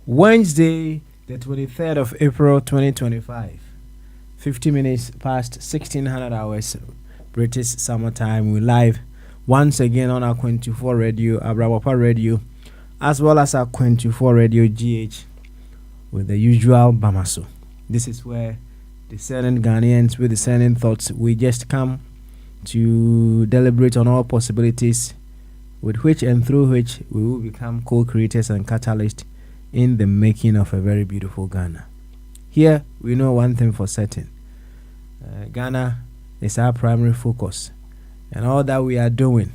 Wednesday, the 23rd of April 2025, 50 minutes past 1600 hours British summer time. We're live once again on our 24 radio, Abrawapa radio, as well as our 24 radio GH with the usual Bamaso. This is where discerning Ghanaians with discerning thoughts, we just come to deliberate on all possibilities with which and through which we will become co-creators and catalysts in the making of a very beautiful Ghana. Here, we know one thing for certain. Ghana is our primary focus. And all that we are doing,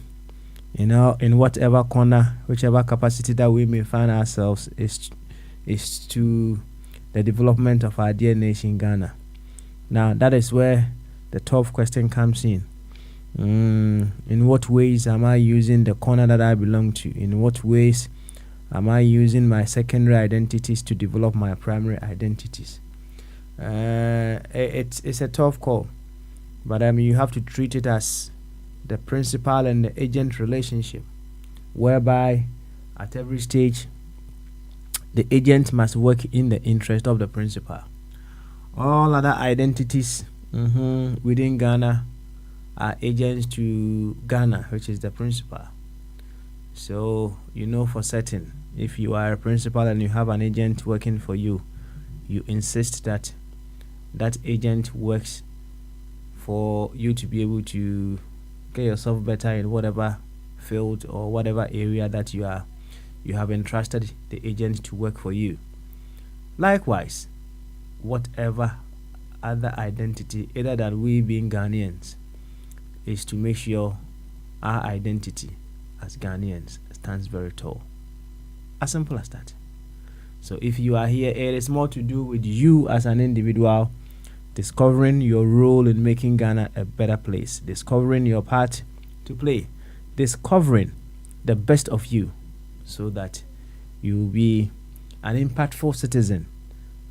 in whatever corner, whichever capacity that we may find ourselves, is to the development of our dear nation, Ghana. Now, that is where the tough question comes in. In what ways am I using the corner that I belong to? In what ways am I using my secondary identities to develop my primary identities? It's a tough call, but you have to treat it as the principal and the agent relationship, whereby at every stage the agent must work in the interest of the principal. All other identities within Ghana are agents to Ghana, which is the principal. So you know for certain, if you are a principal and you have an agent working for you, you insist that that agent works for you to be able to get yourself better in whatever field or whatever area that you have entrusted the agent to work for you. Likewise, whatever other identity, either that we being Ghanaians, is to make sure our identity as Ghanaians stands very tall. As simple as that. So if you are here, it is more to do with you as an individual discovering your role in making Ghana a better place, discovering your part to play, discovering the best of you so that you will be an impactful citizen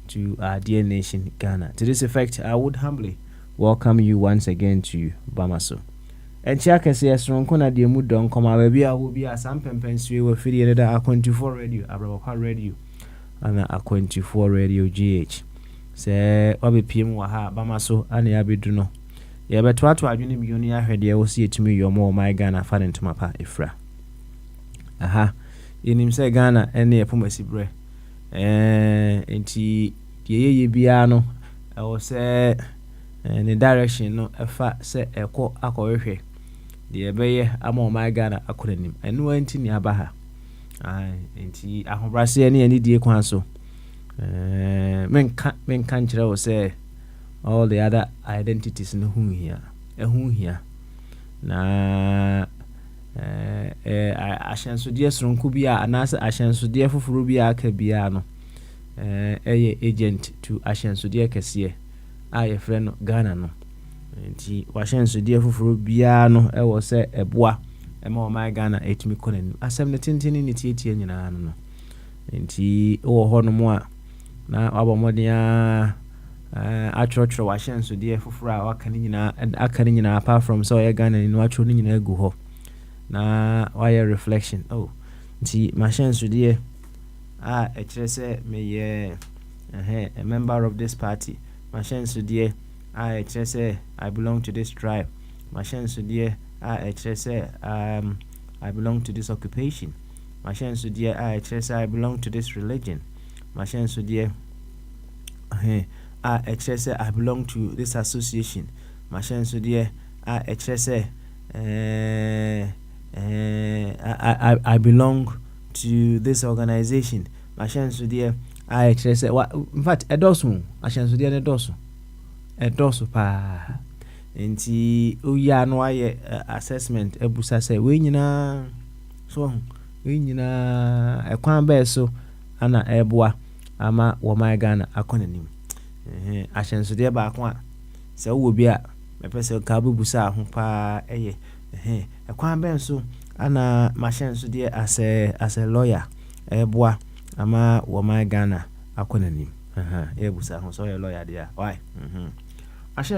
to our dear nation, Ghana. To this effect, I would humbly welcome you once again to Bamaso. And check us here, strong corner, dear mood don't come out. Maybe I will be a some pempensry with video that are 24 radio, Abrawapa radio, and a 24 radio GH. Say, Obi PM Waha, Bamaso, and Yabiduno. Yeah, but what I didn't be only I heard you will see it to me, your more my Ghana fan into my pa Ifra. Aha, in him say Ghana, and near Pumasi Bre. And ye biano, I will say, and the direction no, a fat set a co acquire. The Abbey, I'm my Ghana acronym, and went in Yabaha. And he, I hope I see any dear council. Men can't say all the other identities in whom here. Na I shan't so dear from Kubia, and as I shan't so dear for Rubia Cabiano, agent to Ashan so dear Cassia, I a friend of Ghana. No. And he was so dear for Rubiano, I was a bois, and more my Ghana ate me calling. I said the tintin in it, and he no more. Now, our modia a church washing so dear for Fra, and I can apart from so a Ghana in what you need to go. Now, why a reflection? Oh, see, my chance so dear. A tresse me a member of this party. My chance so dear. I belong to this tribe. My chance so dear. I belong to this occupation. My chance so dear. I belong to this religion. My chance so dear. I belong to this association. My chance so dear. I belong to this organization. My chance so dear. I say what in fact a dozen ahyɛnsodeɛ no ɛdɔso paa nti oya no ayɛ assessment ebusa sɛ we nyinaa so we nyinaa ɛkwan bɛɛ so ana ɛboa ama wɔman Ghana akɔ n'anim ahyɛnsodeɛ baako a sɛ wo bi a mepɛ sɛ ka bubusa ho paa ɛyɛ ɛkwan bɛn so ana mahyɛnsodeɛ as a lawyer ɛboa ama wɔman Ghana akɔ n'anim ɛbusa ho so yɛ lawyer dia why ashe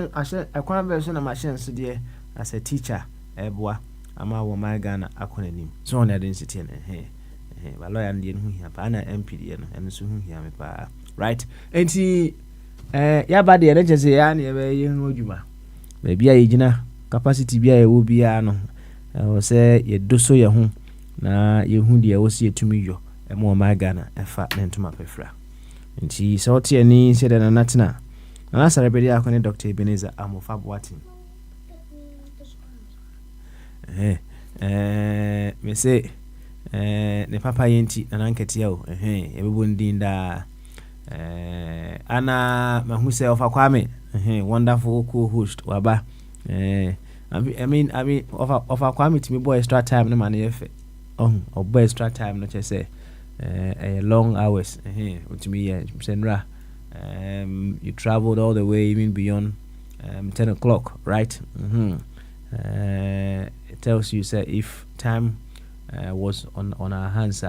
ɛkwan bɛn so na mahyɛnsodeɛ as a teacher ɛboa ama wɔman Ghana akɔ n'anim so on identity na ba lawyer no deɛ no ho hia pa na MP deɛ no ɛno so ho hia me pa right enti ya ba deɛ ne kyɛ sɛ ya na yɛbɛyɛ ho adwuma ba bia yɛgyina capacity bia yɛwɔ bia no sɛ yɛdoso yɛ ho na yɛhu deɛ ɛwɔ sɛ yɛtumi yɔ ɛma wɔman Ghana ɛfa ne ntoma pɛfra nti sɛ wote ani sɛ dɛ nanatena na sarebɛde akɔ ne Dr. Ebenezer Amofa Boatin me say ne papa yenti na nketia o yɛbɛbɔ ndin da ana mahu sɛ Ofa Kwame wonderful co-host waba I mean Ofa Kwame timi boy extra time no man yefe boy extra time no che say long hours utimi ye senra you traveled all the way even beyond 10 o'clock right it tells you say if time was on our hands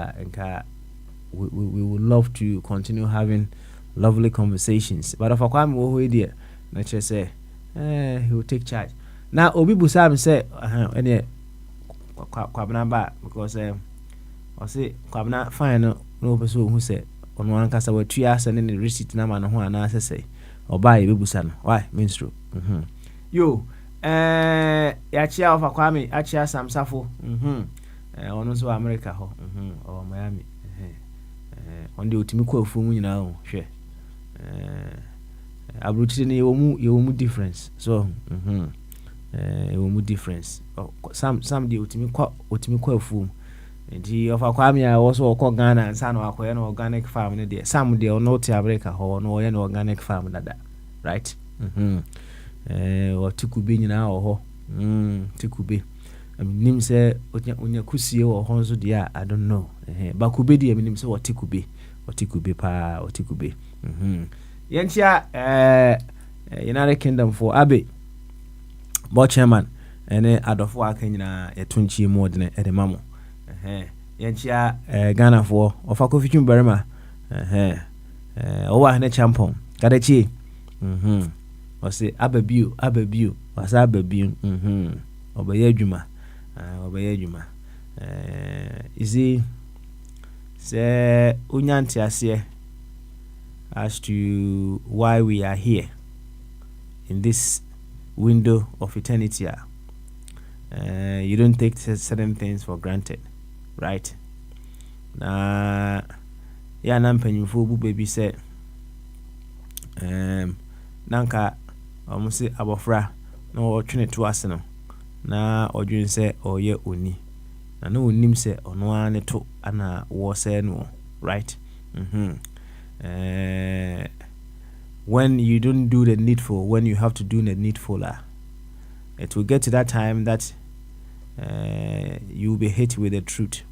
we would love to continue having lovely conversations but if Kwame wo ho there na che say he will take charge now obi busa me say ene kwabna ba because I say kwabna fine no person who say ono ankasa watua ase ne receipt na ma no ho ana ase say oba ye bebusa no why minstro yo ya chia Ofa Kwame achia samsafo ono so America ho or Miami on the otimi kwa fu mu nyina ho hwe abruchire ne yewomu difference so yewomu difference some the otimi kwa fu nti Ofa Kwame a wo so okọ Ghana nsa na akoye na organic farm ne de some de ono te America ho no ye na organic farm dada right o tikube nyina ho tikube nim se onya kusie wo ho nso de I don't know ba kube de nim se otikube pa otikube yenchia United Kingdom for Abe board chairman ene adofo aka nyina yetonchi mu de ne mamo yenchia Ghana for Ofa Kofi Twumbarima owa ne champion kadachi o say ababiu wasa ababiu obeye adwuma izi say unyanti ase as to why we are here in this window of eternity you don't take certain things for granted right na ya na mpanyimfo bu baby say nanka omusi abofra na otwene to ase no na odwin se oye oni na onim se ono ane to ana wo se no right when you don't do the needful when you have to do the needful it will get to that time that you will be hit with the truth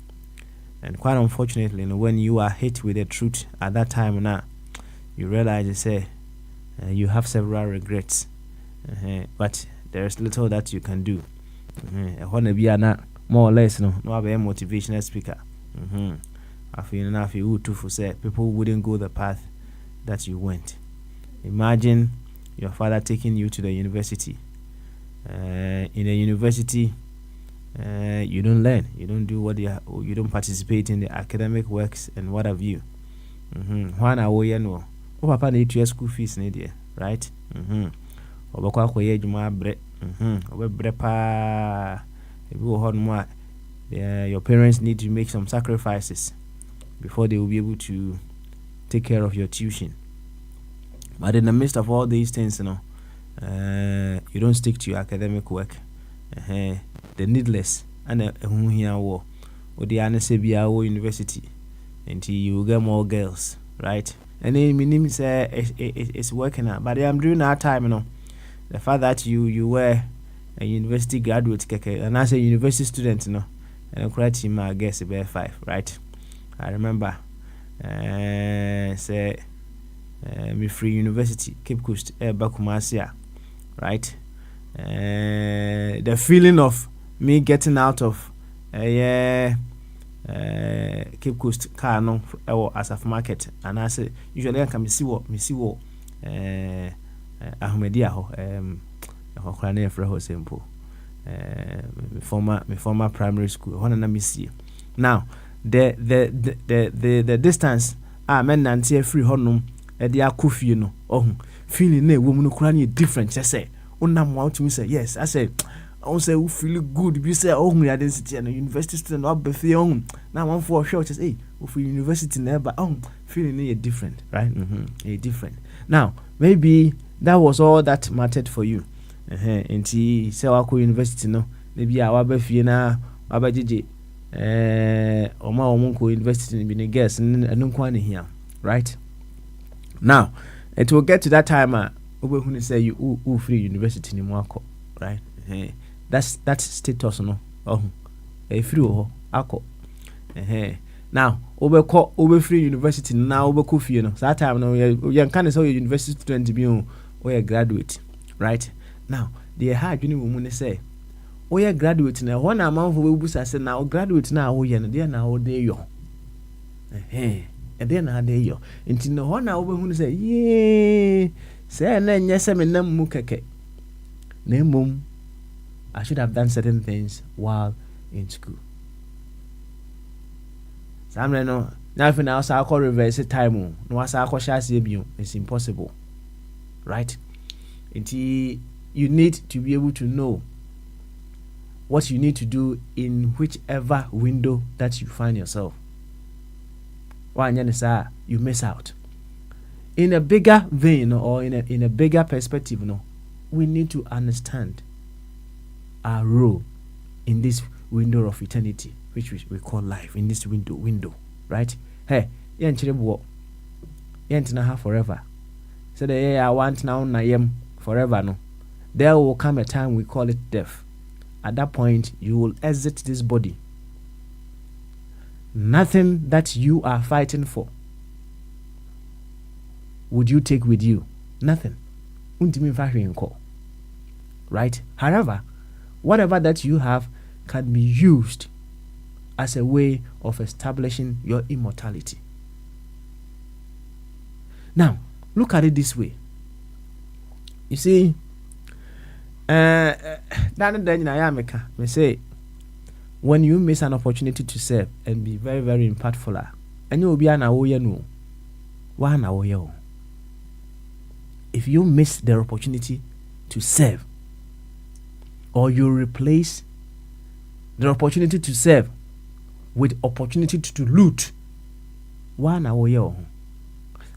and quite unfortunately when you are hit with the truth at that time now you realize you say you have several regrets but there is little that you can do wanna be more or less no be a motivational speaker I feel too for say people wouldn't go the path that you went. Imagine your father taking you to the university. In the university you don't learn, you don't do you don't participate in the academic works and what have you. One hour no papa na etua school fees ne there right obekwa akoye adwuma bre obebre pa ebi wo ho no your parents need to make some sacrifices before they will be able to take care of your tuition. But in the midst of all these things, you don't stick to your academic work. The needless and here wo the university until you get more girls right? And then meaning say it's working out. But I'm during that time, the fact that you were a university graduate, and as a university student, and I cried him, I guess about 5, right? I remember, say, me free university, Cape Coast, Bakumasia, right? The feeling of me getting out of Cape Coast car no as a market, and I say usually I can see what Ahmedia ho krane frɛ ho simple former primary school one na me see now the distance men nante free honum e de akofie no feeling na ewo mu no kura na different say unam want to say yes I say I say we feel good be say ya density and university student up be feel now one for sure just we feel university never feeling is different, right? Different. Now maybe that was all that mattered for you. Nti say wa university no maybe a wa be fie na wa ba jeje oma ko university be ne guess enu kwa ne here, right? Now it will get to that time we who say you free university ni mwako, right? That's that status no free ako now obe free university now obe ko fie no that time no you can say university student bi o a graduate, right? Now the hard you wo mu say o ya graduate na ho na amanfo we busa say na o graduate na wo ye no dey na wo dey yo e dey na dey yo nti no ho na obe hu say ye say na nya se me nam mu keke na mum I should have done certain things while in school. Samre no now if now say call reverse time no was I call share it's impossible, right? You need to be able to know what you need to do in whichever window that you find yourself. Why you miss out. In a bigger vein or in a bigger perspective, we need to understand our role in this window of eternity, which we call life, in this window, right? Hey, you have forever. So I want now na forever, no. There will come a time we call it death. At that point, you will exit this body. Nothing that you are fighting for would you take with you. Nothing. Right? However, whatever that you have can be used as a way of establishing your immortality. Now, look at it this way. You see, me say, when you miss an opportunity to serve and be very, very impactful, and you will be an if you miss the opportunity to serve, or you replace the opportunity to serve with opportunity to loot,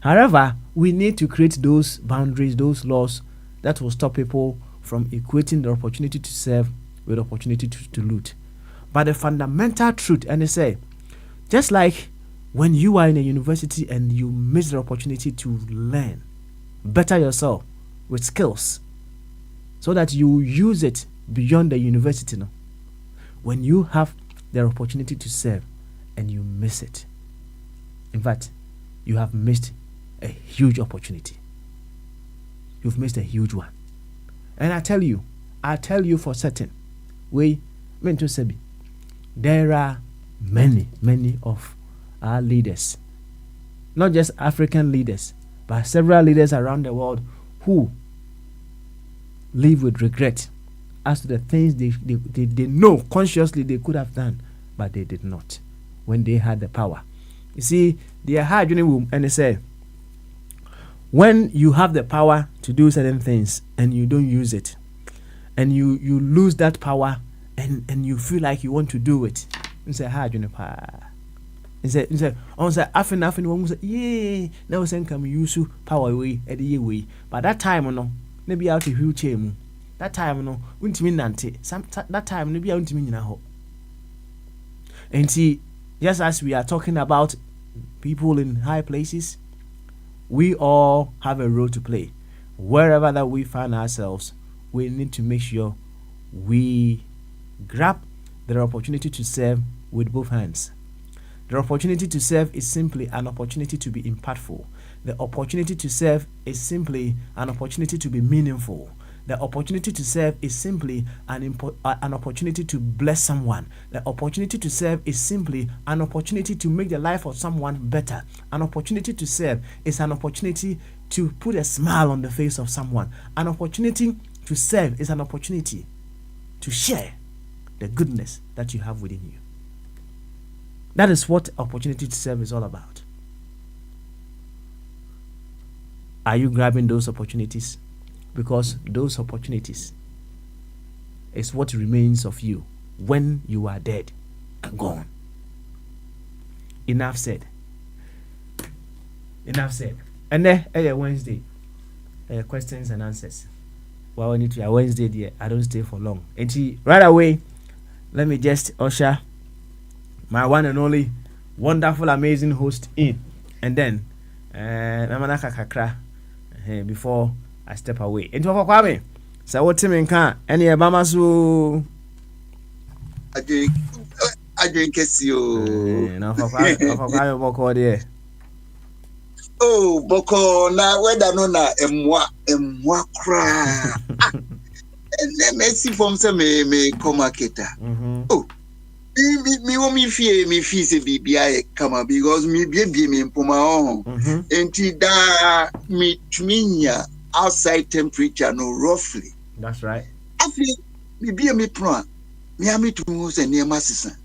however, we need to create those boundaries, those laws that will stop people from equating the opportunity to serve with opportunity to loot. But the fundamental truth, and they say, just like when you are in a university and you miss the opportunity to learn, better yourself with skills so that you use it beyond the university. No? When you have the opportunity to serve and you miss it, in fact, you have missed a huge opportunity. You've missed a huge one. And I tell you for certain, there are many of our leaders, not just African leaders, but several leaders around the world who live with regret as to the things they know consciously they could have done, but they did not when they had the power. You see, they are hard, and they say, when you have the power to do certain things and you don't use it, and you lose that power, and you feel like you want to do it, you say, hard, say, on say, often, one say, yeah, now send come use power away at the way. But that time, no, maybe out of wheelchair. That time, no, wouldn't mean nante. That time, maybe out to mean now. And see, just as we are talking about people in high places, we all have a role to play. Wherever that we find ourselves, we need to make sure we grab the opportunity to serve with both hands. The opportunity to serve is simply an opportunity to be impactful. The opportunity to serve is simply an opportunity to be meaningful. The opportunity to serve is simply an opportunity to bless someone. The opportunity to serve is simply an opportunity to make the life of someone better. An opportunity to serve is an opportunity to put a smile on the face of someone. An opportunity to serve is an opportunity to share the goodness that you have within you. That is what opportunity to serve is all about. Are you grabbing those opportunities? Because those opportunities is what remains of you when you are dead and gone. Enough said. And then Wednesday, questions and answers. Well, we need to Wednesday there. I don't stay for long. And right away, let me just usher my one and only wonderful, amazing host in, and then Namanaka Kakra before I step away. Into Kwame. So what Tim can any Obama so I drink you. No for Kwame Boko there. Oh, Boko na whether no na emwa kra. And then Messi from some me come marketer. Oh. Me fee se BBI come because me be me poma on. Enti da me tminya outside temperature no roughly. That's right. Afi me be me plan. Me am to mo se near masisa.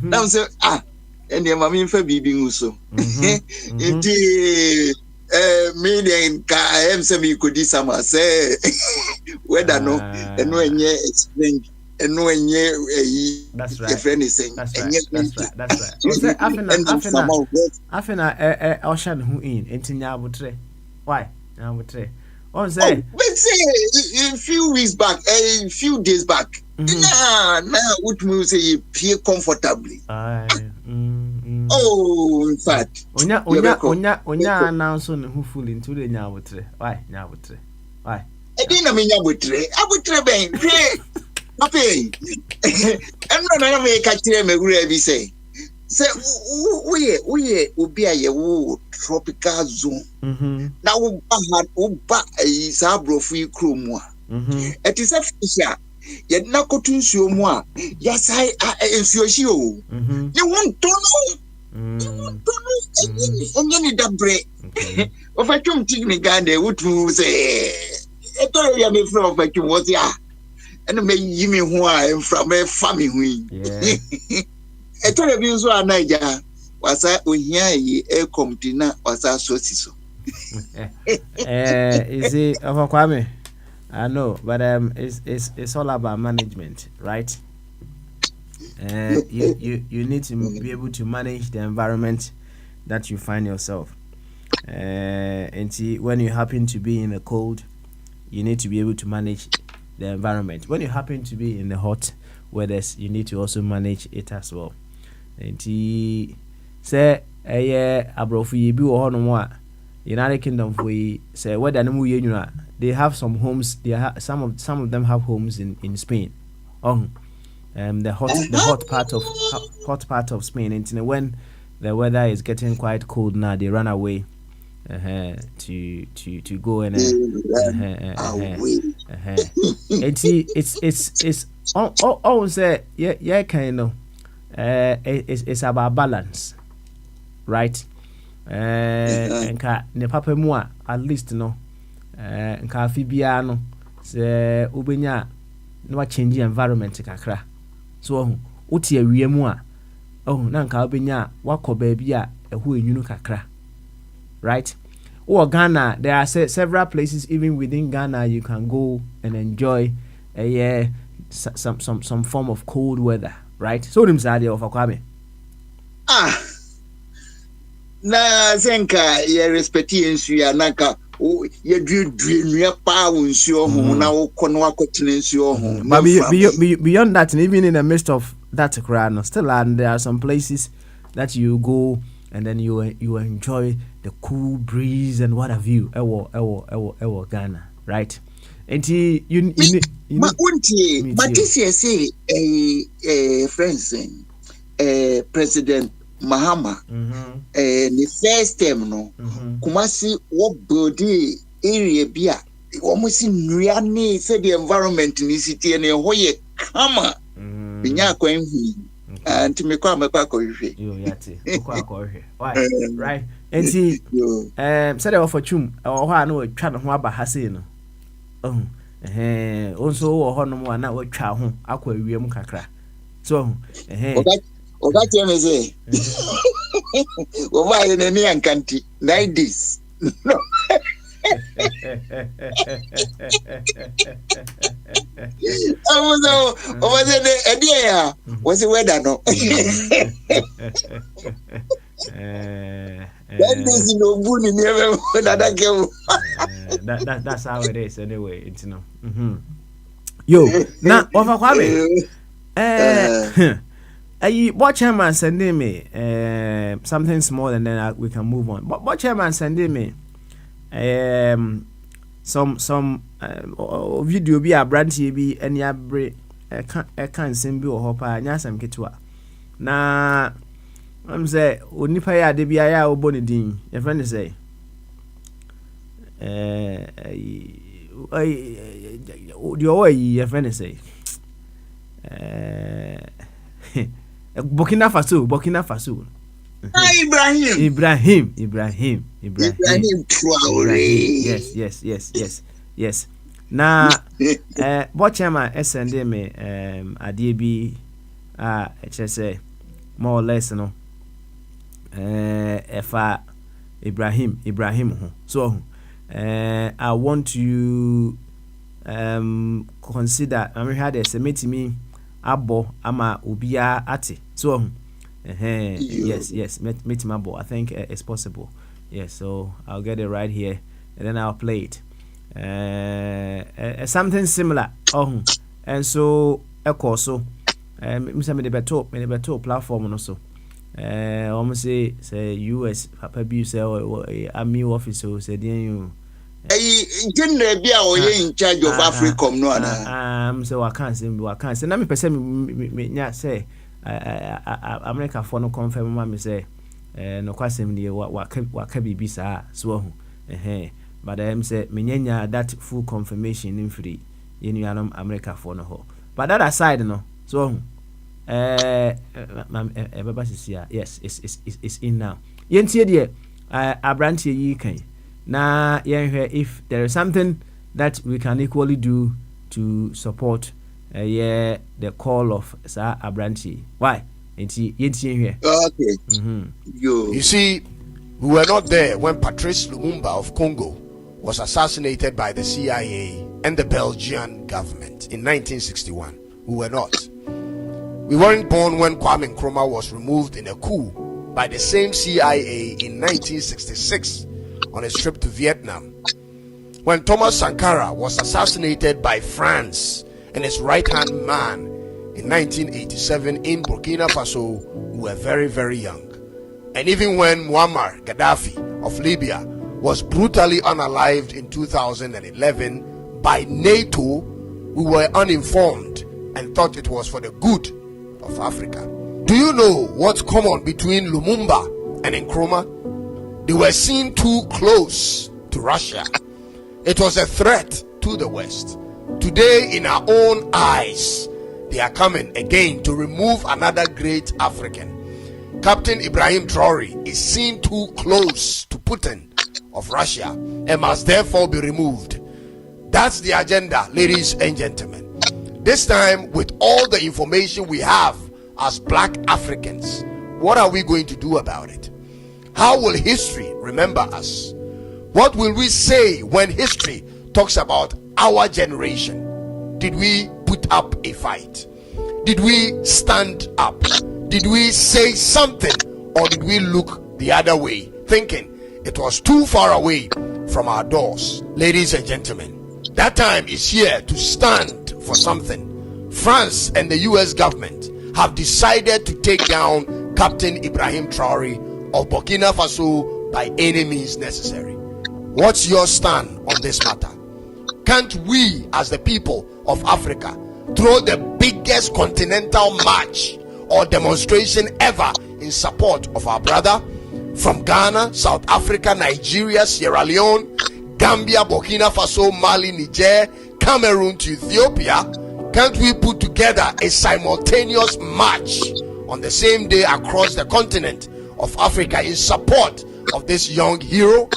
Now say and the mami fa bibi nguso. Enti me den ka em se mi kodi sama say whether no eno enye explain eno enye that's right. Your friend is saying that's right. So afina ocean who in enti nyabotre. Why? Nyabotre. On say let's say a few weeks back, a few days back. Nah, what me say you feel comfortably. Oh, in fact. Onya announce on who full into the nyabotre. Why? Why? I didn't mean nyabotre. Abutre ben. Papi. I'm not make a tell me who be say. Say we be a tropical zone. Now uba is a brofi kromwa. It is a fisher. Yet na kotunsuo mu a yasai ensuohio you want to know enye ni dabre ofachum tigni gande wutu say eto ya me from ofachum was ya eno me yimi ho a from me family hu eto le bi nso anaija wasa ohia yi e komtina wasa sosiso is it Kwame? I know, but it's all about management, right? You need to be able to manage the environment that you find yourself. And see, when you happen to be in the cold, you need to be able to manage the environment. When you happen to be in the hot weather, you need to also manage it as well. And see, say abrofi bi wo hono mo a United Kingdom we say whether no mu they have some homes. Some of them have homes in Spain. The hot part of Spain. And when the weather is getting quite cold now, they run away to go and it's always yeah kind of it's about balance, right? And ne papa mu at least no nka afi bia no se ubenya na wa change environment kakra so uti awie mu a na nka ubenya wakọ ba bia eho enwunu kakra, right? Ghana, there are several places even within Ghana you can go and enjoy some form of cold weather, right? So nim say of Kwame na zenka ye respect yensu ya naka ye dua pa wonsu ho na wokono akotene nsu ho. But beyond that, and even in the midst of that crowd, still there are some places that you go and then you enjoy the cool breeze and what have you. Ewo Ghana, right? And you ma this year say friends President Mahama the first term no Kumasi what body area bia almost nria ni say the environment ni city and hoye kama binya kwan hu anti me kwa ko hwe yo yati ko hwe why right and see said they for chum ho a no twa ne ho aba ha sei no onso wo ho no mo na wo twa ho akwa wiem kakra so oga tell me say wo ma ye ne ankanti like this no was the weather no that's how it is anyway, it's no. Yo, now over Kwame. What chairman sending me something small and then we can move on. What chairman sending me some video bi a branch bi any abre can send bi o hopa nya sam ketwa na am say onipa ya de bia ya obo ne din your friend say your friend say Burkina Faso Ibrahim Traore. Yes. Na what chairman send me adie bi say more or less no efa Ibrahim ho. So I want you consider I had a semitimi abo ama obia ate. So yes, meet my boy. I think it's possible. Yes, so I'll get it right here and then I'll play it. Something similar. And so so me better platform also. Almost say US Papa B say army officer say you general bia o in charge of Africom no ana. So I can't say na me person me nya say America for no confirm ma me say no kwasem dey waka bibi saa so but say me nyanya that full confirmation in free yenuanom America for no ho but that aside no so baba sisia yes it's in now yentie dey abrantie yi kan na yenhwe if there is something that we can equally do to support the call of Sir Abranchi. Why? Okay. You see, we were not there when Patrice Lumumba of Congo was assassinated by the CIA and the Belgian government in 1961. We were not. We weren't born when Kwame Nkrumah was removed in a coup by the same CIA in 1966 on his trip to Vietnam. When Thomas Sankara was assassinated by France and his right-hand man in 1987 in Burkina Faso, we were very, very young. And even when Muammar Gaddafi of Libya was brutally unalived in 2011 by NATO, we were uninformed and thought it was for the good of Africa. Do you know what's common between Lumumba and Nkrumah? They were seen too close to Russia. It was a threat to the West. Today, in our own eyes, they are coming again to remove another great African. Captain Ibrahim Traore is seen too close to Putin of Russia and must therefore be removed. That's the agenda, ladies and gentlemen. This time, with all the information we have as black Africans, what are we going to do about it? How will history remember us? What will we say when history talks about our generation? Did we put up a fight? Did we stand up? Did we say something, or did we look the other way, thinking it was too far away from our doors? Ladies and gentlemen, that time is here to stand for something. France and the US government have decided to take down Captain Ibrahim Traore of Burkina Faso by any means necessary. What's your stand on this matter? Can't we, as the people of Africa, throw the biggest continental march or demonstration ever in support of our brother from Ghana, South Africa, Nigeria, Sierra Leone, Gambia, Burkina Faso, Mali, Niger, Cameroon to Ethiopia? Can't we put together a simultaneous march on the same day across the continent of Africa in support of this young hero?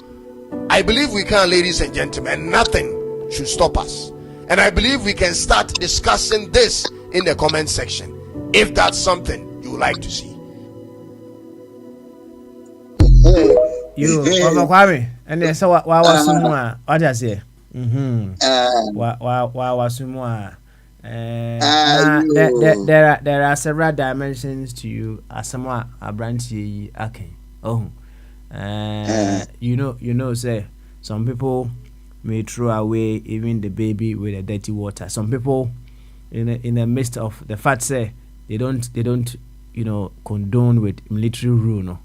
I believe we can, ladies and gentlemen. Nothing should stop us. And I believe we can start discussing this in the comment section if that's something you would like to see. You, Papa Kwame, and there's so what was more, what I say. What was more. There are several dimensions to you as somewhat a branchy akin. You know, say some people may throw away even the baby with the dirty water. Some people, in the midst of the fact, say they don't condone with military rule, no,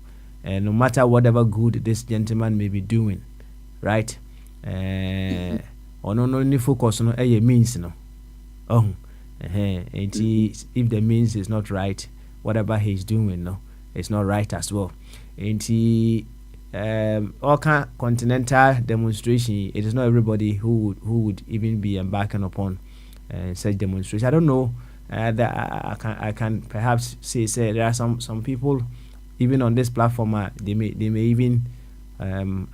and no matter whatever good this gentleman may be doing, right? Or no only focus on means, no. If the means is not right, whatever he's doing, no, it's not right as well. All kind of continental demonstration, it is not everybody who would even be embarking upon such demonstration. I don't know that I can perhaps say there are some people even on this platform they may even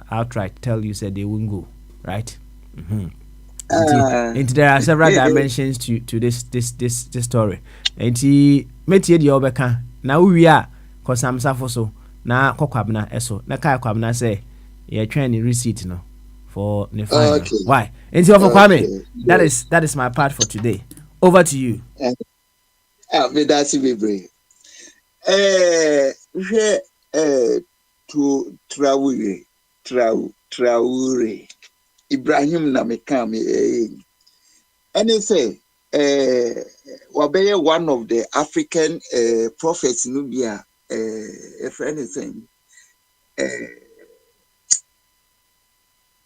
outright tell you they won't go, right? There are several dimensions to this story. Metie the obeka na we are cause I'm so na kokwabna eso na kai kwabna say ye twen the receipt no for the final. Okay. Why? For Kwame, that is my part for today. Over to you. That's me brave. To Traore Ibrahim Namekami, and they say, Wabeye, one of the African prophets, Nubia, if anything,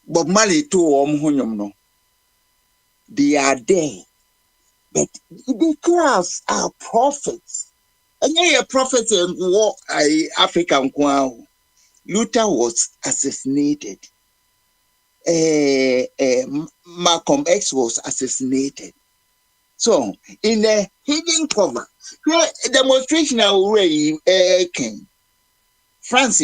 Bob Marley to no, they are there, but the class are prophets, and they are prophets and war African Kwao. Luther was assassinated. Malcolm X was assassinated. So, in a hidden cover, demonstration already came. France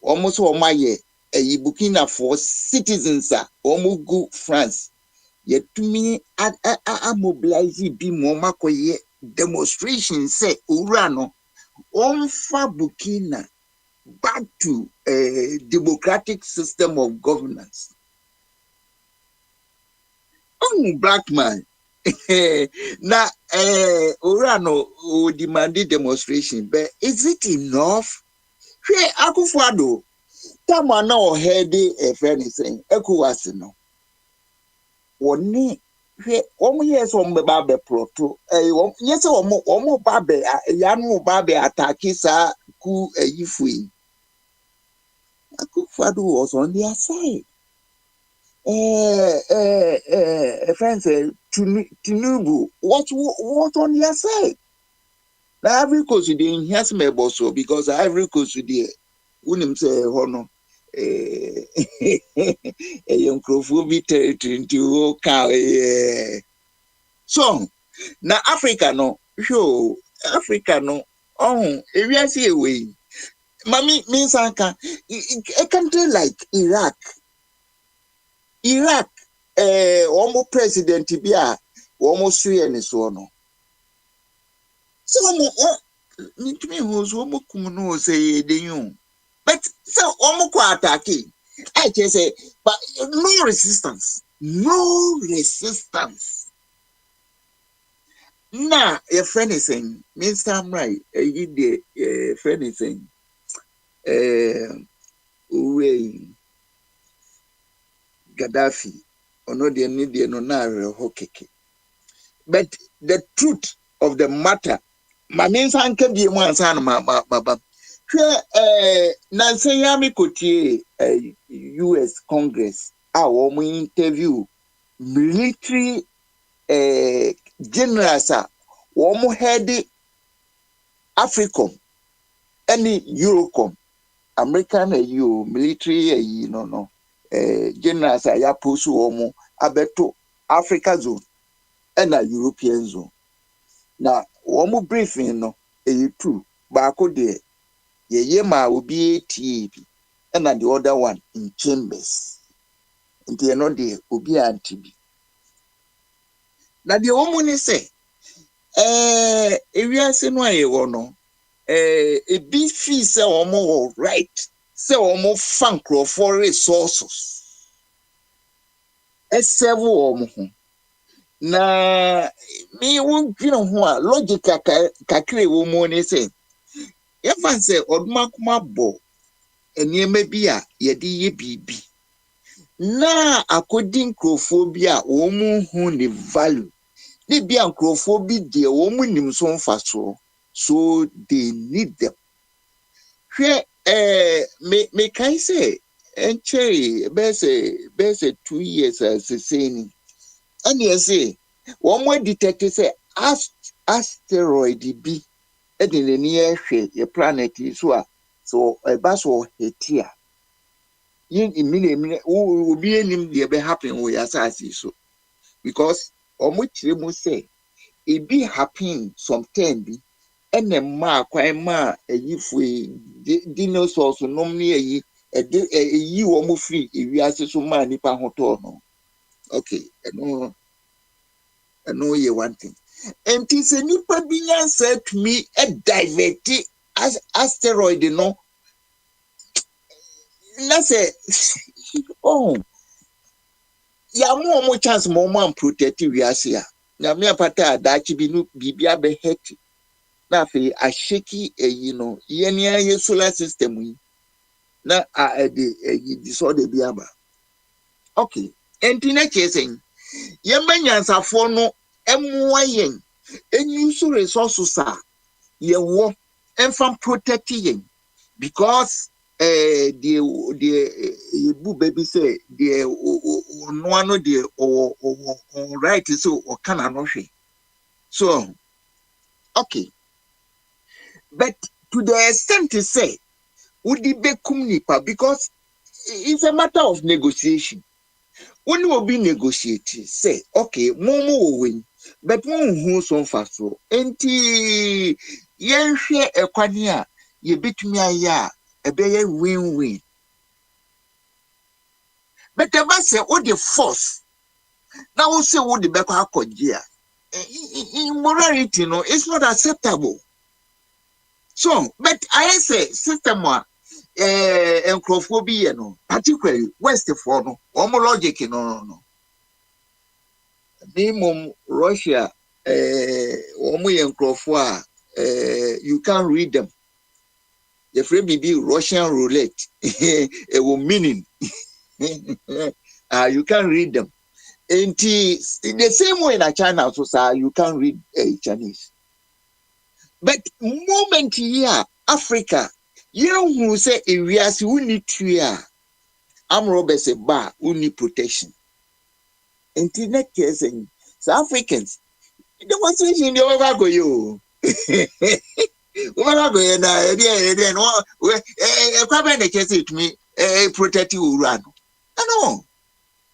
almost all my year, Burkina for citizens, almost go France. Yet to me, I mobilize be more demonstration say Urano on fa Burkina back to a democratic system of governance. Black man. Now, Urano will demand demonstration, but is it enough? Hey, Akufo-Addo, Tamana or Hedi, if anything, Ekuwasino. One yes, on the Babe Proto, yes, or Babe, a young Babe attackisa ku Yifui. Akufo-Addo was on their side. Friends, Tinubu, what on your side? Now, Ivory Coast today, here's my boss, because Ivory Coast today, wouldn't say, Hono, a young crowphobic territory into cow. So, now Africa, no, sure, Africa, no, if you see a way, Mammy means a country like Iraq, almost president Tibia, almost 3 and so on. So, me who's almost no say the you, but so almost attacking. I just say, but no resistance. Now, if anything, means I'm right. If anything, Gaddafi, or no, they need no nare hokeke. But the truth of the matter Mamin Sanka be one son, Baba. Nancy Yami Kotie, US Congress, our interview military generals, one head Africom, any Eurocom, American EU military, no, generals, I pursue omo abeto Africa zone and a European zone. Now, one briefing, no, true, Bako de Yema will be TAP, and the other one in chambers. And they are not there, will be anti. Now, the woman say, if you are saying why you want a big fee, say, or more right, say, or more funk for resources. A several or more. Na me won dwino ho a logic kakre wo mo ne say ye fan say oduma kuma bo eniema bi a ye de ye bibi na akodi nkrofo bi a wo mu hu ne value ne bi a nkrofo bi de wo mu nim so mfa so they need them hwe me kai say enche be say 2 years as saying. And you say, one more detective say, asteroid be in the near shade, a planet is so a bus or here. In minute, who will be in him, be happening with assassin so. Because, or much you must say, it be happening some 10 be, and then mark, if we dinosaurs, normally a you almost free if we ask so many pound. Okay, I know you one thing. And it's a new pavilion said to me a diverted as asteroid, no. Let's say, oh, ya more chance more man protective we are here. Now, me a pata that you be no bibia be heti. Now, a shaky, ye solar system. Now, the disorder biaba. Okay. And in a chasing, Yemanyans are for no MYN, and use resources are ye war and from protecting because the boo baby say the no the or right so or can not so okay, but to the extent to say would it be nipa because it's a matter of negotiation. When you will be negotiating, say, okay, Momo will win, but one who's on fast so. Enti, yen share a quania, ye beat me a ya, a bay win. But the man say, what the force? Now, we'll say what the back of year. In morality, no, it's not acceptable. So, but I say, system one. Encrophobia, no, particularly West for no, homologic, no. Minimum Russia, encrophua, you can't read them. The frame be Russian roulette, it will meaning. You can't read them. And in the same way in China, so you can't read Chinese. But moment here, Africa. You know who say areas who need to I'm Robert say bar who need protection. Internet case and South Africans. The one saying the over go you. Over go na then no case to me protect you run. No.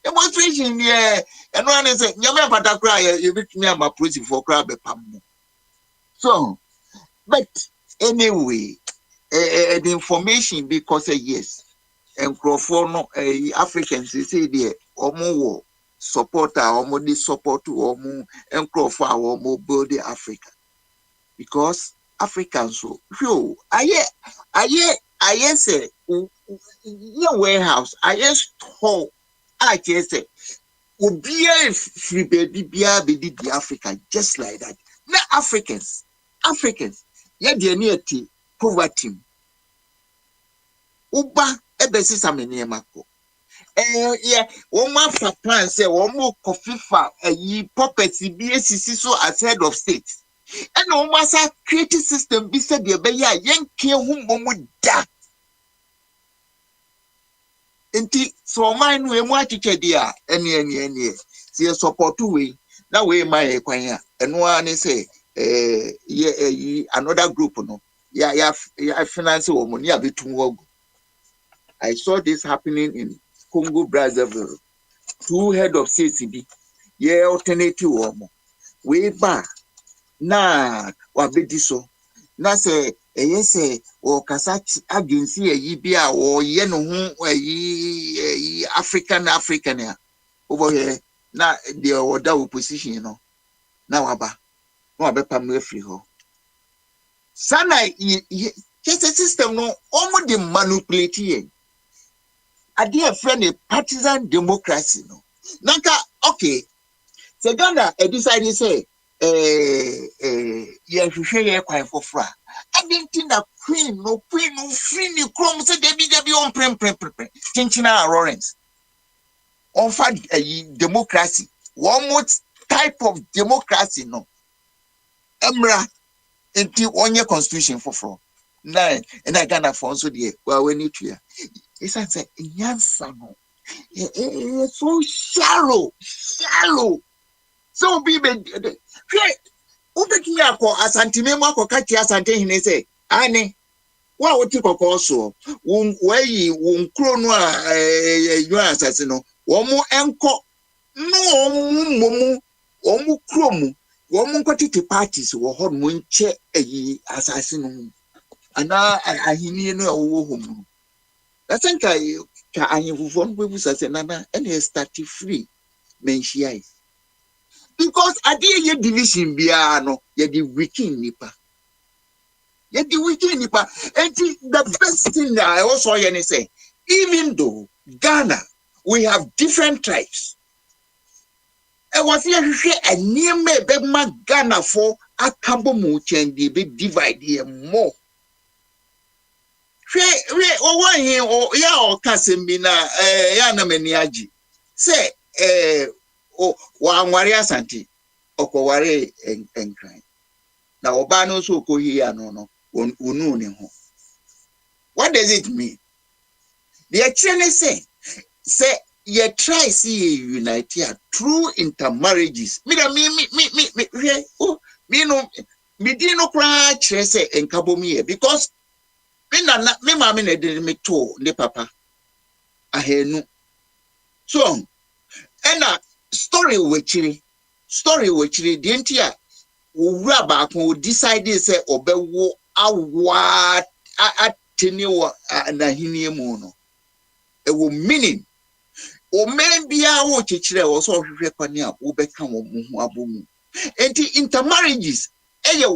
The demonstration yeah and one say nyame pata cry you bit me am approach for crowd be pam. So but anyway the information because yes and no Africans they say there omo support omo dey support omo and omo build Africa because Africans so yo I say your warehouse I store I just say will be a free baby be the Africa just like that. Now Africans yeah they near poverty. Uba ebesi samene mako. Yeah, one for plan say one more coffee fa puppets be so as head of state. And almost a creative system beside the Baya Yankee whom would da. Enti so mine we mo atike dia ene see support we na we my kwan eno ani say another group no ya finance wo mo ni abetum wo. I saw this happening in Congo Brazzaville. 2 head of CCB yeah alternative wo mo we ba na wa bedi so na say say o kasa agency yi bia o ye no ho yi African ya over here na the order opposition no na waba no abepa me free ho sana system no omo de manipulate ye ade a friend a partisan democracy no nanka okay so Ghana decide say yeah hwehwe kwan foforo I didn't think that queen no free ni chrome say debi on prem chinchina Lawrence on fact democracy one more type of democracy no emra enti onye constitution foforo na and I Ghana for so there well we need to it's say nyansa no so shallow so be ubeki yako asantime mwako kati asante hine se ane wa oti kokko so weyi wonkro no a yu asase no wo mu enko no mu omu kromu wo mu nkotiti parties wo ho mu nche ayi asase no ana ahini no wo ho mu asanka ka anyefufo no bebu sase nana ene start free menshia because adie ye division bia no ye di weekend nipa and the best thing that I also hear is say even though Ghana we have different tribes e was here a near me be ma Ghana for akambo mu chen be divide here more we one here o ya o kasem bi na ya na mani agi say o wa nware asante okoware enkran na oba no so okohia no onu ne ho. What does it mean? The actually say you try see unite here through intermarriages me no kra kire say enkabomi because me mama na de me to le papa ahenu so ena story wechiri the entire owura ba kon decide say obewo awa atene wo na hinie mu no e wo meaning o men bia wo chechire wo so hwehwe kwani a wo beka wo mu ho abomu enti intermarriages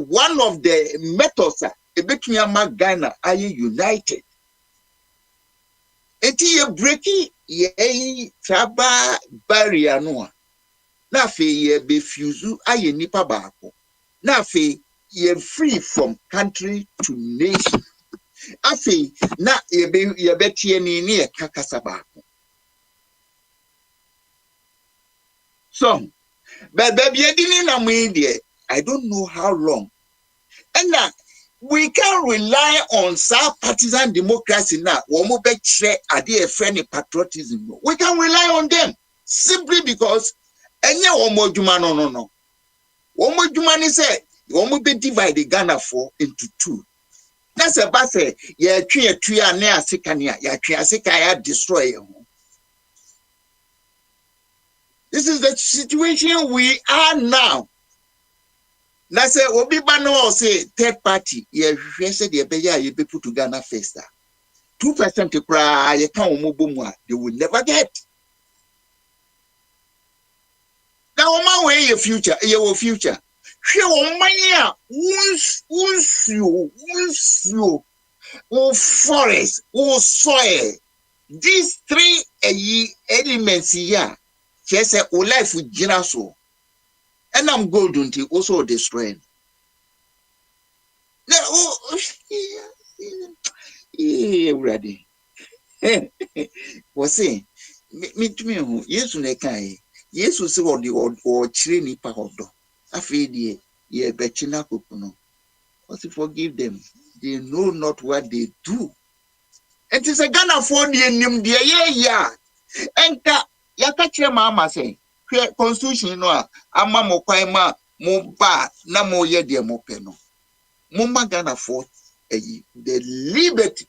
one of the methods ebetumi ama Ghana are united enti ye breaki ye traba barrier no na fe ye be fuse aye nipa baako na fe ye free from country to nation afi na ye betie ni ye kakasa baako so but baby edini na mu dey I don't know how long and now we can rely on some partisan democracy now. We can rely on them simply because any omojuma no. Omojuma ni say we be divide Ghana into two. That's a base ye twa na asikania ya twa asika ya destroy. This is the situation we are now. Na say obi ba no say third party ye hwe say de be ya ye be put to Ghana first 2% kra ye kan omobomu a they will never get. Now man we your future hwe o man a unsu o forest o soil these three elements here say o life gina so. And I'm golden to also destroying. Now, ready. Was saying, me to me, yes, ne kai. Yes, was what the or training part of the. I feel ye bechina kukuno. Also forgive them. They know not what they do. And it's a Ghana for the name the yeah. Enka yakachire mama say constitution no ama mo kwan ma mo ba na mo ye de mo pe no. Mo ma Ghana for the liberty.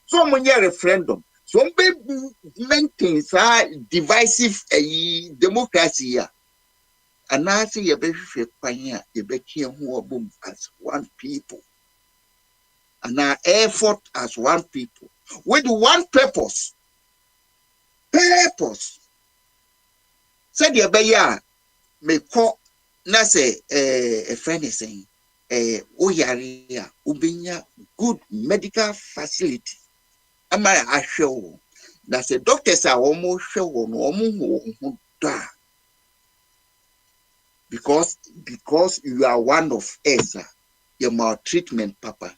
So mo ye referendum. So be maintain divisive democracy ya. And I say you be hwehwe you be kie ho obum as one people. And our effort as one people with one purpose. Said you be ya me call na say a friend is saying oyare ubinya good medical facility. Am I show that the doctors are almost show no because you are one of us, your maltreatment, Papa.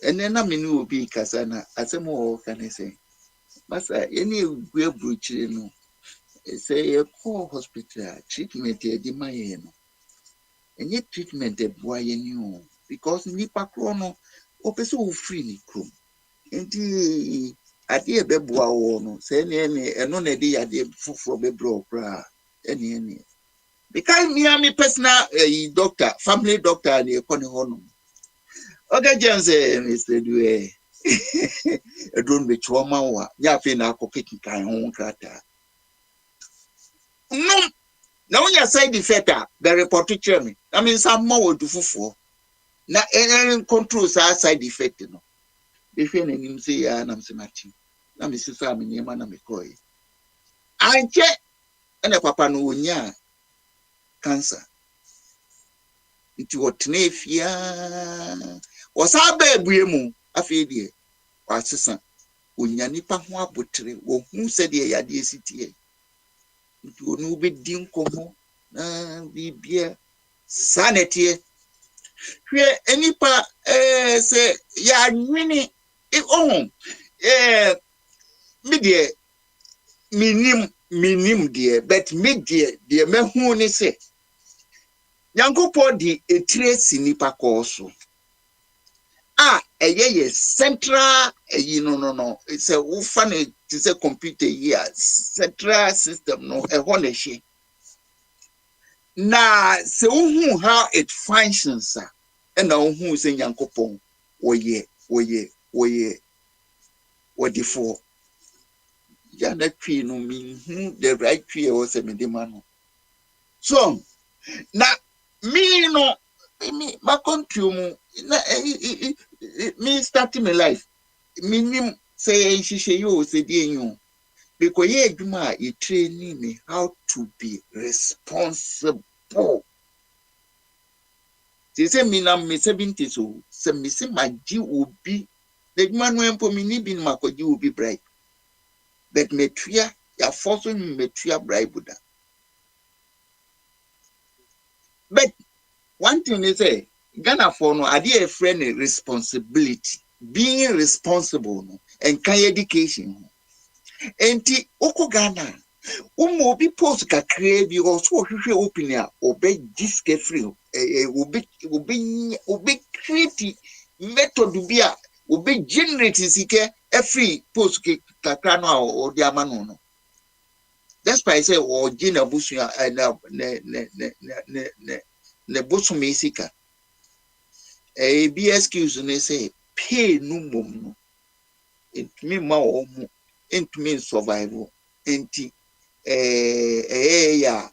And then I mean, will be Kasana, as a more can I say, Master, any way breach, say a poor hospital treatment, the Mayeno, and yet treatment a boy you because Nipa Chrono, Opeso free Crum. And the idea Beboa no, say any, and no idea the for Bebro, any. Because me am a personal doctor, family doctor, and the economy. Okay, James, Mr. Due, a drone with trauma, yapping our pocket kind home crater. No, your side effect, the report to me. I mean, some more to fufu. Now, any controls our side effect, no. If any him say, I'm matching. Now, Mrs. Sammy, name and McCoy. I check, and a papa no nya cancer. It was Tnefia. Was our baby afedi wasesa onya nipa ho abotre wo hu se de ya de sitie nti onu be din komo na bibia sanity hwe enipa se ya nwini me de minim de but me de mehu ni se Yankopɔ di etiresi nipa kɔɔso a central no it's a funny it's a computer here central system no hɔ na se uhu how it functions and na uhu se Yankopɔ wɔde for ya na twi no mi the right twi was me de ma no so na me no me my country me starting my life minimum say shishe yo say dey you because ye adwuma e training me how to be responsible say me na me 70 so say me say my ji obi the man when for me ni bin makoji obi bribe but me tua ya force me tua bribe da but one thing they say Ghana for no idea a friend responsibility being responsible no and kind education enti oko Ghana obi post ka create bi also hwehwe open obe disk free obe create method bi a obe generate sike free post kakra no o di amano no that's why I say o gina busu ne bosu mesika be excuse ne say pay no mum no it me ma o mu into me survival enti ya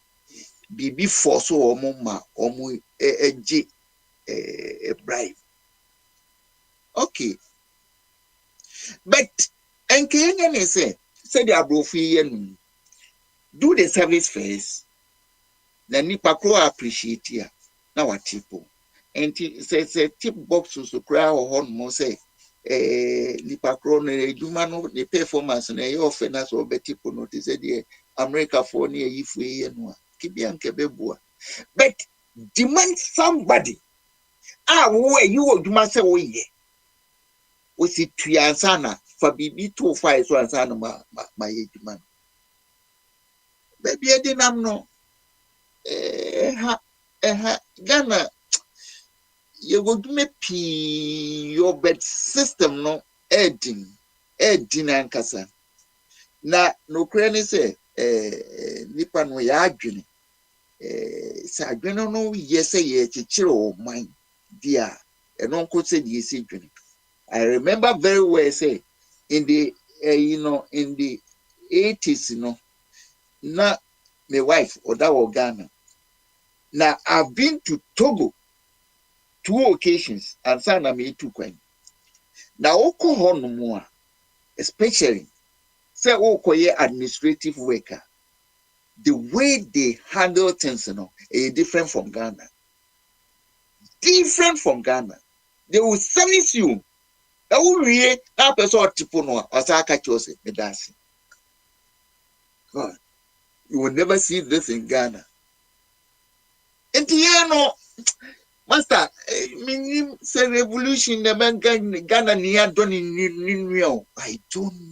bibi force o mu ma o mu eji bribe okay but enke ne say the abrofi ye no do the service first na nipa kro appreciate ya na what people and say tip box so cry or mo say nipa kro na eduma no the performance na e offer na so beti po no say the America for na yifu ye no kibia nke bebua but demand somebody wo you oduma say wo ye wo si tuansa na fa bibi to fa so ansa na ma ye duma baby e dinam no ha Ghana you go do me pee your bed system no edin ankasa na no krani say nipa no ya adwene sa adwene no yese ye chichire o man dia eno nko say die si dwene. I remember very well say in the in the 80s na my wife oda Ghana. Now I've been to Togo 2 occasions and sana me 2 kwan. Now oko ho no mo especially say okoye administrative worker, the way they handle things is different from Ghana. Different from Ghana. They will service you. That will really that person tipo no asaka chose me dance. God, you will never see this in Ghana. And Master, minim say revolution the man Ghana near done in I don't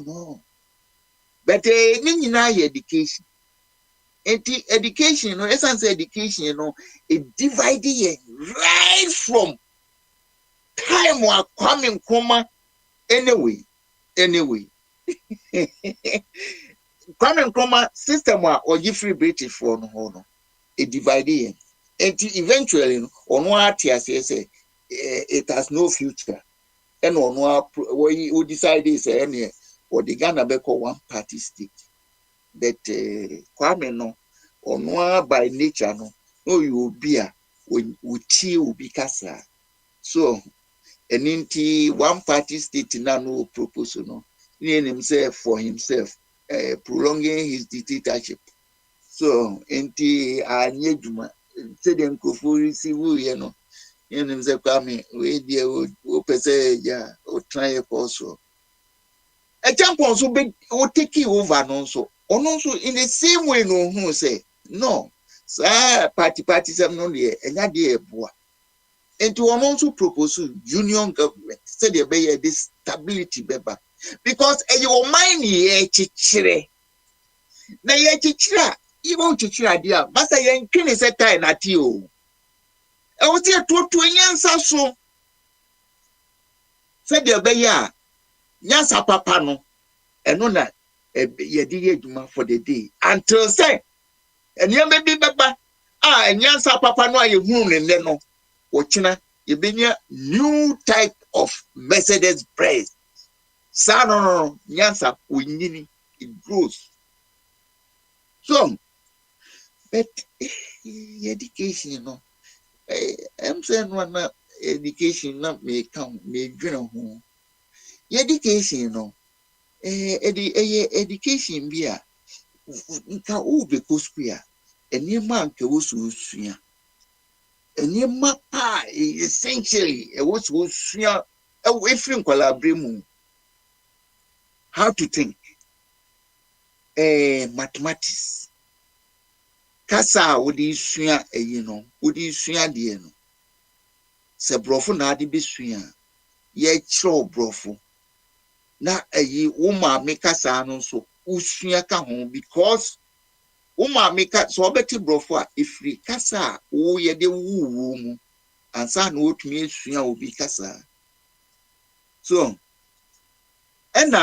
know. But education. Education, essence education, it divided right from time or coming comma anyway. Coming comma system or you free British for no. It divided and eventually on what say it has no future. And on what we decide is any or the Ghana Beko one party state. That Kwame no or by nature no you will be a when will be kasa. So and into one party state no proposal no himself for himself prolonging his dictatorship. So enti anyeduma say dem kofu receive him say Kwame we dey o pese ja o try also a champion so be o take over no so in the same way no who say no sir party sem no dey enya dey eboa enti one also propose union government say dey be this stability beba because your mind ye chichire na ye chichira even chichira dia basa ye nkene say tie na ti o e wo tie to nyansa so say dey be ya nyansa papa no eno na ye di ye dwuma for the day until say enya be bi beba nyansa papa no aye hunu ne no wo kina ye benya new type of Mercedes Benz. Sa no nyansa onyini it grows. So but education I'm saying one education not may come may dream home. Education education be a nka o be ko school eni ma nka wo so sua eni ma pa essentially e wo so sua e free nkwala bremu how to think mathematics kasa wo di sua wo di sua de no se brofo na ade be sua ye kiro brofo na wo ma me kasa no so usua ka ho because wo ma me ka so obeti brofo a ifri kasa wo ye de wuwu mu ansa na otumi esua obi kasa so and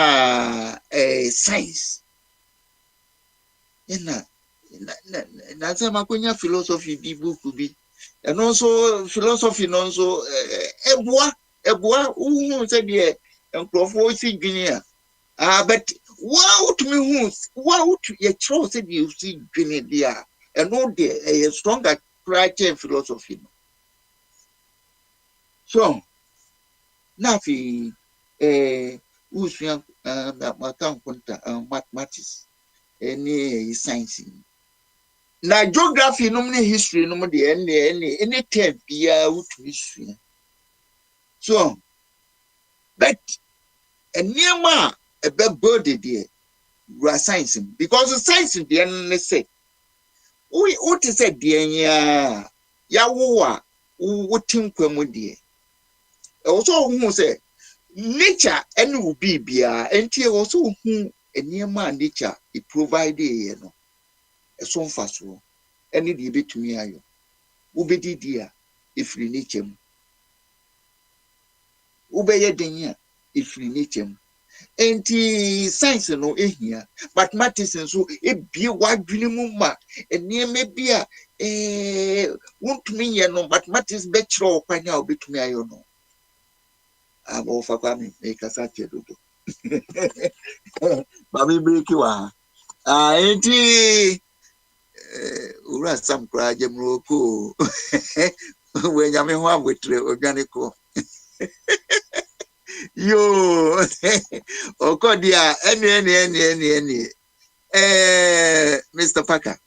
science na say makonya philosophy bi book bi and also philosophy no so eboa who say the enkrofo si dwene but what me who what you try say you see dwene there and no the a stronger criteria philosophy no so na fi usua mathematics any science na geography no many history no de any term bia utumi sua so but enema a be body there science because science dey na say what is it there ya wo a wo tinkwam there also who say nature any will be bia enti also who enema nature it provide no so faso any the bit to me ayo. Ubedi dia ifri nichem. Ubeye denya ifri nichem. Enti science no ehia, mathematics nso ebie wadwene mu ma eneme bia wontumi ye no mathematics be kire okwanya obetumi ayo no. Abo fa kwa me kasa chedodo. Babi break wa. Enti ura sam kra jemro ko. We nyame ho abotre odwane ko. Yo, Okodia, any, Mr. Parker.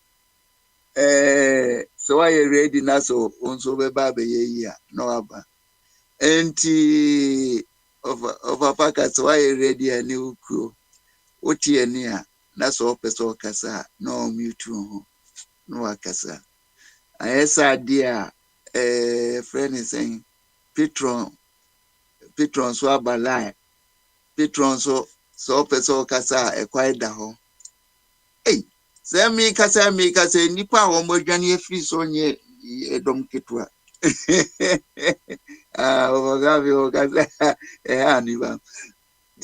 So I ready now, so on so baby, yeah, no abba. Enti of a Parker, so I ready a new crew. Oti near, that's all peso casa, no mutual, no acasa. I saw dear, friend is saying, Patron so abalai. Patron so peso kasa e kwaida ho. Hey, se mi kasa nipa wo modwane afiri so nye edom ketwa. Ogavi kasa ani ba.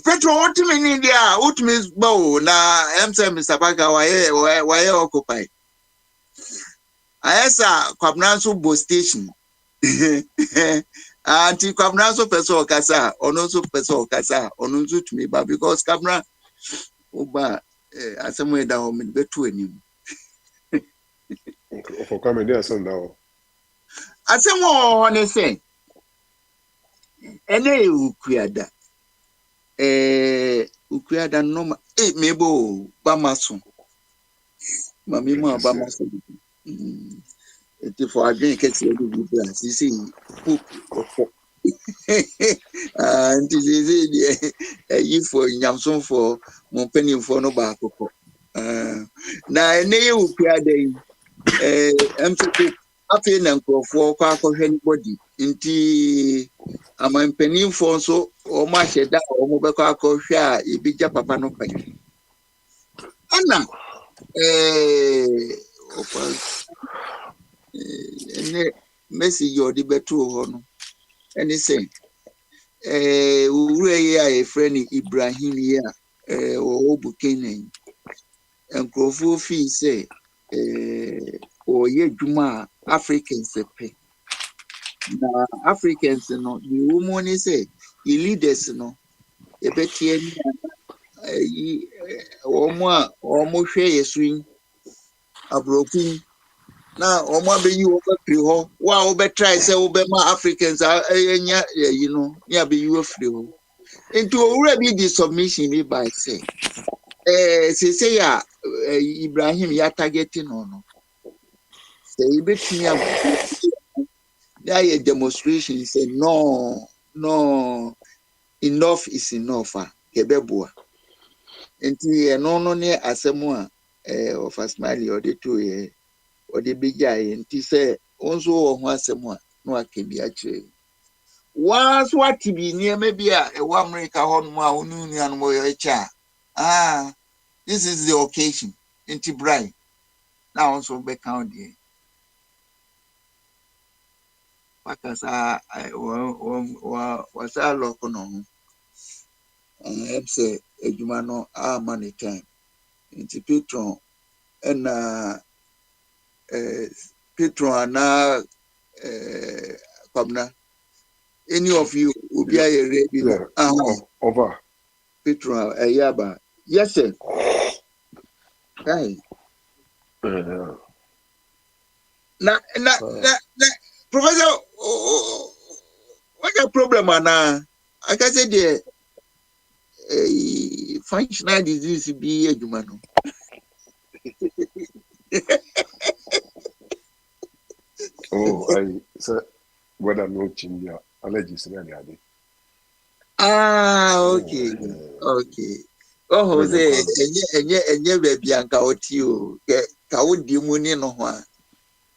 Patron otimi ni dia, otimi gbo na Mr. Parker waye occupy. Ayesa kwabna so bo station. Anti Kabna so peso kasa, onoso peso kasa, onunzu to me, but because Kabna Uba assemble da home in betu enim. For coming there, son now. Asemo honest ene ukuada no mebo bamaso. Mami mo bamaso. For again, catch you see, and if for Yamson for Montpellier for no back. Now, a name will clear day. After Nanko for Quaco anybody into a man penny for so or much that or Mobile share, it be Papa no pay. Anna, Messi your debetu hono. And he say, a friend Ibrahim ya or Bukene and Crofu fee say, or ye Juma Africans pay. Now Africans no, the woman say, you leaders no, a betty almost share a swing a broken. Now, Oma be you over free ho. Wow, be try say over my Africans are you know, yeah, be you free ho. Into already the submission me by say. Say ya Ibrahim ya targeting on. Say you bet me up. There a demonstration say no, enough is enough. Kebebua. Into no near asemua of a smiley or the two or the big guy and he said also once more no I can be actually once what to be near maybe a 1 America on my union more cha this is the occasion into Brian now also back out there because I was a local no and say a humano money time into Patron and Patron now Pabna. Any of you will be ready. Yeah. Over. Patron Yaba. Yes, sir. Hey. Na Professor, what's the problem now? I can say the functional disease be a human. Oh, I said, what I'm watching your allergies. Okay. Oh, Jose, and ye baby and Kaotio, Kaudi Muni no one,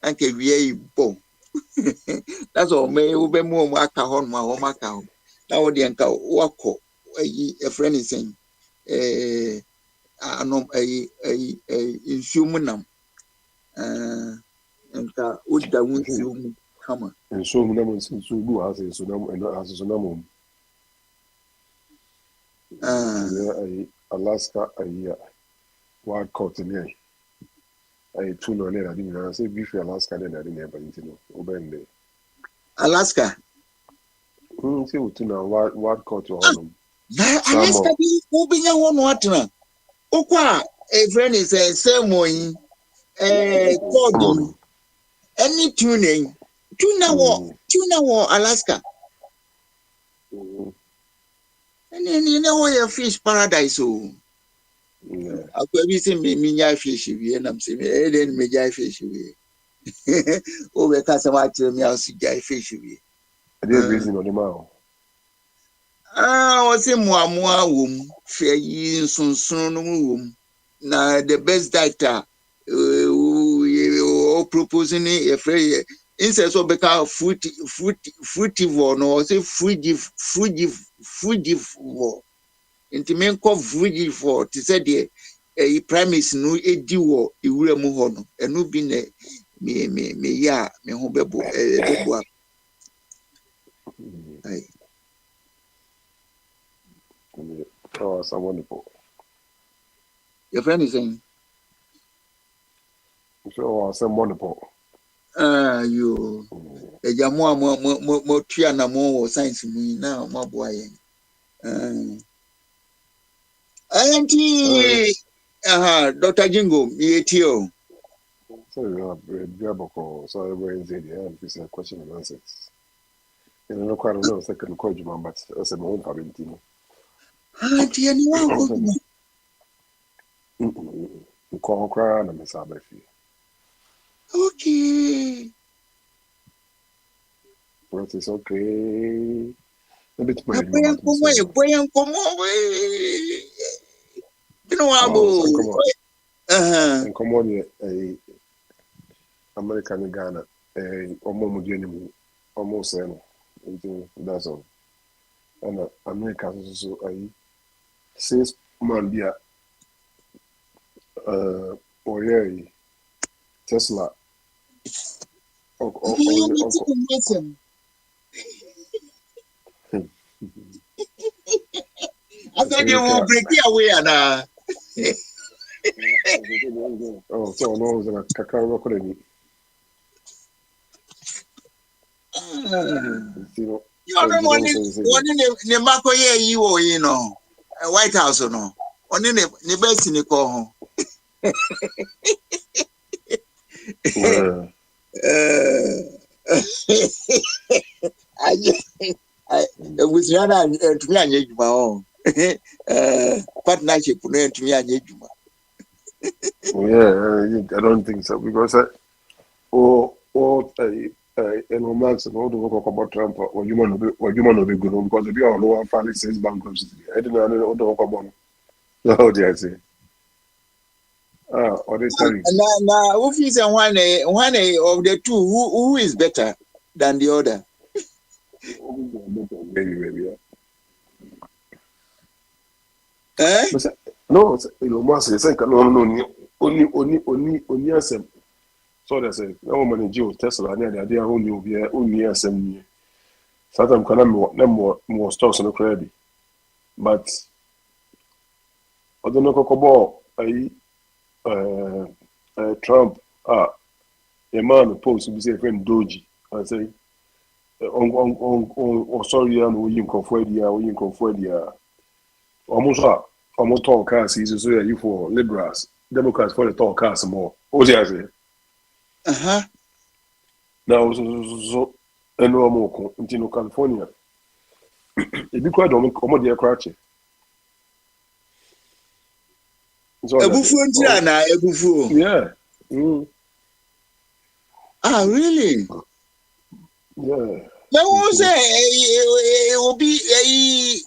and Kavia Bo. That's all, may be more Maka on my home account. Now, the uncle Wako, a friend is saying, a inhumanum. nka woda wo nsuo mu kama. Nsuo mu na mo nsuo bu ase nsuo na mo ase so na mo. Alaska wild caught in I two no na di na say beef Alaska na di na ba ntino obende. Alaska. Say two na wild caught o hono. Alaska bi obinya ho no atena. Okwa a friend is sermon called any tuning. Tuna wo Alaska. And then you know your fish paradise. Oh, I could be saying me fish, and I'm saying, then me jai fish. Oh, because I'm actually me, I'll see jai fish. I didn't reason on the mouth. I was in Moa womb, fair ye soon womb. Now, the best doctor proposing a fair. Instead of become fruitivore, no, say frugivore. Inti men call frugivore. To say the a premise no edi wo iwura mu ho no. Enu bi ne me ya me ho bebo bebo. Ai. Oh, so wonderful. Your friend is saying. So wonderful. You eja mo tua na mo science mu na mo aboa yen anti Dr. Jingo yetio So Wednesday this is a question and answers. And I don't quite know second call you but as a own habitino. Anti anyone Call cry and Miss Abefi. Okay. What is okay? A bit more. Boy, come on. You know abo. And come on, a American Ghana, almost that's all. And America so a 6 month year or Tesla. I said you will break away and oh, so no, a cacao record. You don't want the Marco you know, White House or no. Only the best in the call. I was rather to me my own partnership to me. Yeah, I don't think so because Elon Musk and all the work about Trump or human will be good because if you all know family says bankruptcy. I didn't know the work about. How do I say? Or they study. Now, who is one of the two who is better than the other? Maybe. Eh? No, Elon Musk is saying no, only asem. So they say no man Joe Tesla and the idea only asem. Sometimes can more stocks on the credit, but I don't know about Trump. A man post to say friend Doji and say on sorry and we confordia almost talk cars is so you for liberals Democrats for the talk cars more. What do you say? Now so more in California. It be quite on the crash. Ebufu. Yeah. Ah, really? Yeah. But what say it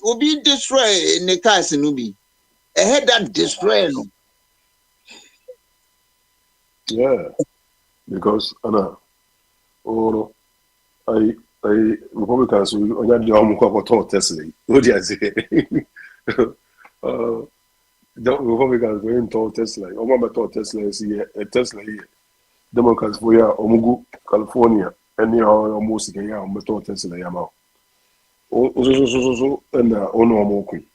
will be destroy in the cars nubi. A head that destroy no. Yeah. Because I Republicans will only do about Tesla. What do you say? The Republicans going to Tesla. Obama thought Tesla is here. Tesla here. Democrats for ya omugu California any almost a year on metal Tesla Yama. So and ono more queen.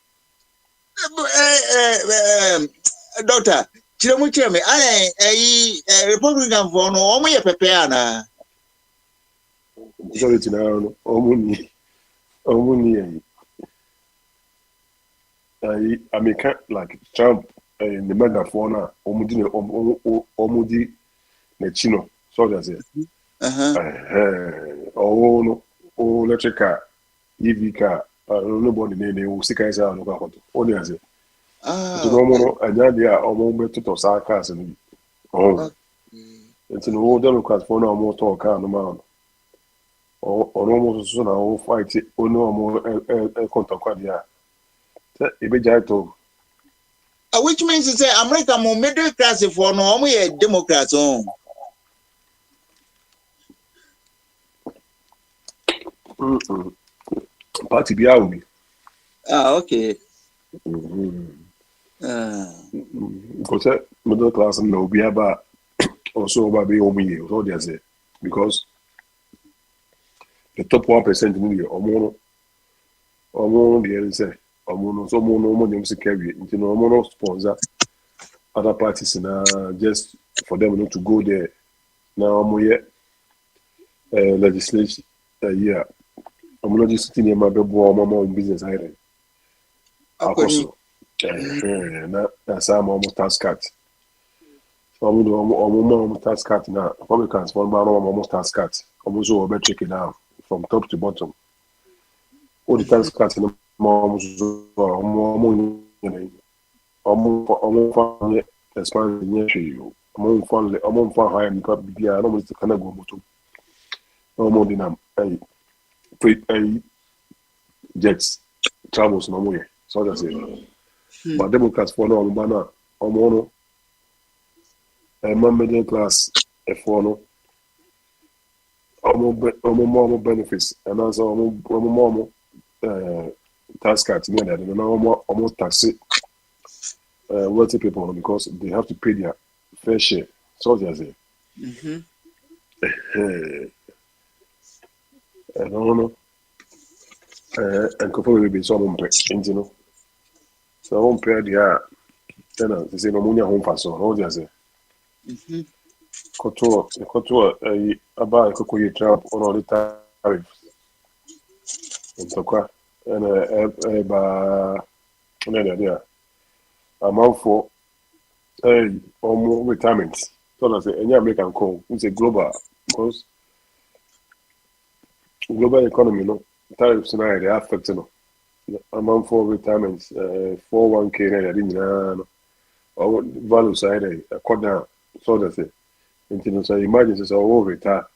Doctor, Chilamucheme, I Republican for no only a pepeana. Sorry to know Omuni. I mean, like Trump in the megaphone, Omudi Nechino, so that's it. Oh, electric car, EV car, nobody name, sick as I know. Only as it. To no more, and then they are almost to Osaka and oh, it's an old Democrat for no more talk on the mountain. Or almost soon I will fight it, or no more contact. Which means to say America more middle class for no only a Democrats on. Party be out me. Okay. Because middle class and no be about also about be me, so they say because the top 1% in the or the say. So no money carry into no sponsor other parties just for them not to go there. Now legislation yeah. I'm not just sitting in my mama in business iron. Also that's almost tax cut. So I'm almost tax cut now. Republicans for almost tax cut. Almost over check it down from top to bottom. All the tax cuts in the more expand you. Among fun high and cup be almost the Canago motor. No more than a jets travels no more. So that's it. But Democrats for no banner or mono a middle class a for more benefits and also more tax cuts near that, and almost tax wealthy people because they have to pay their fair share. So that's it. I don't know. And probably be some you know. So I won't pay the then they say no money home for so. How that's it. Couture about Cocoy Trump on all the tariffs. And so quoi. And I'm out for more retirement. So I say any American call. It's a global because global economy, no tariffs now they affect I'm out for retirement. 401k I didn't know. Or value side I cut down. So that's it. And so imagine it's all retire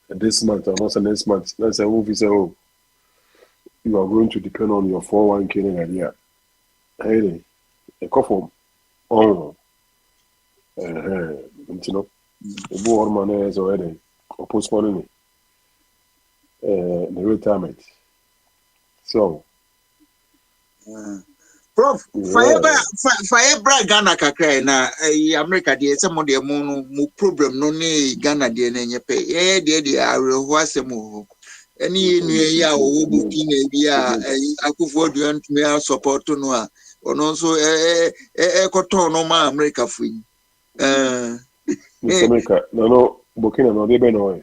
this month or not next month. That's a movie so. You are going to depend on your 401k idea. Hey, a couple on you know, the board money is already or postponing the retirement. So, Prof, fire Ghana kakra na America dey some of the mo problem no ne Ghana dey na nyepe dey areho asemo any new year or booking a beer akufo do me support no a ono so cotton no ma America free America no Burkina no dey be no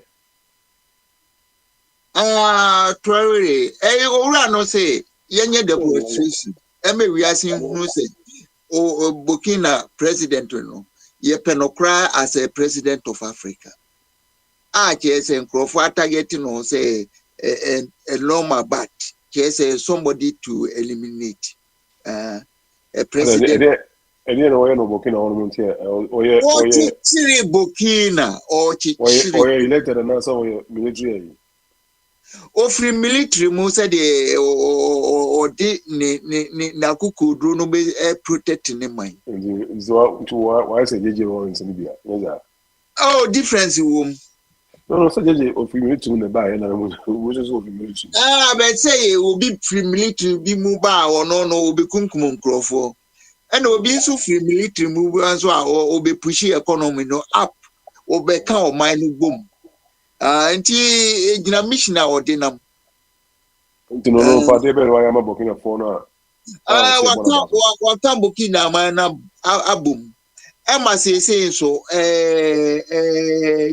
Traore owura no say yenye demonstration eme wiasin hu say o Burkina president no ye penokra as a president of Africa che nkrofo targeting no say a normal bat say somebody to eliminate a president and you know no Burkina on here Burkina or elected and also military free military mo say the or the na kukudru no be protect ni man so why say JJ Lawrence in Libya oh difference wom no so JJ of military na buy na we just of military but say will be free military be mobile or no be kunkum nkrofo and will be so free military move and so will be pushing economy no up obeka o man no bom nti gina mission a ordinam nti no party be wa ya ma Burkina Faso na wata Burkina man na abom Emma say so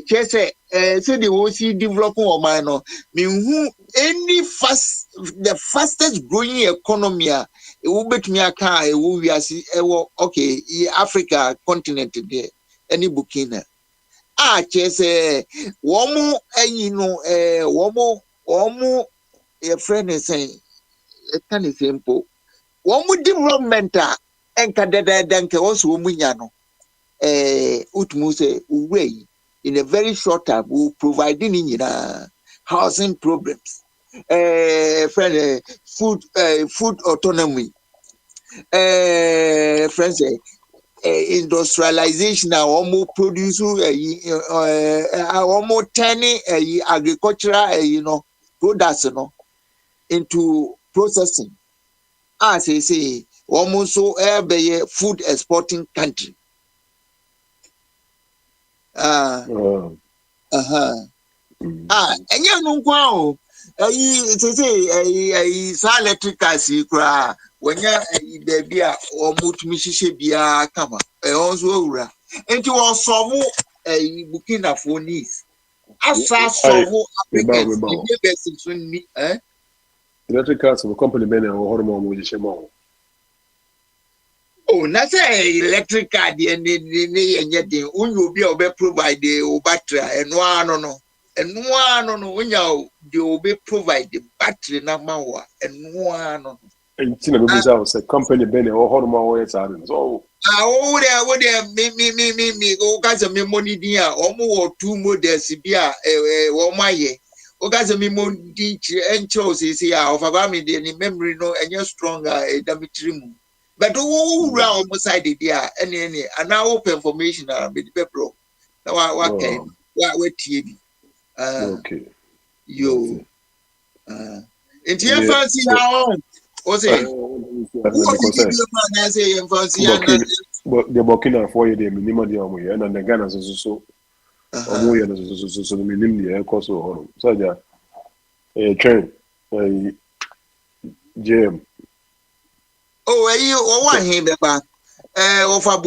chese say the OC developing o man no me who any the fastest growing economy e wo betumi aka e wo wiase e wo okay Africa continent there any Burkina chese wo ayi no wo your friend is saying it can simple wo development enka danke wo so wo nya no utmu say we in a very short time will provide housing problems friend food autonomy friends industrialization almost produce almost turning agricultural products into processing as I say almost so food exporting country. Enye no kwa o say electrical si kra wonya da bia o mutumi hihye bia kama onso awura enti wo solve Burkina Faso needs asa solve Africans the best so ni electrical so company be na hormo mo hihye mo na say electrical de ne yenye de unyo bi obe provide o battery eno ano no unya de obe provide the battery na mawa eno ano enti na be say company be na hormo wo yet are so wo de me o ka say me money din a omo wo two models bi a wo maye o ka say me money din encho say of about me de ni memory no enye stronger damitri mu. But who round side there any and now open information with the people. Now what can what TV? Okay. Yo. In the fancy now. What's it? But the Burkina Faso the minimum the amu and the Ghana so amu ya so the minimum the cost so so ja train jam. Oh, one here, Baba. Ofa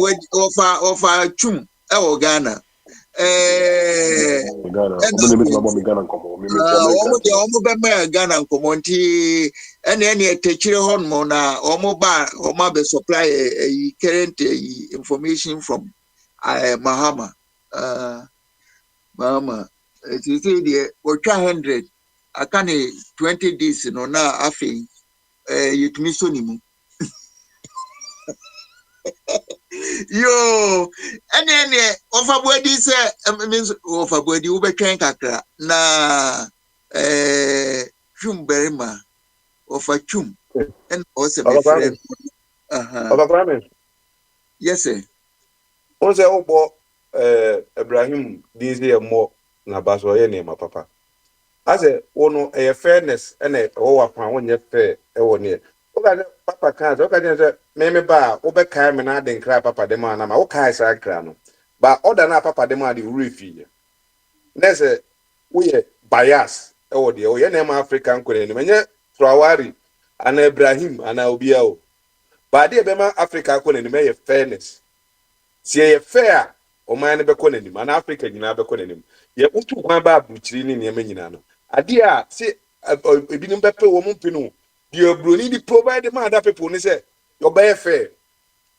chum, Ghana. Ghana. Ghana Ghana community, and any teacher hormone, or be supply current information from Mahama. Mahama, it is the 100. I can't 20 days, no, now I think you to me soon. Yo, and then overbody say means overbody ubetwen kakra na chum berima over chum and also my friend. Yes sir. On say obo Ibrahim this year more na baso ye name papa. I say ono fairness and o apan wonye fair e woni. Papa can't say me ba obeka me na den kra papa dem na ma o kai sa kra no ba order na papa dem ade refi na say we bias e wo de o ye na ma African kwere ni menye Traore ana Ibrahim ana obia o ba de be ma Africa kwere ni me fairness si ye fair o man be kwere ni ma na Africa nyina be kwere ni ye utu kwan ba abuchiri ni ne nyina no ade a si ebinim be pe wo mpinu the brony the provide man other people ni say your be fair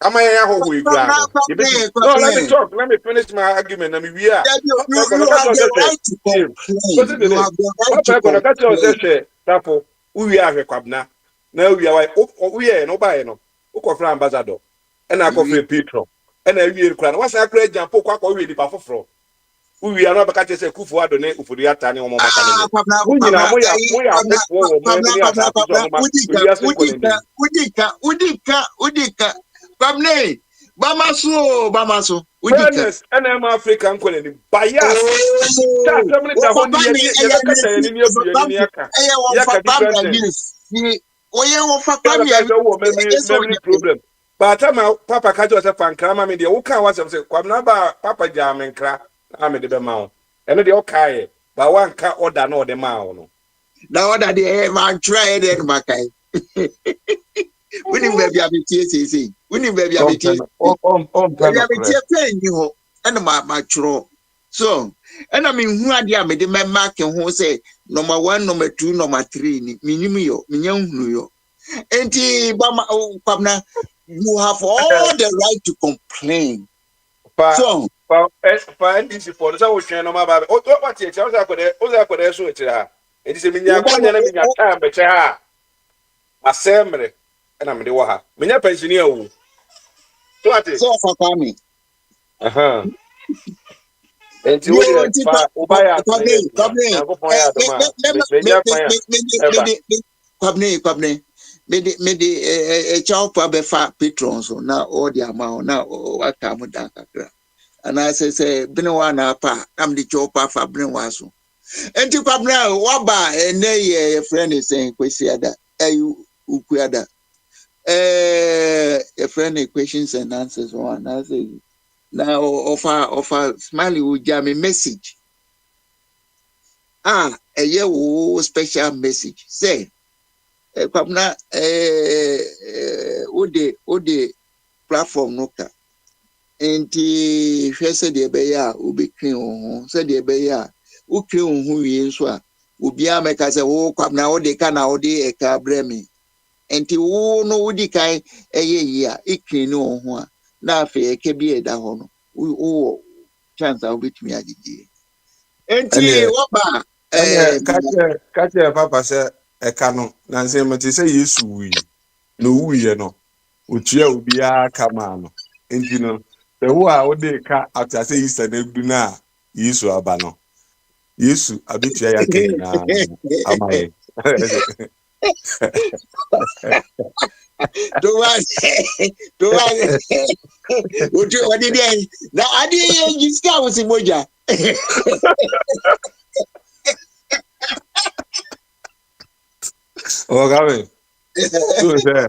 am I how we grab no let me talk let me finish my argument na me we are You have the right to complain. You have the right to complain. Tapo we are kwabna na we are we are no buy no ukofra ambassador and I coffee Petro and I we kra na wasa kra jam po kwa we di pa foforo we are not back say kufu adone ufuri atani o mo maka ni nyina mo ya wo udika bamne bamaso udika and African kwele ni bias ta family ta hondi ye ka ta ni abu ni aka ya ka different oye wo fa memory problem but papa ka jo say fan krama me de wo kan wa say kwamna ba papa ja men kra I made the mount. And the okay, but one car order no the mount. Now that the man try it, Makai. Winning baby, I be TCC. Winning baby, I be TCC. You and my true. So, and I mean, who are the man marking who say number 1, number 2, number 3, minimum, minimum. And Bama, Pabna, you have all the right to complain. So, for NDC for the ocean, no matter what it is, I could so it. It is a million time, but a assembly, and I'm the Waha. Minya pensioner. So for coming. And to a child probably fat patrons or now all the amount now or what time with that. And I say, Benowana pa, I'm the chopper for Benowaso. And to come now, what by a friend is saying, Quisiada, Uquiada. A friend questions and answers one. I say, now offer Smiley would jam a message. A year special message. Say, Pabna, Ode platform noka. And the said the bear will be clean, said the bear, who clean who is one, will be a make as a walk up now, they can now de a car bremy. And the no the kind a year, it clean no one. Now, fair can be a down. Oh, chance I'll be me at the year. And catch papa said a canon, Nancy, but he say yes, we no, no, which will be a camano. And you know, the war they car after say you said, do not use your abano. Yes, a bit ya can. Am I? Do I? Would you what did I? Now I didn't use cows in Moja. Oh, Gavin. Who's there?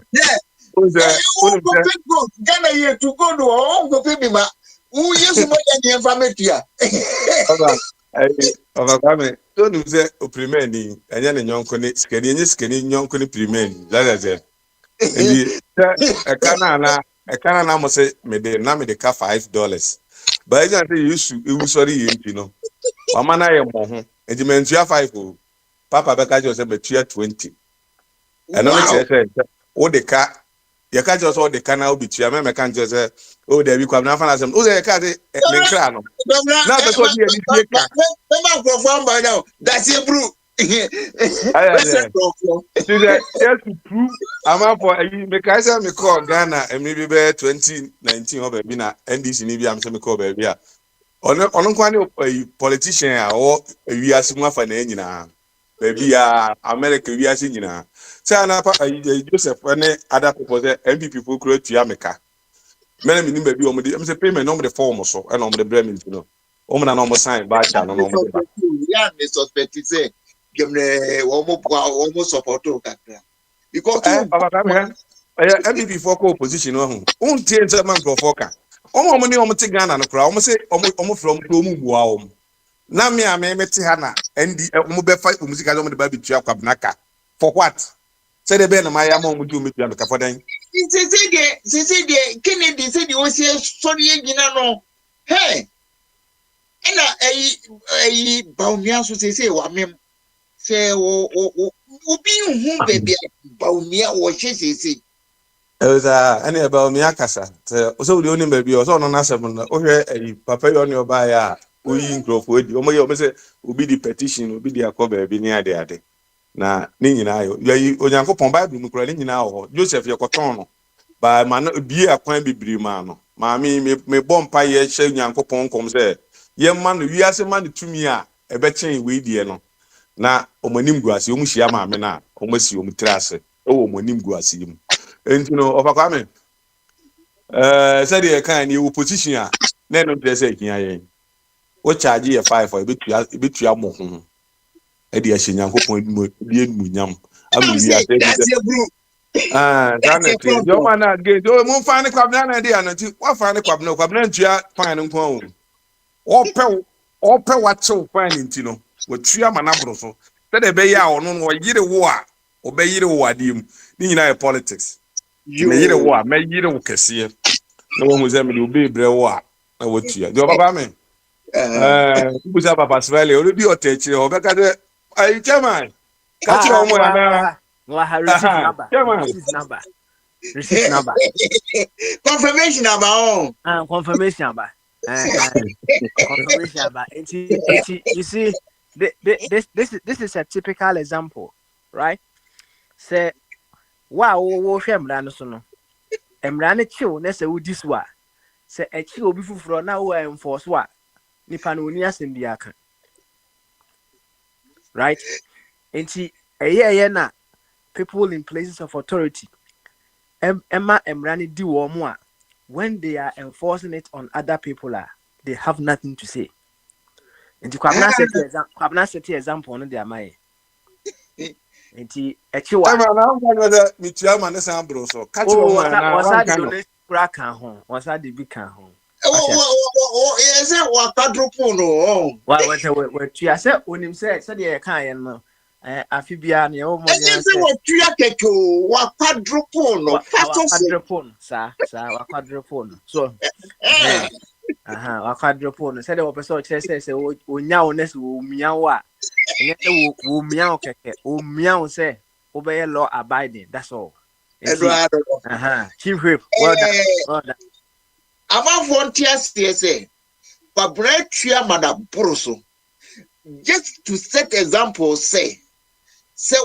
Ghana here to go to our own baby, ma. Who is more than the infamity? Don't you say, Primendi, and then young Connie, skinny, young Connie Primendi. That is it. A canna must say, made the name the car $5. But I can't use you, sorry, you know. One I am home, and you meant you 5. Papa Becca just said, 20. And I said, oh, the car. You can't just all the canal be to your can't just say, oh, there we come now. Oh, there can't crano. Now that's what you by now. That's your brew. Just to prove, I'm up for a Mekasa me call Ghana and maybe by 2019 or baby na NDC maybe I'm semi call baby. On a politician or we are smart for the engine. Baby, America, we are singing. Say, Joseph, when other people say, MP people create to America. Many baby, I'm saying payment on the form also, and on the Bremen, you know. Omen and almost signed by Channel. Yeah, Mr. Suspect, say, give me almost support to because MP for co-position, won't change a man for Foka. Almost money on Ghana and the crowd, almost say, almost from Wow. Now me, I may Hana and the mobile fight music on the baby to Naka. For what? Say the Ben, my mom would do me to for them. Kennedy said you was here, sorry, you know. Hey, and I bound me to say, what me say, be baby, bound me, what she say. There was any about me, Akasa. So the only baby was on an answer. Okay, papa on your buyer. We grow for you. Say, will be the petition, will be the Akobe, be near the other. Na Nina, you Yanko Bible, Mukrani now, Joseph Yokotono, by man be a coin be brimano. Mammy may bomb pie, shell Yanko Pon comes there. Young man, we are some money to me, a betting we dear no. Na Omonim Guas, Yomushiama, Mena, almost you Mutrase, oh, Monim Guasim. And you know, of a comment. Said a kind you position, then of the say, what charge you 5 for a bit you are more. Eddie Ashinyanko point munyam. I mean, your man again. Don't find a club, what find a club, no club, fine and phone. Or ope wache kwan nti no watua manabro so se de be ya ono no yire wo a obeyire wo adiem ni nyina e politics me yire wo a me yire wo kese na wo hu ze me de obe bre wo a na watua de baba me busa papa Svele o di otechire obeka de ai chairman ka chi omo na receipt number receipt number confirmation about confirmation number confirmation number you see this is a typical example, right? Say wow wo hwe mra no so no emra ne chiw na say wo this wa say e chi obi fufuro na wo enforce wa nipa no oni asem bi aka, right? Enti eye na people in places of authority emma emra ne di wo mo a when they are enforcing it on other people they have nothing to say. Enti kwabna set example no dey amaye enti echiwa na ngwa na mitua ma ne san bro so ka chi wo na wasa de donate kura kan ho wasa de bi kan ho is it what quadruple no we tua se onim se de kan ye no afi bia na wo mo ya se what tua keko what quadruple no quadruple sa wa quadruple so wa quadruple se de wo person che se onya wo nese wo mia wa nye wo mia o keke o mia o se o be law abiding, that's all. Eduardo chief whip well done ama volunteer say for bread tua madam Brusso just to set example say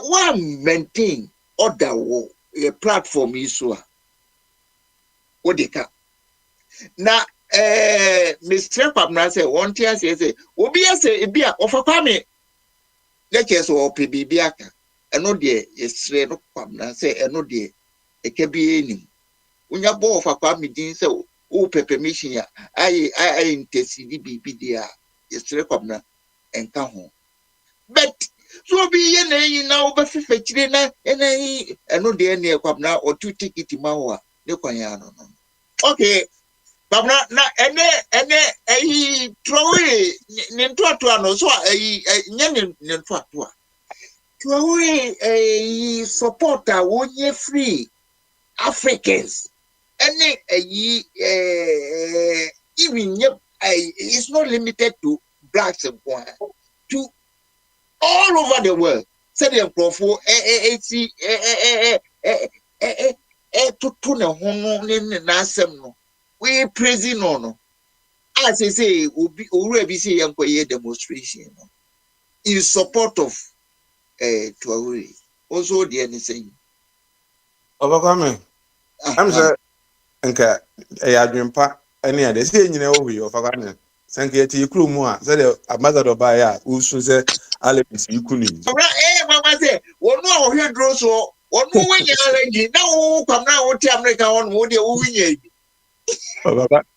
one maintain order wo a platform issue odeka na Mr. Pamna say volunteer say obi say bia ofa kwame lectures or PBB aka eno de yesre no kwamna say eno de ekebi enim unya bo of kwame din say o permission ya ai intensity bibi dia yesre kwamna enka ho but so bi ye na yin na obefife kire na eno de ene kwamna o tu ticket ma ho ne kwan ya no okay Babna na ene trowe ni ntoato ano so nye ni ntoato trowe supporter wonye free Africans ene even it's not limited to blacks and white, to all over the world. Say the profo to na hono ni na asem no we praising no as I say we say yankoye demonstration in support of Traore also the anything Obakame I'm say nka adwempa ene ade say nyina wo hwe ofakane sanke yeti ikru mu a say the ambassador ba ya usu say Alex ikuni mama say wonu a wo hwe dro so wonu wenya allergy na wo kwam na wo ti America wonu wo de wo winya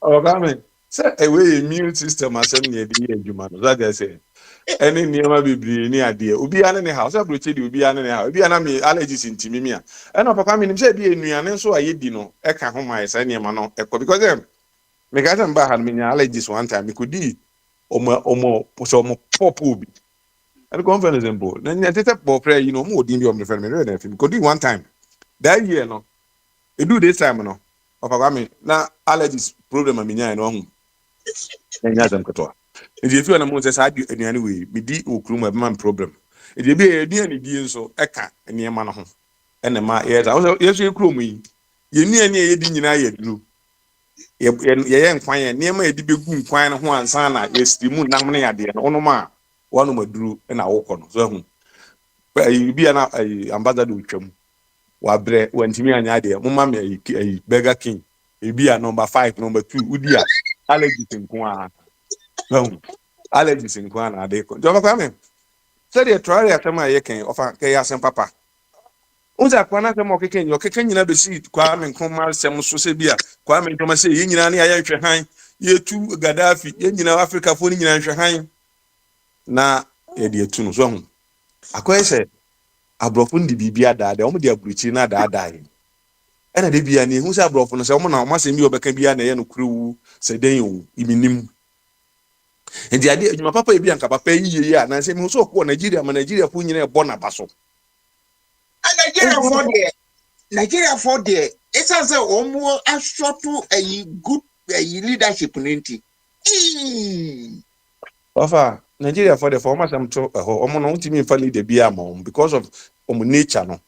Obakame say away immune system asem ne edi adwuma no that say any niema bibiri ni ade obi ane ne house abroche di obi ane ne house obi ana me allergies ntimi mi a ena papa mi nim say bi enuane nso ayedi no e ka ho mai say niema no ekọ because me ga say mba ha me nya allergies one time me could di omo pop obi and conference example na nya tete pop prayer you know mo odin bi o me refer me na film could di one time that year no e do this time no papa mi na allergies problem me nya no ho nya zam kotwa if you na mo say sa aduane we me di okrum e man problem e dey be aduane di nso eka niema no ho ene ma yes yeso ekrum yi ye nuane ye di nyina ye duru ye nkwan ye niema ye di begu nkwan no ho ansa na ye stimu nam ne ade no ono ma wanu maduru na wokọ no so hu bi na ambassador twam wa bre wantimi anya ade mo ma me Burger King bi number 5 number 2 udi a allergies nkwan no allergies nkwan na ade ko joma kwa me say the Traore atama ye ken ofa ke ya sem papa unza kwa na sem okeken yo keken nyina be si kwa me nkoma sem so se bia kwa me ntoma se ye nyina na ya hwe han ye tu Gaddafi ye nyina Africa fo ni nyina hwe han na ye de tu no so hu akoye se abrofo ndi bibia daade o mo de abruchi na daadae ena de bia ni hu se abrofo no se o mo na o ma se mi obeka bia na ye no kurewu se den o iminim And the idea my papa be anka papa yi ya na say me so ko Nigeria ma Nigeria fu nyina e bo na baso. And Nigeria for there. It's as a almost a short to a good leadership ninety. Ofa Nigeria for the former some to omo no ntimi fa leader bia ma because of nature no.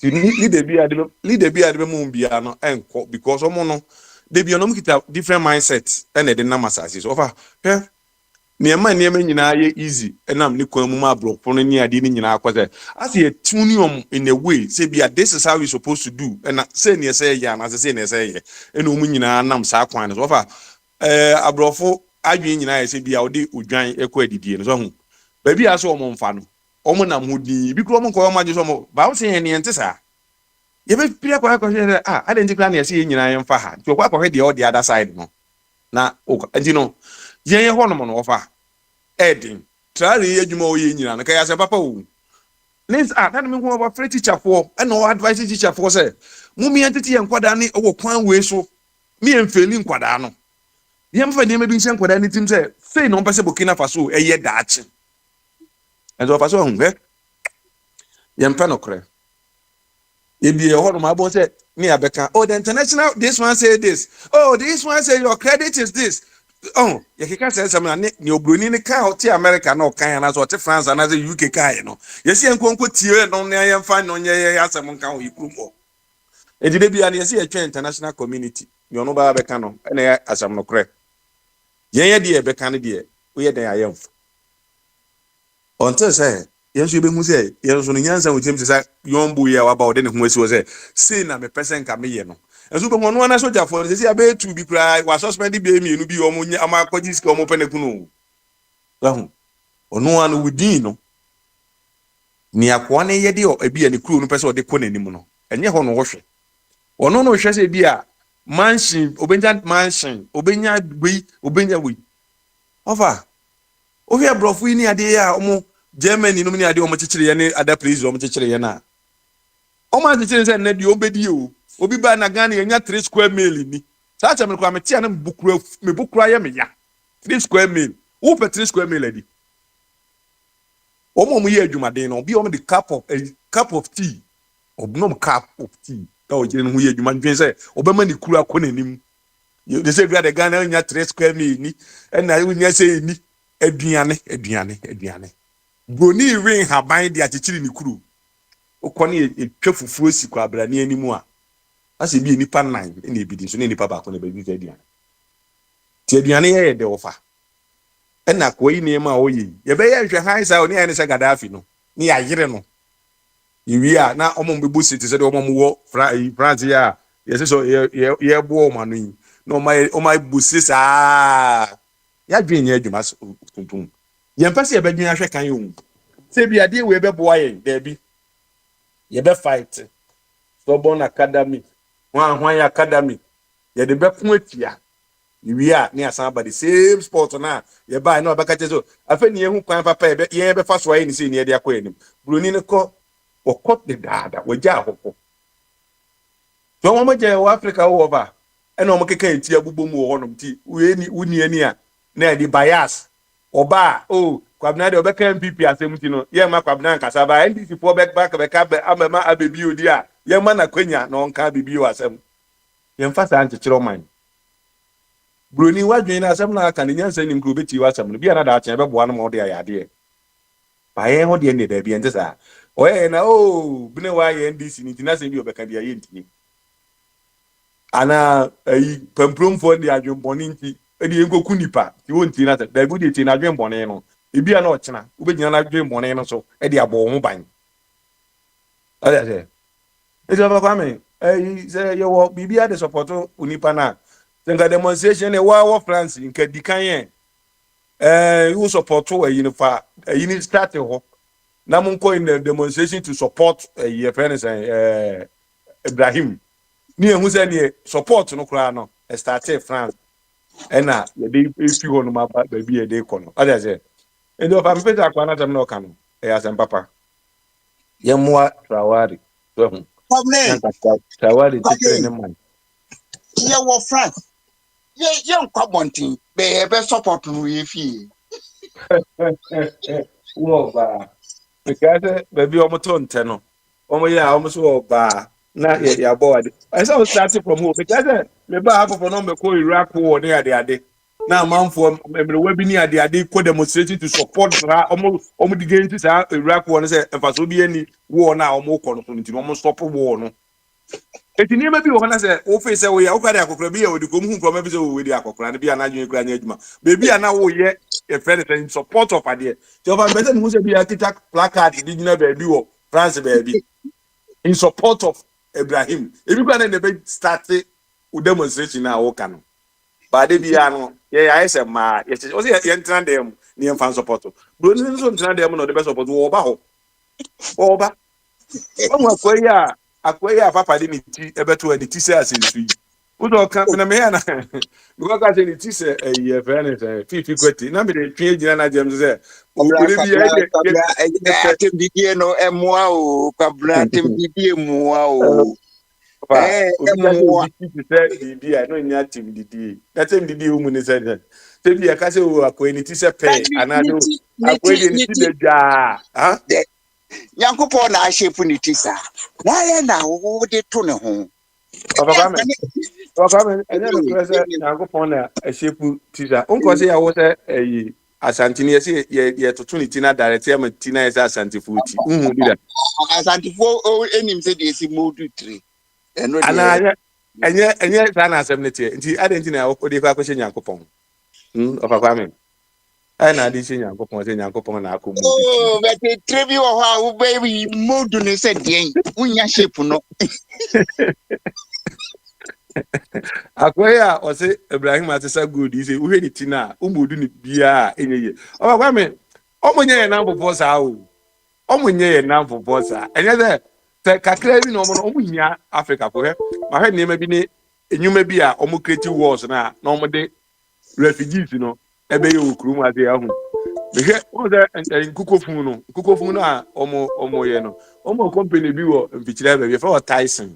You leader bia de mu bia no enko because omo no they be onom kita different mindset and the numbers as so ofa niema nyina ye easy enam ni kwan mu ma block no ni ade ni nyina akwase as ye tune in a way say bia this is how we supposed to do and say ne say ya na say ne say ye eno mu nyina nam sa kwan so ofa abrofo adwen nyina ye say bia odi odwan ekọ adidie no so hu ba bia so omo mfa no omo nam hodi bi kro omo ko omo age so omo ba wo say ne ente sa ye be pia kwa say identical na ye say nyina ye mfa ha to kwa kwa de the other side no na enti no ye hono no ofa edin trare ye adwuma o ye nyina no ka ya se papa o nis that me go about free teacher for and no advice teacher for say mummy entity ye nkwada ne wo kwan we so me enfeli nkwada no ye mfa ne me bi nse nkwada ne tim say no pese Burkina Faso eye daache enzo faso hu ye mfa no kre ye bi ye hono ma bo say me abeka oh the international this one say this oh this one say your credit is this. Oh, you can say something ni obroni ni ka oti America na okan na so oti France na say UK ka no. Yes ye nkonko tie no na ye mfa no ye asem nka ho ikumo. Edide bia na yes ye twa international community. Ni ono ba beka no na ye asem no kre. Ye de ye beka no de we ye den ayemfo. Until say ye so be hu say ye so no nyansa wo tim say yombu ye wa ba ode ne hu asi say na me person ka me ye no. Ezu be wonu na soldier for say abe tu bi kra wa suspend be mi enu bi omo ama kwaji sika omo peneku no lahu onu anu within no ni akwa na ye de ebi ani kru no pese ode ko nanim no enye ho no wo hwe onu no hwe se bi a mansion obenya mansion obenya we ofa o hwe brofu ni ade ya omo Germany no ni ade omo chechire ye ne other place omo chechire ye na omo chechire se na di obedi o obi ba na Ghana yenya 3 square mile ni sa cha me kwa me tia na bukura ye me ya 3 square mile wo pe 3 square mile adi omo ye adwumaden no bi omo the cup of tea obnom cup of tea ka o jire no ye adwuma dwen say obema ni kura ko nanim they say the Ghana yenya 3 square mile ni and na nya say ni aduane broni ring haban de achechiri ni kuru okone etwa fufuo si kwa abrane animu a ase bi nipa 9 na ebidi so na nipa ba ko na bebi aduane ti aduane ye de ofa na ko yi ne ma oyi ye be ye hwe han sa oni ya ne se Gaddafi no ni ya yire no iwi a na omo mbebu city se de omo wo France ya ye se so ye bo ma no yi no my busi sa ya dwen ye adwuma tuntum ye mpase ye be dwen ahwe kan yo se bi ade we be boa ye da bi ye be fight Stubborn Academy Hwan Academy ye de be kun atia iwi a ne asan ba the same sport na ye ba na obaka chezo afa ni ehu kwan papa ye be fa so ayi ni se ni ye de akọ enim broni ne ko okot de dada waja ahoko so mo je wa Africa wo over ena o mokeka enti agbugbo mu wo honom ti we ni uni ani a na di bias oba kwabna de obeka MPP asemti no ye ma kwabna nkasa ba NDC for back amama abebi odi a ye ma na kwanya na onka bebi o asem ye mfa sa anchechiro man broni wadwen na asem na aka ne nyansa nim kro beti wa asem no bia na da achen be boa no mo de ayade ba ye ho de ne da bia ntesa oye na bine wa ye NDC ni tinase bi obeka bia ye ntini ana pemprom for the adwenboni nti edi enkoku nipa ti wonti na da bi de ti na adwenboni no ebia na ochena ubegyina na adwenboni no so edi abo ho ban ala se edi ba kwa me say yo bibia de support unipa na senga demonstration e wa France nka dikan you support unifa uni start ho na mun ko in the demonstration to support your friends Ibrahim ni ehu se ni support no kra no start France ena ye dey fi ho no ma ba bi e dey kono ala se e do fa mpeza akwa na tam no ka no asem papa ye moa Traore so hu Traore ti ne man ye wo France ye nkwa bontin be support no ye fi Whoa, ba. Because baby, I'm to no. Oh, yeah, almost all ba. Not yet, your boy. I saw starting from home because maybe I have a number called Iraq war near the other. Now, man, for we be near the other, co demonstrating to support almost the gains Iraq war. And say, if I so be any war now, more confident, almost stop a war. No. Eti ni maybe we say o face say we ya ukade akokra bi ya odi kom hu nkoma bi say we di akokra ne bi ana adwun kra nya adwuma baby ana wo ye e friend in support of ade ti over better hu say bi ya tita placard di gina baby wo France baby in support of Ibrahim ebi kwa na be start o demonstration na wo ka no ba de bi ya no ye ya say ma ye o say ye ntena dem ni fan support bro ni so ntena dem no de be support wo ba ho wo ba o akwai papa de ni ti ebeto ani ti say asensu yi udo kan na me ya na because ka say ni ti say eh friend fifi kweti na me de twe gina na jem say o de bi ya atem didie no emoa o kwabra atem didie emoa o obi ka say ti say bi no nya atem didie atem didie o mu ni say se bi ya ka say o akwai ni ti say pe anado akwai ni ti de ja ha Yankopɔn na ahyepu ne ti sa na yɛ na wo de to ne ho Papa me enya no pressure Yankopɔn na ahyepu ti sa onko say ya wo say asantini ye toto ne ti na direct ya ma ti na say asantifo ti hu bi da asantifo enim say de si modu 3 eno de ana enya sa na asem ne tie nti adenti na wo de kwa kwhye Yankopɔn papa me na di se Yankopɔn say Yankopɔn na akɔ modu but the trebi wo ha wo baby modu ne say den unya shape no akwai o say Ibrahim atisa good yi say wo hwe ni ti na umudu ni bia enye papa me omonye na mbofo sa o omunye na mbofo sa enye se kakra bi no mo no omunya Africa ko he ma hwe ne ma bi ne enyuma bi a omu creative wars na omu de refugees no ebe ye okuru mu ade ahu me hwe o se nkukofun no a omu ye no omu company bi wo mfikyira ba bi fa Tyson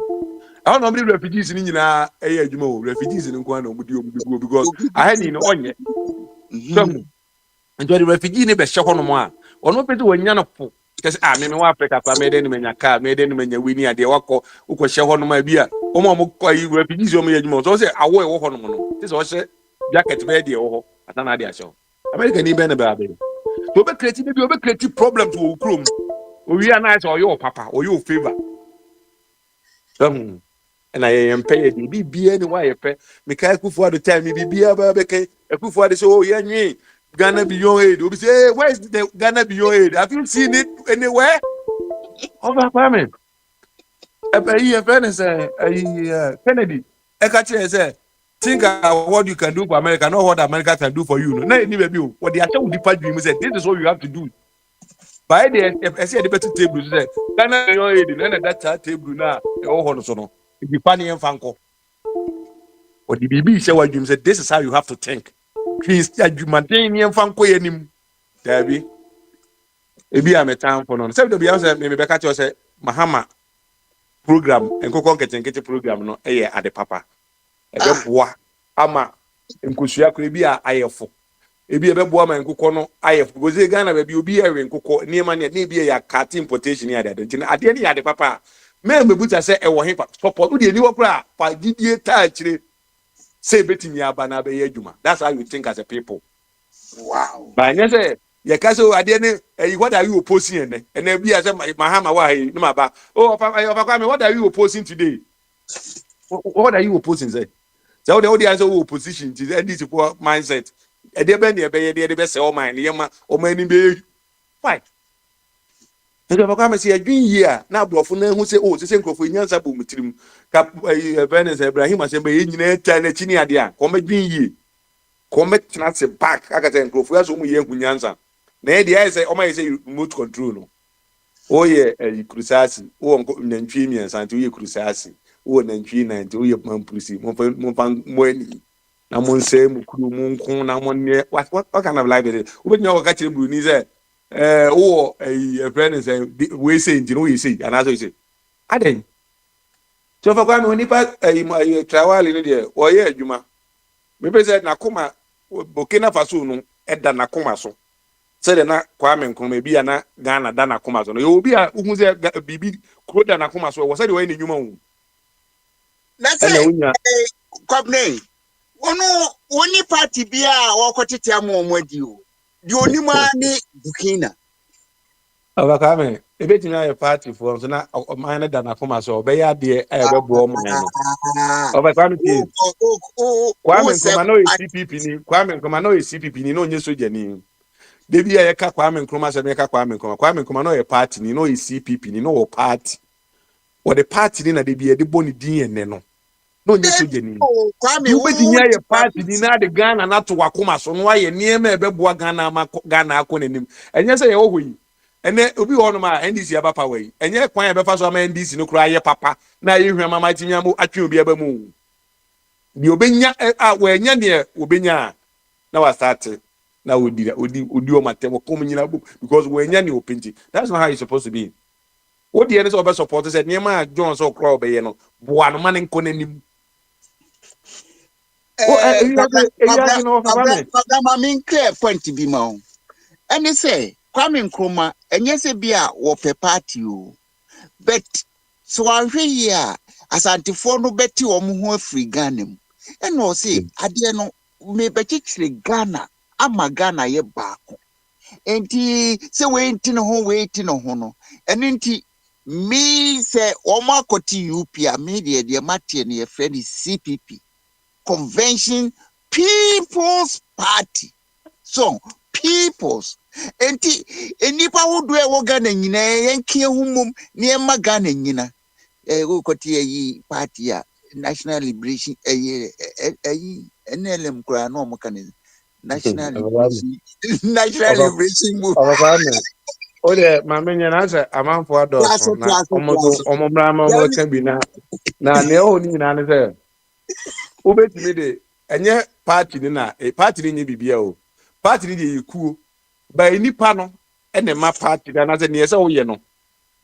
I don't know the refugees in Nina, refugees in Nkwano, because I had in Onye. And the refugee never shock on one. Or no better when Yana, because I mean, Africa, I made any man, car, made any man, winning at the Wako, who could show on my beer. Omo, refugees on me, so say, I will walk on. This was a jacket ready or an idea show. American even about it. To be creative problems to Krum. We are nice or your papa or your favor. And I am paid be anyway. Mikael Kufu the time, be a baby. A Kufu say, oh, yeah, Ghana be your aid. We say, where is the Ghana be your aid? Have you seen it anywhere? Over apartment. A friend say, Kennedy. I catch say, think what you can do for America, not what America can do for you. No, what the actual department dream said, this is what you have to do. By the I see the better table, say, Ghana be your aid, and that table now, oh, no. The funny and fanko. Or the BB say what you said, this is how you have to think. Please, you maintain and fanko enim. Debbie. Maybe I'm a town for none. Seven to be answered, maybe back at say Mahama program and Coco get program no at the papa. A boy, ama, and Kushia could be a IFO. Ebi ebe boa man kokɔ no ayɛ goze Ghana ba bi obi ɛwe nkokɔ niema ne bi ya cat importation ya de nti na ade ne ya de papa me mebuta sɛ ɛwɔ he pa support udi ni wokra pa gidie ta akyire sɛ betimi aba na be adwuma. That's how you think as a people. Wow. Ba nye sɛ ye ka sɛ ade ne what are you opposing ene bi a sɛ Mahama wa he no maba oh papa me what are you opposing today? What are you opposing say? So the answer opposition to this mindset. E dey be ne be be say o man ye ma o man ni be why? Nti papa me say adwin yi a na abrofo na hu say oh say nkrofo nyansa bo mutirim ka Venice Ibrahim asem be nyina ta na chini ade a ko madwin yi ko metna se back aka say nkrofo ya so mu ye hu nyansa na e dey say o man say remote control no o ye krusasi o nantwi miensa nti o ye krusasi o nantwi na nti o ye mampusi mo ani na mo nse mu kuru mu nko na mo ne what kind of life is it? Ubenya wo ka kire buru ni say wo a friend say we say nti no we say and as we say aden so for kwame onipa travel ni de wo ye adwuma me be say na koma Burkina Faso no eda na koma so Said na Kwame Nkrumah bi na Ghana da na koma so no you be a who say bibi kro da na koma so was said we ni nnwuma hu na say Kwabne woni party bi a wakotete amomadi o di onima ni Bukina Kwame ebetimi aye party for so na man da na koma so be ya de e be bo mo no Kwame ki Kwame Nkrumah no CPP ni Kwame Nkrumah no CPP ni no nye soja ni Debi ya ka Kwame Nkrumah se me ka Kwame Nkrumah no ye party ni no ye CPP ni no party o the party ni na debi ye de boni din ene no no nye soja ni Kwame wo bedi nya ye party ni na de Ghana na to wakoma so no aye niema e beboa Ghana ma Ghana akonanim enye se ye wo hoyi ene obi ho no ma NDC aba pa wei enye kwan ye befa so ma NDC no kura ye papa na ye hwema ma tinya mo atwe obi aba mu bi obenya a wo enya ne obenya na wa start na odi o matem kom nyina because we nya ne openti that's not how it's supposed to be what the end of support said niema John so crowd be ye no boa no man nko nanim Papa clear point bi ma o ene say Kwame Nkrumah enye se bi a wo pe party o but so ahwe yi a asantifo no beti wo mo ho afri Ghana mu ene o say ade no me be chichire Ghana ama Ghana ye baako enti se we nti no ho no ene nti me say omo akoti UP a me de matie ne ye friend CPP Convention People's Party so people's enti enipa wodo e wo Ghana nyina yenkie humum ne ma Ghana nyina wo koti yi party a National Liberation NLM kura no mo kan National Liberation Movement o de ma menye na se amanfo adoso na omomra ma ka bi na ne o ni na ne se o betimi de enye party ni na party ni nye bibia o party ni de yekuo ba nipa no ene ma party na se ne se o ye no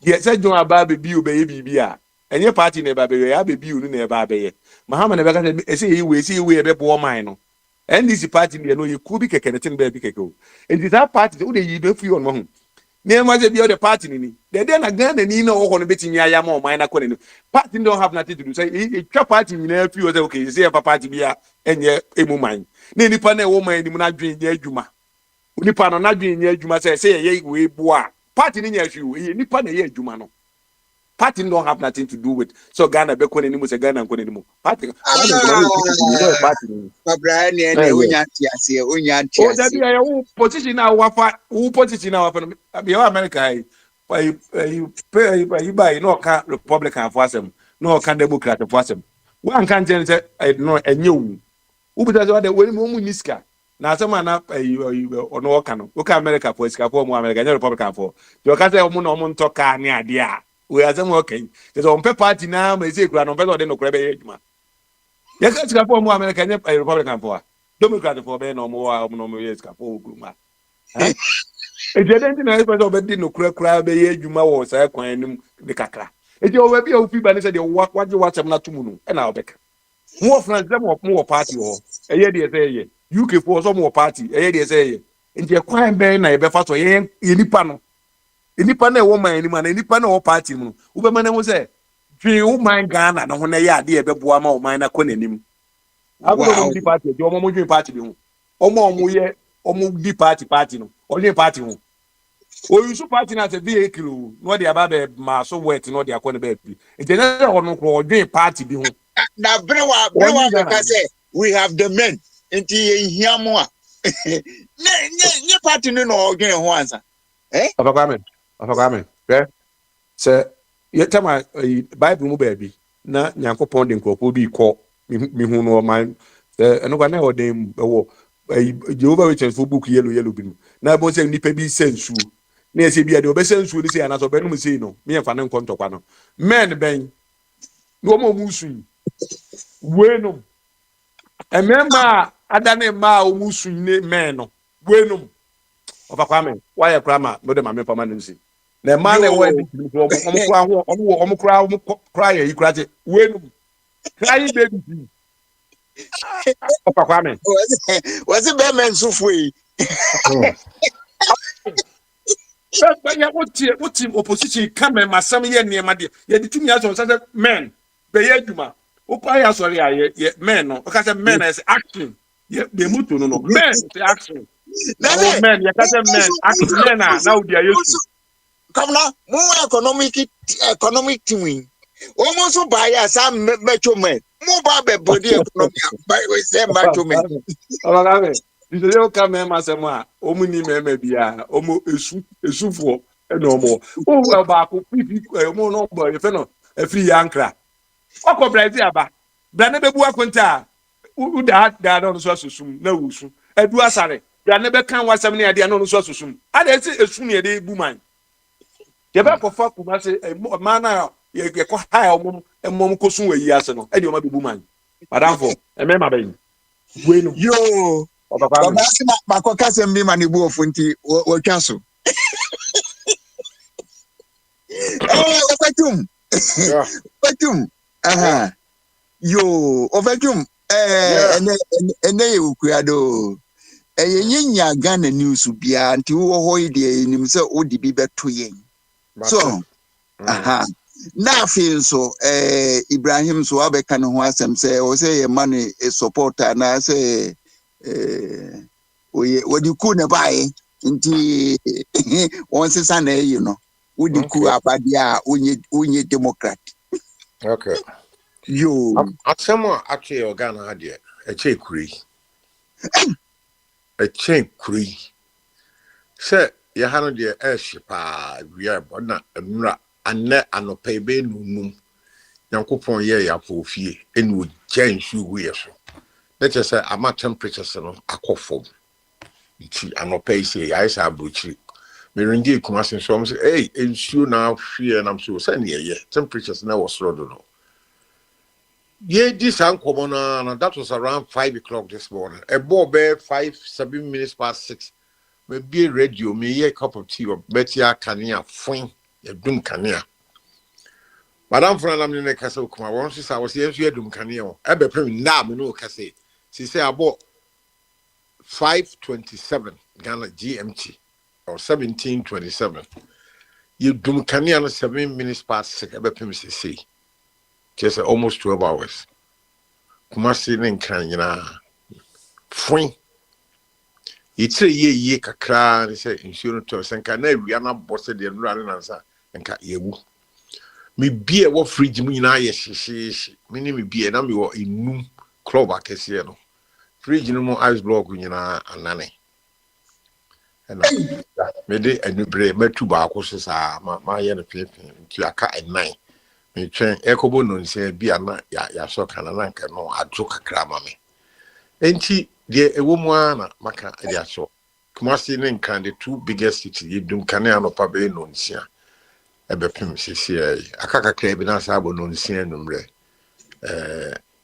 ye se jon aba be bi o be ye bibia enye party na ba be ya be bi o nu na ba be ye mahama na be ka se ye we be bo man no NDC party ni no yekuo bi keke ne tin ba bi keke o enti that party o de yi be fi on mo hu ne ma je bi o de party ni de na Ghana ni na o ho no betimi aya ma o man na kone no party don't have nothing to do say e twa party ni na fi o say okay say party bia enye emu man na nipa na e wo man ni mu na dwen nya adwuma nipa no na dwen nya adwuma say ye we boa party ni nya hwi o nipa na ye adwuma no party don't have nothing to do with so Ghana be kone ni mu say Ghana kone ni mu party party Babra ni ene onya tiase o da bi ya wo position na wafa wo position na wafa no bi America ai by no ka Republican for asem no ka Democrat for asem wan kan je say no enye wu bi say the we mu niska na asem na ono ka no ka America for iska for mu America nye Republican for you ka say mu no mu nto ka ni ade a we asem okay so on party na ma say kura no be so de no kura be adwuma ya ka iska for mu America nye Republican for Democrat for be no mo yes ka for guma eh ejede na person obedi no kura be ye adwuma wo sai kwan nim de kakra eje o be o fi ba ne se de waje watem na tumu no e na obeka mo France dem mo party ho eye de say ye UK for so mo party eye de say ye nje kwan be na ye be fa so ye nipa no nipa na e wo man ni ma na nipa na wo party mu wo be mane mo say twi wo man Ghana no ho na ye ade e be boa ma wo man na konanim agbo mo di party je mo dwen party bi ho omo ye omo di party no only party ho o yusu party na se vehicle no dey aba be ma so wet no dey akọ be bi engineer ono ko odwen party bi ho na brewa ka say we have the men enti hiamo a ne party no odwen ho ansa Afakame se yetama Bible mu ba bi na Nyankopon de nkropo bi kọ mi hu no man eno kwa na odem wo Jehovah Witness for book yellow bi na bo se nipa bi sensu na ese bia de obesensu ni se ana so benum se no me yemfa ne nkontokwa no men ben no mo musu wenum emema adane ma o musu ne men no wenum Ofakame why e krama no de ma me pama nsi na ma na we di kra ye ikrate wenum crying baby Ofakame was it be men so foi But yeah, what team opposition come and my some year near my dear. Yeah, the 2 years on such a man. Bayaduma. Upaya sorry, yeah, men no. Because men as action. Yeah, they move to no. Men the action. Oh Nane, men, yeah, that's a man. Action men are now they are used to. come now, more economic team. Almost buy us some macho men. More by body economy. By we say macho men. This is your come and Masama. Omuni me be a omo esu for no more. Oh, well, back, more no boy, if no, a free yankra. Oko Brazil aba. Brane bebu akwenta. U da no so susum na wusu. Edu asare. Brane be kan wasam ne ade no so susum. Ade se esu ne de bu man. Ye ba kofa kuma se mana ye ko ha omom kosun we yi ase no. Ade o ma bu man. Madam for e me ma be. We no. Yo. Baba sima makoka sembi manibu ofunti wo twa so. Ofatum. Ofatum. Aha. Yo, Ofatum. Ene ye ukuado. Yenya Ghana news bia nti wo hoyi de nim se odi bi beto yen. So, aha. Na feel so Ibrahim so abeka ne ho asem se o se ye man e supporter na se wodi ku ne bae nti won sesa na you know wodi ku abadia onye democrat. Okay. Yo Asemo actually Ghana hade e chekuri se ye hano de e shipa wi bona nra anne anope be nunum yankopon ye ya fofie enu gyansu wi so let us say ama temperatures no akofom ichi anope say ya isa abrochi me ringi kuma sen so say hey ensuo na hwe na so say ne ye temperatures na was rodo no ye this ankomo na that was around 5 o'clock this morning a ball 7 minutes past 6 me be radio me ye cup of tea or betia kania fun ye dum kania madam fran am ne kasa okuma won so sa was ye so dum kania o e be pem na me no kasa si say about 5:27 Ghana GMT or 17:27 you dum kania no 7 minutes past 6 e be pem say just almost 12 hours kuma si ne kan nyina fun itire ye kakra ne say insurance to senka na awia na bosse de nura ne nansa enka yewu me bie wo fridge mu nyina ye hyehyehye me ni me bie na me wo enum club akese no fridge no mu ice block nyina anane ena me de anubre matu ba ko so sa ma ye no pepe nti aka ennan me twen ekobo no nse bia na ya so kana na nka no adwo kakra ma me enti de ewo mu ana maka de aso Kumasi ne nkan the two biggest cities yedum kane anopa be no nsia ebepem sisi akaka kra bi na sabo no nsia numre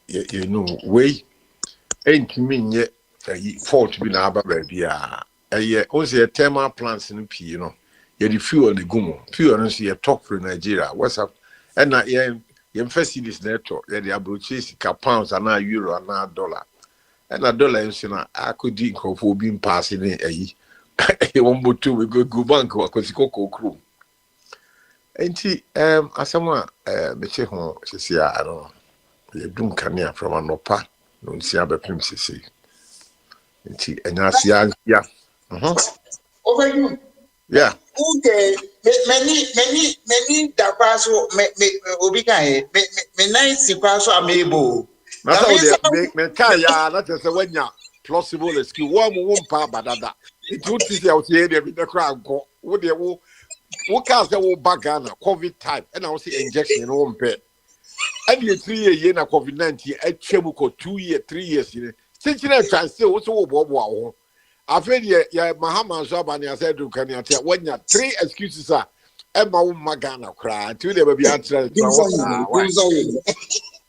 you know we entimi nye fault bi na aba ba bia onse thermal plants no pii no ye the fuel the gumo fuel no so ye top for Nigeria what's up and ye facilities network ye the abrochi sika pounds and euro and dollar and a dollar insina akodi nkofo bi mpaase ne ayi e won botu we go bank wa kosiko kokru enti asema meche ho sisi a no ye dum kania from anopa no nsia bepem sisi enti enyasia ya over you yeah okay many da kwaso me obi kan me nice kwaso amebo na so de me kan ya na tese wanya plausible excuse wo mo mpa badada it would see out here dey the crowd go wo de wo can say wo bagana covid time and I was see injection no mpe and the 3 year na covid-19 atwam ko 2 year 3 years ni since na chance wo so wo bobo wo afred ya mahama so abani asa do kan ya wanya 3 excuses are Emma wo magana kra to the baby answer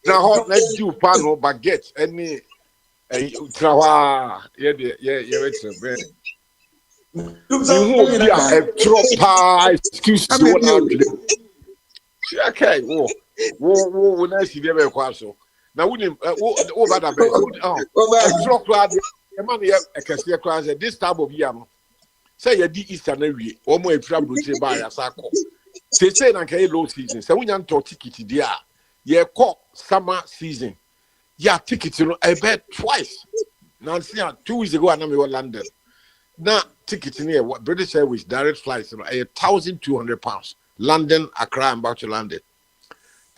na hot na do pano baguette any trawa ye wait you be a drop excuse you want okay wo na si be kwa so na woni wo bada be drop e man ye ekese kwa say this type of year no say you di Easter na wie o mo efira broche ba ya sako say na kai low season say we nyan to ticket dia ye call summer season ya ticket no I bet twice now see 2 weeks ago na me was London na ticket ni British Airways direct flights no £1,200 London Accra and back to London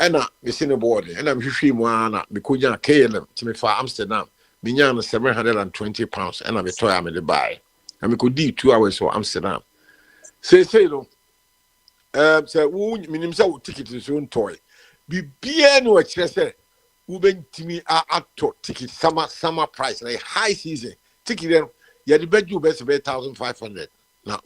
and me see the board and I'm hwehwe mu ana me ko nya KLM to me for Amsterdam me nya no £720 and I'm toy am the buy and me could do 2 hours for Amsterdam say no say wo minim say ticket is on toy bibia no akire say wo bentimi ato ticket summer price like high season ticket ya the bedju best be 1,500 no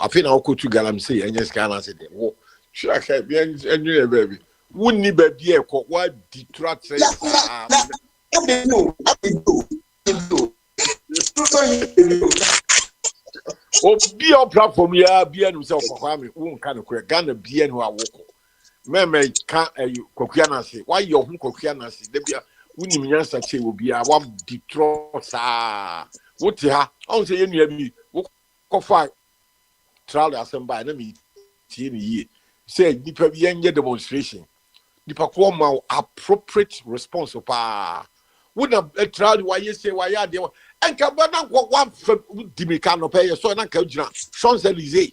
I feel na ko to galam say enye scan say wo sure ka bi enye baby wonni ba bi e ko wa detract say obi on platform ya bia no say okwa me wo nka no kure Ghana bia no awoko meme ka kokua na se why your hu kokua na se de bia wonim nyansa che obi a wa detract sa wote ha on say yenua bi wo kofa trial assembly na me tie ni ye say nipa bi enye demonstration nipa ko ma appropriate response pa wona trial why you say why ya de enka bana wa dimika no pay so na ka gina Champs-Élysées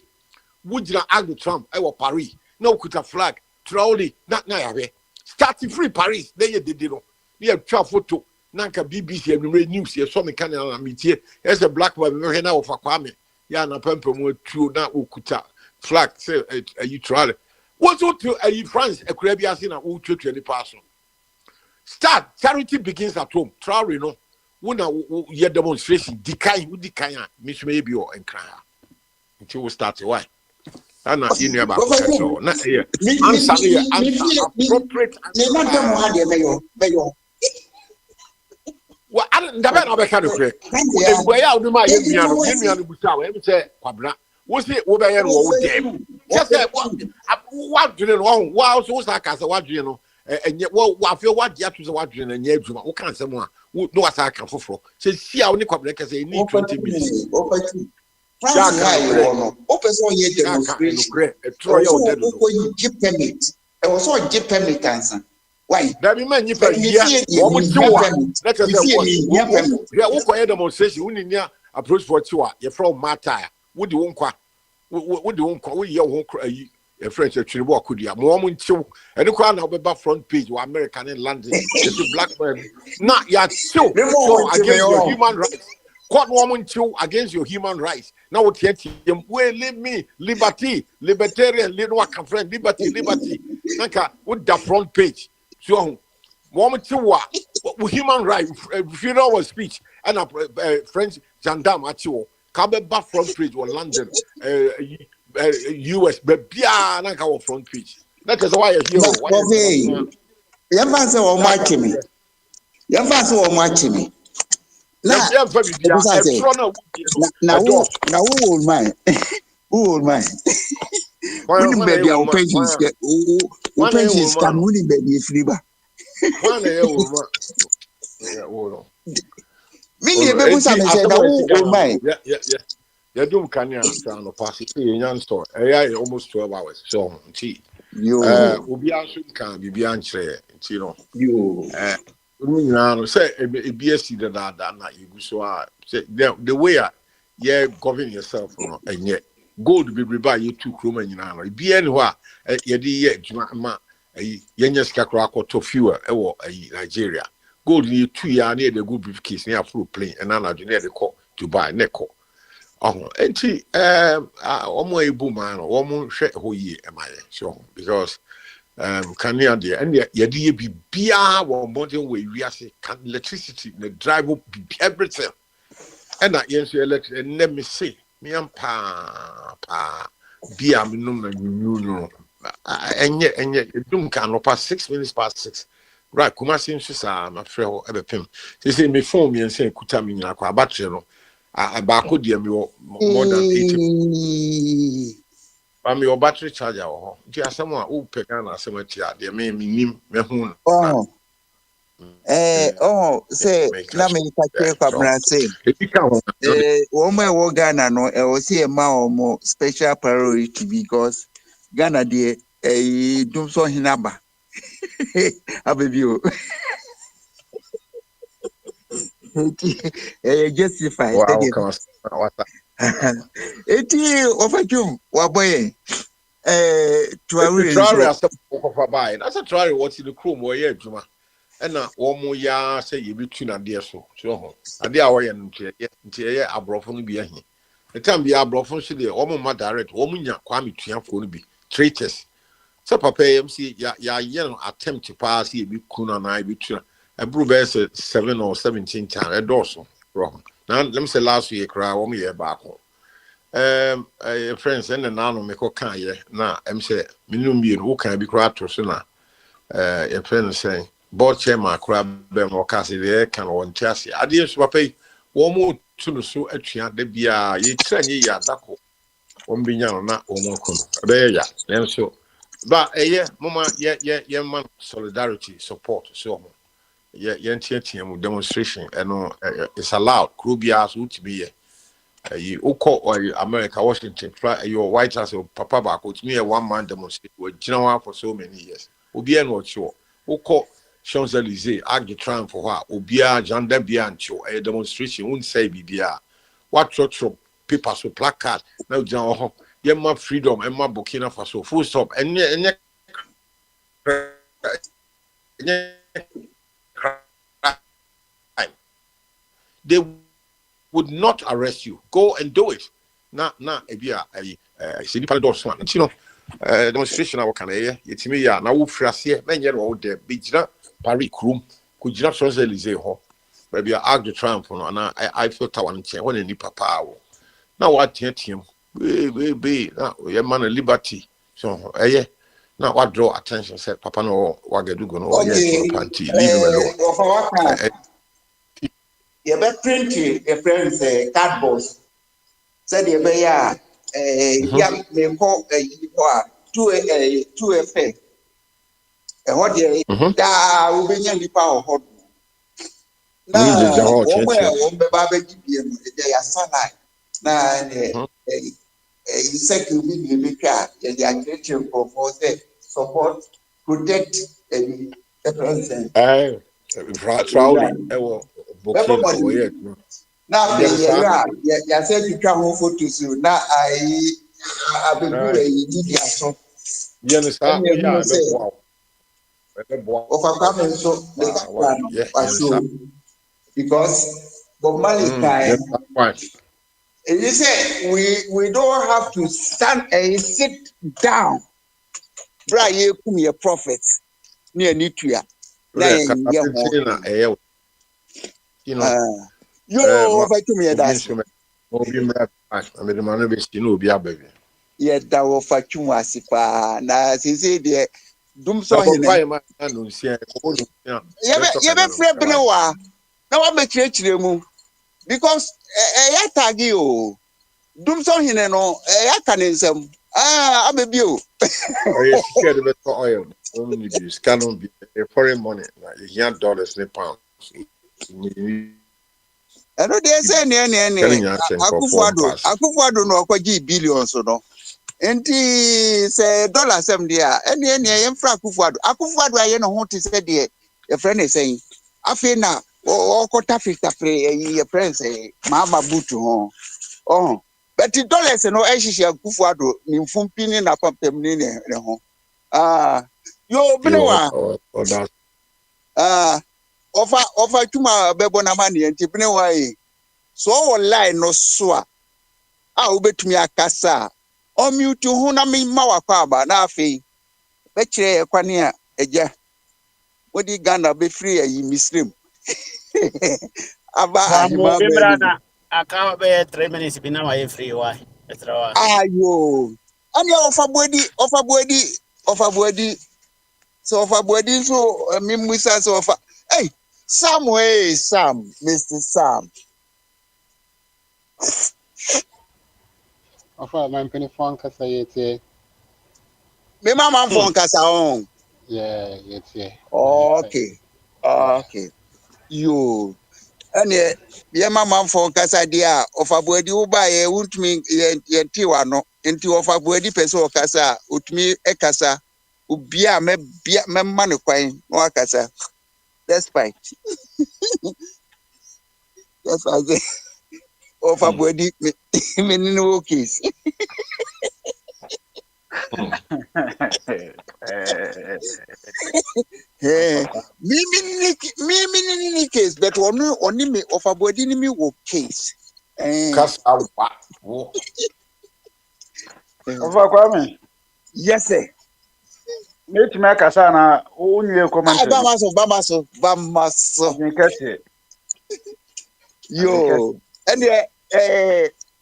wujina Arc de Triomphe e wo Paris na okuta flag trolley na yawe starting free Paris dey dede no dey twa photo na ka BBC anumere news ye so me kan na metie as a black boy me na wo fa kwame ya na pampam atuo na okuta flag say you trolley what to France ekura bi ase na wo twetwe ni pass start charity begins at home trolley no wona ye demonstration dikai a misme bi o enkra until we start why ana inu about so na here answer appropriate meyo wa ndabe na be ka no kre egwe ya oduma ye nuano buta we em say kwabra wo se wo be ye no wo dem just say what do no wa so sa ka say what do no enye wa fe wa dia to say what do no enye adwuma wo kan say mo a no wasa ka foforo se sia wo ni kwabra ka say need 20 minutes France no o person ye demonstration o Jeep permit e was so Jeep permit answer why that be man nipa ya wo mo tiwa let us say ya wo ko demonstration wo ni approach for tiwa ye from mata wo di wo nkwa wo ye wo ayi e French atwiri bo akodia mo mo ntiw ene kwa na obeba front page wa American in London the black man na ya tiw so against your human rights court woman chill against your human rights. Now what yet we leave me liberty, libertarian, little friend, liberty. Naka with the front page. So woman chill human rights, freedom of speech, and a French gendarme at you. Kabe back front page or London, US, but bia naka front page. That is why you're here. Yamasa or Martini. Yamasa or Martini. Now who will mind? Who will mind? When baby our pensions get pensions come winning baby freeba. Many people say who will mind? Yeah, do Kenya no pass it in store. Almost 12 hours. So you be answering can be answered, you say a BSC that na you so say the way you govern yourself and yet gold be buy you 2 chrome and you be anywhere ye di ma yenye skakra to fewer Nigeria gold you 2 year near the good briefcase near full plane and now near the call to buy neko enti omo ebu man omo hwe hoye am I so because Kenya there and ye be bia one modern way we say can electricity the drive up everything and that yes electric and let me see me am pa bia me no na you enye dum kan no past 6 minutes past 6 right kuma sin so sa ma frɛ ho ebepem say me phone me say kuta me nyina kwa battery no ba ko dia me more than 80 I'm your battery charger. Just someone who pick on a cemetery. They may mean me who. say na me ka kwabra say Ghana no say ma special priority because Ghana dey dum so hinaba abebio justify eti ofajum waboye Traore asem ko buy that's a Traore what in the chrome where you adwuma na wo mo ya say ye bitu na de so ho ade a wo ye ntie ye abrofo no bi ahi the time bi abrofo so de wo mo ma direct wo mo nya kwame tuafo no bi traitors so papa MC ya ye no attempt to pass ye bi kuna na bi tu ebru be 7 or 17 time e do so bro now let me say last year cry wo mo ye back friends and nano me ko kan ye na em say minimum bi no kan bi kra to so na your friends say board chairman kra be mo ka se de kan won tiase ade so papa wo mo tu no so atua da bia ye kira nye ya dako won bi nya no na wo mo ko be ya dem so ba mama ye man solidarity support so ye ntia mu demonstration eno is allowed krobia so to be you call America, Washington, your White House, Papa Bako, to me a 1 man demonstration with Genoa for so many years. Ubia no sure. Who call Champs-Elysees, Ag the Triumph for her, Ubia, Janda Biancho, a demonstration, won't say Bibia. What church of papers with placard, now John, my freedom, and my Burkina Faso, full stop, and they would not arrest you. Go and do it. Na ebia see the door one. You know, demonstration I can hear. It's me ya. Na wo frase men ye wo de bigina Paris room. Could you not Champs-Elysees ho? Maybe I Arc de Triomphe no na I feel tower nche when ni papa wo. Na what team be na ye man liberty. So na what draw attention say papa no wa gedu go no yes panty leave him alone. You better print a friend's cardboard. Said you may me call a 2 effect. And what you will be any power hot. Now, they are sunlight. Now, a second will be car, and the attention for support, protect the president. Traore, now you said you come home for to soon. Now I been doing so. Yes, wow. Overcoming so because Bob Marley time. And you say we don't have to stand and sit down. Brian, come your prophets near Nitria. You know, over to me that. Yeah, that was Fatuma Sipa. Now, since they doom so you ever free Benoa. Now I'm a church because a tagi o doom so you know a canism. I'm a view. Yes, scared of oil. Only use cannot be a foreign money. You dollars in pounds. I know they say Akufo-Addo no kwaji billions no. Enti say $7 there. Any emfra Akufo-Addo aye no ho te say de your friend is saying. Afi na o kota 50 free your friend say ma ba butu ho. Oh. But the dollars no ehihie Akufo-Addo ni mfumpini na papem ni ne ho. Yo Benoa. Offer tuma bebo na mani enti Benoa e. So online no so a obetumi akasa o mute hu na me ma wakwa aba na afi be kire kwane a eja wodi Ghana be free ayi misrim aba ahima be aka be 3 minutes bi na wa free wa etrawa ayo ani offer body so me musa so offer hey Sam Mr. Sam Offer my penny phone kasa yete. Me mama phone kasa on. Yeah, yete. Okay. Okay. You. And ye mama for Casadia of a body who buy a wood me ye tiwano into of a body peso casa ut me a casa ubia me money coin no casa. That's fine. That's why they of a body me no case. Me case, but only me of a body me wo case. Kasa wa wo. Ofa Kwame. Yes, sir. Meti me kasa na onye comment. Bamaso. Nkese. Yo. And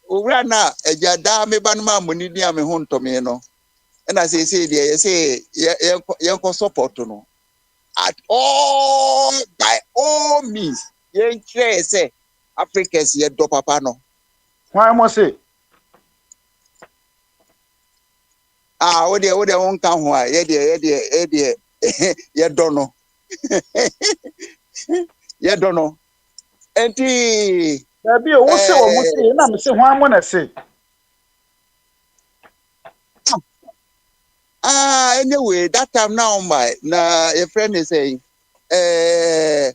owura na ejada me banuma muni dia me ho ntome no. And I say there you say you support no. At all, by all means, you say Africans ye do papa no. Why must say? What they won't come why ye don't know. You don't know. And There be a say or must say, na me say why wanna say. Anyway, that time now na a friend is saying we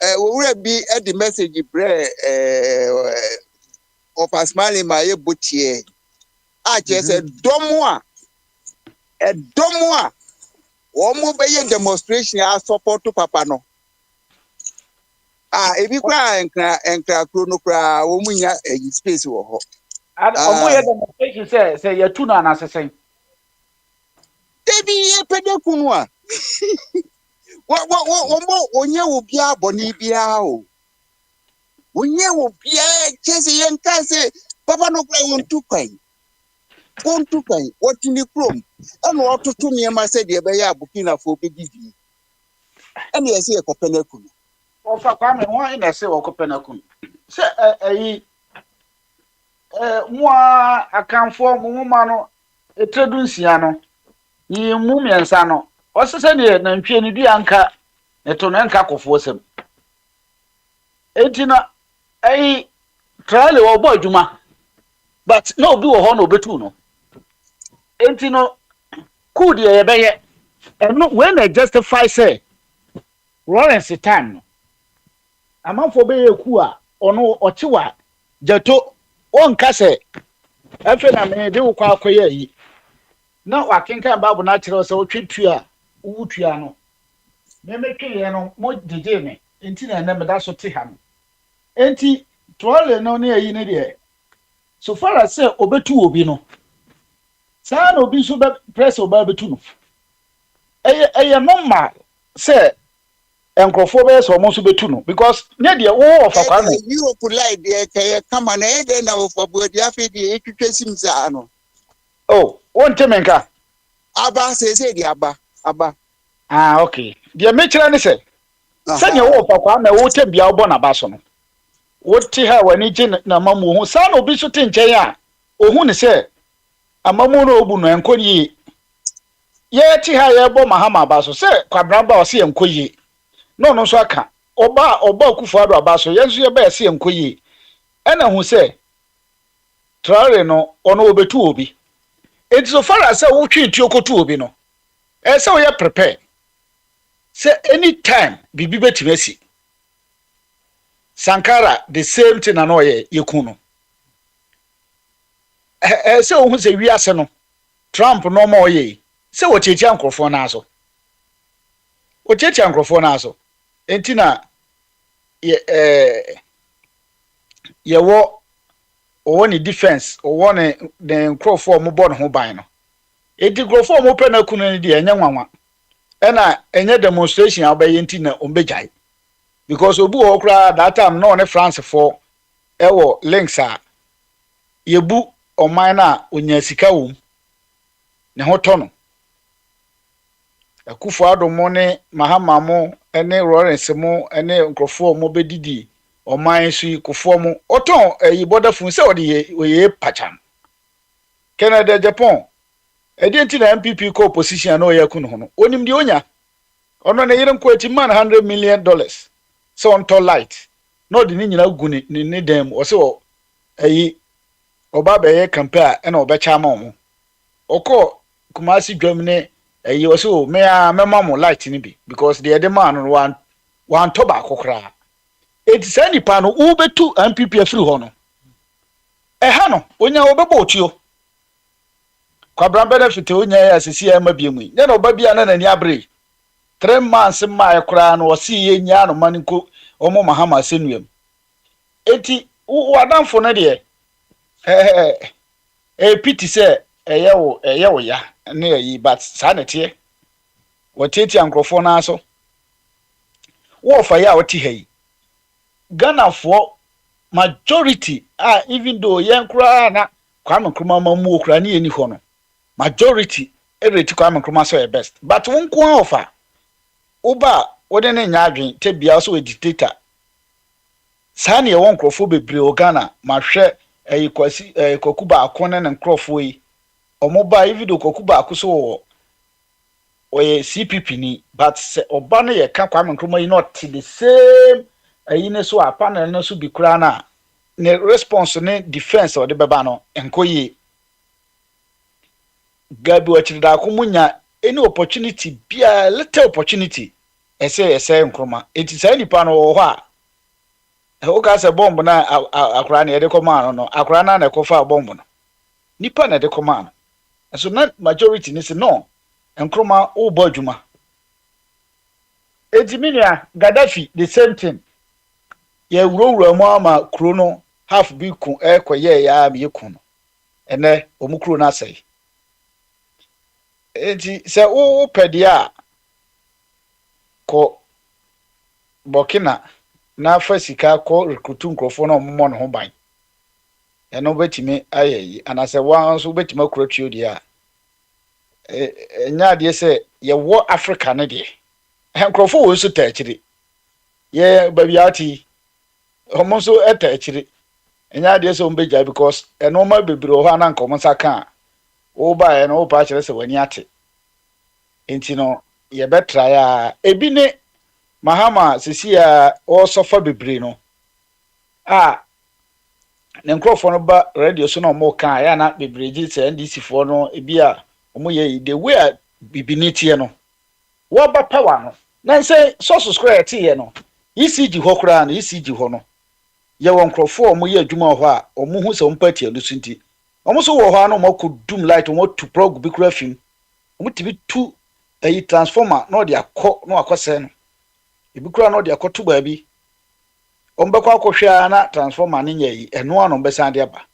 will be at the message of a smiling my butcher. I just said Domoa a Domoa or move a demonstration I support to Papa no. If you cry and cry chronocra woman space or And demonstration say you're too non assassin. Debi pedekunwa. Onye wo bia boni bia o. Onye wo bia chese yenka se papa no kra wontu kwan. Wontu kwan wotini krom. Eno ototo niema se de be ya Burkina fo be givi. Ene yesi e kopenekun. Ofa Kwame won ina se wo kopenakun. Se mo akanfo mo ma no etredunsia no. Ni mumiensa no osese ne na ntwe ne dua nka neto no nka kofo sem entina trial wo boy djuma but no obi wo ho no obetu no entino could ye beye no when they justify say Lawrence time no amanfo beye ku a ono ochewa jato onka se afi na me de wo kwa akoye yi na wakenka babu na kire so twetwa wutua no me metwe no mo jeje me enti na na meda so te ha no enti trole no na yi ne de so far as say obetu obi no sa na obi so be press oba betu no eye normal say enkrofo be so mo so betu no because ne de wo of akwa no you could like de come on e na of abodi afi de etwetwa sa no. Oh, one temenka. Aba say the aba. Okay. The metre ni say. Sanya wo papa na wo tem bia obo na ba so no. Wo ti ha wani je na mamu hu sa no bi so te nchen a. Ohun ni say amamu no obu no enkoyi. Ye ti ha ye bo mahama ba so say kwabramba o se enkoyi. No so aka. Oba kufu ado aba so yenso ye ba se enkoyi. Ena hu say Traore no ono obetu obi. It's so far as we treat you to be no. So we are prepared. Say anytime Bibi Betimesi Sankara the same thing anoye yekuno. So who say we are no Trump no more ye. So what you microphone aso. What you microphone aso. Entina ye wo or one defense or one the crop for mo born ho ban no e di grow for mo pena kunu di enya nwanwa na enye demonstration abaye nti na ombejai because obu okra that time no ne France for ewo links a yebu oman na onya sika wo ne ho to no akufo adomo ne mahama mo ene Lawrence mo ene nkrofo mo bedidi oman su kufo mu oton yiboda fun se odi ye pacham Canada Japan edi nti na MPP ko opposition na oyakunu ho no onim di onya ono na yire nko man $100 million so on to light no de ni nyina gu ni dem o se o ayi oba be ye campaign e na obecha ma omo oko Kumasi dwam ne ayi o se o me mama light ni bi because the man no one to ba kokra eti sa nipa no wo betu MPP afiri ho no ha no onya wo bebo otuo kwabra benefit onya ya sisi ya mabiemu ne na oba bia na nani abre 3 months ma ekra no osi ye nya no maniko omo mahama senuam eti wadamfo no de piti se eye wo ya ne yi but sa na tie woteti ankrofo na so wo fa ya woti hai Ghana for majority even though yenkura na Kwame Nkrumah mamu okura ni eni ho no majority ereti Kwame Nkrumah so best but wonko ofa oba wode ne nya adwen tebia so dictator sane ye wonkrofo bebre o Ghana mahwe eyikwasi kokuba akone ne nkrofo yi omoba even though kokuba akoso oye CPP ni but se oba ne ye ka Kwame Nkrumah yi not the same ayine so apanel no so bi kura na ne response ne defense o de beba no enkoyi gabi wachirida akumunya any opportunity bia little opportunity ese Nkrumah enti sai nipa no wo ho a o ka se bomb na akura na de koma no akura na na kofa bomb no nipa na de koma no so na majority ni se no Nkrumah o bodwuma enti minia Gaddafi the same thing ye wuro mu ama kuro no half bi ku ekoye ya bi ku no ene omukuro na sai enti se o pedia ko Burkina na fasika ko recruiting krofo no mo no ho ban eno betime ayeyi anase wan so betime akuratio dia enya de se ye wo Africa ne de krofo wo so ta chiri ye babiati homo so eta chiri enya de se o mbeja because eno ma bebre ho ana nko mo saka o ba eno o pa chire se wani ate enti no ye betra ya ebi ne Mahama sisi ya o sofa bebre no ne nkrofo no ba radio so na mo kan ya na bebre ji se NDC fo no ebi a omo ye the way bibiniti no wo ba power no na say source square ti ye no ECG ho kura na ECG ho no ye won nkrofo omo ye adwuma ho a omo hu se ompati alusunti omo so wo ho no mo ko doom light omo to prog bi kura fim omo tibi tu ayi transformer no de akọ no akọse no ibikura no de akoto ba bi ombekwa akohwa na transformer ne nyai eno ano mbesa de aba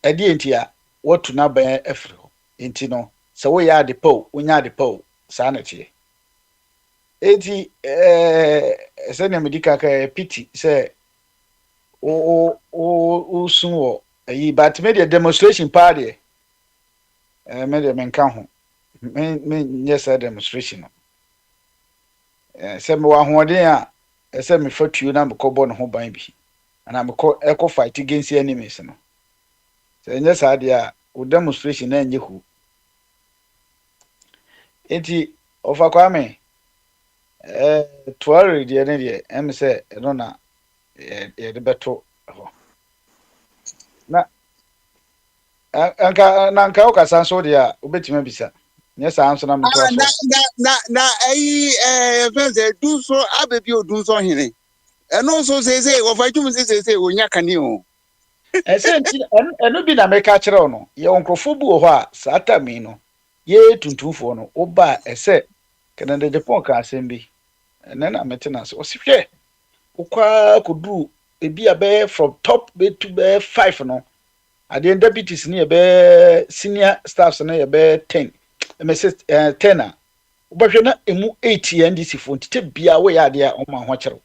edi entia watu na ban afri ho enti no se wo ya de po wonya de po sa na tie eti se ne medika ka pity se o sunwo ayi but media demonstration party media menka ho me yes demonstration se me wa hoden a se me fatuo na me kobo no ho ban bi ana me ko eco fight against enemies no se nya saade a o demonstration na nye hu enti ofa Kwame tuare de ne de em se no na ye de beto ho na anka o kasa so de a obetima bisa yes answer na me to na friends do so abebi odun so hene eno so say wo fa tum say onya kane o senti eno bi na me ka kire no ye onkrofo bu ho a sata mi no ye tuntumfo no oba ese Canada Japan ka asembi na metena so osihwe ukwa kodu ebi abe from top be to be 5 no ade deputies ni be senior staffs na be 10 10 ubahwe na emu 8 NDC fo ntite bia we ya de o ma ho kire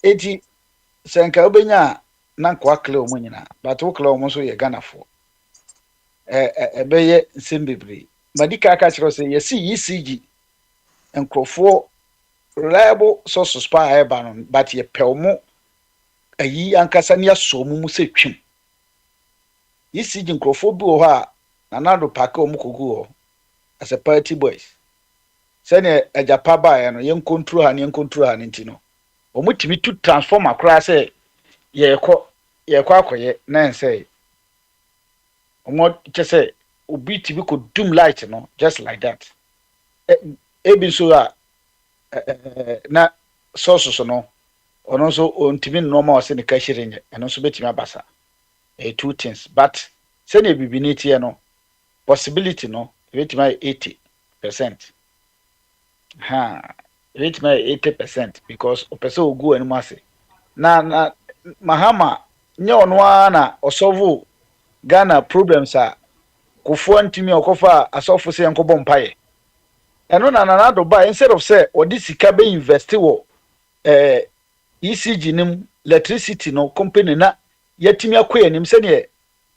eti senka obenya na nkwa kle omo nyina but wo kle omo so ye Ghana fo be ye nsembebere madika aka kire so ye si ECG enkrofo reliable sources pa eba no but ye pelmo ayi ankasa ne aso mu se twim ECG enkrofo bi ho a nanado paka omo kogu ho as a party boys sɛne agyapa baeɛ no yɛnkontro ha ne yɛnkontro ha no nti no ɔmutumi tu transformer koraa sɛ yɛkɔ akɔyɛ na ɛnsɛ ɔmo kyɛ sɛ obi tumi kɔ doom light no just like that ebi nso a na source so no ɔno nso ɔntumi nnɔɔma ɔsɛ ne kahyire nyɛ ɛno nso bɛtumi abasa two things but sɛne bibi ne tiɛ no possibility no ɛbɛtumi ayɛ 80%. Ɛbɛtumi ayɛ 80% because ɔpɛ sɛ ɔgu anim ase na Mahama nyɛ ɔno ara na ɔsɔvo Ghana problems a kofoɔ ntumi ɔkɔfa asɔfo sɛ yɛnkɔbɔ mpaeɛ ɛno na Nana Addo ba instead of sɛ ɔde sika bɛ invest wɔ ECG nim electricity no company na yɛtumi akɔ anim sɛneɛ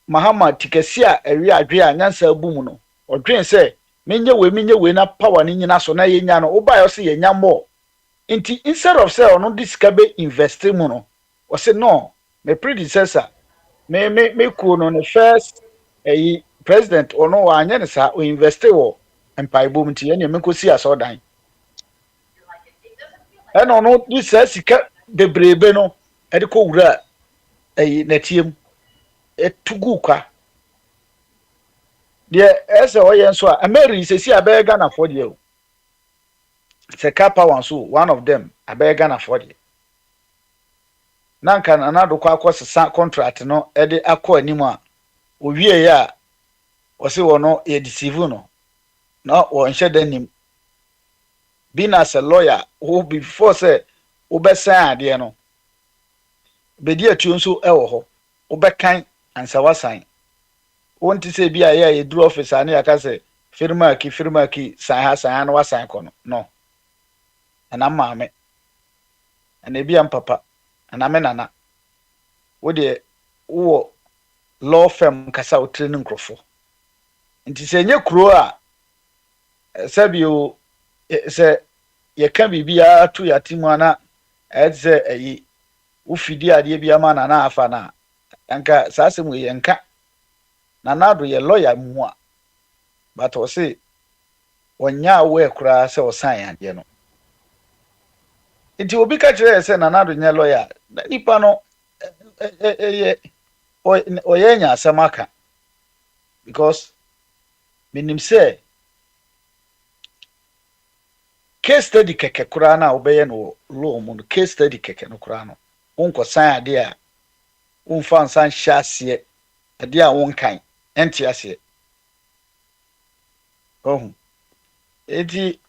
Mahama tikasi a ɛwe adwe a nyansa abu mu no ɔdwen sɛ menye we na power ni nyina so na yenya no wo ba yo se yenya mo nti instead of say ono di sika be invest mu no o se no me predecessor me ku no ne first president ono wa anya ne sa o invest wo empire bom nti ye ne me ko si asodan eno ono di sika bebrebe no e de ko wura natiem etugu kwa de ese oye nso a Mary sesi abeg Ghana for the se kapa wan so one of them abeg Ghana for the nanka na do kwa akosesa contract no e de akọ anim a owie ya o se wono e deceive no na wo nhye danim being as a lawyer who before say wo be san ade no be di atu nso e wo ho wo be kan ansa wasan won't say be a do office and I can say firma ki san na wasan kono no and am mame and e bia papa and am nana wo de wo law firm kasa o training krofo nti se nye kuro a sabio se ye kan bibia to ya timu ana eze eyi wo fidi ade bia ma na afa na anka sasemu ye nka Nana Addo ye lawyer mu a but o say wonya we kura se o san ade no nti obi ka kire se Nana Addo nya lawyer nipa no o ye nya asamaka because minim say case study keke kura na obeye no law mu no case study keke no kura no wonko san ade a wonfa san hyase ade a wonkan enti ase eti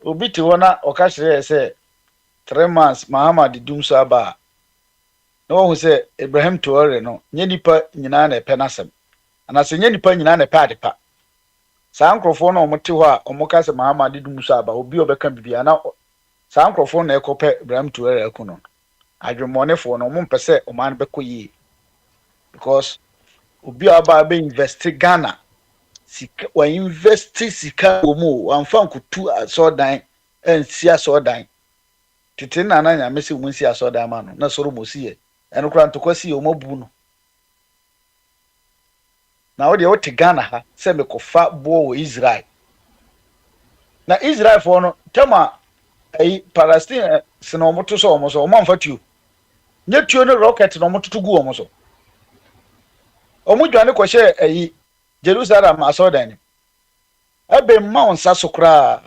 obi ti wona okashire se 3 months Mahama di dumso aba na wo se Ibrahim Traore no nye nipa nyina na epe nasem ana se nye nipa nyina na epe adepa saa nkrofo na omote ho a omoka se Mahama di dumso aba obi obeka bibia na saa nkrofo na ekope Ibrahim Traore akuno adwemmonefo no omompese oman bekoyi because obi aba be invest Ghana sika wa invest sika omo amfa nkutu asodan ensi asodan tete na anya mesi munsi asodan ma no na soro mosie eno kura ntokwasi omobu no na wo de wo te Ghana ha se me kofa bo wo Israel na Israel for no tema Palestine sino moto so omo so omo mfatuo nyetuo no rocket no moto gu omo so omudwane ko hye Jerusalem asodan ebe ma onsa sokra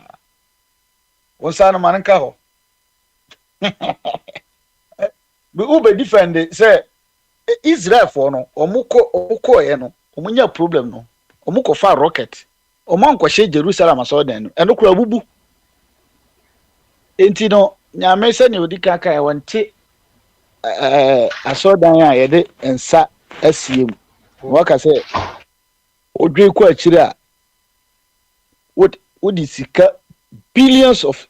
onsa no manka ho be ube defend say Israel for no omuko ye no omunya problem no omuko fa rocket omanko hye Jerusalem asodan no eno kura bubu enti no nyame se ne odika ka e wonte asodan a ye de ensa asiem waka say odwe ko akire a would sika billions of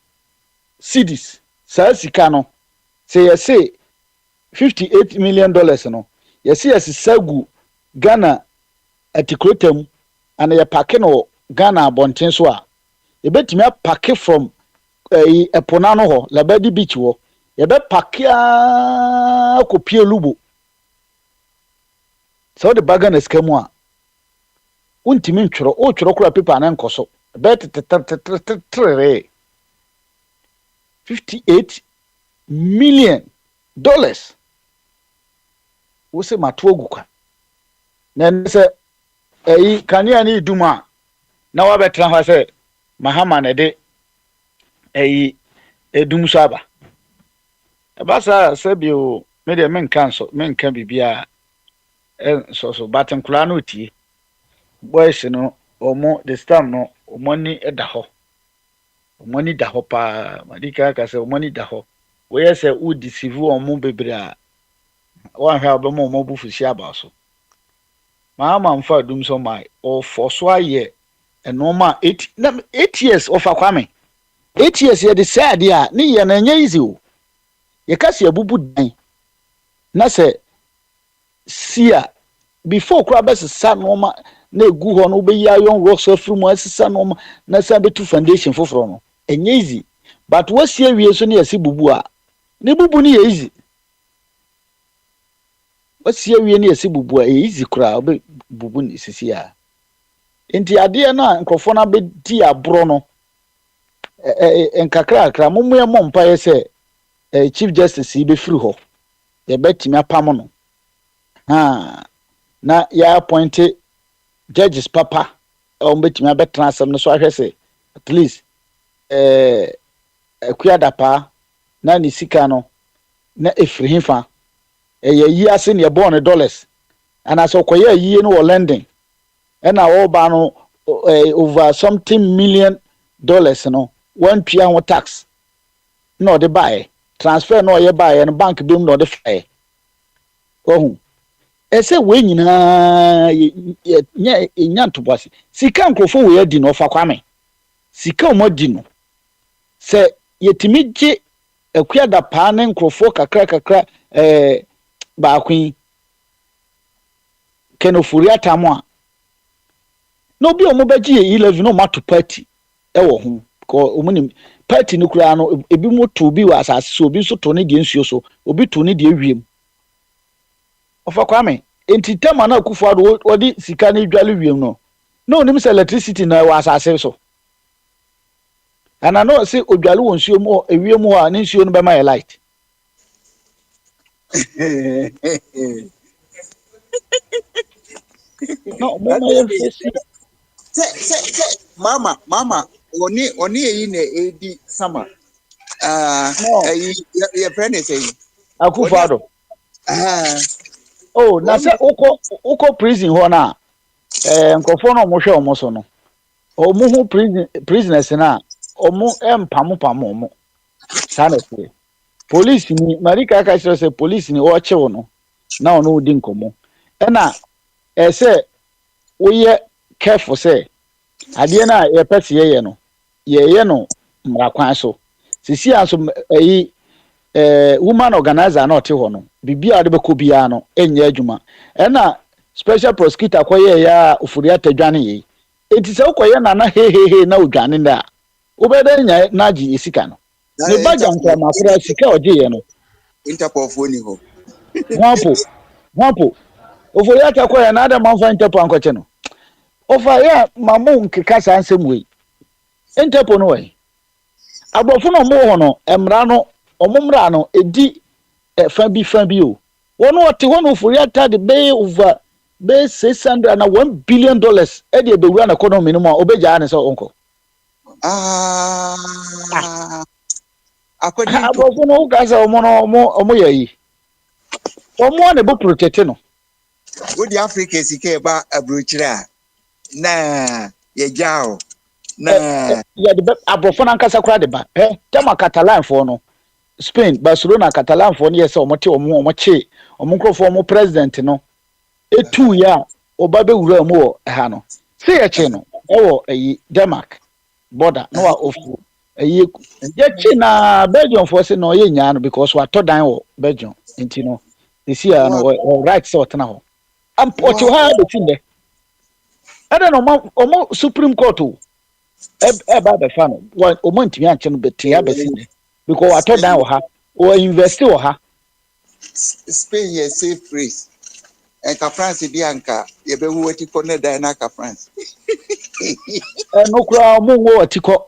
cedis sa sika no say you say $58 million no you see as sagu Ghana atikrotem and you pack no Ghana abonten so a you betimi pack from eponano ho Labadi beach wo you be pack a kopie lubo so the bagan is kemu a untimi ntworo o tworo kura paper na nkoso bet $58 million. Wose mato ogukwa. Na nse kania ni duma na wabetra ho se mahama ne de edum so aba. Abasa sebio me de menka bibia so baten kula no tie. Boys no omo the stam no omoni eda ho. Omoni da ho pa madika ka se omoni da ho. We say u deceive omo bebre a wan ha obo mo bufusi aba so. Mahama mfa dum so mai o foso aye enoma 8 years of akwame. 8 years ye de say dia ni ye na nya easy o. Ye kasi abubu dan. Na se sia before kura best sa noma na egu ho no be ya yon rocks afri mu asisa noma na sa betu foundation foforo no. Enya easy. But wasi awie so na yesi bubu a. Ne bubu ni easy. Wasi awie na yesi bubu a easy kura be bubu ni sisi a. Enti ade na nkrofo na be di abro no. Enkakra mumu ye mompa ye se Chief Justice be free ho. Ye betimi apam no. Na ya appointed judges papa betimi abetra asem no so ahwe se at least akuadapa na ni sika no na efiri himfa yi ase ne born dollars ana so koye yi no lending na wo ba no over something million dollars no one pia ho tax no de buy transfer no ye buy no bank bim no de fae ohun ese we nyina nya ntobase sika nkrofo we adi no fa kwame sika mo di no se yetimi gye akuada pa ne nkrofo kakra ba kwin kenofuri atamo a no bi omo bagye 11 no mato party wo ho ko omunim party no kura no ebi mo to bi wa asase so obi so to ne de nsuo so obi to ne de awiem ofa kwame enti tema na akufo ado odi sika na dwale wiem no no onim se electricity na wa asase so ana no se odwale won nsuo mo awiem ho a ne nsuo no be ma light no mo mama oni eyi na edi sama your friend is saying akufo ado oh na se uko prison ho na nkofo no mo hwe omo so no omo hu prisoners na omo empamupamo omo sana se police ni marika ka se police ni o chewo no na ono odi nkomo na se woye careful say ade na ye pese ye no ye no mrakwan so sisi aso woman organizer na ote ho no bibia de beko bia no enya adwuma na special prosecutor koye ya ofuri atadwane yi enti se koye na hehehe na odwane nda obede nya na agi esika no ne baja nko ma fura sika oje ye no Interpol phone ho wapo ofuri atakoye na ada manfa Interpol ankoche no ofa ya mamu nkeka sansem we Interpol no we agbofo no mo ho no emra no omumra no edi fa bi o wono ote wono ofuri ata de be over be $600 na $1 billion e de be wura na economy no mo obeja ne so onko according to agbofo no gaza omo yayi omo na be protect no with the Africa sike ba abrochira na ye jao na ya de agbofo na nkasa kura de ba tema Catalan for no Spain Barcelona Catalan for no yesa omote omo che omokrofo omo president no etu ya obabe wura mu ha no se ye che no ewo Denmark border no wa ofu ye che na Belgium for say no ye nya no because wa to dan wo Belgium enti no isi ya no right sort na ho am pocho ha de tinde ada no omo Supreme Court ba be fa no omo ntimi anche no betin ya besinde because wa to dan wo ha o invest wo ha Spain ye safe race Enka France bi anka yebewu watiko ne dan na ka France. No kura mo wo atiko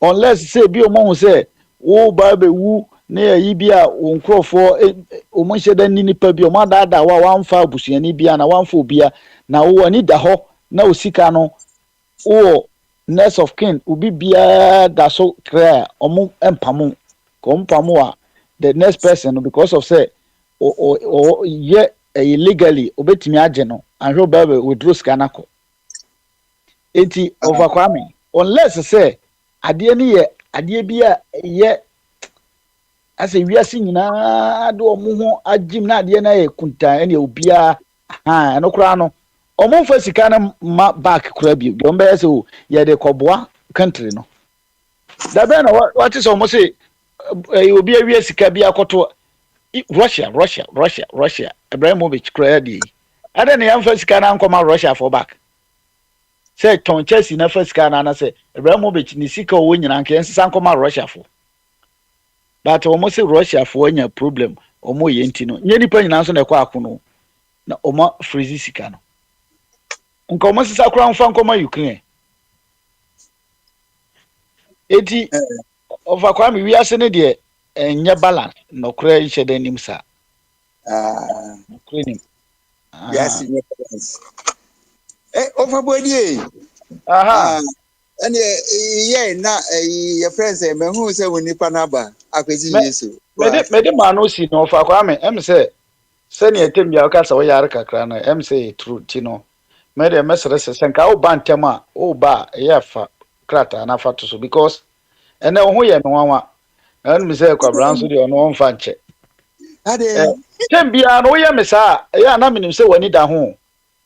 unless say bi o mo say wo ba be wu na yi bi a wo nkrofo o mo hye da ni nipa bi o ma da wa wanfa abusuani bia na wanfa obia na wo ani da ho na osika no wo next of kin ubi bia da so kra omo empamu ko mpamu a the next person because of say o ye illegally obetimi age no anhwe ba be withdraw sika na ko enti overkwame unless say ade ni ye ade bia ye ase wiase nyinaa de omo ho agim na ade na ye kunta ene obia ha no kra no omo fa sika na ma back kra bi o mbe se o ye de koboa country no da be na what is omo say obi awie sika bi akoto Russia Abramovich kra di ade na yamfa sika na nkoma Russia for back say ton Chelsea na fa sika na say Abramovich ni sika o nyina nka ensa nkoma Russia for but omo say Russia for anya problem omo ye ntino nye nipa nyina so na ekwa akono na omo freeze sika no nka omo sisa kura mfa nkoma Ukraine eti overkwame wi ase ne de enye balance no kura nhye da nim sa Ukraine Yes, balance. Overbody and yeah na your friends say me who say we nipa na ba akwesi Yesu me de ma no si no overkwame em say sani etem ya ka sa wo yare kakra na em say true ti no me de mesere se senka wo bantem a wo ba ya fa krata na fa to so because ene wo ho ye me wanwa anu mi say kwabran so de ono won fa nche ade tem bia no ye me sa ya na minim say wani da ho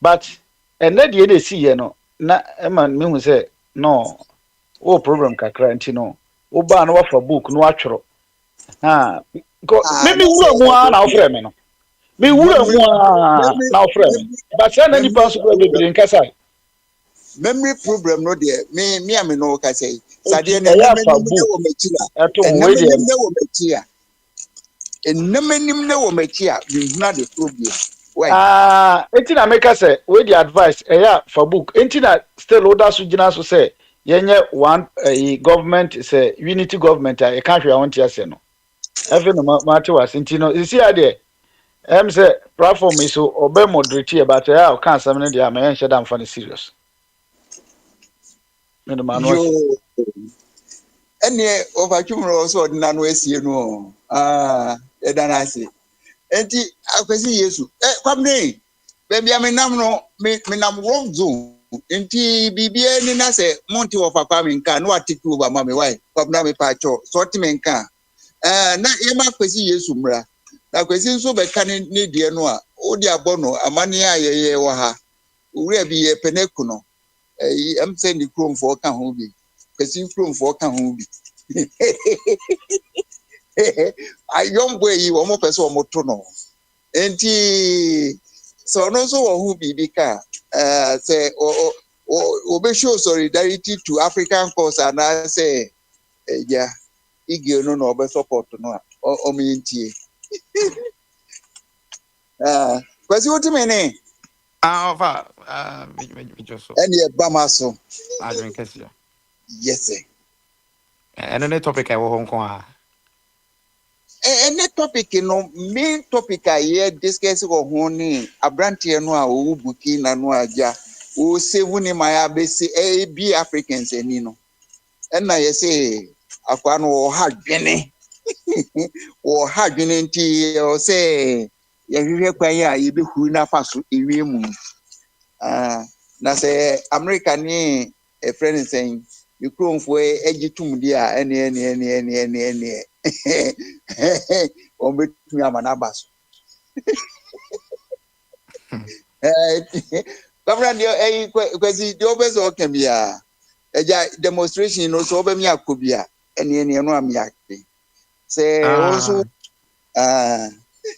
but ene de e si ye no na e man me hu say no wo problem kakra nti no wo ba no wa fa book no atworo ha ko me wura mu a na ofre me no me wura mu a na ofre me but say na nipa so be bere nkasa memory problem no there me am no ka say sade na memory wo machira memory wo machira enamenim na wo machia you na the problem why enti na make say we the advice ya for book enti na still order so gina so say yenye one government say unity government e can hwe won tia say no every no matter was enti no isi ade em say platform is so obey moderate but ya can some no dia me enhye da mfa no serious me no man no ene overtumro so ordinary no esie no edana ase enti akwesi Yesu kwamne be am nam no me nam wrong zone enti bibia ni na se monti of kwame nka no atiku over mama why kwamna me pa cho so time nka na yema akwesi Yesu mra na akwesi nso be ka ni die no a odi abono amane ayeye wo ha owura bi ye peneku no am say ni kromfo ka ho bi kwesi kromfo ka ho bi ayom boy yi wo mo pese wo moto no enti so no so wo hu bibi ka say o be show solidarity to African cause and I say yeah igi no be support no o mi ntie kwasi oti mene Ova me just ene e ba maso adwen kese yes sir ene topic I wo hon kon ene topic no main topic a ye discuss go ho ni abrante no a o buki na no aja o save ni my abesi be Africans eni no na ye say akwa no o ha dwene o ha dwene nti o say ye hwehwe kwan ya ye be huru na faso ewie mu na say America ni a friend saying you chrome for egitum dia ene o betumi amana baso kamera ndio kwezi dio bezo okemia eja demonstration no so obemi akobia ene no amiake say also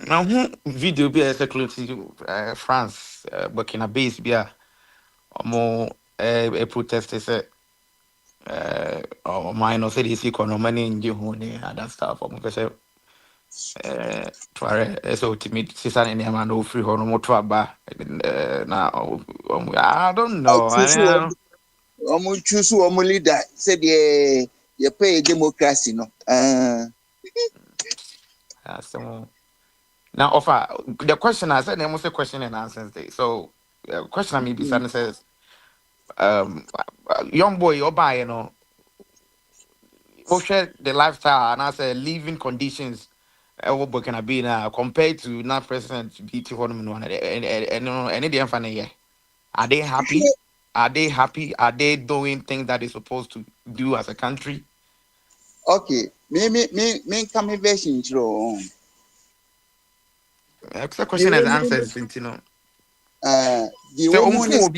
na hu video bi e security France Burkina base bi a omo protest say minor say this economy nje hu ni other stuff omo say Tware so ultimate sister in the man no free hono moto aba na I don't know. Choose one leader said you pay democracy no So now offer the question I said there was a question and answers day. So question I may be says young boy you buy you know share the lifestyle and I say living conditions what Burkina be now compared to now President BT Honum and any the yeah. Are they happy? Are they happy? Are they doing things that they're supposed to do as a country? okay me come version through The question has answers, you know. the So woman is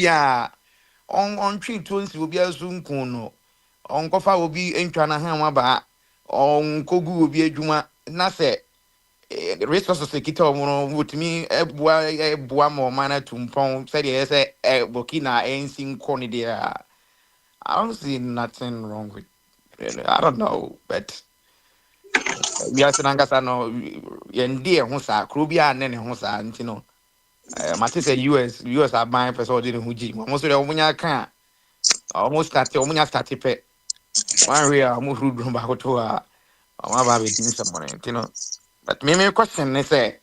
on tree twins will be a zoom kono. On kofa will be in China Hamaba. On Kogu will be a Juma. Nase resources kita mono with me a boamo mana tumpong said yes a Burkina ain't seen corny there. I don't see nothing wrong with it. I don't know, but biasa nankasa no yɛnde ho saa kuro biara ne ne ho saa nti no mate sɛ us aban pɛ sɛ ɔde ne ho gyi ɔmo so deɛ ɔmonya ka a ɔmonya starte pɛ wanwe a ɔmo huru duro baako to a ɔmo aba abɛdi nsɛmmɔne nti no but me question ne sɛ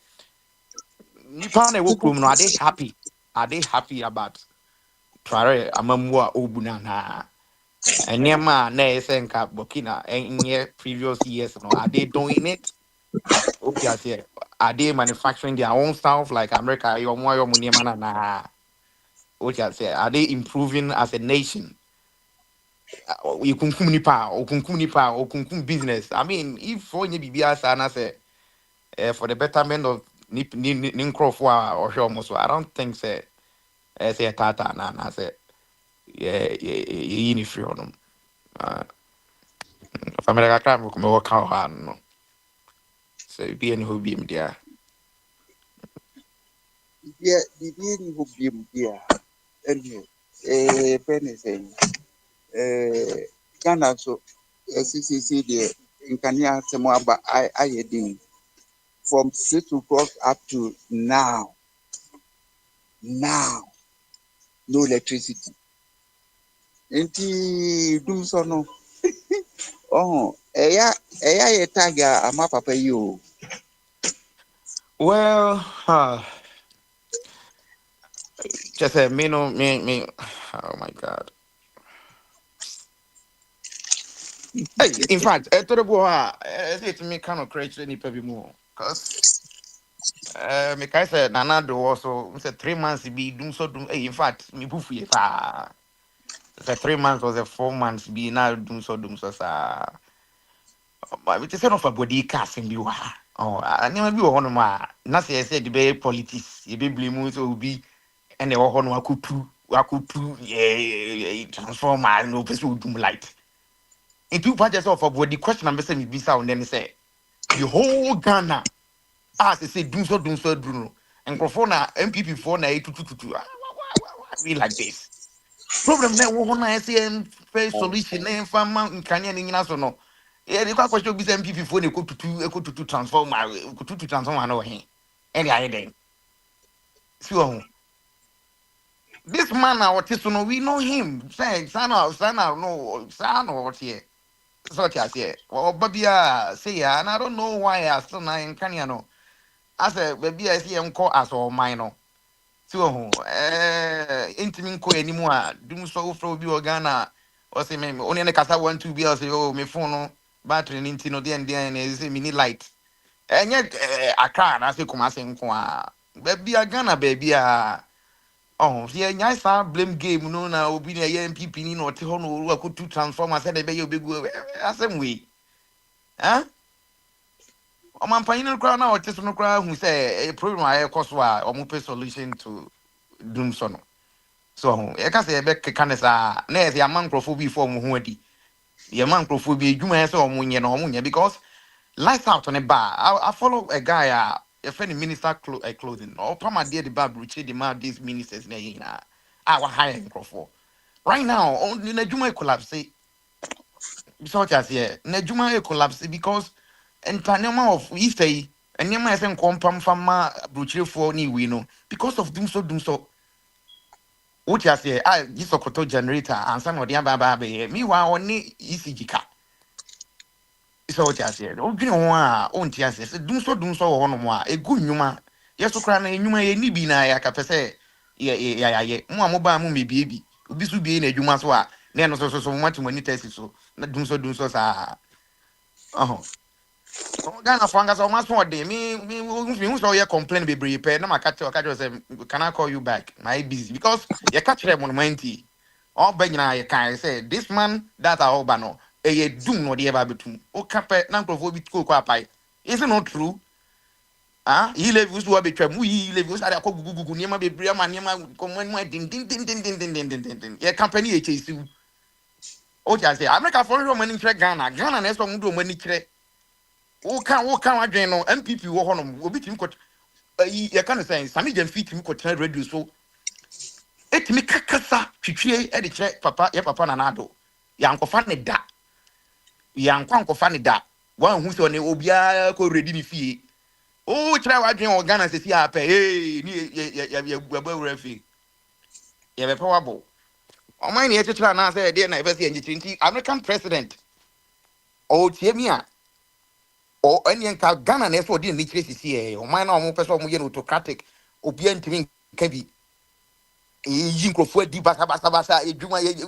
nipa na ɛwɔ kurom no are they happy about tware amammu a ɔbu no anaa nneɛma a na ɛyɛ sɛ nka Burkina ɛnyɛ previous years no are they doing it? Okay, I see. Are they manufacturing their own stuff like America? Okay, I say. Are they improving as a nation? You kunkum nipa, or kunkum business. I mean, if for any BBS and I say for the betterment of Ninkrof or Shomo, so I don't think say say a tata and I say yeah, free on them. If America can work out hard, no. So be any who be there. yeah the being who be here anyway penny saying Ghana so CCC there in Kenya Samoa I did from 6 o'clock up to now no electricity nti dum so no oh eya ye tag ama papa you Well, just say me no me. Oh my God! Hey, in fact, to the boy, it me kind of create any people more, cause me kai say Nana do also say 3 months be doom so doom. Hey, in fact, me bufu ye fa. Say 3 months was a 4 months be now doom so sa. But it is not for body casting be wa. Oh, I never be one ma. Na say the be politics, you be blame so be. And they were on wakutu transform my no person would do light. In two parts of what the question I'm saying be sound then say the whole Ghana as they say doom so Bruno and Grofona MPP 4 na 8222. We like this. Problem now one I say first solution name from Mountain Canyon in National. Yeah, the question be MPP 4 they go to transform my to transform my no here. Any idea? So this man our no we know him. Say son no son or here. So I say, oh babia say and I don't know why I still in Kanyano. I said baby I see him call us all minor. So intimin ko anymore. Dum so fro bi Ghana or say me only na kasa 1 2 be say oh me phone no battery ninti no den say mini light. Enye Accra na say kuma say nko a. Baby Ghana baby oh, yeah, nice blame game no na obi na ye MPP ni no te ho no ru akotu transformer say na be ye obegu asem we. Huh? O man pan no kra na o te so no kra hu say a problem aye cost wa o mo pay solution to doom so no. So, e ka say e be keka ne sa na e man crofo bi for mo ho adi. Ye man crofo bi adwuma say o mo nye no o mo nye because lights out on a bar. I follow a guy a friend minister clothing or Pama dear the bar bruche the man these ministers na our high microphone. Right now, only Najuma collapse. So just here, Najuma collapse because and panema of Easter, and Yama and compam from Bruchil for ni we know because of doom so. What you say? I this a generator and some of the other baby. Meanwhile, only ECG car. So what you say? Oh, you know, on Tias, doom so on one, a good numa. Yes, to cry, and you may any be na ya capese. Yeah. More mobile mummy baby. This will be in a Jumaswa. Then also so much money test so. Not doom so, sir. Oh. Ghana fangas almost more day. Me, so you complain be repair. No, my catch say, can I call you back? My busy because you catch them on 90. All Benina, you can say this man that are Obano. A doom no the ever between. O capet, Nanko bit cook up. Is it not true? Ah, he live with what betray. We live with other Gugu, Nima be Briama, Nima, command, ding. Your company, a chase you. Oh, just say, America for Roman in Ghana. Ghana, next one do money. Wo kan adwen no MPP wo ho no obi tim ko ye kan say sami jam fit tim ko tena radio so etimi kakasa twitwie e de kire papa na nado yankofa ne da yankofa ne da wan hu se one obia ko ready ni fie o kire wa adwen o Ghana se si ape ni ye gbabawura fi ye be powerful o man ye kire na say de na e be se ngi American president o tiemia or any Ghana and so didn't reach here, or mine or more person autocratic, obedient to Kevi. Jinko for di basa,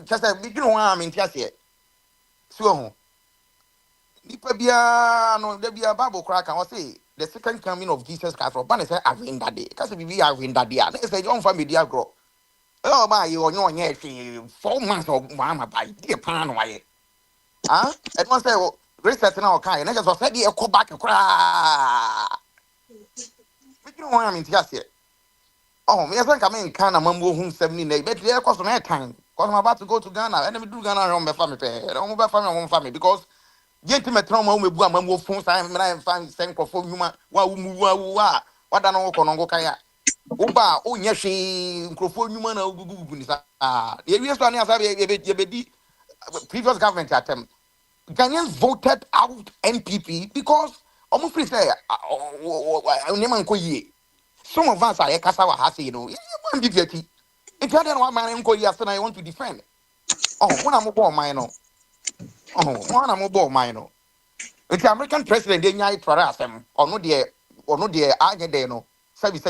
just a big arm in Tiasia. So, Nipabia, no, there be a Bible crack, I will say, the second coming of Jesus Christ, or Banner, I've in that day, because we are in that day, and it's a young family, dear grow. Oh, my, you are no, 4 months of Mama by dear Pan, why? Ah, at once I will. Research now, kind. I just said, "You go back and cry." But you know what I mean? Just yet. Oh, me as I come in, kind of mambo home 70 but there cost my time. Because I'm about to go to Ghana. And we do Ghana around my family. I'm about family because gentlemen trauma me bua mambo phone time. I find send for human. What I know Konongo Kaya. Uba, oh, yes, she microphone human. The areas one is previous government attempt. Ghanaians voted out NPP because almost free say some of us are Kasawa Hasi, you know. If you don't want my name, I want to defend. Oh, when I'm a born minor. Oh, when I'm a born minor. The American president, they nyai for them, or no dear, I get there no. Sabi.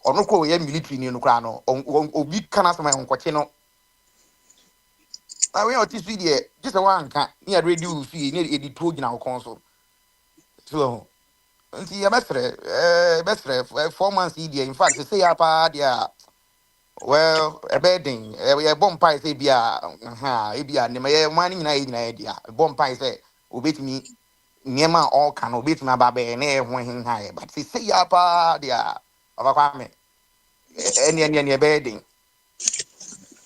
Or no call military in Ukrano, or big canas my own Quachino. I will this video just a one can near radio fee near the Trojan console. So, see, best friend, 4 months idiot. In fact, say up, well, a bedding, a bomb pie say, be a money in idea. A bomb pie say, obey me, Nema all can obey my baby and everyone high. But say up, dear, of a family. Any bedding,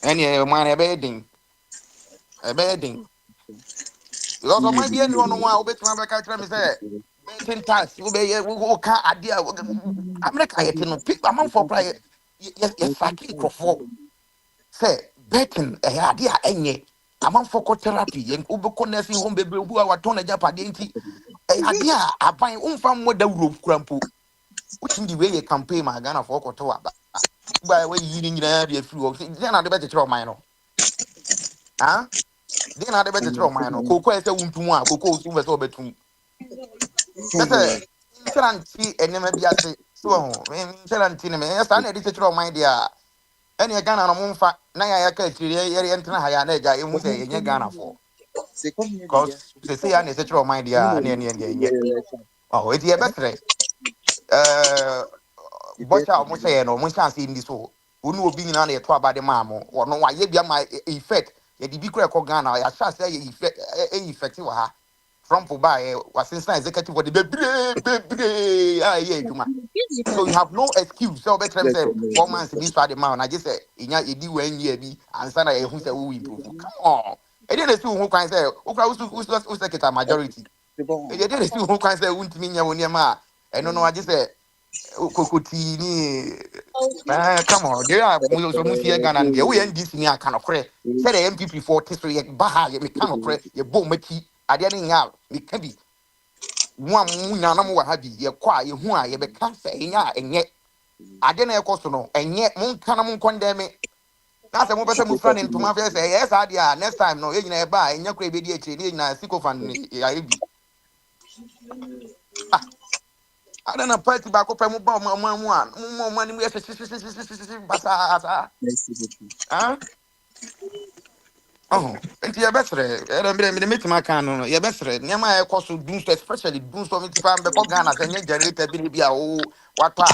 any man a bedding. A bedding. Because of my dear, no one obey my back. I say, 10 times, you may can't idea. America, you know, people among for play. Yes, fucking for say, betting a idea, any among for therapy and Uber home baby who are torn a Japanese. A idea, I find from what the roof crumple. Which in the way you can pay my gun of Okotoa. By way you in the flu, then I better throw mine. Huh? Then I better throw mine. Coco is a wound Coco was over to me. That's a see and never be at so. Yes, I need to throw my dear. Any gun on a moon fat, Naya catch you and Haya, you must say in your Ghana for. Because they say I need to throw my dear. Oh, it's your best rate. Butcher almost say no, one chance in this hole. Who know being on a tour by the mammo, or no, why you be my effect. The big crack of Ghana, I shall say effective. Trump will buy was since executive for the baby. So you have no excuse. So better say 4 months in this part of the man. I just say, in your ID when you be and son who say who improve. Come on. I didn't see who can say, who's secretary majority. I didn't see who can say, won't mean your ma. I don't know. I just say, Kokotini. Come on, there are Musia Ghana and we end this near kind of credit. Said the MPP for history, Baha, you can't credit, your bomb, I didn't have, it can be. one munyanam wa ha bi ye kwa ye hu a ye be ka se enya enye ade na ekoso no enye mun kana mun condemn na se mo pese mu fra ne ntoma fe se yes ade a next time no ye nyina e ba enya kura be di echi ne nyina sikofan ya ebi ada na party ba ko pe mu ba mu a mu ani mu ye basa ah oh enti ye besre era me metima kan no ye besre nyama e koso dun so especially dun so meti pa be ko Ghana se nye generator bi ni bia o wata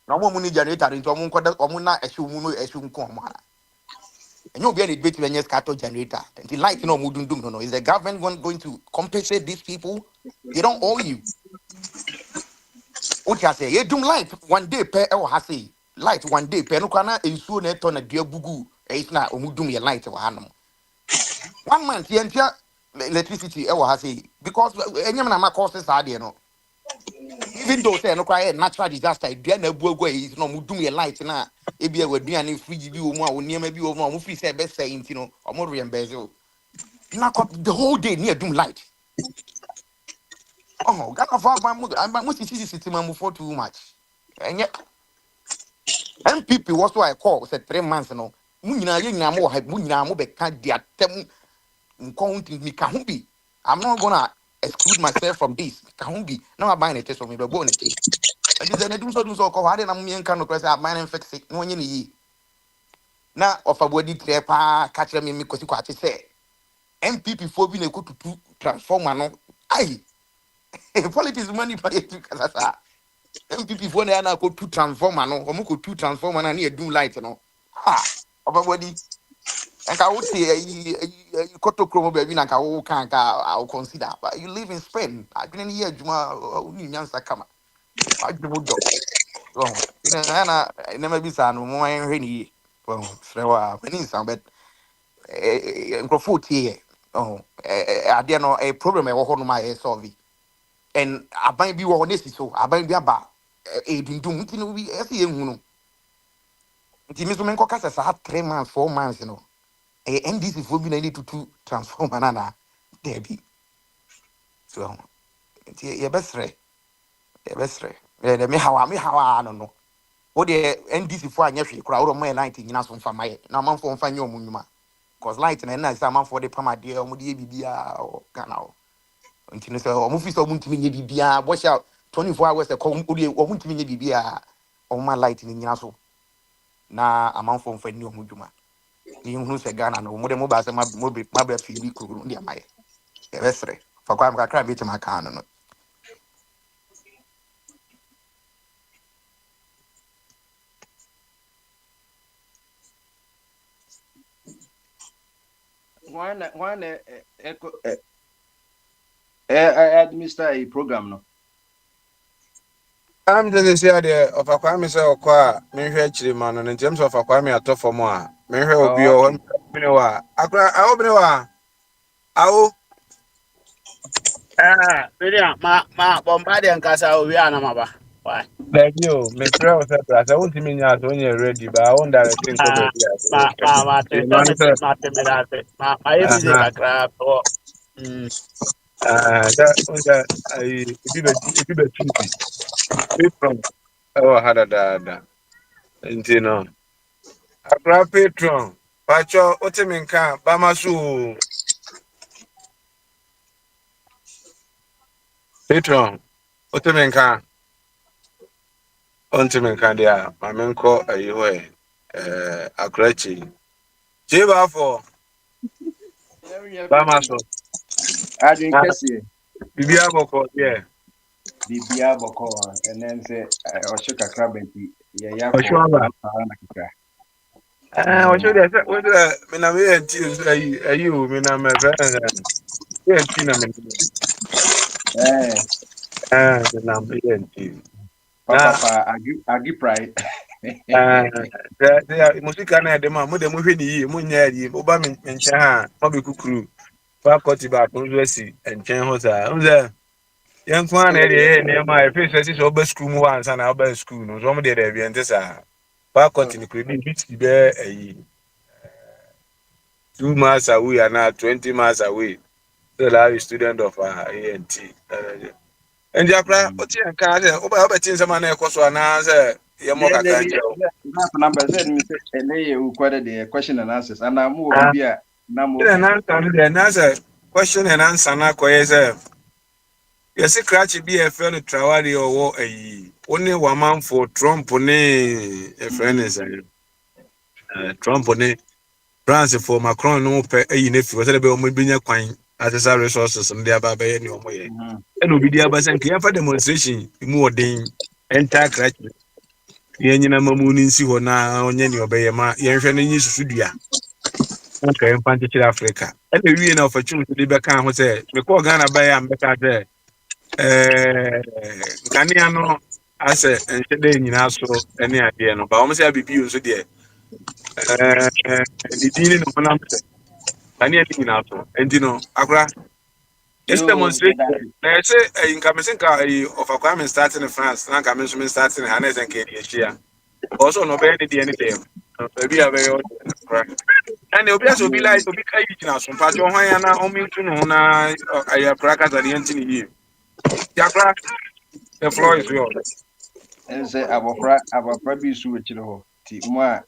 na mo ni generator nti mo nkoda mo na ehwe mu no ehwe nko mo ana enye obi na debate when yes scatter generator nti light no mo dundum no is the government going to compensate these people? They don't owe you. What you say? You do light one day pay e ha say light one day pay no kana ensuo na eto na dua bugu e na omudum ye light wa hanom 1 month yentia electricity e ha say because enyam na ma courses are there no even though say no cry natural disaster dua na buagu e no omudum ye light na e bia waduane fridge bi wo mu a woniema bi wo mu a mo free say be say nti no omo reimburse o na the whole day near doom light. Oh, Ghana for I'm city man for too much. And yet MPP was what I call said 3 months no. Munina yina mo have munina mo be can dia tem counting me kahumbi. I'm not gonna exclude myself from this. Kahumbi. Now I'm buying a test for me, but bonnet. And then I do so call I didn't mean kind of press I'm buying fix it no ye. Now of a body trepa catch me because you quite say MPP for being a good to transform no. Aye. Politics money for it because MPP for na go to transformer no omo go to transformer na na do light no obabodi enka wo tie koto kromo ba bi na nka wo kan ka I will consider but you live in Spain adwene ne ye adwuma uni nyansa kama adwuma do so ina na ma bi sa no mo en hwe ni well frewa mani san bet nkrofo tie ade no a problem e wo ho no ma e solve and aban bi wo nesi so aban bi aba dundum nti no bi ese ehunu no nti mi so men ko kasa sa 3 months 4 months no NDC fo bi na need to transform na there be so nti ye besre me hawa no wo de NDC fo anya hwe kura wo mo 90 nyina so mfa maye na man fo mfa nya omunyuma cause light na say man fo de pamade o mo de bibia o Ghana o nti no say o mo fi so mo ntimi nye bibia bo sha 24 hours e ko o mo ntimi nye bibia o ma light ni nyina so na amanfo mfa ni omudwuma ni hu se Ghana no mo de mo ba se ma ba fi bi kuru ndi amaye e besre fa kwa mkakra bi tima kan no one administer a program no I'm just say there of Akwame say okwa me hwe chiri ma no in terms of Akwame atofo mo a me hwe obi o hon me wa akra a obi wa awo William, bombard and casa, we are number. Why? like you me pray o say bra say won timi nya so nya ready ba I won directing ko be dia Martin, Martin, my everyday craft. that on that I ibi be tubi from oh hada da intino akra patron pacho otimi nka ba masu patron otimi nka ontimi nka dia mamenko ayi hoye akrachi jeba for ba masu adwin kese bibia boko yeah bibia boko and then say osho kakra benti ya ya osho aba na kakra osho dia what me na me enti ayi o me na me enti na me na me enti papa agi pride musika na de ma mo de mo hwe ni yi mo nya yi mo ba me nche ha mo be kukuru faculty ba ko nso asi nchen ho sa nze yen kwa na de ne ma e face asi so ba school mu wan sa na ba school no so mo de de bi ente sa faculty ni credit bit be ayi 2 miles away and 20 miles away still are a student of ANT And Jakra, what's your card? Over things a man, of course, one answer. Yamoka Kanjo. That number said me say ele you quite the question and answers and I'm more be a number An answer question and answer. Now, yes, a cratchy be a friend of Travari or war a only 1 month for Trump on a friend is Trump on it. France for Macron no pay a nephew was a bit of Mubinia coin as a resources and thereby by any way. And will be the Abbas clear for demonstration more than entire cratchy. Yenina Mamuni si na onye obey ma yenhwe no nyi susudua nka empa nchechira Africa e na wie na opportunity de beka ho se me ko Ghana ba ya mbeka se nkania no ase enhede nyina so ene ade no ba o se abibi nso de didini no na mse nkania ni nyina so enti no akra this demonstration na say nka me senka of Kwame starting in France na nka me so me starting in Hanes and Kenya also no be any anything maybe I be and the obvious will be like to be kind now. Some part of why na o mi tu no na I practice the entity here. Jakra, the floor is yours. and say abofra bi su e chire ho ti mo a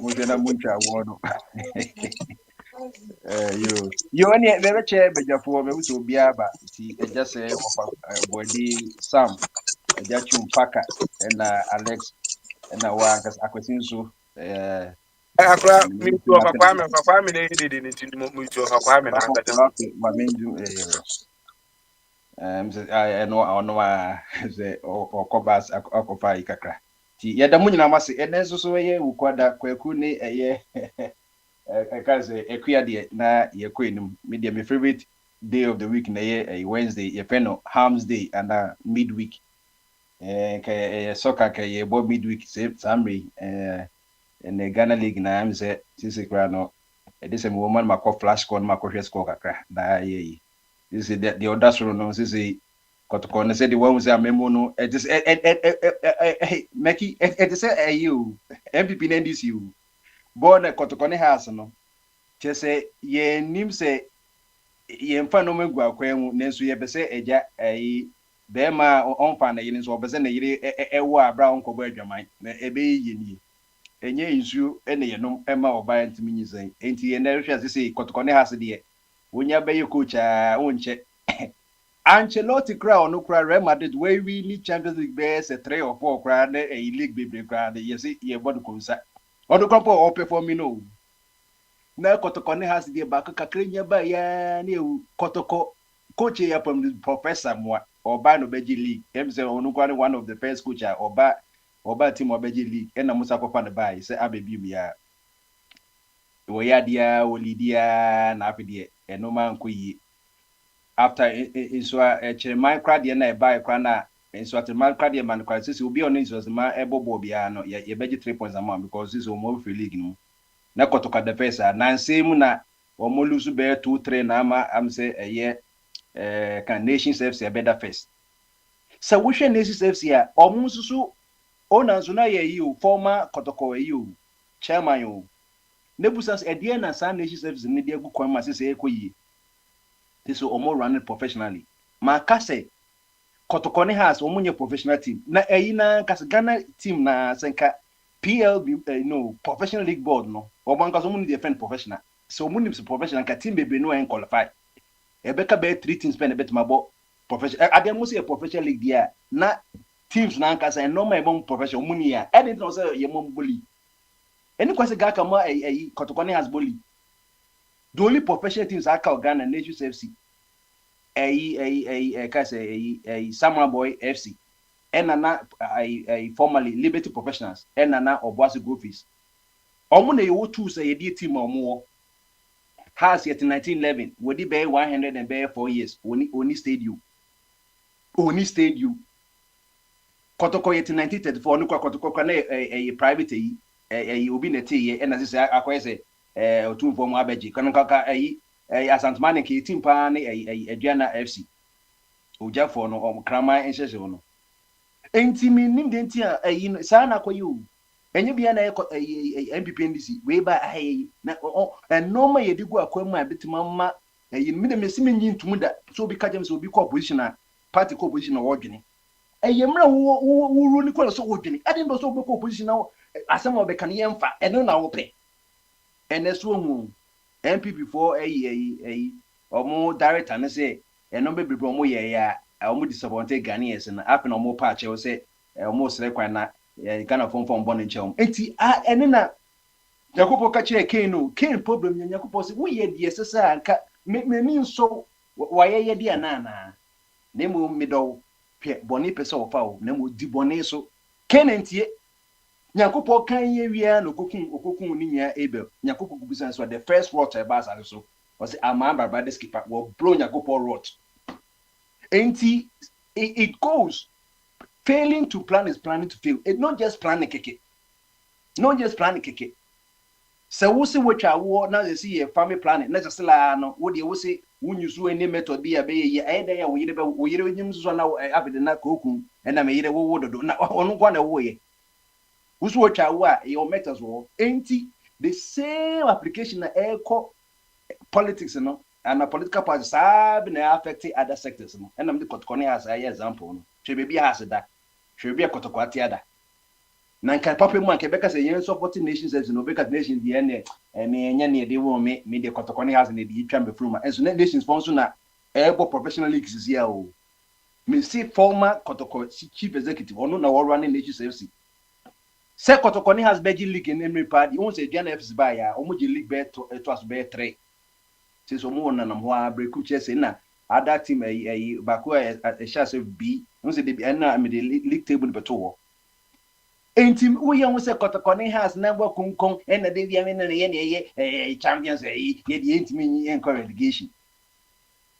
mo je na muncha wo you only never chair bejafo me so bia ba ti e just say of body Sam e ja chum paka and Alex and wa akwasin so Akra mi tu papa me dey dey nti mi tu papa me na ngata. Ma menju I know say okobas akofa ikakra ti yeda munyina mase enenso so ye ukwada kwaku ni eye kaze ekuya de na ye kwenum media my favorite day of the week na ye Wednesday ye peno Hams Day and midweek soccer ye bo midweek Samri and the Ghana League na am say sisi kra no this woman mako flash con mako score kakra na ye this is the other sort no sisi kotoko na say the one we say memo no it is make it is you MPP na this you born kotoko ne house no che say ye nim say ye mfa no megu akwan na so ye be say eja be ma onfa na yini so be say na yiri ewo abra onko bo adwaman na ebe yi ni enye isu ene ye no ema oba ntimi nyisan enti ye na hwɛ say kotoko ne house de wonya be ye coach a wonche Ancelotti crowd no cry Real Madrid where we need Champions League bears a 3 or 4 crowd a league baby crowd you see ye body concert or the couple or performing no na kotoko ne has the back kakrenya ba ya ne kotoko coach ya from the professor mo or ba no beji league em say onu kwani one of the first coach or ba team or beji league and na musa kofa ne ba say abebi mi ya wo ya dia olidia na afide eno man ko yi after so chairman crowd na e buy crowd na so at man crowd man crowd say obi on is man ebobo bia no ye beji 3 points amount because this o mo free league no na kotoka the first na same na o mo lose be 2-3 na ama am say can Nations FC better first so we share Nations FC a o mo susu ona so na ye you former kotoko you chairman you nebusas e dia na San Nations FC ne dia gu kwan ma say ekoyi this is almost running professionally. Ma kase kotoko ne has omunye professional team. Na na kase Ghana team na senka PLB no professional league board no. Obanka so muni defend professional. So muni is professional ka team bebe no en qualify. Ebeka be 3 teams pen bet mabo professional. Ade mo say professional league dia na teams na kase normal ebon professional muni ya. Edit no say ye mom bully. Eni kwase ga kama kotoko ne has bully. The only professional teams are Ghana Nations FC, Samurai Boy FC, and formerly Liberty Professionals, and Nana Obuasi Gophis. Omune you two say a team or more has yet in 1911, would it be 104 years? Only stayed you. Kotoko yet in 1934, no Kotoko a private Ubineti, and as I say. Two for Mabeji, Kanaka Asantmani team pan Diana FC. Uja for no Krama and Session. Ain't me named Dentia Sana for you. And you be an MPPNDC, way by and no my you go acquire my bit mamma, and you made a missing to Munda, so because will be compositioner. party co-opposition or ordinary. A yamra who really call us ordinary. I didn't also make opposition now as some of the Canadian fat and then I will pay. And that's one MPP for a or more direct and say, and no baby promo ya almost disappointed Ghanaians and happen or more patch. I will say almost like why not kind of form from Bonnie Chum. And then Jacopo Kache Kane problem Jacopo we had the SSR and mean so why ye dear nana. Nemo middle Bonnie Peso foul, Nemo di Boneso. Kane and Tie Jacopo can ye no cooking or cooking near Abel. Jacopo business were the first water bars also was a member by the skipper will blow Jacopo rot. Ain't it goes. Failing to plan is planning to fail. It's not just planning keke. Not just planning keke. So we see what I want now. They see a family planning. Let's just say no. What you say when you do any method be a be either we use now. Have the na cook and I may either what do now. On one away. Who's what I want your methods were ain't the same application na echo politics no and a political parties have been affecting other sectors no. And I'm the Kotkoni as an example. She be has that. She be a Kotokwatiada. Nanka Papa Man Quebec as a young supporting nations as no because nations the end and they will make the Kotokoni has in the chamber from as nations sponsor na able professional leagues is here. Me see former Kotoko chief executive or no running nations FC. Say Kotokoni has Beji League in every party. Once a Jan F's buyer, almost league bet to it was bear 3. Since someone and I'm break chess in other team a Bakua a chance of B. Once the league table beto. And team we almost say Kotokoni has never come and the day a champions a the and relegation.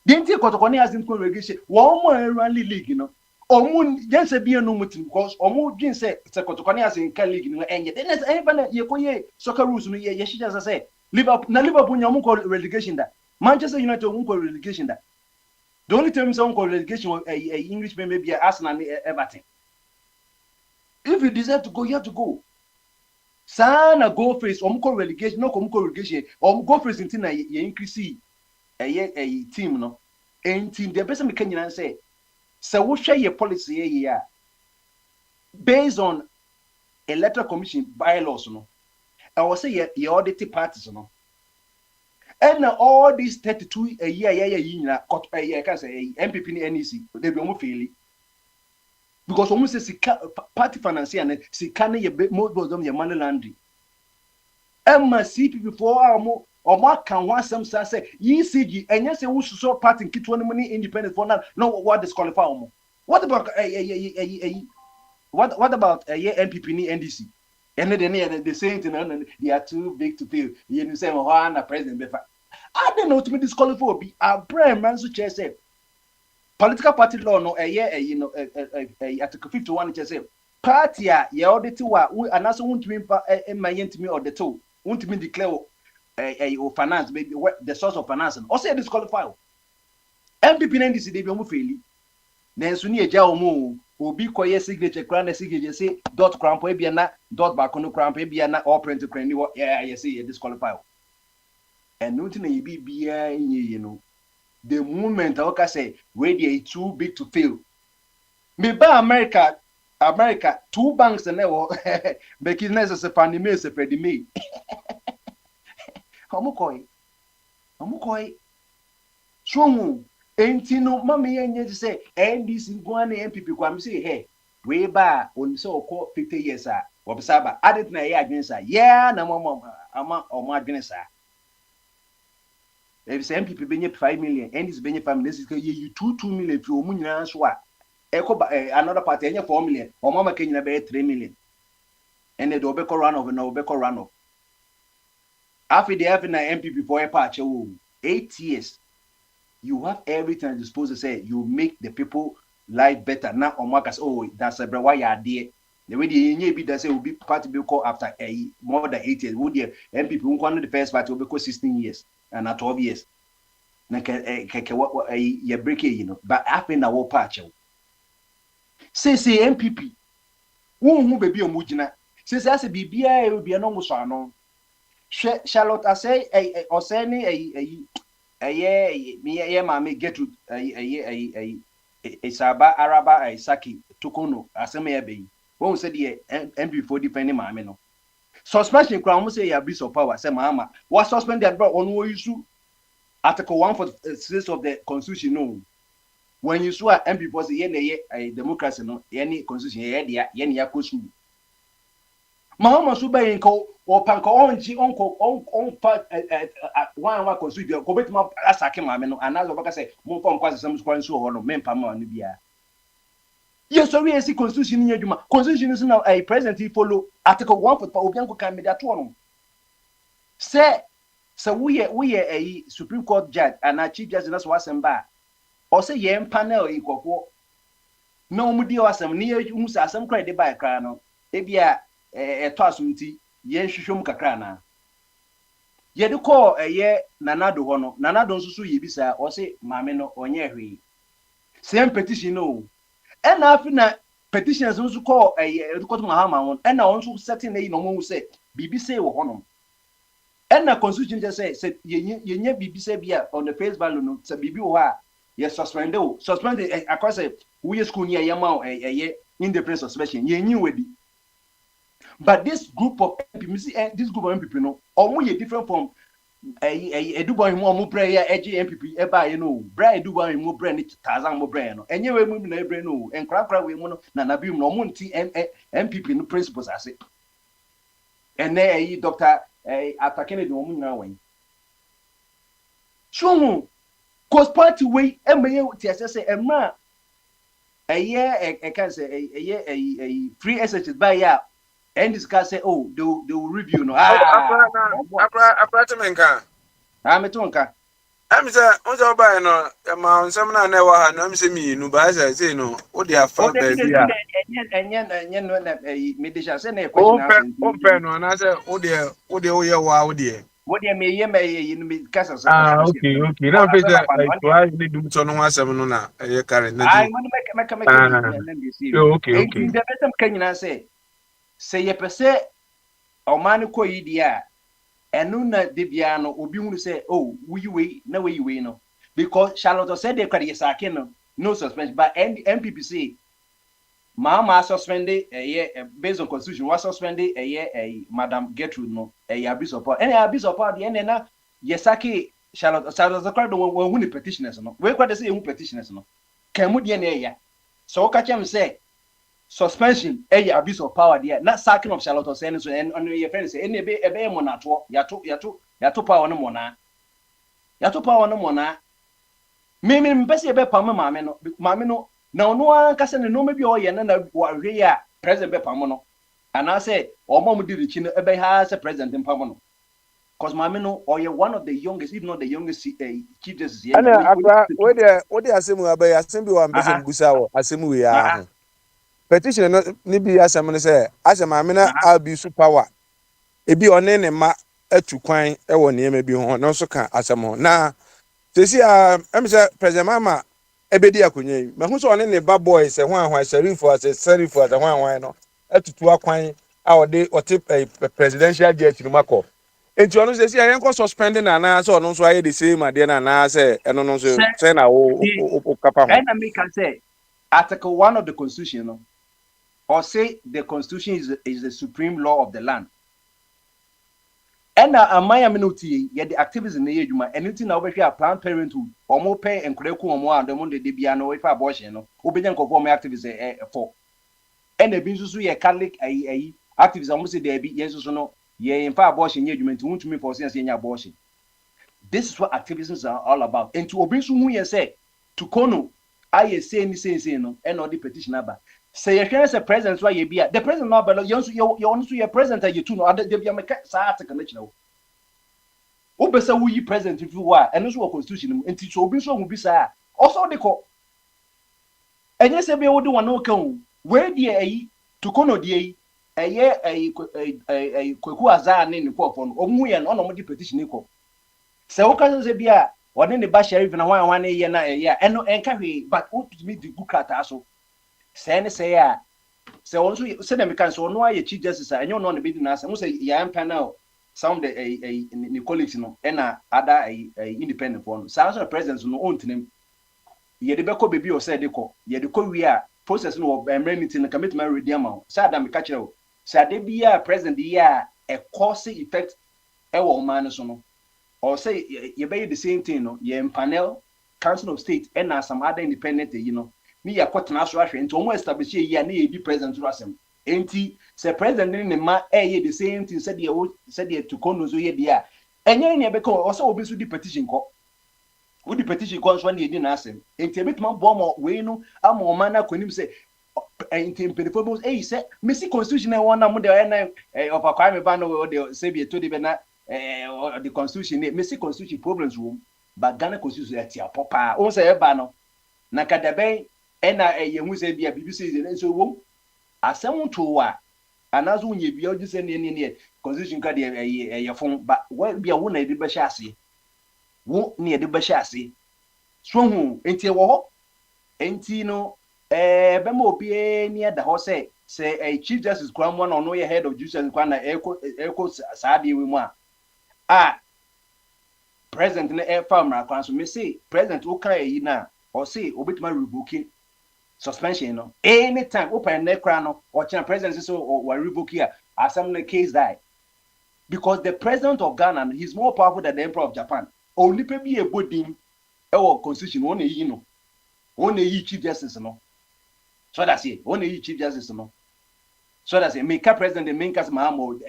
Didn't you Kotokoni has in relegation? One more rally league, you know. Omun just a be no mutin because Omu Jin say Kotokoni has in league and yet then even ye soccer rules no ye she just say Liverpool Yamuko relegation that Manchester United won't call relegation that. The only time someone call relegation was a English maybe Arsenal Everton. If you deserve to go, you have to go. Sana go face call relegation, no come relegation, go face until you increase a team no. And team the person can say so we share your policy here based on electoral commission bylaws no. I will say your audited parties no. And all these 32 a year cut I can say MPP NEC they be almost failing because almost say party financier and see can you most of them your money laundry. MCP before or more can want some say ECG and yes we so party kit 20 money independent for now no what disqualify what about what about a year MPP NDC and then they say it they are too big to fail you say oh president befa I don't know to me disqualify be a brand man so chair say political party law no a year you know article 51 chair say party ya audit wa and also won't me my me or the two won't me declare finance maybe the source of financing or say disqualify MPP NDC they be almost failing then so ni eja omo obi koye signature crown signature say dot crown po bia na dot back no crown po bia na all print crown ni yeah say disqualify and nothing you be bia you know the moment I say ready too big to fail me ba America 2 banks and now making necessary pandemic se predime Omukoi so enti no mama yenye say NDC gwane MPP kwa me say hey we ba on so ko 50 years a observer added na ye adwen sa yeah na ama adwen sa if say MPP benye 5 million NDC benye 5 million this is 2 million fi omu nyina so a another party enye 4 million o mama kenyina be 3 million and they do be run off na be run off after the having an MPP for a patch 8 years you have everything at disposal say you make the people life better now on markers oh that's a why you are there the way the be that say will be party be call after more than 8 years would the MPP won't the first party will be 16 years and 12 years na you break it you know but after na wo patch say MPP who baby omugina say bibia e bia no mo so ano Charlotte I say or say me mama get to Isaba Araba Isaki Tukono aseme be won say the MP for defending maame no suspension kra mo say ya abuse of power say mama what suspend that bro on wo issue article 146 of the constitution no when you sue MP for say ye a democracy no any constitution ye dia ye ne yakosu mama so be nko o panka onji onko on pa one constitution ko betima asake maame no anazo baka say mo fa nkwa asem so kwanso ho no mempa ma no bia. Yes, so we see constitution in your constitution is now a president follow article 145 Obianco can media to one. Say, so we are a Supreme Court judge and a chief justice that's what's ba. Or say yem panel equal. No mudi or some near you some credit by a crano. Ebia a tossumti yen shum kakrana. Ye do call a year nanado hono, nanado susu yibisa or say mameno or nyeri. Same petition no. And after na petitions also call a court mahama and now also setting a no say BBC or honor. And na constitution just said ye BBC bia on the face value no say BB wa yes suspended across a we school near yama a independent suspension ye knew wedi. But this group of MPP this group of MPP no or ye different from a Dubai more prayer MPP eba you know brand Dubai more brand Tazan more brand no enye we mu na ebre no enkrakra we mu no na na bi mu no monti MPP no principles ase ene ayi Dr. Atakene de mu nyina wan so cause party we emeye ti ase say emma eye can say eye free SHS by ya and discuss say oh they will review no apartment I'm say on the buy no amount some na never had no say me no but say no what they have found there and medicine say na question open no na say what they wow there what they may me kasa okay now pay like why they do so no asem no na current na I want to make okay the better can say ye pese o man ko yi dia enu na de bia no obi hunu say oh we na we no because Charlotte said they carry sake no suspension but MPP say mama suspended based on constitution was suspended Madam Gertrude no abuse of power any abuse of power the na yesake Charlotte the crowd when win petitioners no we kwade say who petitioners no kan mu de na ya so ka chem say suspension abuse of power there not sacking of Charlotte saying so and on your friends say any be monato yato power no mona me pese be pam maame no na ono an kase no maybe o ye na hwe ya president be pam no ana say o mom di richi no ebe ha say president pam no cause maame no or ye one of the youngest if not the youngest chief justice here ana akra we dey asemu abai asem bi wa mbese busa wo asemu we ya petition no ni bi asem no say asem amena abuse power ebi one ne ma atu kwan e wo ne ma bi ho no so ka asem ho na sesi am say president mama ebedi akonye yi me hu so one ne ba boy se ho ahwan sherifu as ho ahwan no atutu akwan a ode ote presidential jet no mako enti ono sesi ayen ko suspending na so ono so aye the same ade na say eno no so say na o kapa ho and me can say article 1 of the constitution no or say the constitution is the supreme law of the land. And amaya minuti ye the activities in the ejuma anything na obehwe a Planned Parenthood or more pay and kreku omo and dem de bia no if abortion no obenya nkofo me activities for and e bi nsusu ye Catholic activities omo say there bi yensusu no ye in fa abortion ye ejuma nti wuntumi for sense ye abortion. This is what activism are all about. And to obi nsu hu ye say to kono aye say no and all the petition aba say you can say president why you be the president no but you also your president you too no dey be make sa article na chiro o be say we president if you wa and also constitution enti so obi so hu bi sa also dey ko enye say be wo dey one kan we dey to kono dey kwaku azan ne ko no omu ye no no dey petition ko say wo kan say bi a one ne ba sheriff na wan ye na eno enka hwe but what to me the good crata so say say also say them can so no aye chief justice and you know no be na say say ya panel some the colleagues no and other independent one so the president no own them ye de beko baby o say de ko ye de ko wi a process no emergency no commit my ready am say adam ka kire o say ade bia president ya a cause effect e wo man so no or say ye be the same thing no ye panel council of state and some other independent you know me ya kwotena so ahwe nti omo establish ye na ye di president ro asem enti say president ni ma ye the same thing said ye to kono so ye dia enye ne be ko o say obi so di petition ko wo di petition ko so na ye di na asem enti e betuma bo mo we no ama o man na konim say enti impedifobos say Messi constitution e wona mo de na of akwa me ba no de say be to de be na the constitution Messi constitution problems room but Ghana constitution at your papa o say e ba no na kadabe na ye hu say bia BBC dey so wom asem to wa anazo unye bia o say ne constitution ka de ye fon ba bia wo na de be sha ase wo ne de be sha ase so hu enti wo ho enti no be mo obi ni da ho say chief justice kwan mo no ye head of justice kwan na eko saade we mu a president na farmer kwan so me say president wo kan yi na o say obitima revoke suspension no anytime open na kra no or china president so or revoke here asam na case die because the president of Ghana he's more powerful than the emperor of Japan only pe bi ebodin e wo constitution won na yi no won na yi chief justice no so that's it won na yi chief justice no so that's it make president the main case Mahmoud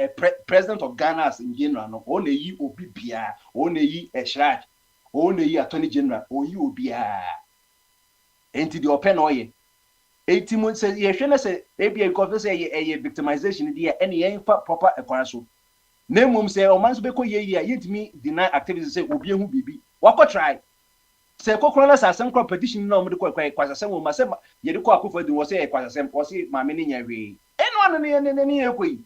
president of Ghana as in general no won na yi obi bia won na yi eshraj won na yi attorney general o yi obi a enti the open oye 18 months say ye hwe na say e bia because say ye victimization dey any ye proper ekwara so na mum say o man so be ko ye ye yentimi deny activities say obi ehu bibi wako try say kokoro na sasem crop petition na o de ko kwasasem o ma say ye de ko akofo di wo say kwasasem o say ma me ne nya hwe eno anu ne ekoi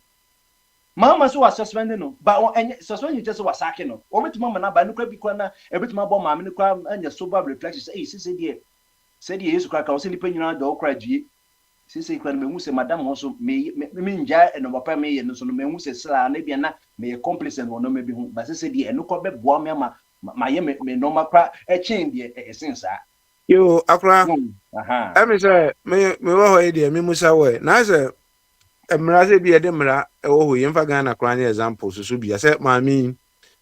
mama so was suspended no ba suspend just was sack no o metima ma na ba no kwa bi kwa na e betima bo ma me ne kwa anya sober reflection say say dey said yesu kwa ka o se nipa nyina do okra due sisi kwa me hu se madam ho so me nja no papa me ye no so no me hu se sra na bia na me complice no no me bi hu ba sisi de eno ko be boa me ma ye me no makra e chen de esensa yo akra emi say me wo ho e de me musa wo na say emra se bi e de mra e wo ho ye mfa Ghana kra na example so bia say maami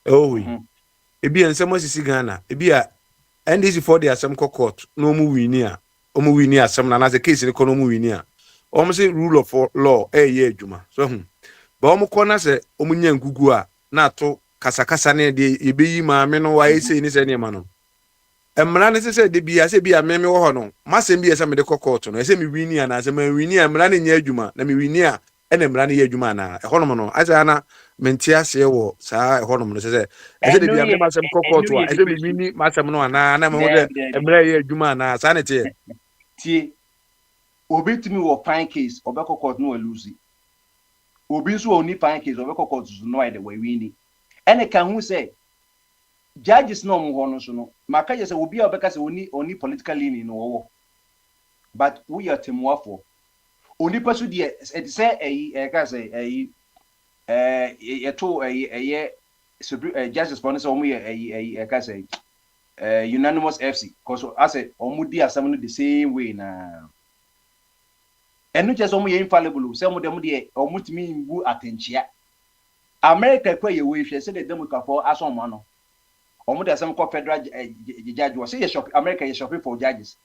e wo ho e bia nsem osisi Ghana e bia NDC for the assem court no mu wini asem na na case ni ko no mu wini a o say rule of law ye adwuma so ba o ko na se o nya ngugu a na to kasakasa na de ebeyi maame no wa ese ni se ne ma no emra ne se de bia se bia meme wo ho no masem bia se me de court no se me wini a na se me wini a emra ne nya adwuma na me wini a ene emra ne ye adwuma na e ho no no asa na mentia se wo sa e ho no no se de bia me masem court wa e de me wini masem no na na me ho de emra ye adwuma na sa ne tie obetimi wo fine case obeko court no lose obi so oni fine case obeko court no ide we wini ene kan hu say judges no mo ho no so no maka je say obi a obeka say oni political leaning no wo but we are temuafo oni pasu de e say ka say justice for so mo ka say unanimous FC because I say omudi asam no the same way na enu je so mo ye infallible say mo dem de omutimi ngu atenchia America kwa ye we hwe say the democrat for aso mo no omude asam ko federal judge was say shop America ye shopping for judges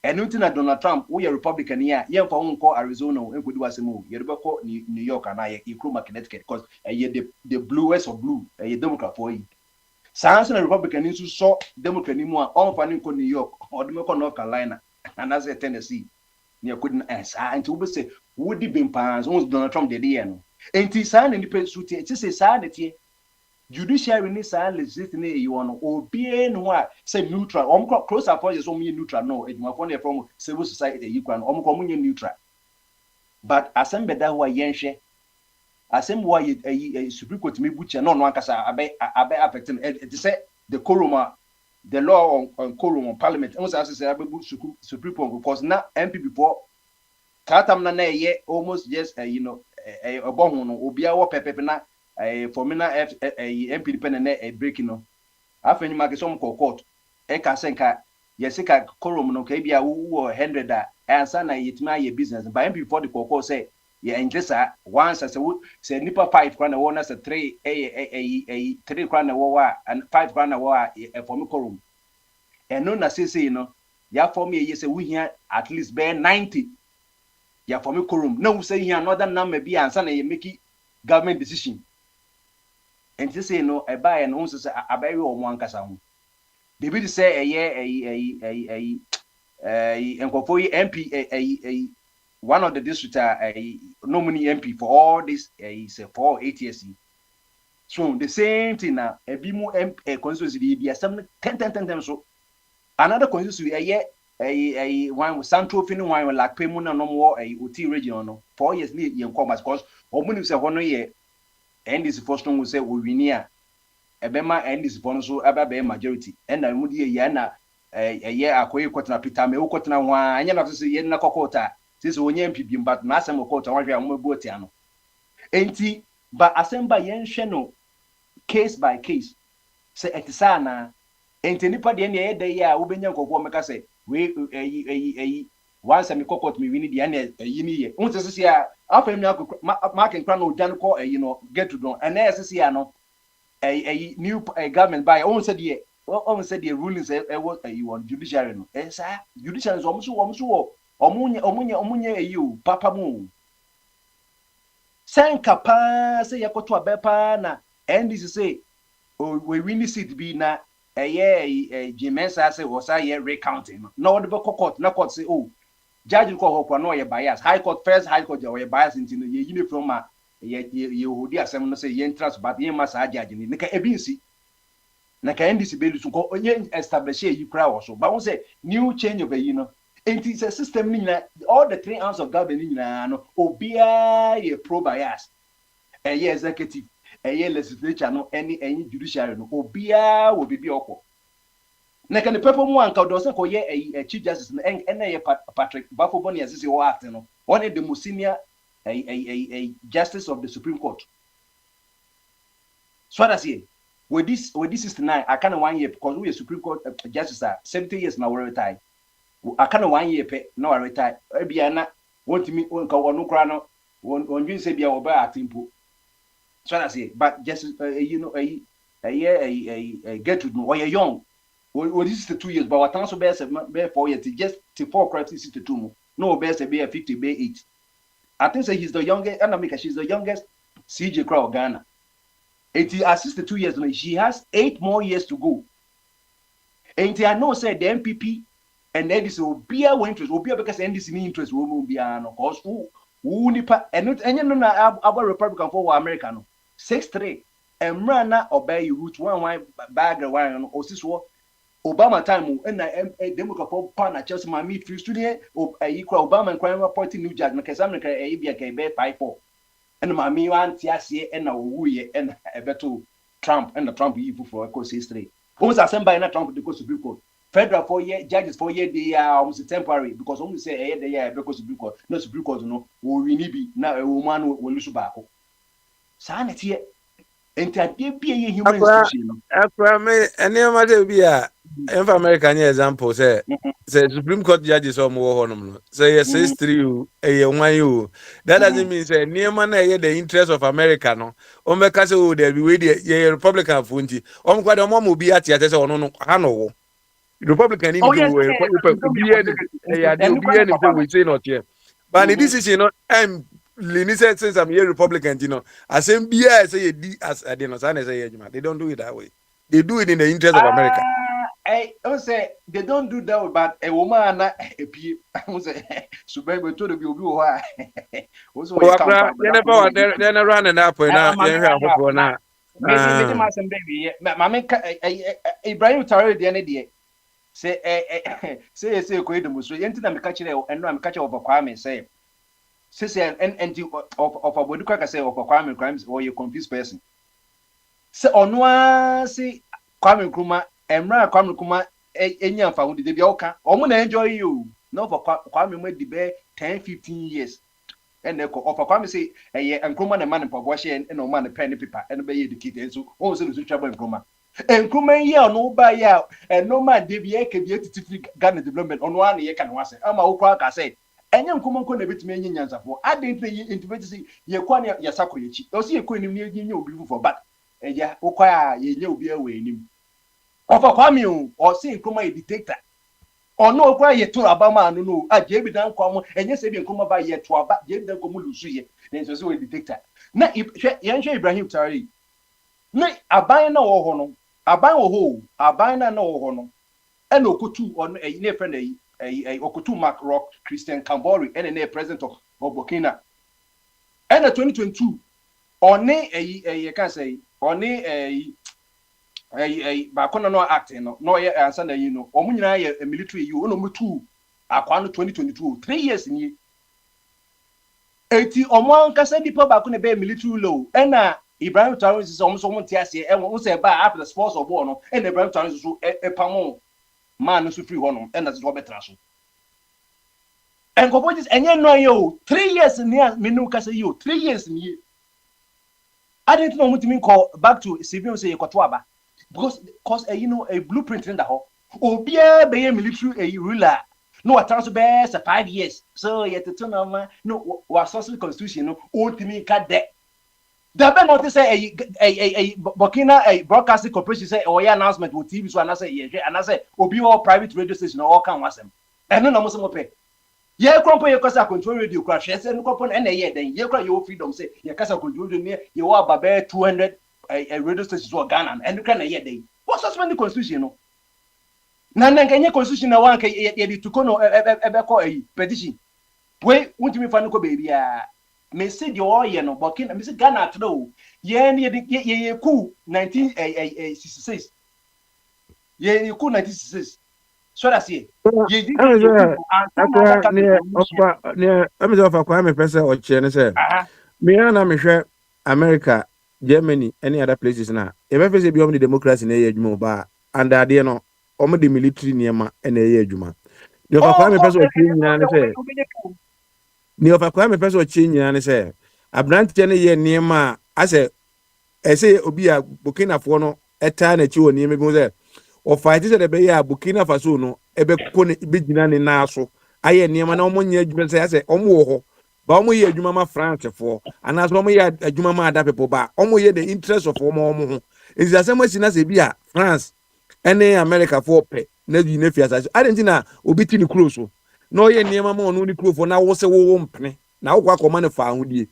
enu tina Donald Trump we Republican here ye mfa won Arizona enkodi wasem ye be ko New York na ye Connecticut Connecticut because ye the bluest of blue ye democrat for yi Science and Republican is so Democrat anymore. All of New York or North Carolina and as a Tennessee. You couldn't answer until we say, would it be pans once Donald Trump did the end? And he signed independent suit. It's a sanity. Judiciary in this silence, you want to be what say neutral. Close up for your own neutral. No, it might find from civil society. You can neutral. But assemble that who are yenshe. Asem why a Supreme Court me butcher no ankasa abe affecting it say the quorum the law on quorum on parliament and also say abe Supreme Court because now MP before katam na ye almost just a obon no obi awo pepepe na for me na MP depend na break no afeni make some court e ka senka yesika korom no ka bia wo 100 a ansa na yetima ye business by before the koko say ye interesa once say nipa 5 kwana wo na say 3 3 kwana wo wa and 5 kwana wo a for me korom eno na say no ya for me ye say we here at least be 90 ya for me korom na we say here another number bi ansa na ye make government decision and say no e buy no so say abayi o mo ankasa ho David say enkofo MP one of the district nominee MP for all this is for 8 years. So the same thing now ebimu constituency be some 10 so another constituency one Santo Fini one like Pemu na no more Oti region no 4 years ni yen commerce because omuni say hono ye and this first one will say we winia ebema and this one so aba majority and na mu die ya na akoyi kwotna Peter me kwotna hwa anya na so ye na kokota sisi onye MPB but na asem kokota hwa hwa mu buoti ano enti ba asemba yen hwe no case by case say etisa na enti nipa de na ye de ya ubenya nkokwo meka say we once me kokot me wini de na yini ye unse sisi ya afem na marking kra no dan ko get to don and na sisi ya no a new government by on said the rulings was on judiciary no sir judiciary so omunye you papa mu sen kapa say yakoto abepa na and this say we win seat be na Jimensa say was I recounting no the court na court say judge ko ho no ye bias high court first high court ye bias into ye uniform ye hodi asem no say ye trust but ye masa judge ni nka ebinsi na ka ndc be lu ko onye establish ye kura wo so but won say new change of it is a system ni na all the 3 arms of government ni na no obia ye pro bias ye executive ye legislature no any judiciary no obia wo bibi okwo na ka ne people mu anka do say ko ye chief justice no en ye Patrick Bafoboni asisi wo act no one of the most senior justice of the Supreme Court. So that's it. With this 69, I can't 1 year because we are Supreme Court justice are 70 years now we retire. I can't 1 year pay no I retire. Ebiana want me on no crano on you say be our bar tempo. So that's it. But just a year get to know or you're young. Well, this is the 2 years, but what also bears 4 years, just to 4 crafts is to 2 no bears a bear 50 bear 8. I think he's the youngest, and she's the youngest CJ Crow Ghana. 80 assisted 2 years, she has 8 more years to go. And I know said the MPP and NDC will be a interest, will be because NDC interest will be an cause who nipa and our Republican for American 6-3 and Rana obey route 1 bag one or Obama time and a Democrat partner Chelsea my midfield studio equal Obama and crime reporting new judge because America a 5-4 and my me one TSA and we and a better Trump and the Trump evil for course history. Almost assembled by Trump because Supreme Court. Federal 4 year judges 4 year they are almost temporary because only say they are because Supreme Court, no Supreme Court no we need be now a woman will lose back. Sanity and be a human institution. Any matter be a American example say Supreme Court judges or more honor. Say 6-3 a 1 you. That doesn't mean say near man the interest of America no. Omeka say there be way the Republican funti. Quite a mom will be at your or no Hano. Republican in we say not here. But this is I'm Lini said since I'm here Republican, I say say as I didn't say they don't do it that way. They do it in the interest of America. I say they don't do that, but a woman I say Subego to the view why. Also, then running up and baby. Mamma Ibrahim Traore the day. Say go to Musu. Enti na catch and no I'm catch over Kwame say. Say and of a body say of Kwame crimes or you confused person. Say onwa say Kwame Nkrumah Emra Kwame Nkrumah enya fa wudi dey oka omo na enjoy you no for Kwame me dey 10-15 years and of Kwame say Nkrumah na man for wash and no man pen paper and be educated so o say no twa Nkrumah Nkrumah ye ono ba ya no man de bi e ke bi etiti Ghana development ono an ye kan wase ama wo kwa ka say enye Nkrumah nko na betime enye nyansafo adent na intimate say ye kwa na ya sakọ yechi o si ye kwa nim na enye obi for back eja wo kwa ya ye nye obi ewe nim ofa kwa mi o si Nkrumah ye dictator ono okwa ye to abama anu no a je bi dan kwa mo enye se bi Nkrumah ba ye to aba je bi dan ko mu lusu ye na so se we dictator na ye nhwe Ibrahim Traore na aban na wo ho no aban wo ho aban na wo ho no e na okotu on e na friend e okotu Mark Rock Christian Kambori e na president of Burkina e na 2022 oni e can say oni ba kono no act no ye ansa na yi no omu nyina ye military yi ono mutu akwa no 2022 3 years ni eti omu ankasa dipa ba kono be military law e na Ibrahim Traore is almost someone tiase e won say ba after the sports of no e na Ibrahim Traore so e pamo man so free hono e na so betra so en ko boys enye no yo 3 years ni menu kasa yo 3 years ni I didn't know mutimi call back to civilian say ekoto aba because you know a blueprint in the hall obia be military ruler no atanso be 5 years so yet to no was social constitution no ultimate ka de the ben not say a Burkina a broadcasting corporation say or announcement with TV so and I say obi all private radio station all can wasem and no mo mo pe ye krompo ye kasa control radio crash say no krompo na ye den ye kra your freedom say ye kasa control radio ye wa ba 200 a radio station so Ghana and can ye den what suspend the constitution no na nkenye constitution na wan ka ye di tukono ebe ko petition we wuntimi fa no ko baby a me say the oil no Burkina me say Ghana atdo ye ye ku 1966 ye ku 1966 so that's it ye di I'm just for me person or chain say me na me hwe America Germany any other places na e be say be the democracy na ye adwuma ba and ade no omo the military niema na ye adwuma the for me person or chain na say ni ofa kwa me person ochi nyina ne se abrante ne ye niema ase ese obi a Burkina fo no eta na chi wo niema bi mo se o fight se de be ya Burkina Faso no ebe ko ne be gina ne na so aye niema na omo nya adwuma se ase omo wo ho ba omo ye adwuma ma France fo ana so omo ye adwuma ma ada people ba omo ye the interest of omo ho is asema si na se bi a France ene America fo pe na du ne fiasa adentina obi ti ni kuro so no ye niema ma onu ni krofo na wo se wo mpene na wo kwa koma ne fa ahudie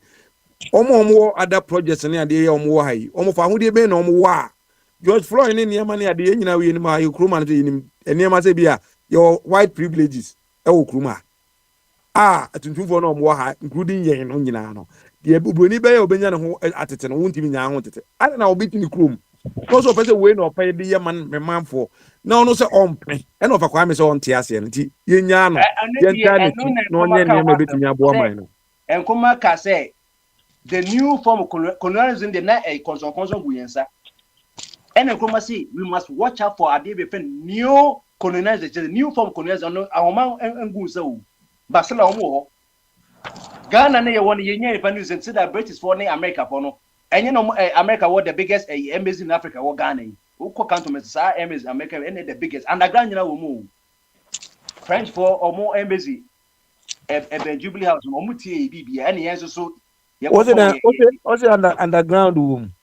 omo other projects ne ade ye omo wo hai omo fa ahudie be na omo wa George Floyd ne niema ne ade ye nyina we ni ma ye kroma ne ni niema se bia your white privileges e wo kroma atuntumfo na omo wo ha including ye no nyina no de bubroni be ye obenya ne ho atete no wontimi nya ho tete ade na obi tini krom also person we no pay de ye man me manfo na ono se ompe e no fa kwa me se on tiase nti ye nya no ye nta ne no nye ne me betimi abo man no enkoma ka say the new form of colonialism the na a consumption buyensa and enkoma say we must watch out for ade be new colonization the new form of colonialism no ahoma ngu se o basela omo ho Ghana na ye won ye nya evangelism say that British for na America for no enye no America was the biggest embassy in Africa was Ghana. Uko cantonment sa embassy America and the biggest underground nyina wo mu. French for or more embassy Jubilee House mo mutie bibia and yen so was it underground room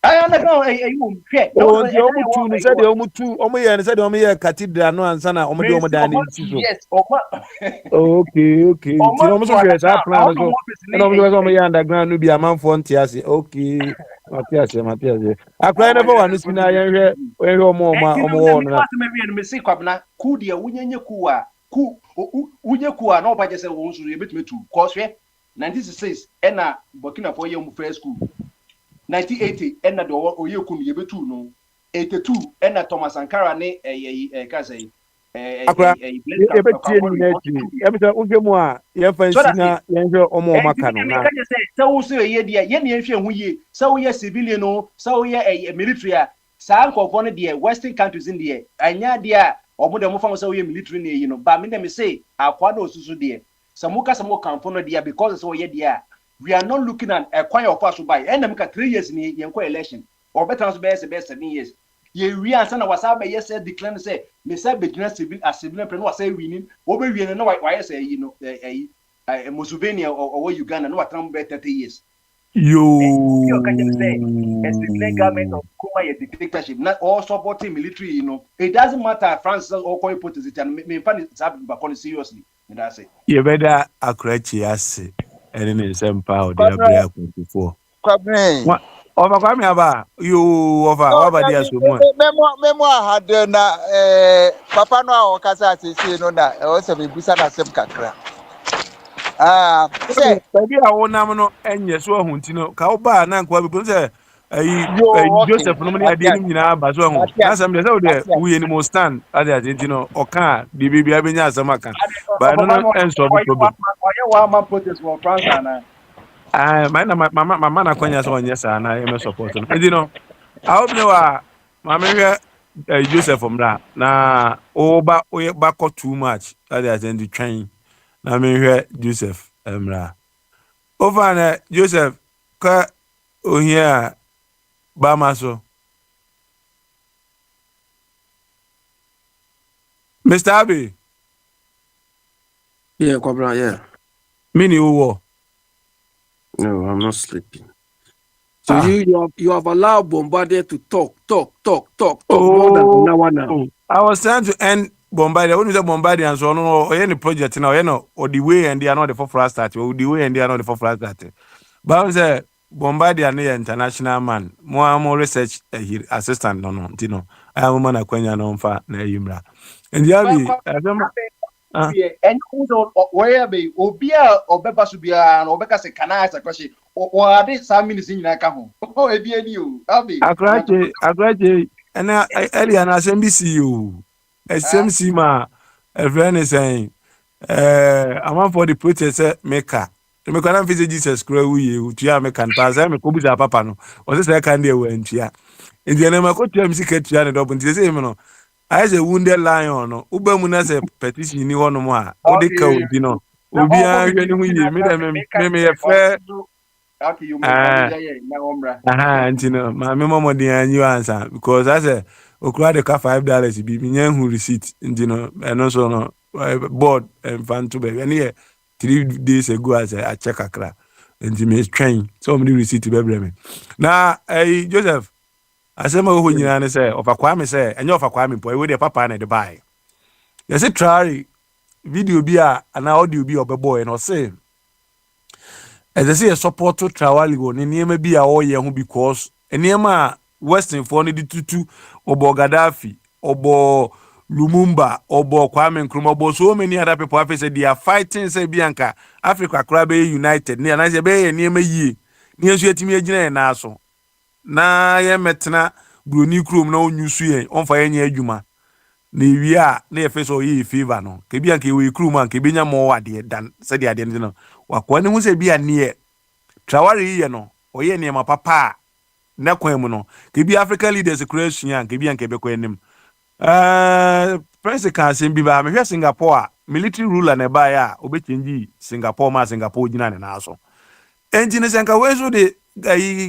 underground room hwe o di omu tu ni said omu tu omu ye ni said omu ye cathedral no ansa na omu di omu dani nti so yes okay ti omu so hwe sa plan so na omu so omu ye underground no bi amanfo ntiase okay Matias akra na bo wanu sina yen hwe omu wo no me say kwabna ku dia wunyenye ku a unye ku a na obaje se wo nsu ye betime tu cause hwe 1966 ena Burkina Faso ye mu first school 1980 ena do oye ku ye betu no 82 ena Thomas Sankara ne ka say akra e betie ni na ti e be unhwe mu a ye fansi na ye hwe omo maka no na sa wo so ye dia ye ne hwe hu ye sa wo ye civilian no sa wo ye military a sa nkofo no de western countries in there anya dia omo de mo fa sa wo ye military ne yi no ba me dem say akwa na osusu de sa mo ka sa mo kamfo no de because so ye dia we are not looking at a kwanya of us by and 3 years ni ye election or better be 7 years ye we answer na wasa be yes declare say me say be gina civil as civil plan was say winning wo be win no why say you know Museveni or Uganda no atram be 30 years yo a civilian government of Kuma a dictatorship not all supporting military you know it doesn't matter France or call it and me find it happen seriously and that's it you better akurachi ase ene ne sempa o de abria before Kwabene. Over kwame aba you over No, what about there so much memo had na papa no a okasa asisi no na o se be busa na sem kakra. Say baby a wonam no enye so ahunti no ka oba na nkwa be say yo Joseph no money ade ni nyina ba so ahun na sam de say de we ni mo stand ade ade no oka de bibia benya asamaka ba no no enso be problem one man protest for France and mama na kwanya so onye sa na e me support no edi no I hope no mama hwe Joseph omra na oba oyeba too much ade ade ndi twan na me hwe Joseph omra over na Joseph ka ohia ba maso Mr. Abbey Yeah, Kwabra, yeah. Mini uwo. No, I'm not sleeping. So you have allowed Bombardier to talk more than an hour now. I was trying to end Bombardier. When you say Bombardier and so on, or any project now, you know, or the way and they are not the for start, or the way and they are not the for start. But I say Bombardier is an international man. More research assistant, no, you know. I am a man akwenya no mfa na yimra. And yabi, and where be obia obeba subia and obeka se kana asa kwashi o ade some minutes in na ka ho o e bia ni o abi akraje na earlier na SMBC o SMC ma a friend is saying I'm for the protest maker me kana mfise Jesus kura wuye utua me kan pass me ko buza papa no o se kan dey we ntua ndi na makotua msika tua ne dobo ndi se me no as a wounded lion no ubamu na se petition ni hono mo a odi ka obi no obi a hwe ni hu yi me ye fe okay you make na omra ntino ma me momodin anyi answer because I say okura de ka $5 bi mi nyan hu receipt ntino eno so no board fanto be any 3 days ago as I check akra nti me train so many receipt be bre me na Joseph asema ho nyina ne say ofakwa me say enye ofakwa me boy we dey papa na dey buy you say try video bi a na audio bi obebo no say as I say support to Traoré go ne niam bi a oye ho because niam western for ne tutu obo Gaddafi obo Lumumba obo Kwame Nkrumah obo so many other people have said they are fighting say bianca Africa crab united ne na say be niam yie ne nso atimi agina na so na ye metena broni krom na onyusu yen onfa ye nya adwuma na wi a na ye feso ye favor no ke bia nke we krom an ke benya mo wade dan se de ade no wakwa ne hu se bia ne Traoré ye no oye ne ma papa na kwan mu no ke bia African leaders creation an ke bia nke be kwan nim president sem bi ba me hwe Singapore military ruler na ba ya obechenji Singapore ma Singapore gina ne na so engineer senka wezo de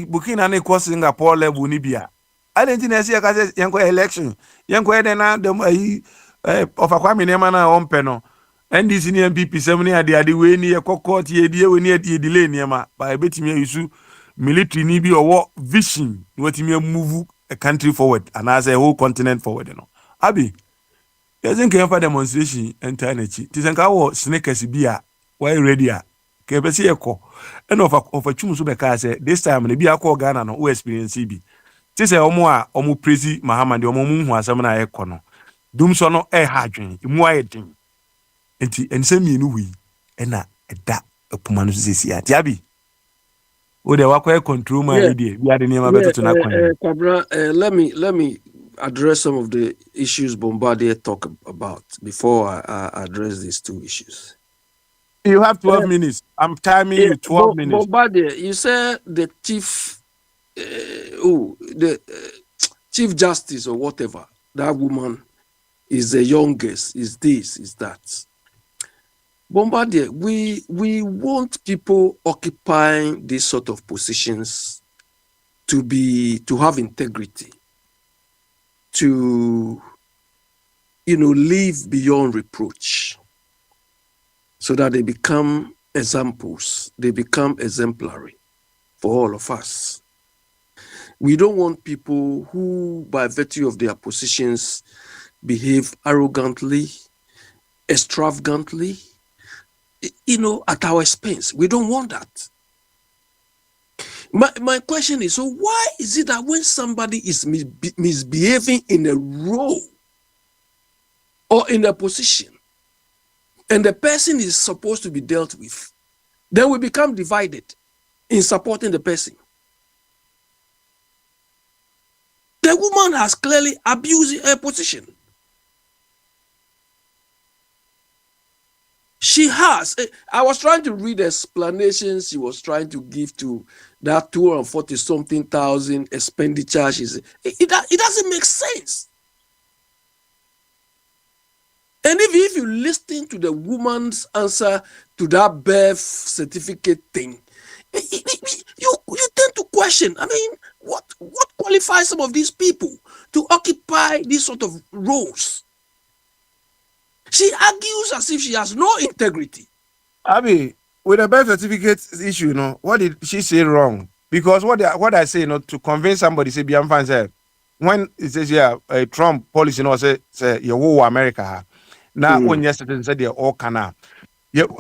Burkina ne ko Singapore level ni bia engineer se ka se yenko election yenko ede na dem ofakwa me ne ma na ompe no NDC ni MPP 7 ni ade we ni ekoko ti edie we ni edie delay ni ma ba ebetimi ayisu military ni bi owo vision watimi move a country forward and as a whole continent forward no abi yezen ke fa demonstration internet ti senka wo sneakers bia why ready a ke be se yeko and of twum so be ka say this time ne bi akọ Ghana no we experience bi ti say omo praise Mahamad omo mu hu asem na yeko no dum so no ha adwen mu ayedin enti ense mienu wi na eda apuma no sisi ati abi o de wakọ control my idea bi ade niam beto na Kwabra, let me address some of the issues Bombardier talk about before I address these two issues. You have 12 minutes. I'm timing you 12 minutes. Bombardier, you said the chief, chief justice or whatever, that woman is the youngest, is this, is that. Bombardier, we want people occupying these sort of positions to have integrity. to, live beyond reproach so that they become examples, they become exemplary for all of us. We don't want people who, by virtue of their positions, behave arrogantly, extravagantly, at our expense. We don't want that. My question is, so why is it that when somebody is misbehaving in a role or in a position, and the person is supposed to be dealt with, then we become divided in supporting the person? The woman has clearly abused her position. She has. I was trying to read the explanations she was trying to give to that 240-something thousand expenditure. She said, it doesn't make sense. And if you listen to the woman's answer to that birth certificate thing, you tend to question, what qualifies some of these people to occupy these sort of roles? She argues as if she has no integrity. Abby, with the birth certificate issue, what did she say wrong? Because what I say, to convince somebody, say, Biam say, when it says, a Trump policy, say, you war America. Now, when yesterday said they're all canal.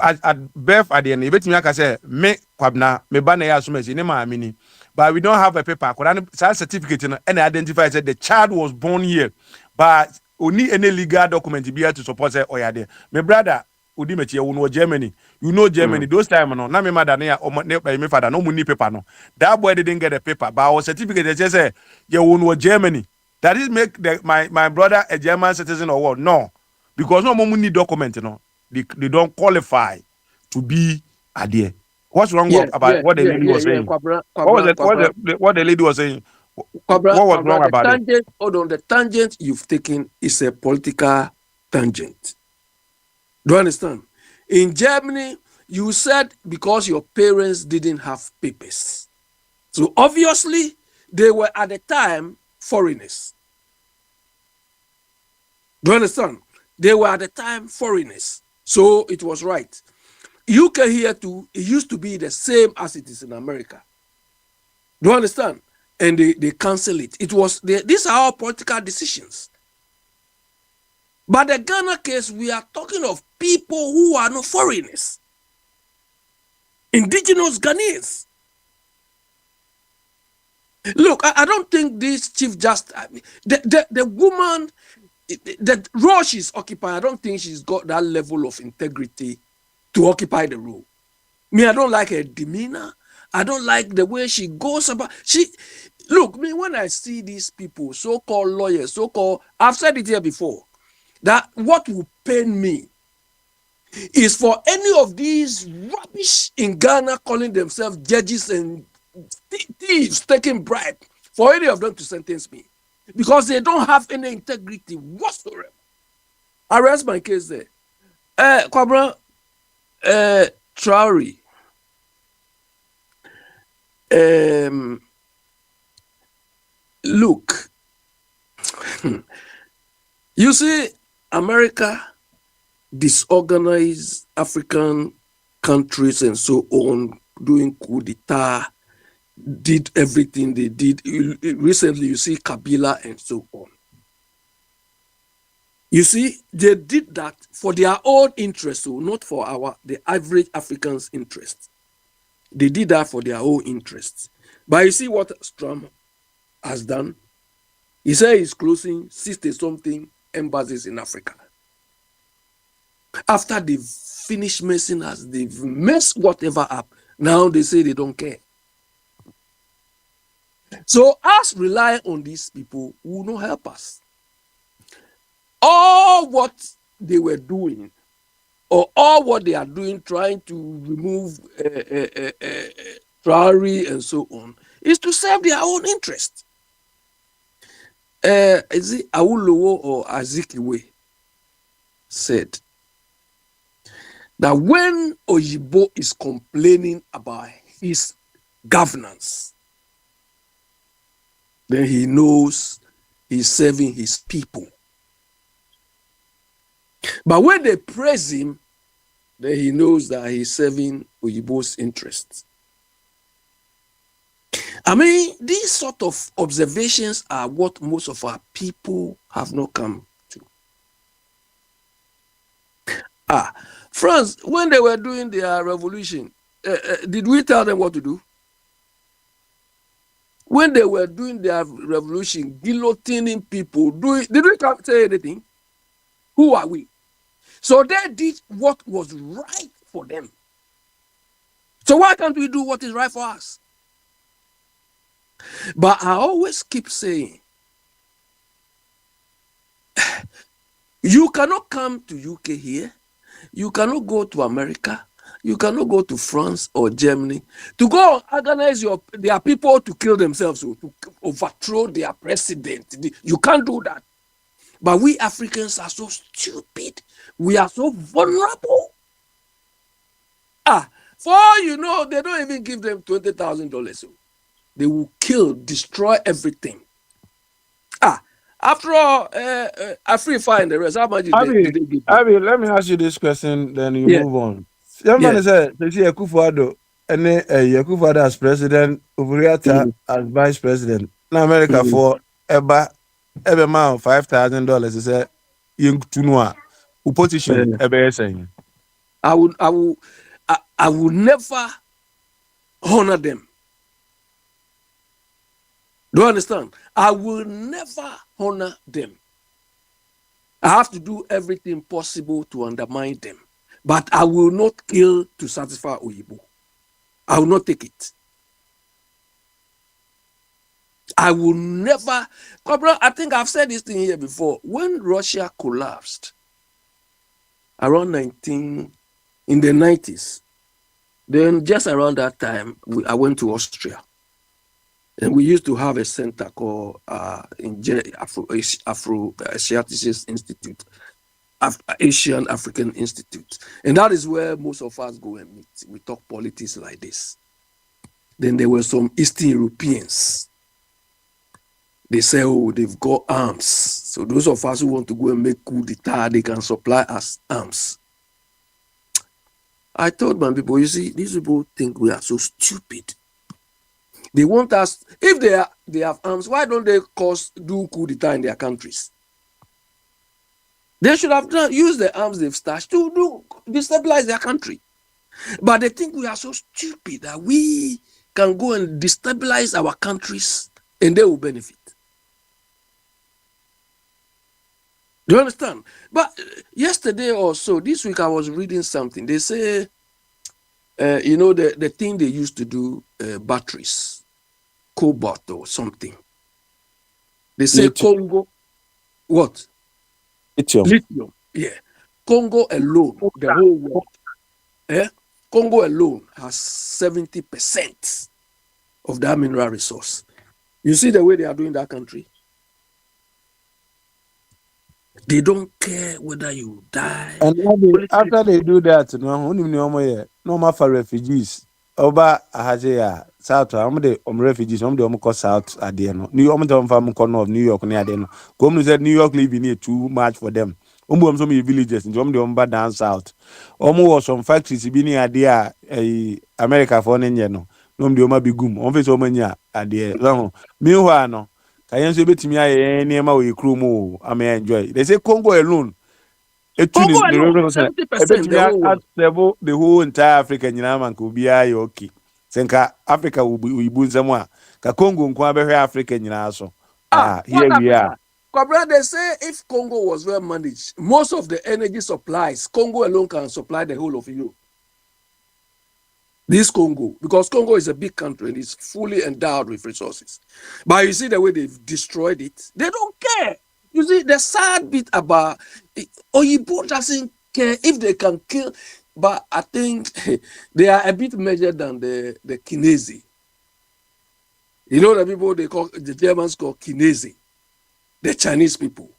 At birth at the end, I can say, me, Kwabna, me banner, assumes in my mini. But we don't have a paper, certificate, and identify that the child was born here. But only any legal document be here to support say oh yeah there. My brother Udimechi you know Germany. You know Germany those time no na me mother me father no money paper no. That boy didn't get a paper but our certificate they just say you know Germany. That is make my brother a German citizen or what? No. Because no more need document they don't qualify to be a there. What's wrong about what the lady was saying? What the lady was saying? What was wrong about it? Hold on, the tangent you've taken is a political tangent. Do you understand? In Germany, you said because your parents didn't have papers. So obviously, they were at the time foreigners. Do you understand? They were at the time foreigners. So it was right. UK here too, it used to be the same as it is in America. Do you understand? And they cancel it. These are all political decisions. But the Ghana case, we are talking of people who are not foreigners. Indigenous Ghanaians. Look, I don't think this Chief Justice, the woman, the role she's occupying, I don't think she's got that level of integrity to occupy the role. I don't like her demeanor. I don't like the way she goes about. Look, when I see these people, so-called lawyers, I've said it here before, that what will pain me is for any of these rubbish in Ghana calling themselves judges and thieves taking bribe, for any of them to sentence me. Because they don't have any integrity whatsoever. I rest my case there. Kwabra Traore. Look, you see, America disorganized African countries and so on, doing coup d'etat, did everything they did. Recently, you see Kabila and so on. You see, they did that for their own interest, so not for the average African's interest. They did that for their own interests. But you see what Trump has done? He said he's closing 60-something embassies in Africa. After they've finished messing us, they've messed whatever up. Now they say they don't care. So us relying on these people will not help us. All what they were doing, or all what they are doing, trying to remove Traore and so on, is to serve their own interest. Is it Awolowo or Azikiwe said that when Oyibo is complaining about his governance, then he knows he's serving his people. But when they praise him, then he knows that he's serving Oyibo's interests. I mean, these sort of observations are what most of our people have not come to. France, when they were doing their revolution, did we tell them what to do? When they were doing their revolution, guillotining people, did we say anything? Who are we? So they did what was right for them. So why can't we do what is right for us? But I always keep saying, you cannot come to UK here. You cannot go to America. You cannot go to France or Germany to go organize their people to kill themselves or to overthrow their president. You can't do that. But we Africans are so stupid. We are so vulnerable. For all you know, they don't even give them $20,000. They will kill, destroy everything. After all, I free fine the rest. How much did they give? Abi, let me ask you this question, then you move on. Somebody said, "You see, Akufo-Addo, and Akufo-Addo as president, Uburiata as vice president. In America for every amount $5,000. He said, "You tunua, opposition ebe saying." I will never honor them. Do you understand? I will never honor them. I have to do everything possible to undermine them. But I will not kill to satisfy Oyibo. I will not take it. I will never. I think I've said this thing here before. When Russia collapsed around in the 90s, then just around that time, I went to Austria. And we used to have a center called Afro-Asiaticist Institute, Asian African Institute. And that is where most of us go and meet. We talk politics like this. Then there were some Eastern Europeans. They say, oh, they've got arms. So those of us who want to go and make coup d'etat, they can supply us arms. I told my people, you see, these people think we are so stupid. They want us, if they have arms, why don't they do coup d'etat in their countries? They should have used the arms they've stashed to destabilize their country. But they think we are so stupid that we can go and destabilize our countries and they will benefit. Do you understand? But yesterday or so, this week I was reading something. They say, the thing they used to do, batteries, cobalt or something. They say lithium. Congo, what? Lithium. Yeah. Congo alone, the whole world. Congo alone has 70% of that mineral resource. You see the way they are doing that country? They don't care whether you die. And after they do that, no for refugees. Oba ahaje South, the refugees, the South at the end. New York farm corner of New York near the come said New York living here too much for them. Some villages in the down south. Almost some factories being idea America for no the be gum. On face at the meanwhile no. Can you bet me any we crew more? I may enjoy. They say Congo alone. Congo alone, 70%. The whole entire Africa, man, could be okay. Senka Africa will be somewhere. Ka Congo nkwa Africa so. Here we are. They say if Congo was well managed, most of the energy supplies, Congo alone can supply the whole of Europe. This Congo, because Congo is a big country and it's fully endowed with resources. But you see the way they've destroyed it, they don't care. You see, the sad bit about Oyibo doesn't care if they can kill, but I think they are a bit measured than the Kinesi. You know the people the Germans call Kinesi, the Chinese people.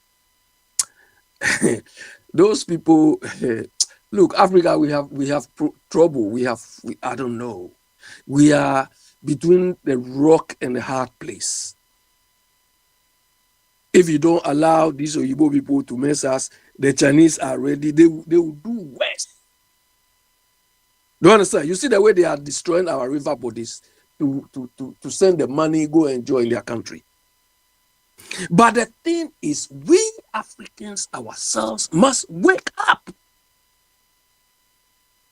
Those people. Look, Africa, we have trouble. I don't know. We are between the rock and the hard place. If you don't allow these Oyibo people to mess us, the Chinese are ready. They will do worse. Do you understand? You see the way they are destroying our river bodies to send the money, go enjoy in their country. But the thing is, we Africans ourselves must wake up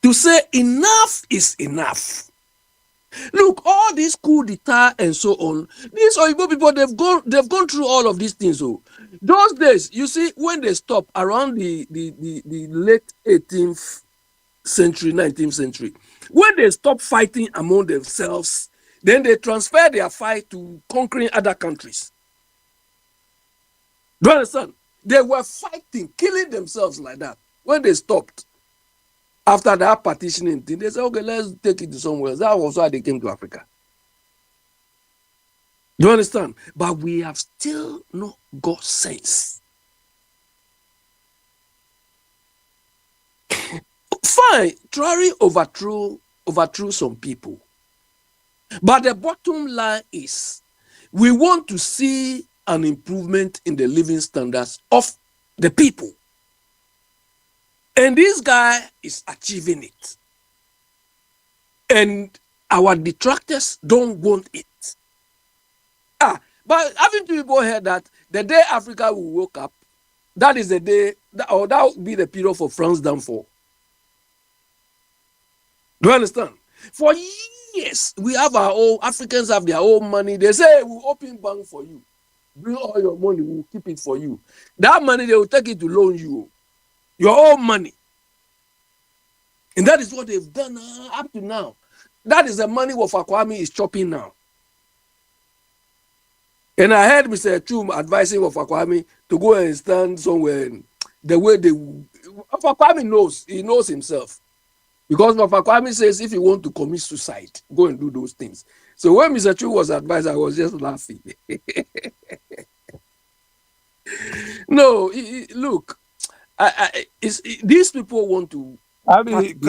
to say enough is enough. Look, all these coup d'etat and so on, these Oyibo people, they've gone through all of these things. So those days, you see, when they stopped around the late 18th century, 19th century, when they stopped fighting among themselves, then they transferred their fight to conquering other countries. Do you understand? They were fighting, killing themselves like that. When they stopped, after that partitioning thing, they said, okay, let's take it to somewhere else. That was why they came to Africa. Do you understand? But we have still not got sense. Fine, Traore overthrew some people. But the bottom line is, we want to see an improvement in the living standards of the people. And this guy is achieving it. And our detractors don't want it. But haven't people heard that the day Africa will wake up, that is the day, or that will be the period for France's downfall? Do you understand? For years, we have our own, Africans have their own money. They say, we'll open bank for you. Bring all your money, we'll keep it for you. That money, they will take it to loan you. Your own money. And that is what they've done up to now. That is the money Wafah Kwame is chopping now. And I heard Mr. Chum advising Wafah Kwame to go and stand somewhere. The way Wafah Kwame knows, he knows himself. Because Wafah Kwame says if you want to commit suicide, go and do those things. So when Mr. Chum was advised, I was just laughing. No, look, these people want to. I mean,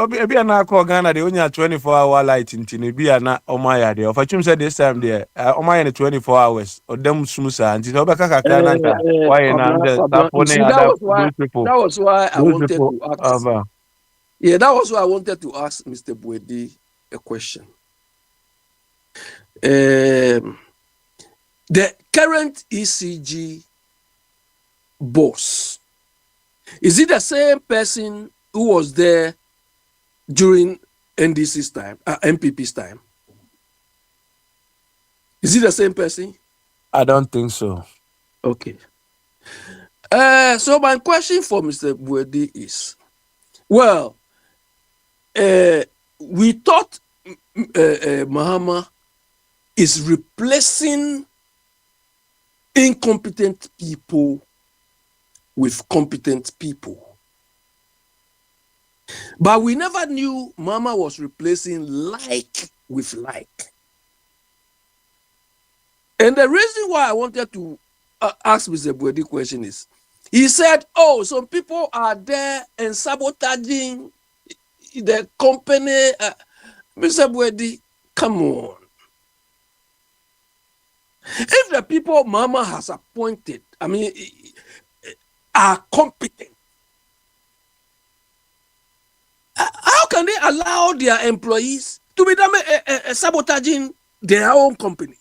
maybe I'm not Ghana. They only have 24-hour light in Tinibia. Na Omaya there. If I said this time there, Omaya in 24 hours. Or them smusa. And it's over Kakana. Why not? That was why I wanted to ask. Yeah, that was why I wanted to ask Mr. Buedi a question. The current ECG boss, is it the same person who was there during NDC's time, MPP's time? Is it the same person? I don't think so. Okay. So my question for Mr. Buedi is, well, we thought Mahama is replacing incompetent people with competent people. But we never knew Mahama was replacing like with like. And the reason why I wanted to ask Mr. Buedi question is, he said, oh, some people are there and sabotaging the company. Mr. Buedi, come on. If the people Mahama has appointed, I mean, are competent, how can they allow their employees to be sabotaging their own company?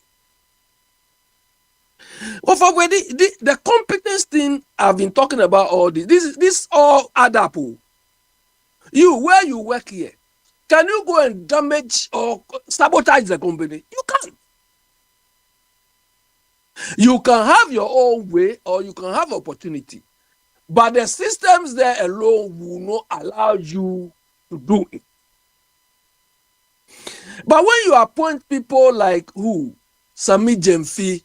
Well, for the competence thing I've been talking about all this all add up. You, where you work here, can you go and damage or sabotage the company? You can't. You can have your own way or you can have opportunity. But the systems there alone will not allow you to do it. But when you appoint people like who? Sami Jemfi,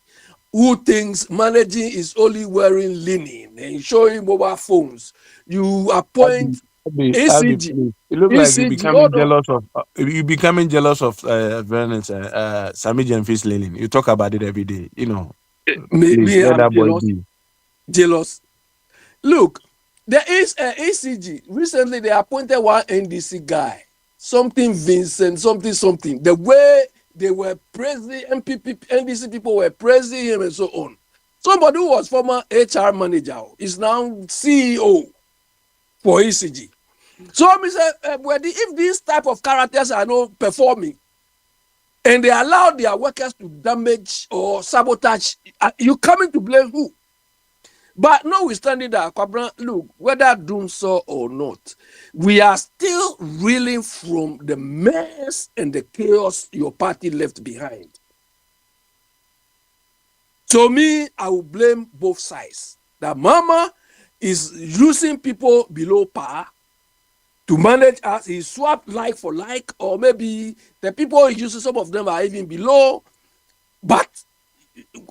who thinks managing is only wearing linen and showing mobile phones. You appoint ECG. It looks like you're becoming jealous of Sami Jemfi's linen. You talk about it every day, you know. Me I'm jealous. Look, there is an ECG. Recently, they appointed one NDC guy, something Vincent, something. The way they were praising NDC people were praising him and so on. Somebody who was former HR manager is now CEO for ECG. So if these type of characters are not performing and they allow their workers to damage or sabotage, you coming to blame who? But notwithstanding that, look, whether doing so or not, we are still reeling from the mess and the chaos your party left behind. So me, I will blame both sides. That Mama is using people below par to manage us. He swapped like for like, or maybe the people he uses, some of them are even below, but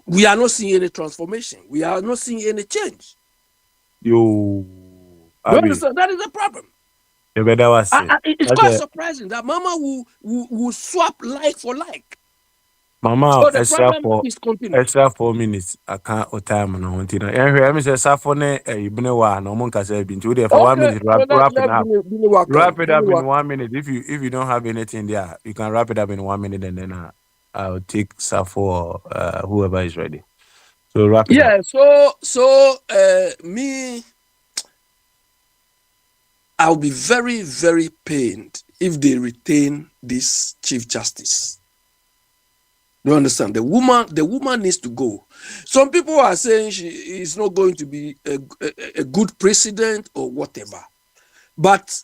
we are not seeing any transformation. We are not seeing any change. You understand? That is the problem. It's quite surprising that Mama will swap like for like. Mama, so the problem is continuing. Extra 4 minutes. I can't o time no want to. I me say safo ne ibne wa no mon kasa bi nti we for 1 minute wrap it up in 1 minute. If you don't have anything there, you can wrap it up in 1 minute and then I'll take Safo or whoever is ready. So wrap it up. So me, I'll be very, very pained if they retain this Chief Justice. You understand? The woman needs to go. Some people are saying she is not going to be a good president or whatever. But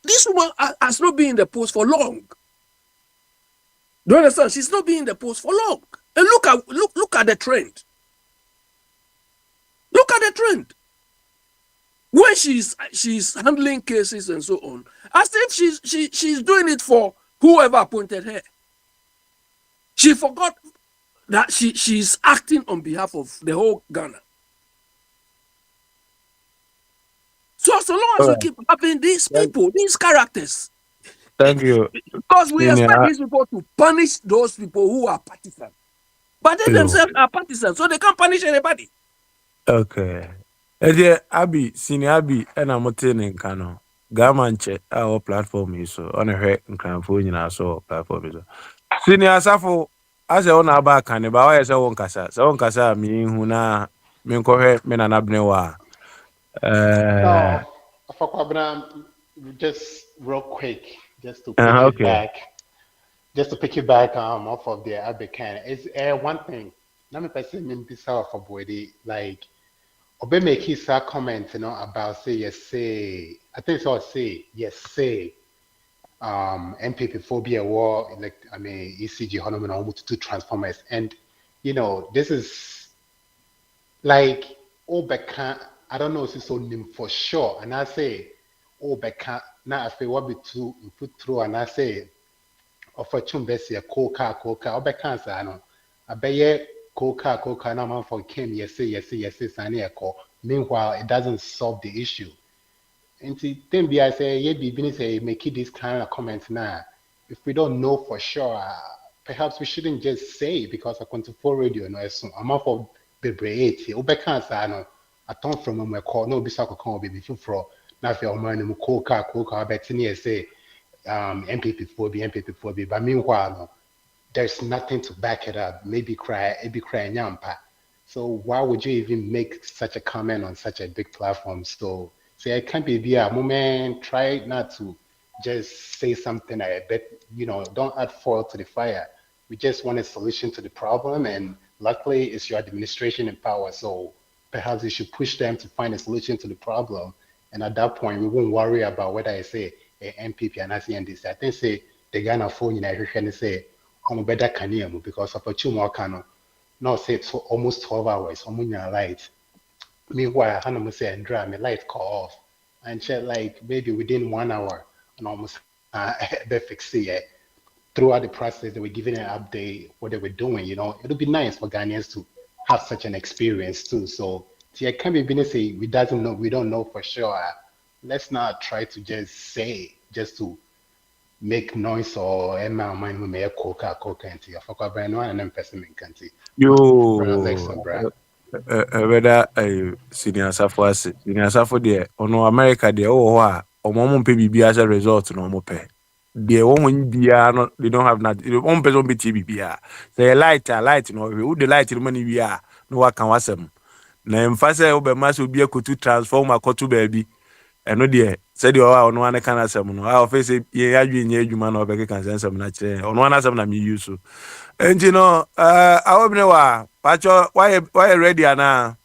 this woman has not been in the post for long. Do you understand? She's not been in the post for long. And look at the trend. Look at the trend. When she's handling cases and so on, as if she's doing it for whoever appointed her. She forgot that she's acting on behalf of the whole Ghana. So long as we keep having these people, these characters. Thank you. Because we expect these people to punish those people who are partisans. But they themselves are partisans, so they can't punish anybody. Okay. Abi, Senior Abi, and I'm attending Kano. Gamanche, our platform is so on a head and phone in our platform is. Senior Safo, as a owner back and about as a one casa, so one casa, me who na Minko men and Abnewa. No, just real quick, just to pick it back off of the Abekan. It's one thing. Let me person this out for Boydie, like Obe make his comment, about say yes, say I think so say yes, say MPP phobia war, ECG Honoman almost 2 transformers. And this is like Obeka, I don't know if it's so name for sure. And I say Obeka now if what be to put through and I say offer chumbesi a coca Obeka say I know I bet coca no man for came yes sign a call. Meanwhile it doesn't solve the issue. And then I say, yeah, be say make this kind of comments now. If we don't know for sure, perhaps we shouldn't just say because I want to for radio no so I'm off of bebree. Obeka say no. I turn from my call no bisa ko kan baby for na fe o man mu coca betini say MPP for be but meanwhile no, there's nothing to back it up. Maybe cry nyampa. So why would you even make such a comment on such a big platform? So say I can't be a moment. Try not to just say something I bet don't add fuel to the fire. We just want a solution to the problem, and luckily it's your administration in power. So perhaps you should push them to find a solution to the problem. And at that point, we won't worry about whether I say MPP and NDC. I think say the Ghana phone in Africa say on better can because of a 2 more cano. Now say it's almost 12 hours. Light. Meanwhile, Hannah say and dry my light call off. And she like maybe within 1 hour and almost fix it. Throughout the process, they were giving an update what they were doing. It'll be nice for Ghanaians to have such an experience too. So I can't be say we don't know for sure. Let's not try to just say just to make noise or mind we may coca and tea. I forgot by no one person in country. Whether Senior Safo there or no America there or PBB as a result no more pay. They won't be they don't have not. One person be TBB. They light who the light in money we are. no waka wasem na mfase obema so bi akotu transform akotu baabi eno de said you are ono an kan asem no a office ye adwe nya adwuma na obeke kan sensem na kire ono an asem na me use enti no awobne wa pacho why ready ana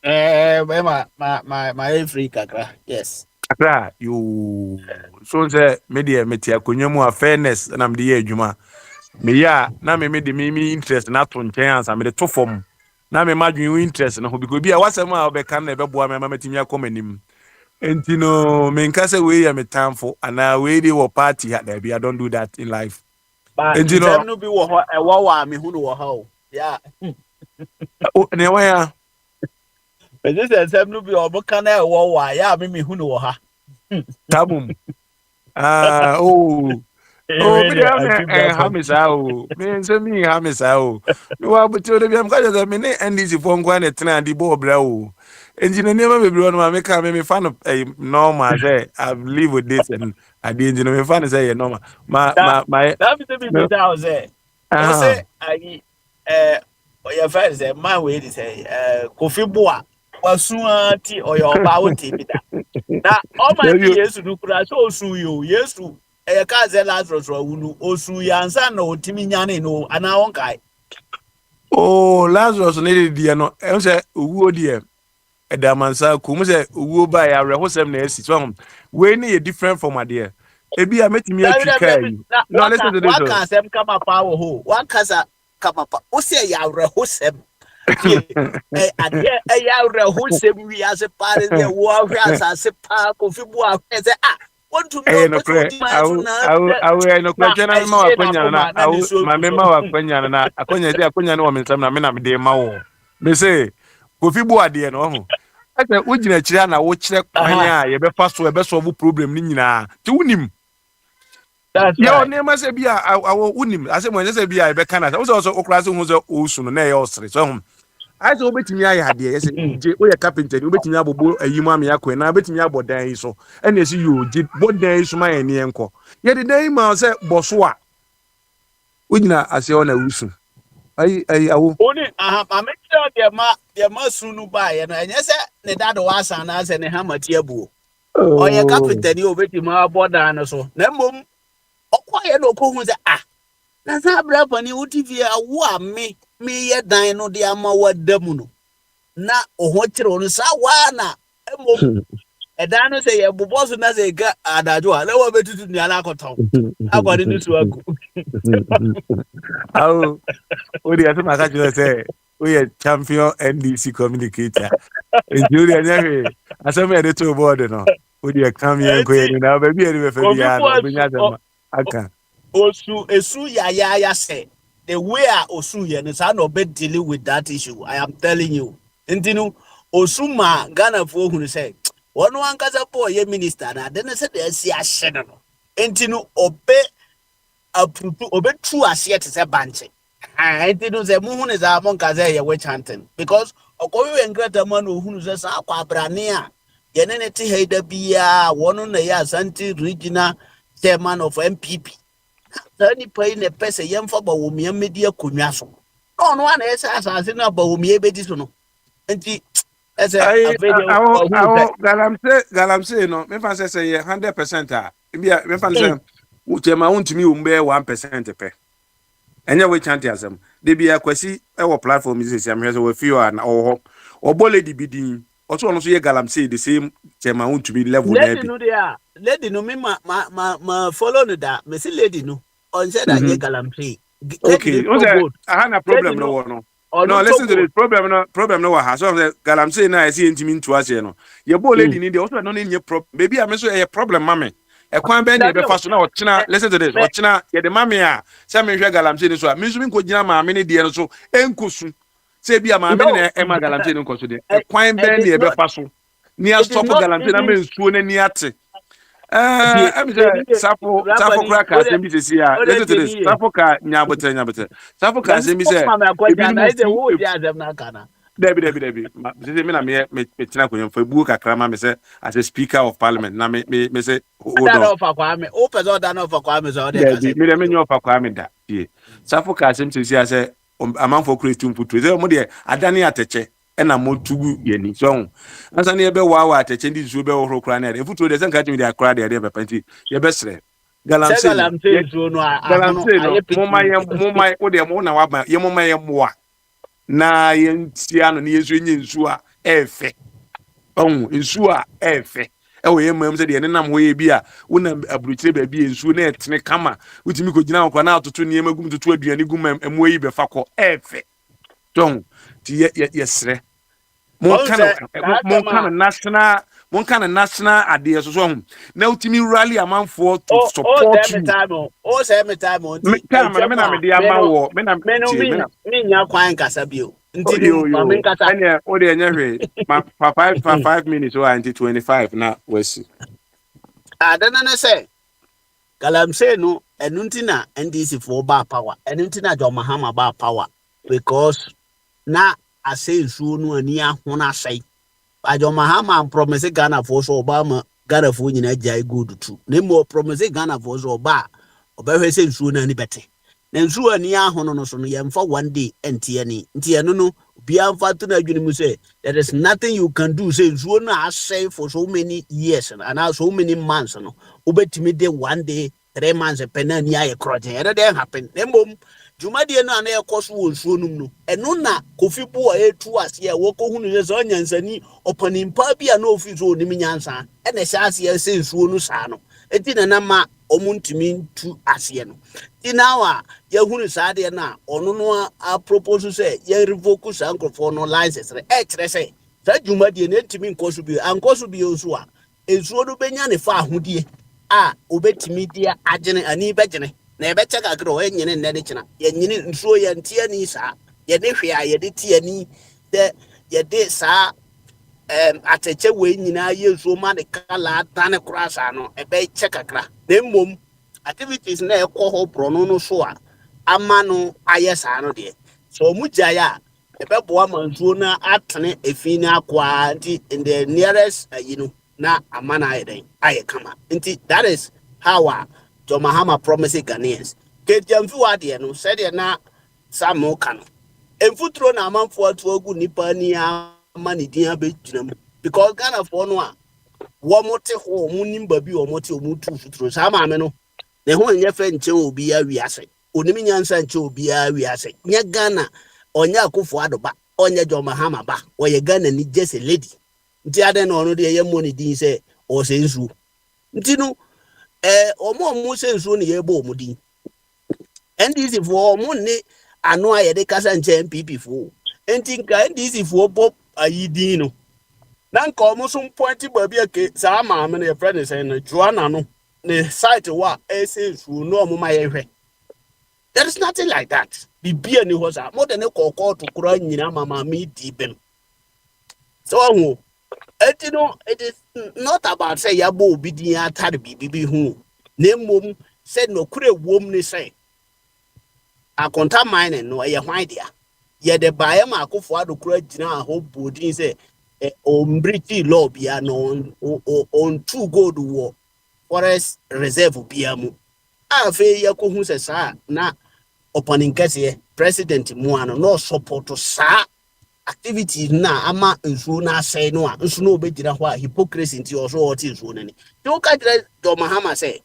my free kakra yes kakra you so say media metia konyamu a fairness na me de adwuma me ya na me de me interest na to nchen ansa me de to fom na me madwen interest na ho because bia wasem a obeka na ebeboa me matimi akomanim enti no me nka say we ya me tamfo ana we dey wo party ha there be I don't do that in life enti no bi wo ho e wo wa me hu no wo ha o yeah o ne wa ya enti say no bi oboka na e wo wa ya me hu no wo ha tabum me hamisa o me se mi hamisa o me wa buto de biam ka je me ne NDC fo nkwa ne tena di bo bra o engineer ne ma be bro no ma me ka me fan normal say I live with this and I the engineer me fan say normal my that be me down say o say I your friend say man we say Kofi Boa wasu anti oyo ba wo ti bi da na o ma ti Yesu du kura so osu yo Yesu e ka ze Lazarus wunu osu ya nsa na otimi nyane no ana won kai Lazarus ne di no e say owu di e da mansa ku mu say owu ba ya rehosem na esi so we ne different from ade e bi a metimi atwi kai no listen to this one can sem kama pa wo ho one kasa kama pa o say ya rehosem ade ya rehosem wi as pare de wo ahwa as pa Kofi Boa say want to know no kwenya ma wakwenya na ma me ma wakwenya na akonya de akonya na wo mensam na me na me de ma wo me say Kofi Boa de no ho ase wo gina kire na wo kire kwan a ye be fa so e be solve problem ni nyina ti wunim yo ne ma se bia awo wunim ase mo ne se bia e be kana wo so okra se hu so osu no na ye osre so ho ase obetimi aye ade ye se je o ye carpenter obetimi abobo ayimu am yakwe na obetimi abodan yi so ene se yo je bodan yi so ma ye ne enko ye de dan ma se boso a ugina ase ona wusu ai awo oni me tell de ma sunu ba ye no enye se ne dado wasa na se ne hamati abuo o ye carpenter ni obetimi abodan no so na mom okwa ye no ko hu se na sa bra pani utivia wo ame me ye dan no de ama wadamu no na oho kire no sa wa na emom edan no se ye boboso na se ga adajo ala wa betutu ni ala koton akwade ni su aku aw odi ase maka jo se we ye champion NDC communicator enjuri anyawe aseme ede to board no odi come here ko ye na ba bi ede be fa bi ya no bi nya dem aka osu esu ya say the way osu here no sa no be dealing with that issue I am telling you intinu osu ma Ghana fo hunu say one wan kasa po ye minister na den say dey si ahye no intinu obe apupu obe true ase te say banche intinu say mu hunu za mon kasa ye we chanting because okowe ngrata man ohunu say sa akwa brane a ye ne te heida bia wono na ya Asante regional chairman of MPP Tani pay ne pese yemfa ba wo mia media konwa so no ana esa asase na ba wo mia bedi so no enti esa galamse no me fa say 100% a bia me fa say uchema untimi umbe 1% pe enye we chant asem de bia kwasi e wo platform is am here so we feel na oho obole di bidin oso no so ye galamse the same chema untimi level na bi lady no me ma follow no da me see lady no on said that ye galamse okay I had a problem no listen to this problem no ha so galamse na I see intimi ntu ase no ye bo lady ni de oso no ne problem baby am so ye problem mame e kwan ben de be fa so na ochina listen to this ochina ye de mame a se me hwe galamse ni so a me so mi ko gina mame ni de no so enkosu se bia mame ni e ma galamse ni nkoso de e kwan ben de be fa so ni a stop galamse na me nsuo na ni ate Sapo kraka sembi sisi ya. Listen to this. Sapo ka nyabote. Sapo ka sembi se. Debi. Sisi mi na me tina kwenye mfebu kakra ma me se as a speaker of parliament na me se hold on. O pezo da no fa kwa me so de ka se. Me nyo fa kwa me da. Sapo ka sembi sisi ya se amanfo create mputu ze mo de adane ateche na mo tugu yeni so ansa ne be wa ateche ndi zo be wo kra na de mputu de senka timi de akra de panti ye be sre galamse no moma wo de mo na wa ye moma ye moa na ye ntia no ne yesu enye nsu a efe nsu a efe ewo ye mam se de ne nam ho ye bi a wona aburukyire ba bi nsu na etene kama wutimi ko gina ko na atoto ne magum toto aduane gum emo yi be fa ko efe ton ti ye sre mon kana national ade so so na wutimi rally amanfo to support you o say me time on me na me de amawo me na me nya kwan kasa bio ntinu mama kasa anya o de nya hwe for 5 minutes or until 25 na wasi adana na say galamse no enuntina NDC for ba power enuntina John Mahama ba power because na ase nsuo no ani ahona asai John Mahama promise Ghana for so Obama Ghana for nyina jai good too na mo promise Ghana for so ba obehwe se nsuo na ani bete na nsuo ani ahono no so no yemfa one day entie no no bia mfa to na adwene mu say there is nothing you can do say nsuo na asai for so many years and so many months no obetimi de one day 3 months pena ni aye kroje e dey happen embom jumadi no ana ekoso wo nsuo num no eno na Kofi Bo etu ase e wo ko hunu ye so nyansani opanimpa bia na ofi so onim nyansa e na sha ase se nsuo no saa no eti na ma omuntimi ntu ase no tinawa ye hunu saa de na ono no a propose say ye revoke sankrofo no license e kire say sa jumadi na ntimi nkoso bi nso a ensuo do benya ne fa ahodie a obetimi dia agene ani begene na ebe cheka gro enyine nne china ye nyine nsuo ye ntia ni sa ye ne hwe a ye de tia ni de ye de sa ateche we nyina ye nsuo ma de kala tane krasa no ebe cheka kra na mmom activities na ekọ ho brono no so a ama no aye sa no de so mu jaya ebe boa ma nsuo na atene efi na akwa nti in the nearest na amana aye kama nti that is how John Mahama promising Ghanaians. Kejamfi wade no said na Samu kano. Enfutro na amanfo to ogu nipa ni amani din abegyina mu because Ghana for no a wo mote ho mu nimba bi wo mote mu tu futro sa ma me no ne ho nye fe nche obi a wiase onimi nyansa nche obi a wiase nya Ghana onya Akufo Addo ba onya John Mahama ba oye Ghana ni just a lady nti ade no no de ye mo ni din se o se nsu nti no omo se nsuo ne yebo omudin NDC for omo ne ano aye de kasa nche MPP for enti nka NDC for bob ayidin no na nka omo so point ba bia ke sa ma me ne friend say no Joanna no ne site wa se nsuo no omo ma ye hwe there is nothing like that bibia ni ho sa more than kokko to kura nyina mama me di bem so it is not about say yabo obidin atare bibi hu na mom say no kure wom ni say akonta mine no ye hwan dia ye de bae ma Akufo Addo kura gina ho bodin say ombriti law bia no on two gold war forest reserve bia mu afi ye ko hu say sa na opening kase president mu ano no support sa activity na ama nsuo na asai no a nsuo no obegyina ho a hypocrisy nti oso oti nsuo nani ti o ka dire John Mahama say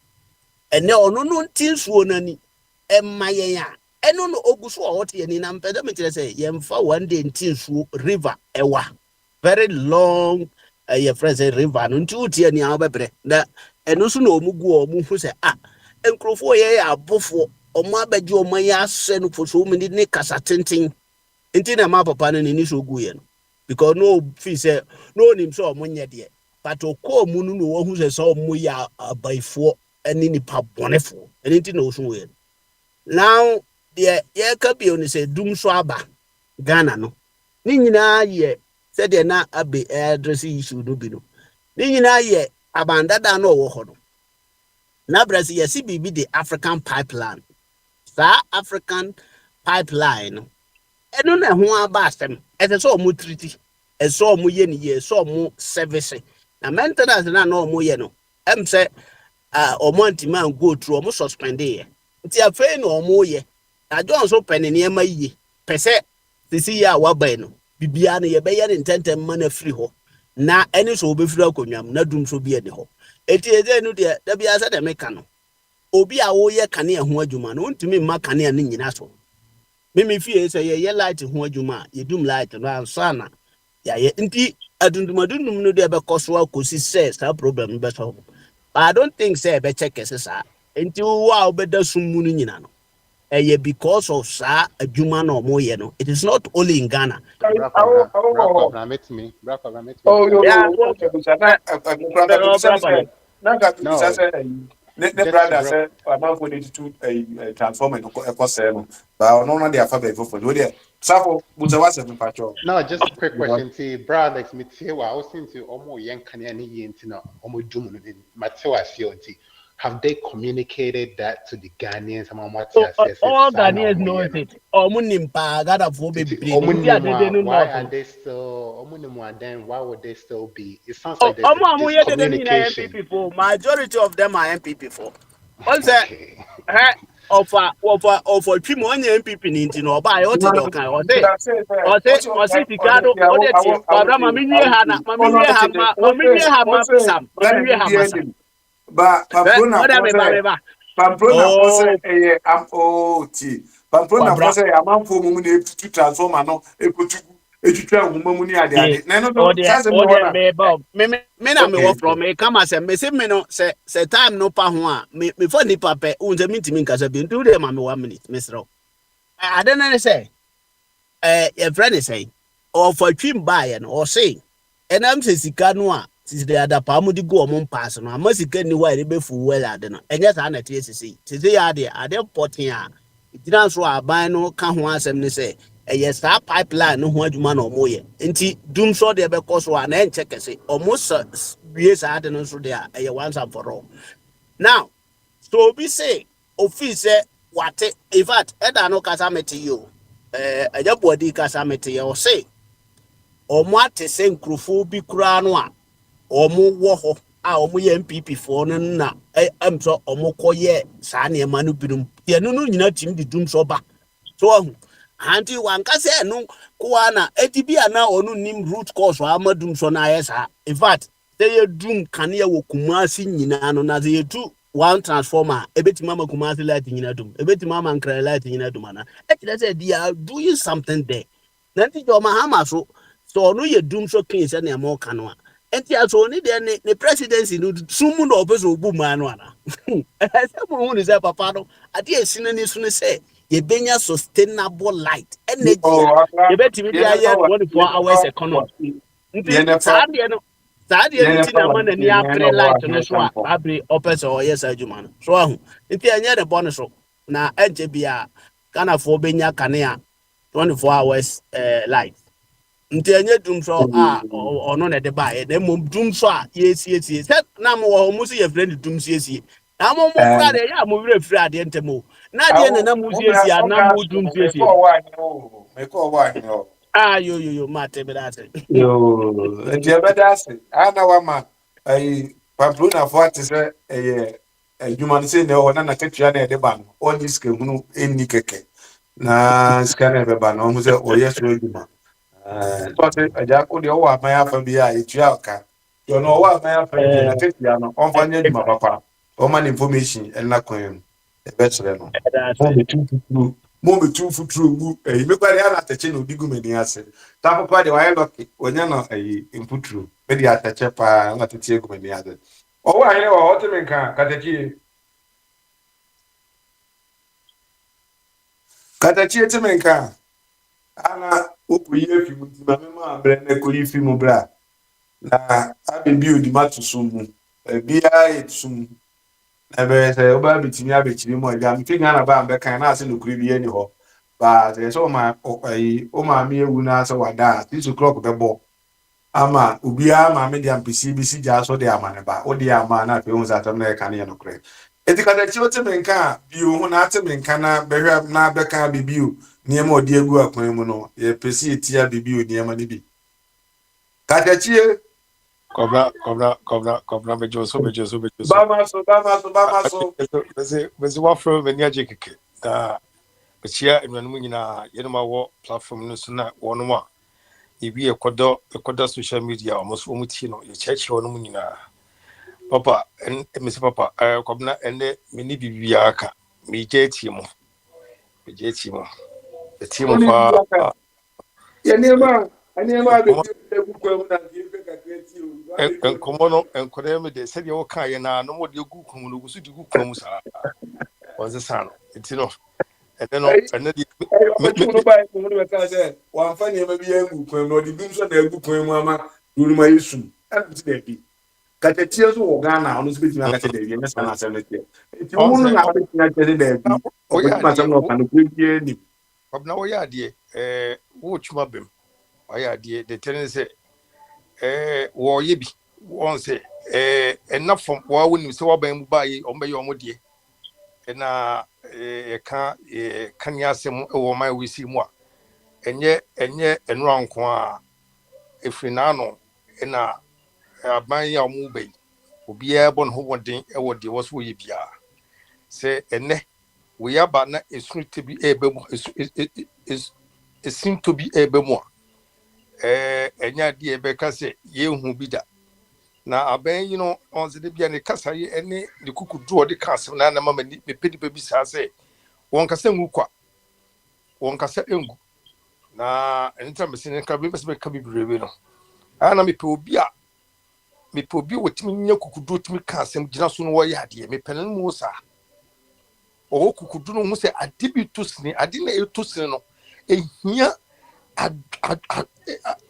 ene ono no nti nsuo nani emma yen a eno no oguso oti ani na mpeda me kire say yemfa one day nti nsuo river ewa very long your friend say river no nti uti ani a obebre na eno so na omugu omu say enkrofo ye abofo omo abeje omo ya ase no for so many ne kasa tenten nti na ma papa no ni so gu ye no because no feel say no nim so omonye de but okọ mu no wo hu say so omo ya abaifo ani ni pa bonefo nti na oso ye now the ye ka bi oni say dum so aba Ghana no ni nyina ye said de na abe address issue no bi no ni nyina ye abandada no wo ho no na Brazil ye si bibi the African pipeline sa African pipeline eno na ho aba asem ese so omo treaty eso omo ye ni ye so omo service na maintenance na omo ye no em say omo antiman go through omo suspend ye nti afei no omo ye na John so pen ne ma ye pese sisi ya wabai no bibia no ye be ye intentem mana free ho na eni so obefiri akonwam na dum so bi eni ho eti eze no de da bia se de meka no obi a wo ye kane ho adwuma no ntumi mma kane ne nyina so me fie se ye light ho adwuma ye dum light no ansana ya ye nti adundumadundum no de be koso akosi se sa problem be so but I don't think say be check esa nti wo a obeda summu no nyina no because of sa adwuma no mo ye no it is not only in Ghana. Oh, yeah, ne brother say about for to transform and eco but no dey afa be for do safo buta wase me pacho. No, just a quick question. See, brother, like Matewa, I was thinking Omo Yankani and Yentina, Omo Jum, Matewa Fioti. Have they communicated that to the Ghanaians? All Ghanaians know it. Omunimpa, Gada Fobi, why are they still Omunimwa then? Why would they still be? It sounds like there's communication. Majority of them are MPP for. What's that? Of Chimo MPP ninti no ba yo te dokan o say Ricardo o de ti Baba mami hama sam ba Pamplona say am ti Pamplona for say amanfo mu na etutu transformer no ekotu etutwa humamu ni ade na no do say me na me work from me come as me say me no say time no pa ho a me for ni pape unze mitimi nkasa bi ntu de ma me 1 minute mesro ade na say your friend say or for twim buy no or say enam se sika no a sisi de ada pa mu di go omon pass no amasika ni wa be fu well ade no enye sa na tie sisi ya ade porting a dina so aban no ka ho asem ni say yes pipeline no ho adwuma na omo ye nti dum so de be koso a na enche kese omo wie sa ade no so de a once and for all now so be say office what in fact eda no kasa meti yo eja body kasa meti yo say omo atese nkrofo bi kura no a omo wo ho a omo ye MPP for no na so omo koye sa na ema no birum ye no nyina tim di dum so ba so anti wankase no kuana etibia na onu nim root cause amadum so na yesa in fact they dum kane wo kumasi nyina no na they do one transformer ebetima ma kumasi light nyina dum ebetima ma nkra light nyina dum na ekile say they are doing something there nanti jo ma hama so no ye dum so kin say na mo kano a enti aso ni de ne presidency no sumu no obeso obu ma no ana say mo hu ni say papa no ade esinani so ni say ye benya sustainable light energy ye betimi dia ye 24 hours economy nti saade no nti na man ani apre light no so a abre opese o yes adwuma no so ahu nti anya de bon so na enje bia kana fo benya kanea 24 hours light nti anya dum so ono na de ba ye na mom dum so a yesie set na mo wo mu so ye friend dum siesie na mo kra de ya mo wire firi ade ntemo na de na mu siesie na mo dum siesie me ko wa ni o yo mate be that yo nti e be that ana wa ma Pamplona for ati say adwuma no say na o na ketua na e de ba no o di ske hunu eni keke na ske na be ba no mo say o yes ro adwuma so say aja ko de o wa ma afa bi a etua ka yo no o wa ma afa bi na ketua no on fa nya adwuma papa o man information and na kwen e be chere no mo be too futuru mu me kware ana tache no digu me ni ase ta papa de wa lucky onya no imputuru me di atache pa na tete egu me ni ase o wa ile wa hote me nka katachi ete me nka ana okuye fi mu ti ma me ma bre na kori fi mu bra na abebi odi matusumu bia etsum ebe say oba bitimi abechiri mo ga mfi Ghana ba mbe kan na ase no kuri bi ani ho ba say so ma o ma mi ewu na ase wada 6 o'clock be bo ama obi ama me dia mpisi bi si ja so de amane ba o de ama na pe hu za tam na kan ye no kure etikada chi o te menka bi o hu na te menka na behwa na be kan bibiu niam odi egu akwan mu no ye pesi etia bibiu niam ni bi kadachie Kobra bejo so. Bama so. Bezi wa from Niaje keke. chia enwanu nyina yenoma wo platform no so na wono a ebi ekodo social media almost omuti no ye cheche wono nyina papa en mesi papa kwabna ene meni bibia aka me je timo the team fa Yanema be egukwem na nke ka kreti o enkomo no enkode me de se de wo kan ye na no mo de gu kum no gusu de gu kum sa wonse sano etino ene di no ba ko no be ka se wan fa ne ma bi egukwem no di bi so na egukwem ama duruma yesu an ti de bi ka te tie so wo Ghana ono so bi na ka te de bi ne sana asem ne tie ti wo no na be tia te de bi o bi ma sam no kan ko bi ni obna wo ya de wo chuma bem o ya de tell say wo ye bi won say enough from wo woni say wo ban mu ba yi o be yo mo de na kan ya asem wo mai we si mu a enye enro anko a efrina no na aban ya mu be obi e bon ho wodin e wodi wo so ye bia say ene we yaba na esun to be ebemu esun to be ebemu enya de ebeka se ye hu bi da na aban yi no on se de bia ne kasa ye ene de kukudu ode kasa na na mama ni pedi be bi sa se won kasa ngu kwa won kasa engu na enta me se ka bi be se ka bi brebe no ana me pe obi wotimi nya kukudu otimi kasa gina so no wo ya de me penen mu sa o kukudu no hu se ade bi tosini ade na etosini no ehia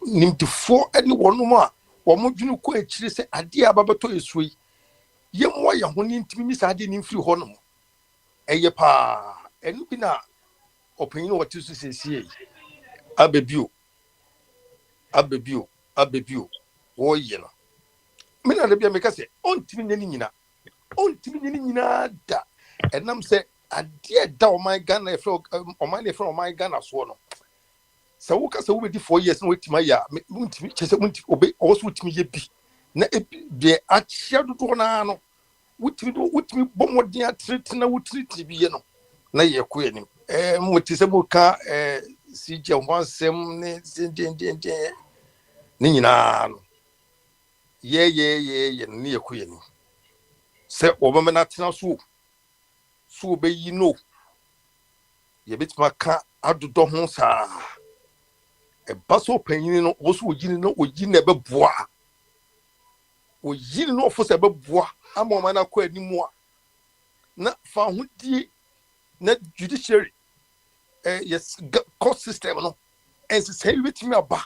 nimtifo ene wonum a wo dwunu ko akire se ade ababato esui ye mo ya ho ni ntimi mi sa ade ni mfiri ho no eye pa enu bi na opinyin wo tisu sesie abebio wo ye no me na de bia me ka se ontimi nyina da enam se ade da o my Ghana e fro o my Ghana so no se wo ka se wo be di 4 years no wetima ya muntimi chese munti obe also wutimi ye bi na de achia dodo na no wutimi bomodin atrete na wutriti bi ye no na ye ko ye nim muti se bo ka CJ wansem ne den ni nyina no ye ne ye ko ye nim se obama na tena so be yi no ye bitima ka adodo ho sa e baso panyin no wo so ogini no ogini be boa ogini no fo se be boa amoma na kwa animu a na fa ho die na judiciary yes court system no ense say wetimi aba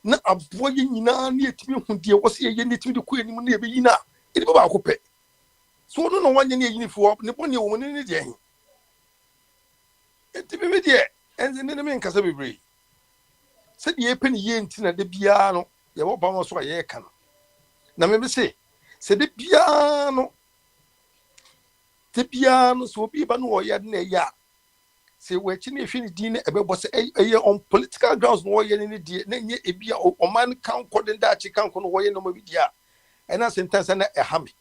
na aboa ye nyina na etimi hu die wo se ye netimi de kwa animu na ye be yina e de ba akopɛ so no wanye ne yini fo ne boni wo ne de hin enti be de enze ne me nkasa bebre se de ye pani ye ntina de bia no ye wo ba mo so ye ka no na me be se de bia no so bi ba no wo ye na ya se we chi ne hwe ne din na ebebo se eye on political grounds no wo ye ne die na nye ebia o man kan kodin da chi kan ko no wo ye no ma bi dia ena sentence na ehame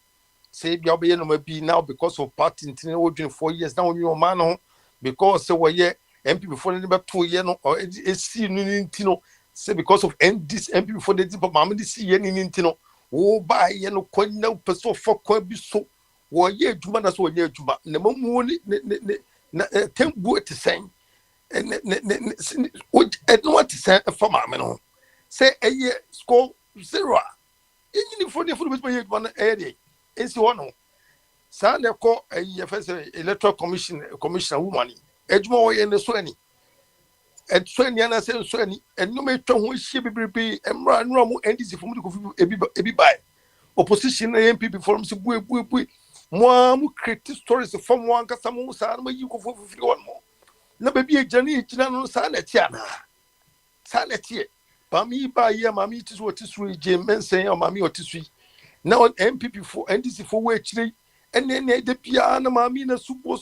say bia obeye no ma bi now because of party intine wo dwen 4 years now you man no because say we MP before they be 2 years no or see no intino say because of this MP before they did mama dey see ye ni intino wo ba ye no kwanya person for kwa bi so wo ye adwuma na so wo ye adwuma na mamu ni na tembu etisen no what is for mama no say eye score 0 enyini for the be ye adwuma na area ensi wono sa na ko electoral commissioner woman ejuma wo ye ne so ani ana se so ani enu me twa ho hie bebrebe emra nura mu NDC for mu de ko ebi bai opposition na MPP forum se bu mo mu create stories from one ka samu sa na yi ko fofofiri won mo na ba bi ejani ejina no sa na ti ana sa na ti ba mi ba ye ma mi ti so je mensen o ma mi otisu now MPP for NDC for we chire ene de bia na mami na subo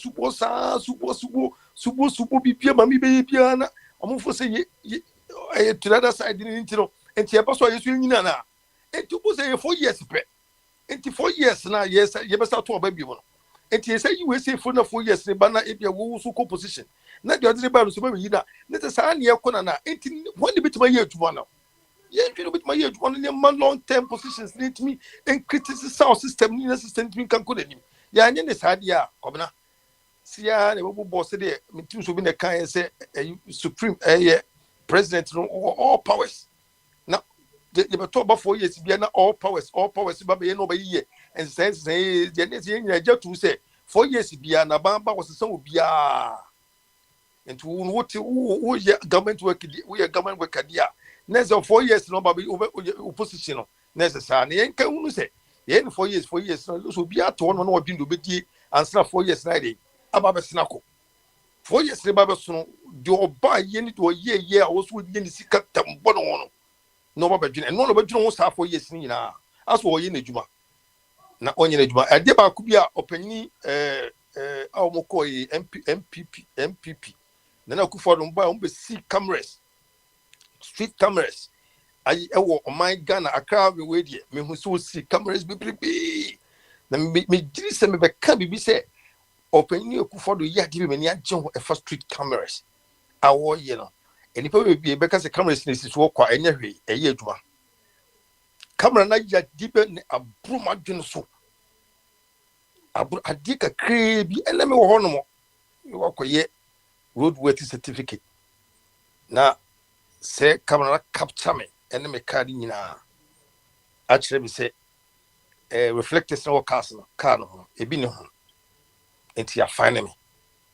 bibia mami be bia na omfo se ye to the other side ni ntino enti e paso yesu nyina na enti bo se 4 years pe enti 4 years na yes ye be sa to oba bi mo And you say you will say for 4 years, the banner if you will so position. Not the other battle, so maybe that. Let us say, near Conana, 18, 1 bit my year to one now. Yeah, you bit my year to 1 long term positions need me and criticize sound system, necessary to can good. Yeah, and then this idea, Obna. See, I will boss there, me too, so be the kind say, supreme, president, all powers. Now, they were talk about 4 years, be all powers, but nobody here. And says, say, the just to say, 4 years, be an Abamba was a son of Bia. And to what government work, we are government work at ya. Next of 4 years, nobody opposition. Necessary, and can you say, yeah, 4 years, so be at one or been to be and 4 years, 90. About Snako. 4 years, the Babson, do buy any to a year, also with any secret bono. No, but and none of it knows half 4 years. Nina, as for Yen Juma. Not only Juma, a deba could be openly our Mokoi MPP. Then I could for them by see cameras, street cameras. I owe my gun a crowd with you, me who so see cameras be. Then me this and me can be said. Open you for the year give me a first street cameras. Our you know, and if we be because the cameras is work quite anyway, a year to one. Camera night deeper a broom at so. I dig a crabby and let me warn you walk a year roadworthy certificate. Now, say camera capture me and me carrying now. Actually, we say reflectors no castle, car no, a bin no. Into your finding me.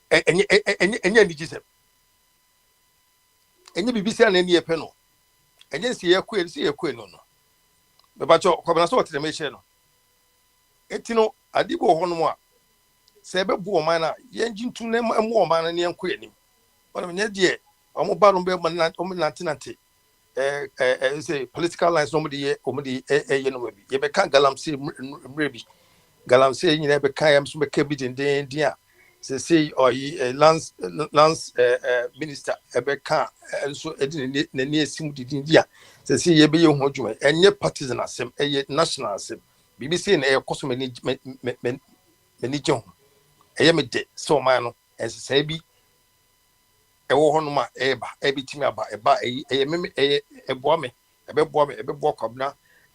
And you did it. And you be saying any penal. And you see a queen, no. But your comment to the mission. Etino, I did go on one. Saber Boer Mana, Yangin to name a more man and young queen. But I'm not yet. I'm about to be a man, Lantinante. Say political lines, nobody, you know, you can't galam see maybe. Galam saying you never can some cabin in the India. Say, or Lance Minister Ebeka, and so the near sim to India. Say, ye be your home, and your partisan assem, a national assem. BBC and a cost management, a yamid, so man, as say be a woman, a timber, a boy, a boy,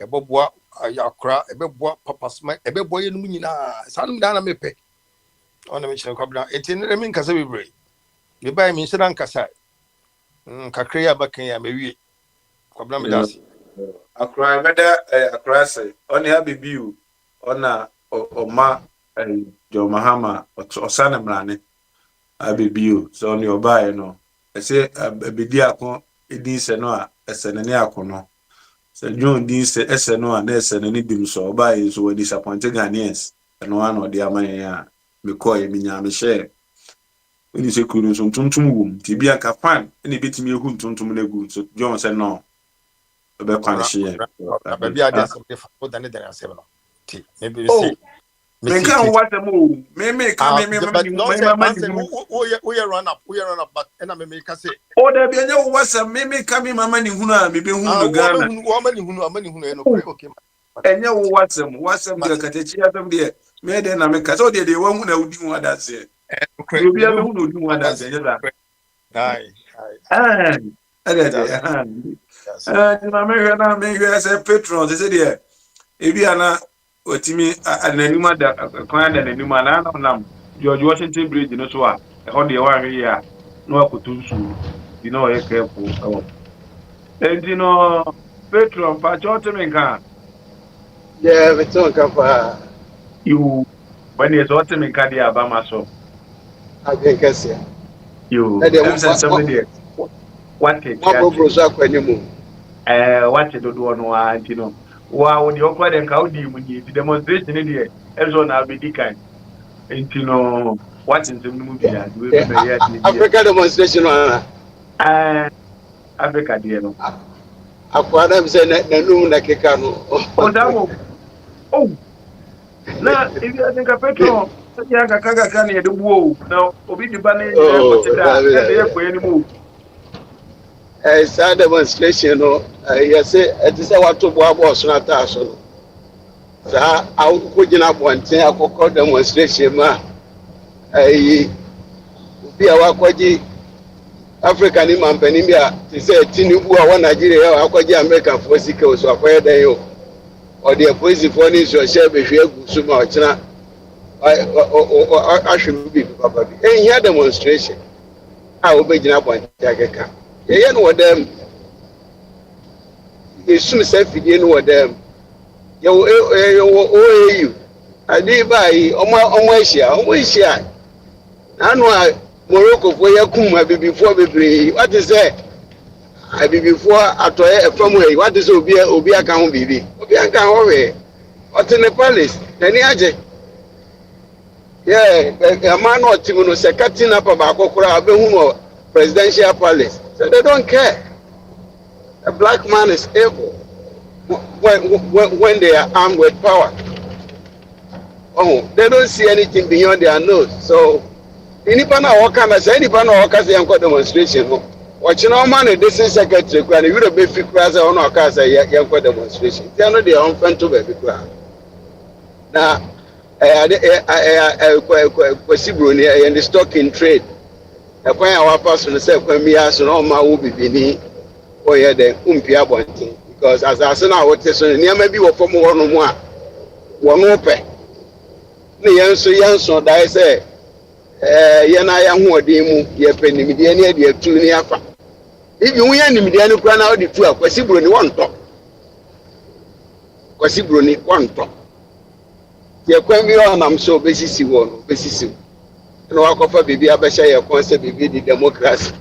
a boy, Yakra, a bebo, papa's my a boy in Munina, San Dana Mepe. On the mission cobra, it's in the Remin Casabi. You buy me Sedan Casai. Cacrea Bacaya, maybe Cobra. A cry, better a crass, only have a view on a ma, Joe Mahama or Sana Brane. I be view, so on your buy, no. I say a bidiaco, it is a no, a senaniaco no. So John this SNO and SN dim so by so disappointed Ghanaians and one or the Amaya McCoy Minyam share. When you say couldn't some tum Tibia Capan, any bit me who tum good. So John said no. About share. Maybe I did something for than I said. Maybe they can't watch the move. Maybe we are run up, but and I may say, oh, there be no what's a maybe coming my money who are maybe who are woman who are many who okay. And you what's them the Catechia them there. Made in America, so they won't know what that's it. You'll be able to do what that's it. In America, maybe as a patron, they said, yeah, if you are not. Otimi ananima da kwan da nanima na nam George Washington Bridge no so a ho de wa hwe ya no akotu nsu you know e careful and you know Petron pa chotimi kan yeah we talk about you when you chotimi kan dia ba ma so agenkese you somebody what it what go za kwanimu what do no you know wow, the awkward and cowdy when you demonstration in the Arizona Abedican. And you know, what is the movie? Africa demonstration. Africa, dear. Aquadam said, no, Nakekano. Oh, now, if you think a petrol, Yaka can hear the woo. Now, Obi the Banner, anymore. Sad demonstration, you say, it is what to walk was not us. saa akɔgyina abɔnten akɔkɔ demonstration mu a ɛyi obi a wakɔgye Africa ni mampanin bi a te sɛ Tinubu a wɔ Nigeria a wakɔgye Americafoɔ sika o so akɔyɛ dɛn o ɔde apolisifoɔ ne nsuohyɛ bɛhwɛ agu so ma ɔkyena ahwɛ mu bi papa bi ɛnyɛ demonstration a wobɛgyina abɔnten akeka yɛyɛ no wɔ dɛm yɛsum sɛ fidie no wɔ dɛm yɛwɔ OAU ade baayi ɔmo ahyia n'ano a Moroccofoɔ yɛkum abibifoɔ bebree wate sɛ abibifoɔ atɔyɛ ɛfam ha yi wate sɛ obi aka ho biribi obi aka ho hwee ɔte ne palace n'ani agye ama na ɔte mu no sɛ katin apa baako koraa abɛhu no presidential palace so they don't care. A black man is able when they are armed with power. Oh, they don't see anything beyond their nose. So, anybody who can say anybody who can say uncle demonstration. Watching all man a district secretary, and you will be fit class on our cars a young demonstration. They are not their own friend to be crowd. Now, Kwesibroni and the stock in trade. A quite our person said, when me ask no man will be beneath. Oye de umpia bonti because as I say now what so near maybe wo form one mo a wo no pe ne yenso dai say ye na ya ho odin mu ye pe nimide ne de atu ni afa if you wan nimide ne kura na o de tu a Kwesibroni wonto ye kwan mi o nam so besisi wo no besisi no akofa bibi abehye ye concept bibi di democracy.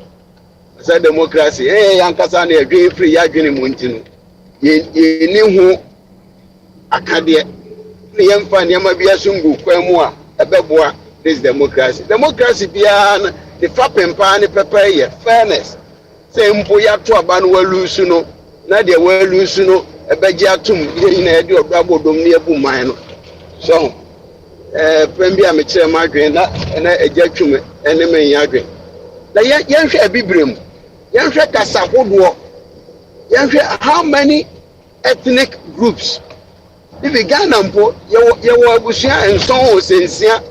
Say democracy yankasa na adwen free ya adwen mu ntinu ye ni hu akade ne yemfa ne ma bia sungu kwan mu a ebeboa this democracy bia the fapempa ne pepper ye fairness say mpo ya to aba no walusu no na de walusu no ebeji atum ye na de obrabodom ne ebu man no so prembia me kire ma adwen na eja twum ene men ya adwen na yenhwe abibrem yenhwe kasa hodo yenhwe how many ethnic groups if Ghana mpo yewo abusia enson o sensia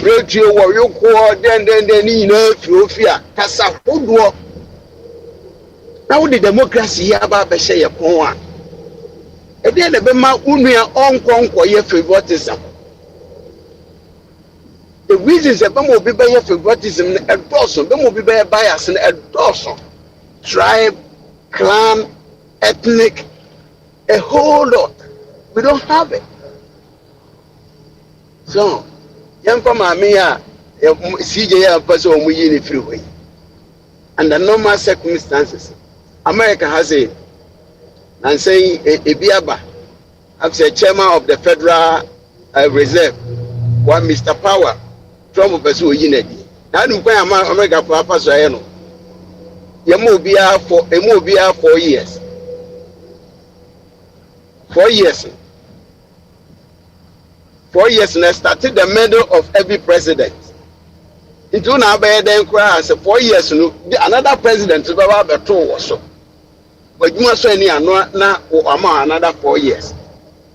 radio wo yoko den ni na fiofia kasa hodo na wo the democracy here ba be hye ye pon a e de na be ma unua onkonko ye favoritism. The reasons that Bamo be by favoritism and Dawson, Bamo be by bias and Dawson, tribe, clan, ethnic, a whole lot. We don't have it. So, young Pamamia, CJ person we in the freeway. Under normal circumstances, America has a and saying a Biaba, I'm the chairman of the Federal Reserve, one Mr. Power. Trump person yinedi na nu kwan America for afa so no emo bia for 4 years 4 years 4 years na started the middle of every president into na be den kra as 4 years no another president be ba beto wo so wadwuma so ani ano na o ama another 4 years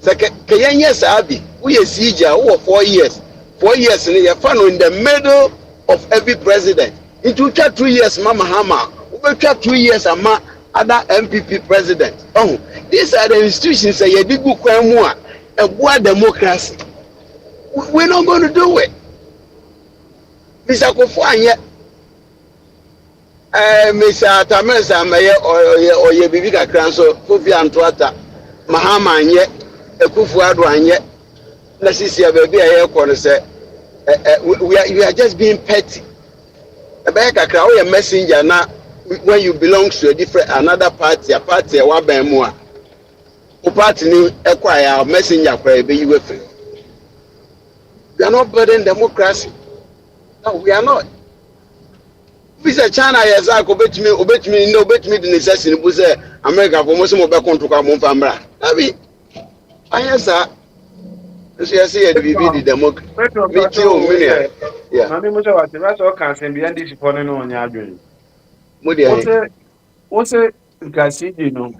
se ke yenye sabi wo ye sija wo 4 years 4 years in the middle of every president. Into 2 years, Mama Hama, over 2 years, Ama other MPP president. Oh, these are the institutions that you did book more and what democracy. We're not going to do it. Mr. Kofuanya, Mr. Tamesa Maye or ye Bibica Cranso, Kofi Antoata, Mahama and yet, a Kufu Adwan yet. Let's see, baby, I hear say, we are just being petty. A messenger now when you belong to another party, a party, a wabemua. O party ni acquire a messenger for a baby with it. We are not building democracy. No, we are not. Mr. China has obeyed me, no bet me the necessity was America for most of my country come on family. I answer. So you see the democracy. Yeah. Mami mo se wa te ba so kan se bi ndi si pone no nya adwen. Mo de wo se nka CJ no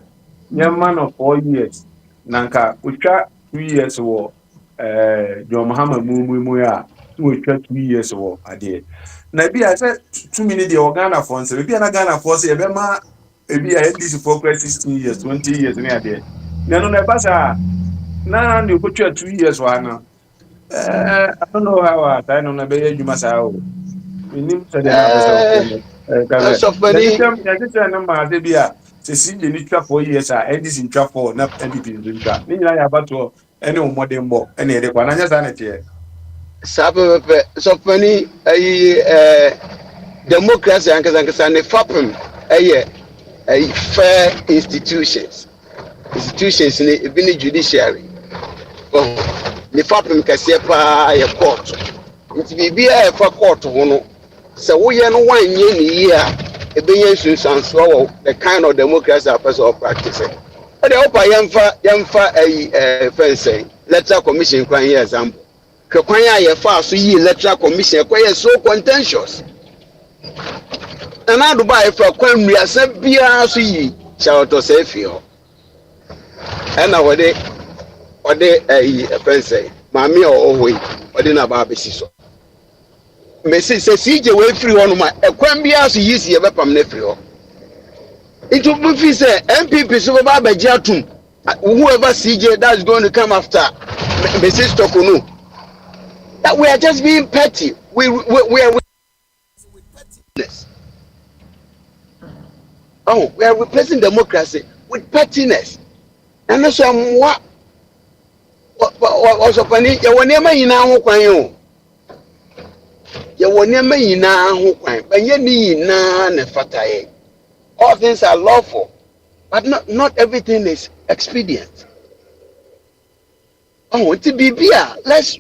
nyama no 4 years. Nanka utwa 2 years or John Muhammad Muya, 2 years or idea. Maybe I said 2 minutes the Ghana funds, maybe an Ghana force, Ebema, maybe I had this for 16 years, 20 years, and idea. Nano Nebasa, now you put your 2 years one. I don't know how I don't know, you must have. Minim sɛ deɛ na apɛ sɛ ɔkɔ no Sofani. yɛkyekyɛ no ma ade bi a sɛ CJ ne twa 4 years a NDC ntwa 4 na NDP nso ntwa ne nyinaa yɛ abatoɔ ɛne wo mmɔdemmɔ ɛne yɛde kɔ ananyɛ saa ne teɛ Saa pɛpɛpɛ Sofani ayi democracy ankasa ne fapem ɛyɛ fair institutions ne ebi ne judiciary ne fapem kɛseɛ paa yɛ court nti biribi a ɛfa court ho no sɛ woyɛ no wanyɛ ne yie a ɛbɛyɛ nsunsuansoɔ wɔ the kind of democracy a person of practice ɛdeɛ wopa yɛmfa ayi fɛnsɛn electoral commission kwan yɛ example hwɛ kwan a yɛfa so yi electoral commission ɛkɔ yɛ so contentious Nana Dubai yɛfa kwan nnuasa biara so yi hyɛwɔtɔ sɛ afie hɔ ɛna wɔde ayi fɛnsɛn maame a ɔwɔ yi ɔde n'aba abɛsi so mesi sɛ CJ wɔ efiri hɔ no ma ɛkwan biara so yi si yɛbɛpam no afiri hɔ nti wofi sɛ MPP so bɛba abɛgye atom whoever CJ that's going to come after mesi Stokunu that we are just being petty we are with pettiness. Oh, we are replacing democracy with pettiness and so what also pani ya woni ma yina ho kwan yo ya woni ma yina ho kwan banye ni yina na fataye all things are lawful but not everything is expedient. Oh, to be here let's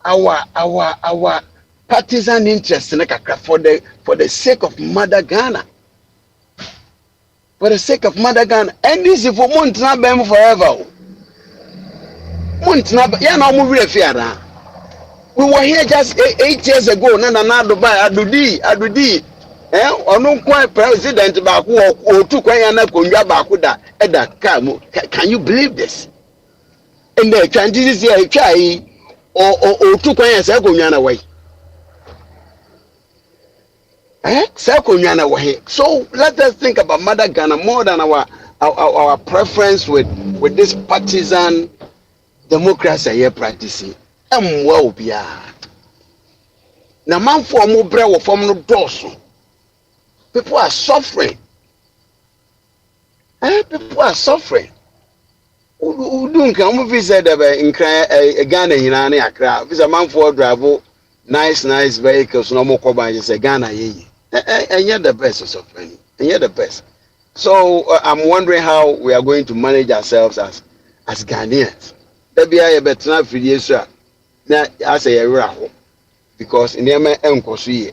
our partisan interest in for the sake of Mother Ghana. For the sake of Mother Ghana. And this is for Montana Bem forever. Montana, yeah, no more fear. We were here just 8 years ago. Nana Dubai, Adudi. Ono quite president Baku or two Kwayana Kunya Bakuda at that Kamu. Can you believe this? And the chances here try or two Kwayas Kunyana way. So let us think about Mother Ghana more than our preference with this partisan democracy here practicing. Well, now man for more bread from no dorsal. People are suffering. People are suffering. Who don't come visit in Ghana in Accra? This a man for travel, nice vehicles, no more combines a Ghana. And you're the best of suffering. And you're the best. So I'm wondering how we are going to manage ourselves as Ghanaians. Maybe I better not for you, sir. Now I say a raffle because in the uncle see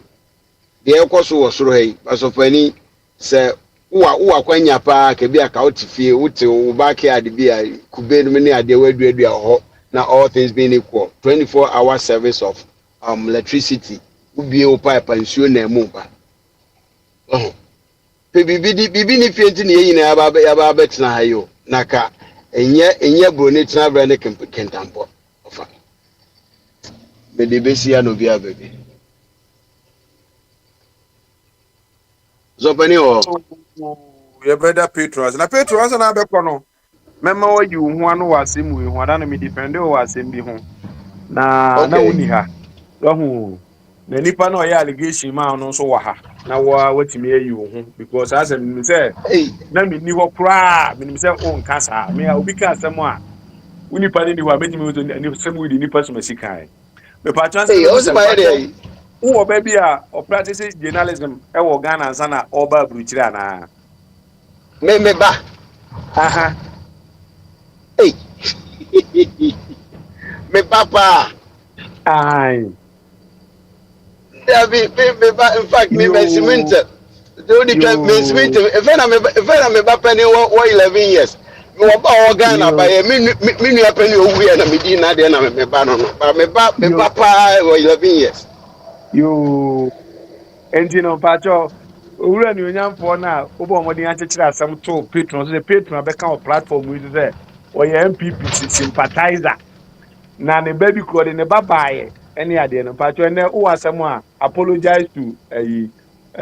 the uncle was through as of any say who are when your park be a couch fee, back here the beer could be many idea where we are now all things being equal. 24-hour service of electricity would be a pipe and soon a move. Oh, bibi ni fienti ni yina aba betina hayo naka enye broni tina brane kentampo ofa me de besi ya no bia baby zopani o ye better Petros na Petros na be kono mema wa yi hu anu wa asem wi hu ada na me defend o wa asem bi hu na woni ha hu na nipa na oya allegation ma no so wa ha na watimi ayi wo ho because as me say na me ni ho kra me say o nka sa me obi ka asem a woni pa ni ho abetimi wo ni sem wi ni pa so masikai me pa chance wo ba bia o practice journalism e wo Ghana ansa na oba bruchiri ana me ba aha me papa ai in fact, me cement. The only time me cement. If I am a penny or 11 years, you are about Ghana by a minute penny over here and Medina. Then I'm a banana. But me papa or 11 years. You, and you know, Pacho, we are new young for now. Over what the answer to some two patrons, the patron become a platform with there. ɔyɛ MPP sympathizer na ne baby kuro de ne ba baeɛ ɛne adeɛ no mpatwɛ ɛnɛ wowɔ asɛm a apologize to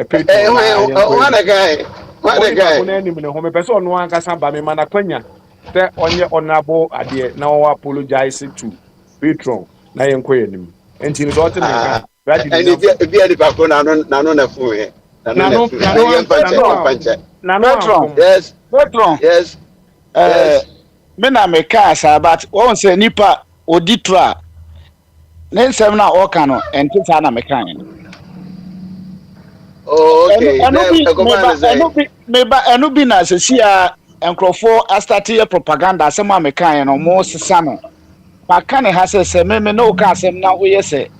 patron na what a guy. What a guy. onipa ko no anim ne ho mepɛ sɛ ɔno ankasa ba me ma nakwanya sɛ ɔnyɛ honorable adeɛ na wɔwɔ apologize to patron na yɛnkɔ yɛ anim nti no sɛ ɔte ne nka And if you are the background, nano na phone here. Patron. Yes. Patron. Yes. Me na me ka sa but won say nipa oditra ne nsɛm na ɔka no ɛnte saa na me ka no. Okay. Ɛno bi na sɛsi a nkurɔfoɔ astate propaganda asɛm a me ka no mo sesa no. Maka ne ha sɛ me no ka asɛm na woyɛ sɛ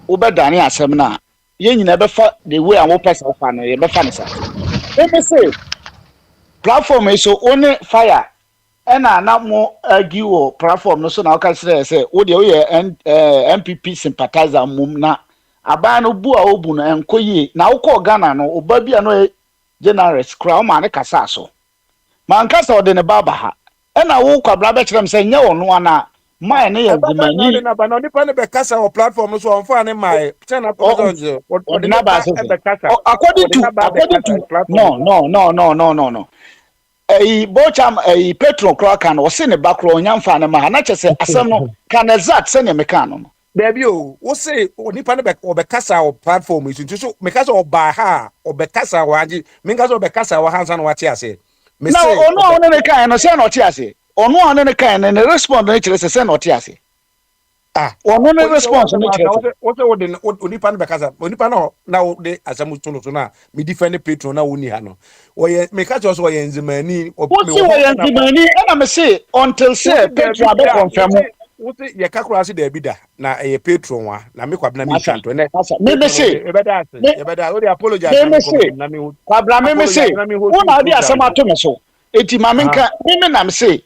wobɛdane asɛm no a yɛn nyina bɛfa the way a wopɛ sɛ wofa no yɛbɛfa ne sa. Ebe say platform yi so one fire ɛna na mo argue wɔ platform no so na ɔka kyerɛ sɛ wo deɛ woyɛ MPP sympathizer mum na aban no bu a obu no ɛnkɔ yie na wokɔ Ghana no ɔba bi a no generous kora ɔma ne kasa so ma nkasa ɔde ne baba ha ɛna wo kwabra bɛkyerɛ m sɛ nyɛ ɔno ana mai ne yɛ dzimani na ba no nipa ne bɛkasa wɔ platform no so ɔmfa ne mai kyɛ na president ɔde na ba so according to no bocham Petro Kroaka no se ne bakro onyamfa ne ma na kyese asem no kan exact se ne meka no baby o wo se nipa ne obekasa wɔ platform yi so mekasa oba ha obekasa wɔ agi menkasa obekasa wɔ hansa no wate ase me se no ono ne kan no se no te ase ono ne kan ne respond ne kyerɛ se no te ase ono ne response ne kyerɛ wo se wo de nipa ne bekasa nipa no na wo de asem to so na me defend Petro na wo ni ha no mekasa so wɔyɛ nzimani wɔyɛ nzimani ɛna me se until say Petro abe confirm wo se ye kakura se da bi da na ɛyɛ Petro wa na me kwabna me twanto ne me se ebeda wo de apologize na me kwabna me se wo na ade asɛm ato me so eti ma me nka me na me se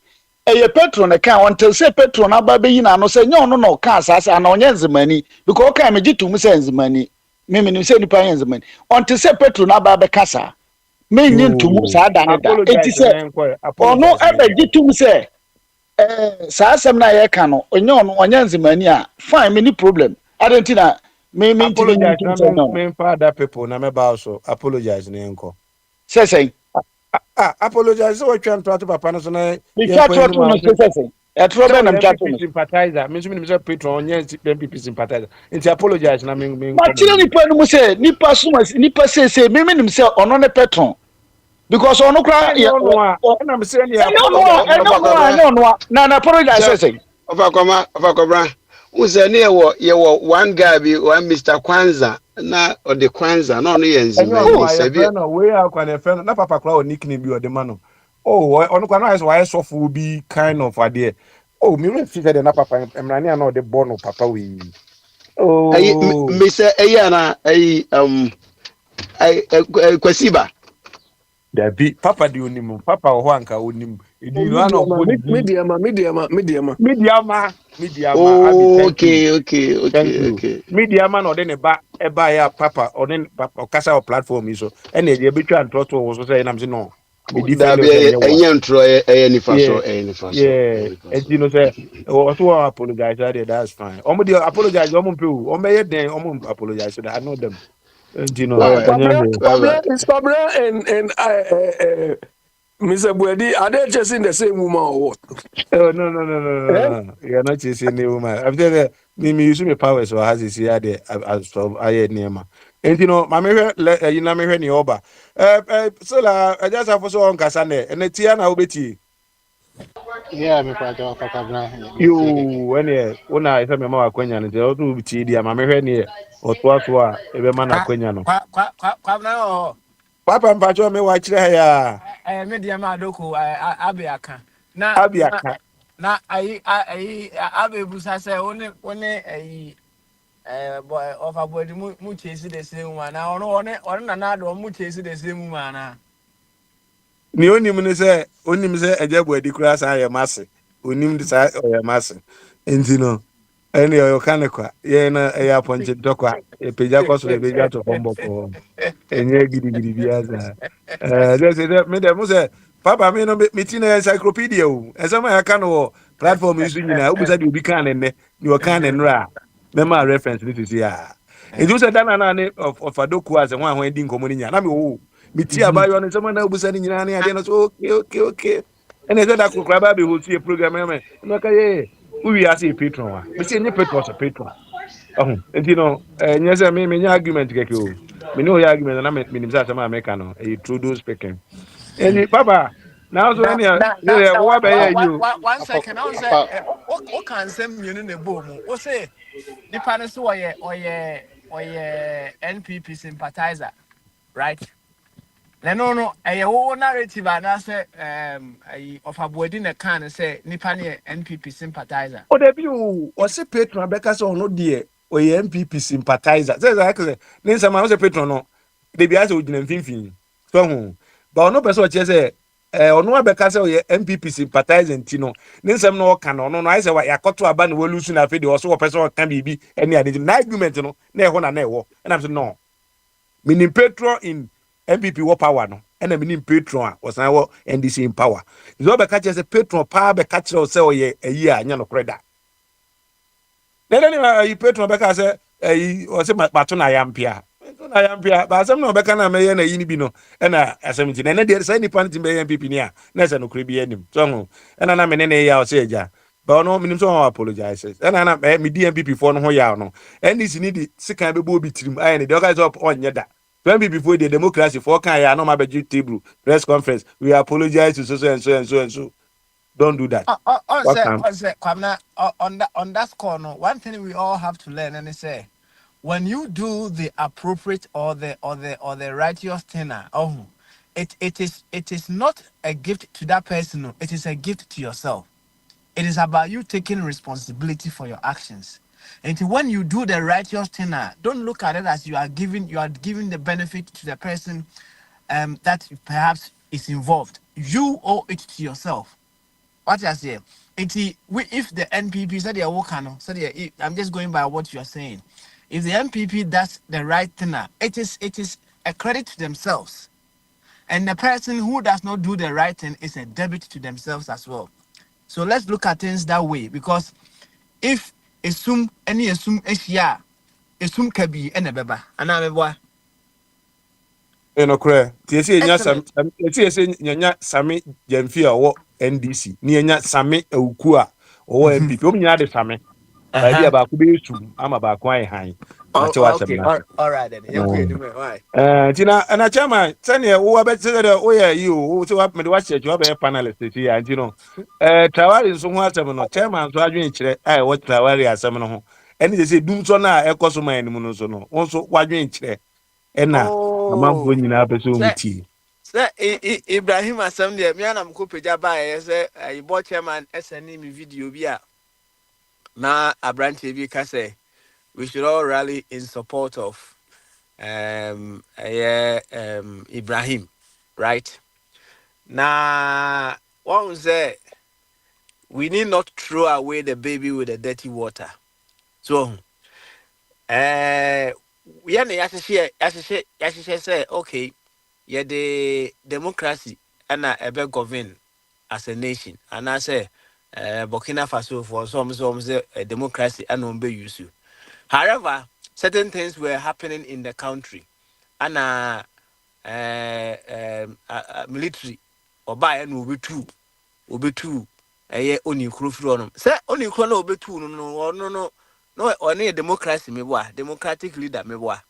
eye Petro ne kan until say Petro na ba beyi na no say nye ono no kan asase na onye nzimani because kan me gitum say nzimani me nim say nipa nye nzimani until say Petro na ba be kasa me nyi ntumu sa da ne da eti say ono ebe gitum say sa asem na ye kan no onye nzimani a fine me ni problem adentina me father people na me ba also apologize ne enko say apologize so what you to papa no so na me chat to no say etro be na chat to sympathizer me say Petro onye MPP sympathizer nti apologize na me ma chire nipa no mu say nipa so nipa say me nim say ono ne Petro because ono kra na me say na apologize say ofa kwabra unse ne ye one guy bi one Mr. Kwanza na ode Kwanza na ono ye nzima sebi na we akwa na fe na papa kra o nickname bi ode ma no ono kwa na why sofo bi kind of ade me refi fe de na papa emrani na ode born papa we me say na kwasiba Dabi papa di onimu papa ho anka onimu edinu ana obo mediama okay mediama na ode ne ba eba ya papa ode okasa o platform yi so ene e betwa antroto wo so say na me no me dabi enye ntro ni faso edinu say o so apologize that's fine omo dey apologize omo mpe o omo ye den omo apologize that I know them. You know, Sabra and Mr. Buedi, are they chasing the same woman or what? Oh, no. You're not chasing the woman. I'm telling you, me use my powers or has this here as from I near ma. And you know, my you know me any over. So I just have so on Kasane and the Tiana Obeti. Yeah, me quite off. You when I said my mama Quenya and the other Tidia, my me or twa every man a Quenya no. Papa mpacho me wa kire ya me dia ma doko abiaka na ayi abebusa se one boy of abodi mu chase the same one na ono na do mu chase the same one na ni onim ne se ejebu adi kura sa ya mase onim de sa ya mase enti no ene yo kanekwa ye na ya ponche dokwa e peja koso le beja to pombo ko enye gidi biaza they say me dem say Papa, me no meeting encyclopedia. And some I can platform is in now. Who said you be can and you can and ra. Member reference this is here. And you said that of Adoku as a one when didn't come in. And I'm meeting about you and someone who said in any idea. Okay. And I said that could grab who see a program. Okay, we are see patron. We see any patron was a patron. Oh, and yes, I mean, many argument get you. Me know your argument, and I'm minimum some American. A true do speaking. And Papa, now so any what by you? One second, I was what can send you in the boom? What say? The parents who are NPP sympathizer, right? No, a whole narrative and I say of a boy in a can and say Nipani NPP sympathizer. Oh, there you or say patron because or no dear or MPP sympathizer. Says I say, then some was a patron no. They be as with them fin. So, but no person say or no because or MPP sympathizer Tino. Then some no can no. I say what ya got to abandon will lose in a video or so a person can be any argument no. Never one and never. And I'm saying no. Meaning patron in MPP war power no. And I mean patron was now NDC in power. It's all because as a patron power be catch or say a year and no credit. Then anyway, you patron because or say matuna yampia. I am pia, but some no beka na me na yini bi no. And asem ti na there is any point in MPP nia. Na say no krebi anim. So and na me ne ya o say ja. But no minim so apologize. And na me DMPP for no ho ya no. And this need the sikan be bo bi tirim. Aye ne the guys up on da. When before the democracy for can ya no ma be table press conference. We apologize to so. Don't do that. On that score, no, one thing we all have to learn and say, when you do the appropriate or the righteous thing, it is not a gift to that person. No, it is a gift to yourself. It is about you taking responsibility for your actions. And when you do the righteous thing, don't look at it as you are giving the benefit to the person that perhaps is involved. You owe it to yourself. What I say, if the NPP said they are working, I'm just going by what you are saying. If the NPP does the right thing, it is a credit to themselves, and the person who does not do the right thing is a debit to themselves as well. So let's look at things that way, because if assume Asia, assume Kabi and a beba, and I'm a boy. No cray. TSA nya Sami Jemfia or NDC. Nya Sami Ukua or MPP. De Sami. Idea about I'm about quite high. Okay. All right then. Why? Tina and a chairman, Tanya, who are better than you, so up me watch it, you have a panelist here, and Tawari is somewhat no chairman, so I drink I watch Tawari as some. And they say, do so now, a cosuma and monosono. Also, what drink and now, a month going in our pursuit tea. Sir, Ibrahim Assembly, me and I'm Cooper Jabba, as a board chairman, SNM video via. Now, a branch TV can say we should all rally in support of Ibrahim, right? Now, one say we need not throw away the baby with the dirty water. So, we are say, okay, yeah, the democracy and a govern as a nation, and I say. Burkina Faso for some a democracy and on use. However, certain things were happening in the country, and military or by and will be two. Only crew from say only chrono be two no only a democracy me wa democratic leader me wa.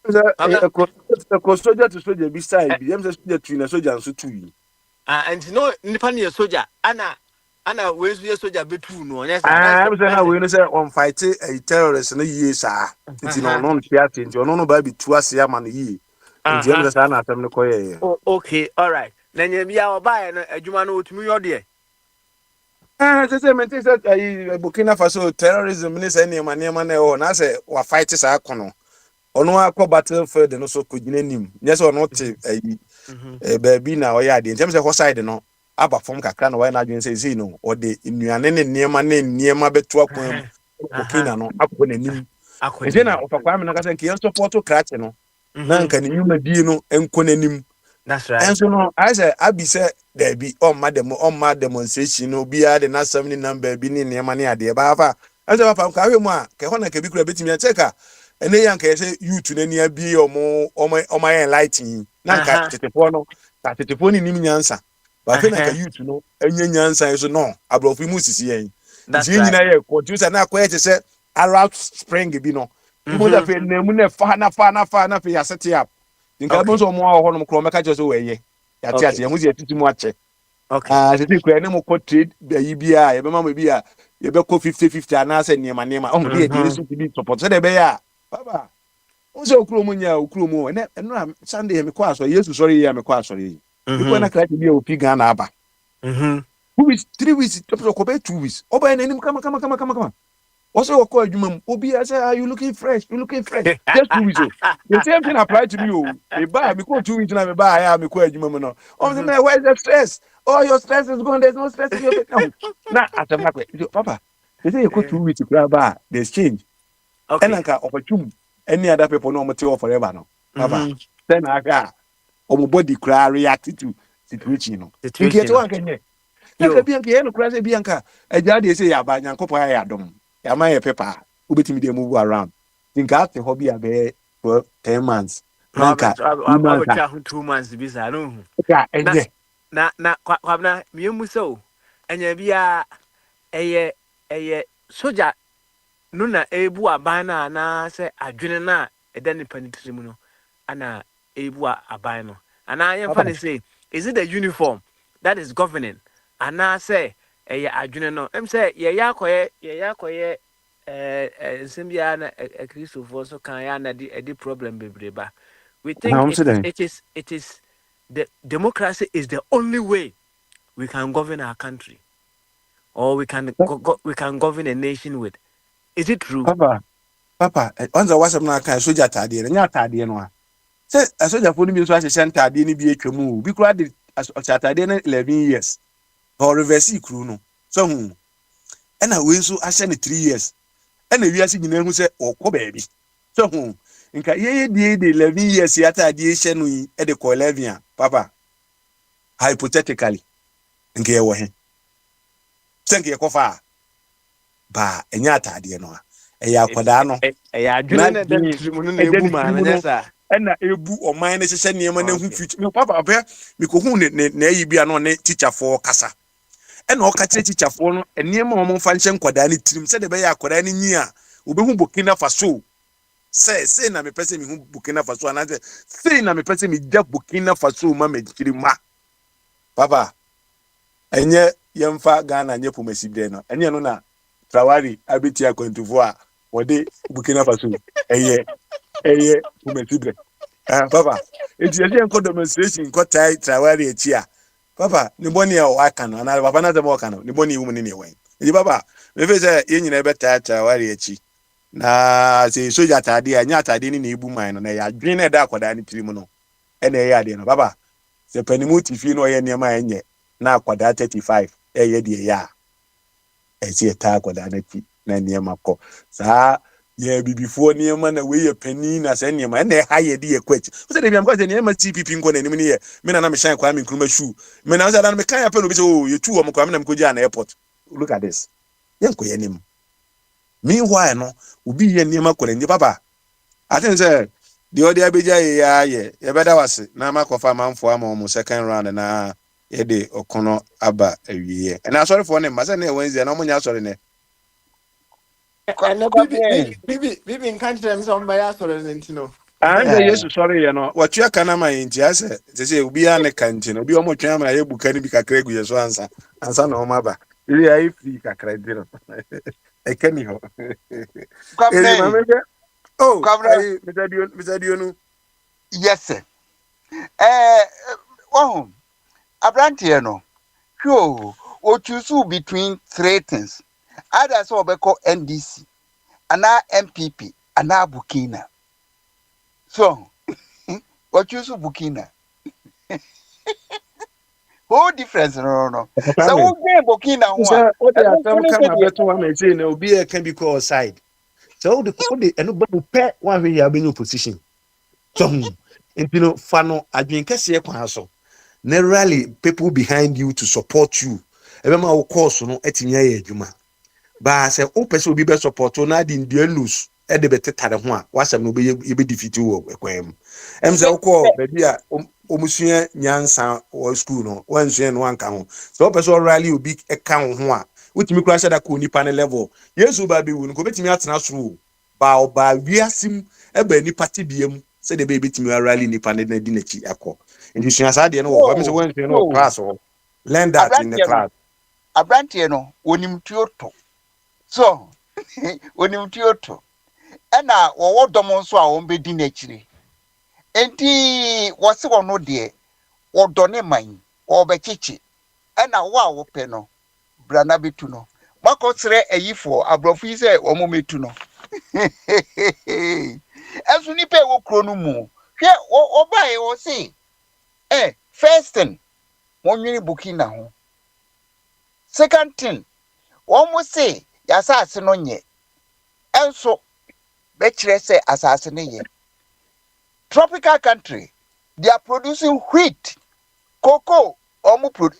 The soldier to soldier beside them, the soldier and so too. And no Nippon soldier, Anna, where's your soldier be true? No, yes, I'm saying on fight a terrorist in a year, sir. It's non fiatin, you're no baby to us, Yaman ye. Okay, all right. Then you be our buy and a Jumano to me, your dear. Just a minute, Burkina Faso terrorism is any man, or I say, or fight is a cono. Or no, I call battlefield and also could name. Yes or not, baby now, yeah, in terms of what side, no, about from Kakan, why not you say Zeno, or the Nuanen near my name, near my bed to a poem, Burkina, no, up when a new. Then I of a crime and I can support to catch, no. None can you, Medino, and Conenim. That's right. And so no, I said, I be said there be on my demonstration, no be the na 70 number be in your money at the Bava. As a papa, carry more, Kahona can be credited me a checker. And then young can say you to near be or more or my enlightening. Nanka Tetepono, that Teteponi Nimiansa. But I think you to know, and Yansa is no, above Musi. That's It's right. in produce and not quite to say, Arab Spring, you know. You would have been fana for your set up. In Carbon or more on Chromaka just away. Yet, yes, you must get to watch it. Okay. I think we are no more trade, the EBI, your mamma be a you better 50-50 and I said near my name. Oh, dear, this to be support. So, the bear, Papa. Also, Crumonia, Crumo, and Sunday, I'm quite sorry. Yes, sorry, I'm quite sorry. You can't crack to be a pig and abba. 2 weeks, 3 weeks, 2 weeks. Oh, by name, come. Also, call you, Obi, I say, are you looking fresh? You looking fresh? Just 2 weeks. The same thing applied to me. A buy me call 2 weeks and I buy. I am a quite you. Oh, the man, where's the stress? Oh, your stress is gone. There's no stress in your face. No, not at the market. Papa, they say you go 2 weeks to grab bar. There's change. And I got opportunity. Any other people know material forever. No, Papa. Then I got my body cry reacted to situation. You get one can you? You can be a crazy Bianca. A daddy say, yeah, but Yanko, I don't. Am I a paper? Who bet me they move around? Think out the hobby a bear for 10 months. I'm 2 months to be sad. Na miumuso enya bia eye soja no na ebu aban na se adwene na eda ni panitiri no ana ebu aban no ana yen fa say is it the uniform that is governing ana say eye adwene no em say ye yakoye simbia na Christopher so kan ya na di problem bebreba. We think it is the democracy is the only way we can govern our country, or we can govern a nation with. Is it true? Papa, once I was a man, can soldier tadi, and not tadi no. Say a soldier for me, so I sent tadi ni be a move. We cried as tadi 11 years. Or reverse crew no. So and I will so I sent 3 years. And we are seeing who say, oh, baby. So in the 11 years, yet ideation we at the 11, Papa. Hypothetically, in Kawahin. Thank you, Kofa. Ba, and yata, dear no. A yaquadano, a yadrina, and a boo or mine is a senior man who future. No, Papa, bear, because who ne be a teacher for Casa. And all catch teacher for a near moment function quadani trim said the bear quadani near, Ubu Burkina Faso. Say, na me person who Burkina Faso, and I say, na me person me just Burkina Faso, mamma, Kirima. Papa, and yet, young fat Ghana and Yapu Messi, and you know, na Trawari, Abitia, going to voir, or they Burkina Faso, a year, Messi. Papa, it's a young demonstration, got tight, Trawari, a cheer. Papa, Nibonia or I can, and I have another more can, Niboni woman anyway. Papa, maybe say, you never tight, Trawari, a cheer. Na say soja tadi anya tadi ni ibu man na ya dwene da akwada ni trimono ene ya de no baba se panimu tifi no ye niam anye na akwada 35 ye de ya e ta akwada na ti na niam akọ sa ye bibifo niam na we ye pani na se niam ene ha ye de ye kwachi so de biam kwa se niam TPP nko na nim ni ye me na me shan kwa me nkruma shu me na say da me kan ya pe no bi say oh ye tu wo mko me na mko ji na airport. Look at this ye nko ye nim. Meanwhile, no, ubi ye niyama kwenye papa. I think say the other bija ye better was na makofa manfo ama second round na ye de okono aba awie. And I sorry for them, but na Wednesday na omunya sorry ne. Bibi in country them some by sorry ntino. And yes sorry you know. What you kana ma nti ase say ubi ya ne kanti no. Obi omo twa ma ye buka ni bi kakra gu ye so ansa na omo aba. Ili ai free kakra diro. Ekeni ho. Oh, Mr. Dionu. Yes, sir. Oh, Abrantier no. Sure, or choose between 3 things. Others will be called NDC, and now MPP, and now Burkina. So, what choose Burkina? What difference? No. So, what Burkina one? What they are some come better one may say no be can be called side. So the and nobody pay one way you have in your position. So nti no fa no adwen kɛseɛ kwan so na rally people behind you to support you ɛbɛma wo course no atumi ayɛ adwuma baa sɛ wopɛ sɛ obi bɛ support wo na ade ndua news ɛde bɛtetare ho a wasɛm no yɛbɛ defeat wɔ ɛkwan mu ɛm sɛ wokɔ baabi a ɔmusua nyansa wɔ school no wansua no wanka ho sɛ wopɛ sɛ ɔrally obi ɛka wo ho a wotumi kora hyɛ da kɔ nipa ne level yesu ba bɛwu no kɔbɛtumi atena soro ba ɔba wiasim ɛba nipa tebea mu sɛdeɛ bɛbɛtumi arally nipa ne di n'akyi akɔ nti sua saa deɛ no wɔ hɔ ɛm sɛ wansua no wɔ class hɔ learn that in the class abranteɛ no onim tuo to so onim tuo to ɛna wɔwɔ dɔm nso a wɔn bɛdi n'akyire enti wɔsi wɔn no deɛ wɔdɔ ne man wɔbɛkyekye ɛna wo a wɔpɛ no brana bɛtu no makɔsrɛ ayifoɔ aborɔfo yi sɛ wɔn mɛtu no ɛso nipa ɛwɔ kuro no mu hwɛ ɔbaeɛ wɔ se first thing wɔnwene Burkina ho second thing wɔn mo se yɛasase no nyɛ ɛnso bɛkyerɛ sɛ asase no yɛ tropical country they are producing wheat cocoa wɔn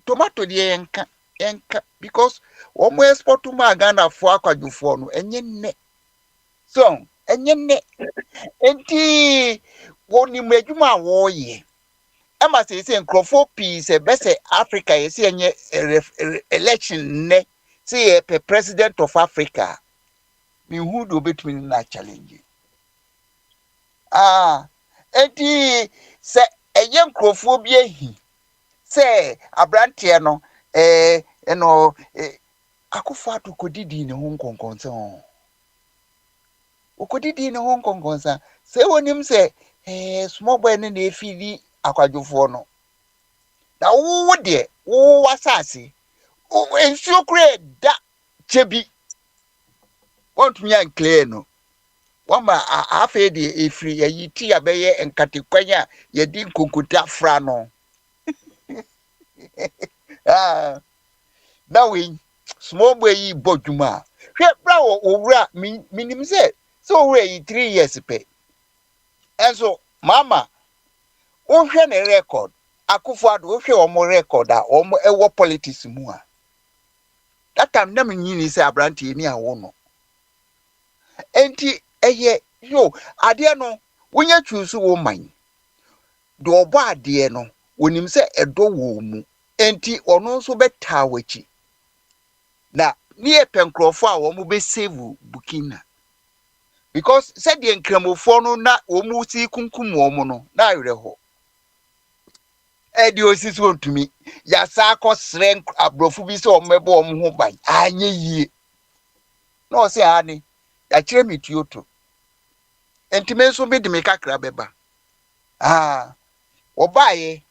tomato deɛ yɛnka because wɔn export to ma Ghana fo akwadwofoɔ no ɛnyɛ nnɛ so ɛnyɛ nnɛ enti wɔnim adwuma a wɔyɛ ɛma sɛ sɛ nkurɔfoɔ pii sɛ bɛsɛ Africa yɛsɛ ɛnyɛ election nnɛ sɛ yɛpɛ president of Africa mehu de obɛtumi na challenge enti sɛ ɛyɛ nkurɔfoɔ bi ahi sɛ abranteɛ no ɛno akɔfo ato kodidi ne ho nkɔnkɔnsa okodidi ne ho nkɔnkɔnsa sɛ wonim sɛ small boy ne na efili akwadwofoɔ no na wo deɛ wo wasase ensuo kure da chebi wontumi anclear no wama afa de efiri yayi ti abɛyɛ nkatekwanya yɛdi nkonkuta fra no na we small boy yi bodwuma hwɛ bra wo owura minim sɛ owura yi 3 years pɛ enso mama o hwɛ ne record Akufo-Addo o hwɛ omo record a omo ɛwɔ politics mu a that time na menyini sɛ abrante ni awo no enti ɛyɛ yo ade no wonya choose wo man do obo ade no wonim sɛ ɛdɔ wo mu enti ɔno nso bɛtaa wachi na ne penkrofo a wo mo be save Burkina because said the nkramofo no na wo mu si kunkum wo mo no na ayerɛ hɔ edi osisi ontumi ya sa akɔsrɛ abrɔfo bi sɛ ɔmmɛbɔ ɔmo ho ban anye yie na ɔsɛ ani ya kyerɛ me tuoto entime nso bi de me kakra bɛba ɔbaaye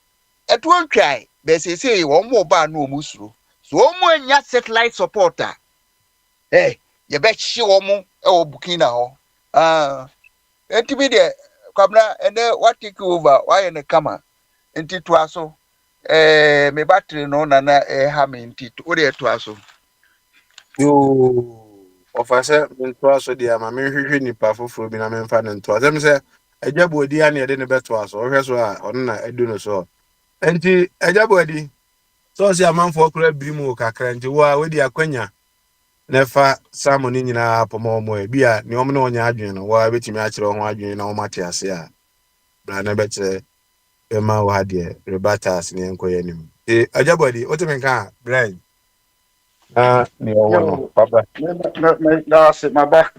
ɛto ntwae bɛsɛsɛ wɔn mo ɔbaa no ɔmo suro so ɔmo anya satellite supporter yɛbɛhye wɔn ɛwɔ Burkina hɔ entime de kwabna ene what take over why ne kama enti to aso me battery no na ha me enti o de to aso yo ofase nto aso dia ma me hwehwe nipa foforo bi na me mfa ne nto asem sɛ Ejabodi ani ede ne beto aso ohwe so a ono na edu no so enti Ejabodi so si amanfo kura birimu kakra nti wo a wedi akwanya na fa samoni nyina apoma omo e bia ne omo na onya adwen no wa betimi a kire ho adwen na omo ate ase a bra na betre ema wo hade rebatas ne enkoye nim Ejabodi o temi kan brain ne owo no papa na se maba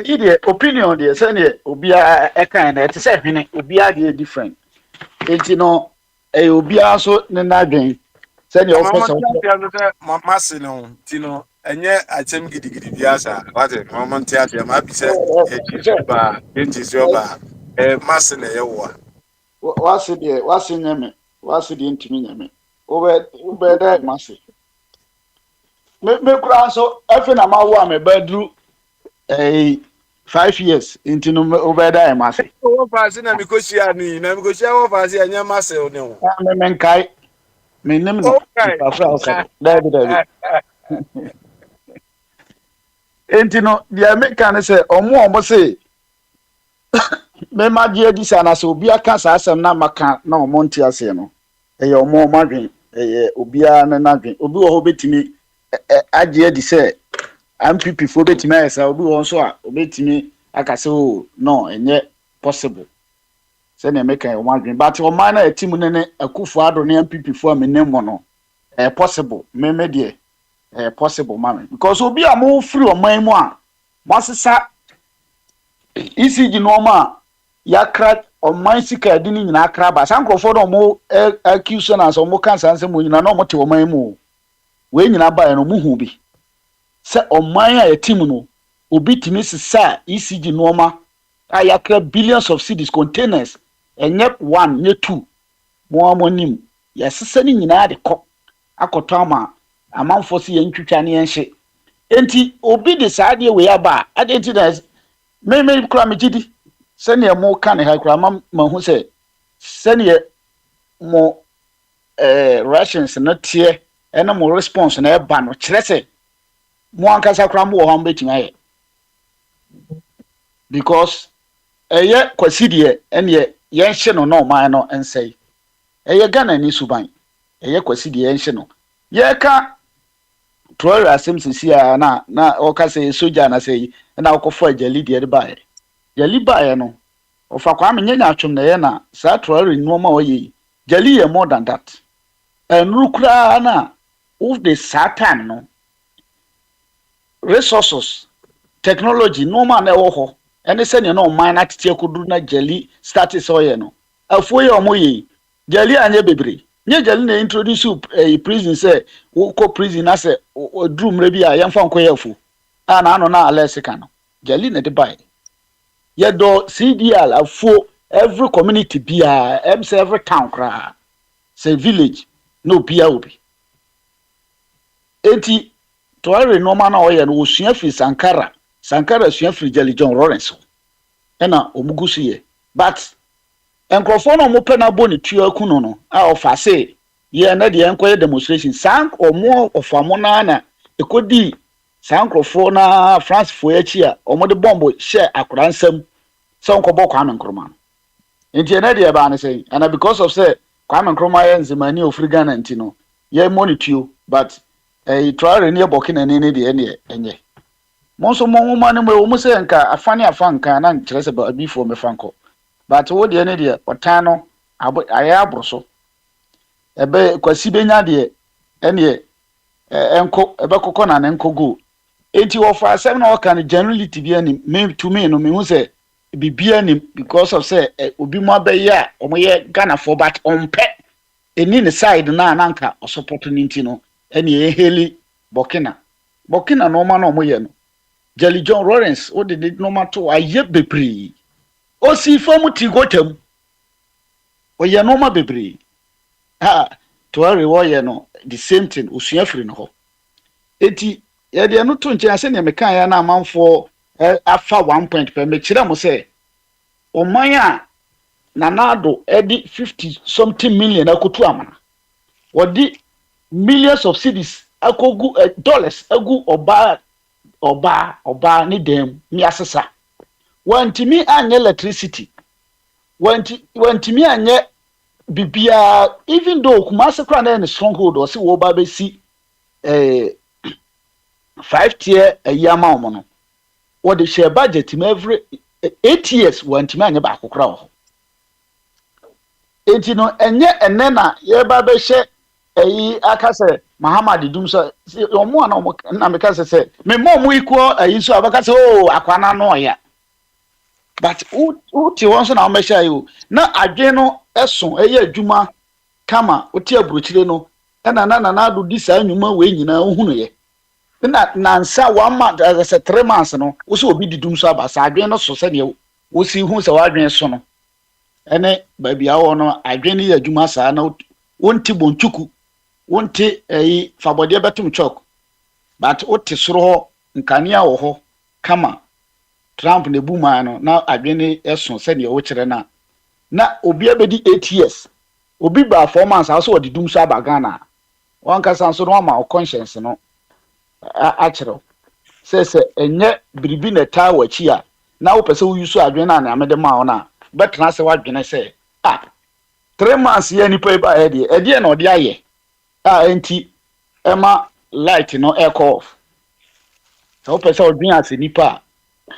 ide opinion de say ne obia e kan na ete say hwene obia de different enti no obia so ne na adwen say ne offer mama se no ti no enye atem gidigidi bia sa wate mama ntia de ma bi say ba enti so ba masse na ye wo wase nyame wase de ntimi nyame obe da masse me kura so afi na ma wo a me badru 5 years into no obeda masse wo faase na mikosia ni na mikosia wo faase anya masse ne ho me menkai me nim no afra da into no dia me kan say omo say me ma die di sana so obi aka sa asem na maka na omonti ase no eye omo madwen eye obi a na nadwen obi wo ho betimi agye di se MPP fo betimi ayesa obi wo so a obetimi aka se o no enye possible se na make o madwen but o man na etimu ne akufo ado ne MPP fo amenemo no possible me de possible mama because obi a mo free o man mu a mo sesa ECG normal yakra o man sika di ni nyina akra ba sankrofo no mo accuse na so mo kan sanse mo nyina no mo te o man mu we nyina ba no mo hu bi se o man a team no obi timi sesa ECG normal ayakra billions of cedis containers enye 1 nye 2 mo amonim yesesa ni nyina de kɔ akoto ama amanfo se yentwitwa ne yenhye enti obi de saade we aba adenti na me kura me gidi sene mo kan ha kura ma hu se sene mo Russians na tie ena mo response na eba no kire se mo ankasa kura mo ho betima ye because eye kwasidie ene yenhye no no man no ensei eye Ghana ni suban eye kwasidie yenhye no ye ka Troy asem na o ka se soja na se na okofo ajali de ba e jali ba e no o fa kwa menye atwom na ye na sa Troy no ma o ye jali ye more than that enru kra na of the satan no resources technology no ma na wo ho ene se ne no man na tete kodu na jali status o ye no afo ye o mo ye jali anye bebre nye jali na introduce prison say ko prison na say drum re bia yemfa nko yafu na ano na alesika no jali na de bai ye do CDL afo every community bia every town kra say village no bia obi enti to are no man na oye no osua fi Sankara sua fi Jali John Lawrence na omugusu ye but enkrofo no mo pena boni tuo akuno no a ofa se ye na de enkoye demonstration sank omo ofamo na ekodi sankrofo na France fo echi a omo de bombo share akoransam se onkobo Kwame Nkrumah enti na de ba na say and because of say Kwame Nkrumah ye nzimani ofri Ghana ntino ye monituo but try ne Burkina ne de enye monso mo ma ne mo se nka afane afanka na nkire se ba bifo me fanko but wo de ne de otano aya abroso ebe kwasi benya de ene enko ebe kokko na ne enko go enti wo fa asem na wo kan generality bi ani me to me no me hu se bibia ni because of say obi mo abaye a omoye Ghana for but onpe eni ne side na ananka o support ninti no ene eheli Burkina no ma no omoye no Jali John Lawrence o de no ma to aye bepri o si famu ti gotam o ye no ma bepri to are wo ye no the same thing osua free no ho enti ye de no to nche ase ne mekan ya na amanfo afa 1 point per me kire mo say o man a nanado edi 50 something million akotu amana wodi millions of cedis akogu dollars agu oba ni dem mi asesa wantimi anye electricity wantimi anye bibia even though Kumasi kra na stronghold o se wo ba be si 5 tier ayama omo no what the share budget him every 8 years wantimi anye ba akokra o enti no enne na ye ba be hye ayi akase Muhammad Dumso omo na omo na me kase se me mo iko ayi so abakase o akwana no ya but uti wonso na o share you na adwe no eso eye adwuma kama uti aburochire no na do di sa nwuma we nyina ohunu ye na nsa 1 month as 3 months no wo so obi didum so abasa adwe no so se ne wo si hu se wadwen so no ene ba bia wo no adwe ne adwuma sa na wonti bonchuku wonti fabode betum chok but oti soro ho nkania wo ho kama Trump ne buma no na adwe ne eso se ne wo kire na obi abedi 8 years obi ba 4 months aso odi dum so abagana wan kasa so no ma conscience no a kire se enye biribi na ta wachi a na wo pese wo yusu adwe na amede ma ona bɛtena sɛ wadwene sɛ 3 months yɛ nipa yi ba ɛdeɛ na ɔde ayɛ enti ɛma light no ɛkɔ off sɛ wopɛ sɛ ɔdwen ase nipa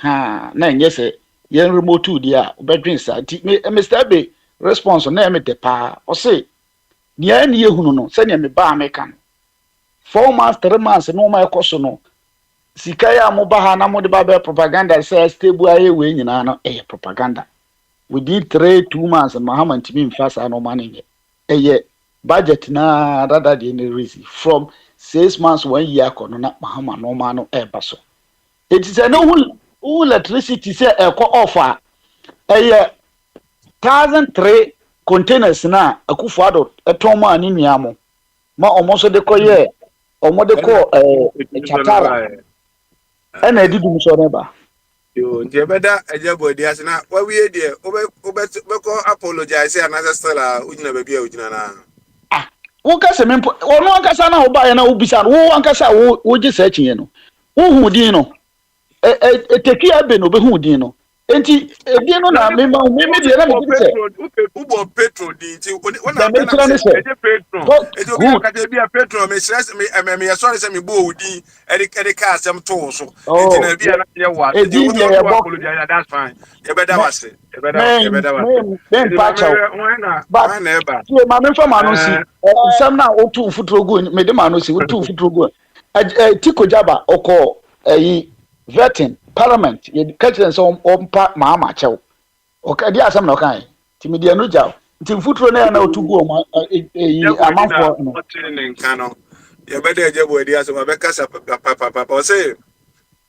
na ɛnyɛ sɛ yɛn remote deɛ a wobɛdwen saa nti Mr. Abe response na ɛmɛ dɛ paa ɔse nea ɛne yɛhunu no sɛnea mebaa meka no 4 months 3 months no ma ɛkɔ so no sika yɛ a moba ha na mode ba bɛ propaganda sɛ stable ayɛ wei nyinaa no ɛyɛ propaganda within 2 months mahama ntimi mfa saa no ma no nyɛ ɛyɛ budget na dada deɛ ne resi from 6 months 1 year akɔ no na mahama no ma no ɛba so eti sɛ no hu electricity sɛ ɛkɔ off a ɛyɛ 1,003 containers na Akufo-Addo ɛtɔn ma ne nua mo ma ɔmo so de kɔyɛ ɔmo de kɔ Chatara ɛna edi dum so ne ba yo nti bɛda agya bɔdi ase na wawie deɛ wobɛkɔ apologize anasa stella ugyina baabi a ugyina na wo kasa me ɔno ankasa na wo ba yɛ na wo bisa no wo ankasa wo gye sa akyiɛ no wo hu din no eteki abe no be hu din no enti edin no na me deɛ na me sɛ ubo petro di nti wona na sɛ petro eti obi ka bi a petro me stress me sorry sɛ me bo odin edi ka asɛm to so enti na bi na yɛ wa edi wo apologize that's fine ye bɛda wase ye bɛda wase ben pacha but ma me fa ma no si nsɛm na otu futuro go me de ma no si otu futuro go Tiko Jaba oko vetting parliament ye catch so ompa ma chew okay dia asem na kan timi dia no jaw nti futuro na na otu go amanfo no nka no ye beda ejebo dia so ba kasa papa o say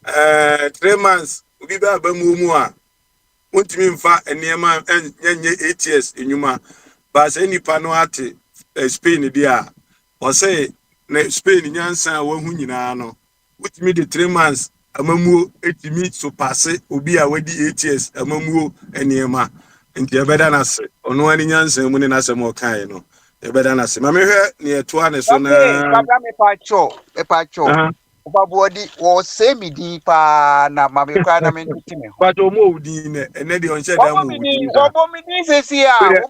3 months obi ba mu a untimi mfa enema enye ATS enyuma ba say nipa no ate Spain dia o say na Spain nyansa wa hu nyina no utimi de 3 months amamuo etimi so passe obi a wadi ATS amamuo enema nti ebeda na se ono ani nyansa mu ne na se mo kan no ebeda na se ma me hwe ne eto ane so na baba me pacho obabodi wo se mi din pa na ma me kwa na me ntimi ho pacho mo udi ne ene de on sheda mo udi obo mi din sesi a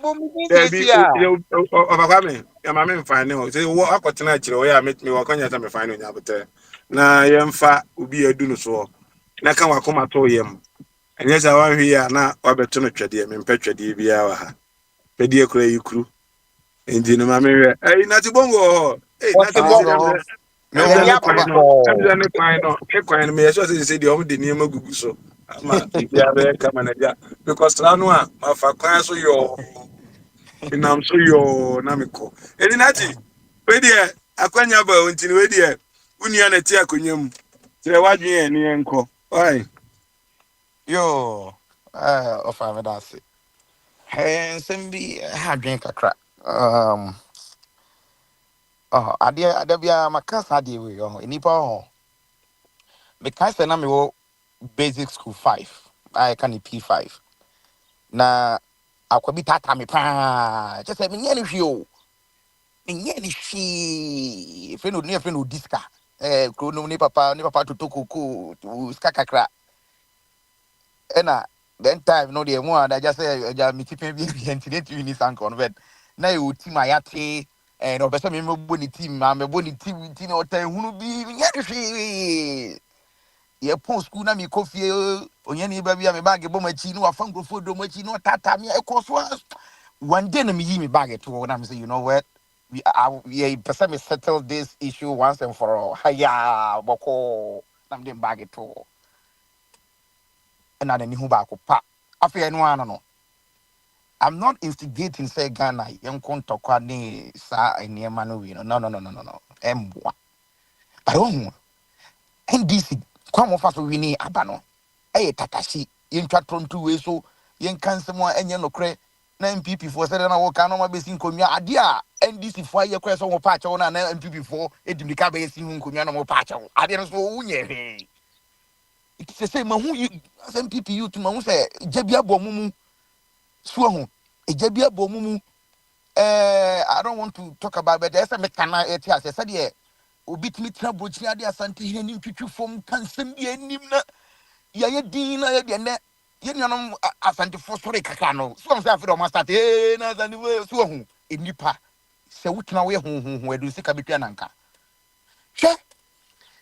obakwa me ya ma me mfa ne o se wo akotena akire wo ya me wakanya ta me fa ne onyabote na yemfa obi adu no so na kan wakoma to yem enye za wan hwe ya na wabeto no twede me mpa twede bia wa ha twede kura yikuru endi no ma me hwe na ti bongo na ti bongo no ne kwan me so say the om de niam gugu so ama bia be kama na bia because trano a ma fa kwan so yo inam so yo na meko eni nati we de akwanya ba ontini we de unia na ti akonyam tire wadwen eni enko oi yo of am that say hey sembi ha dwen kakra ade bia makasa de we yo nipa ho me kan say na me wo basic school 5 I can P5 na akwabi tata me pa just say me nye ni hwe o nye ni hwe fe no diska krono ni papa to tokoko ska kakra ena then time no dey mo and I just say ja me tipe bi internet ni sank on bed na e o team ayate no be say me bo ni team ma me bo ni team o tan hunu bi nye ni hwe ye pon school na mi kofie onye ni ba bia me bag bo machi no afa ngrofo do machi no tata me e ko so one day na me yi me bag to na me say you know what we person me settle this issue once and for all haya boko na me bag to na ni hu ba ko pa afa no ano no I'm not instigating say Ghana yenkon tokwa ni sa eniema no we no emboa but oh NDC kwa mo fa so wini aba no tatashi yentwa trontu we so yen kansemo enye nokre na MPP for say na wo ka no ma besi nkonwa ade a NDC for aye kra so wo pa ache na MPP for edimika ba yesi hu nkonwa no mo pa ache ade no so wunye he it say ma hu MPP youth ma hu say jabia bo mumu so hu jabia bo mumu I don't want to talk about but there's a mekana etias say de obi timi tra brochi ade asante hini twitwi fom kansem bi anim na ya din na ya de ne You know, asante for sorry kakano. So I'm saying for my start. Eh, na zani we so hu. Enipa. Se wutna we hu edu sika betwa nanka. Hwe.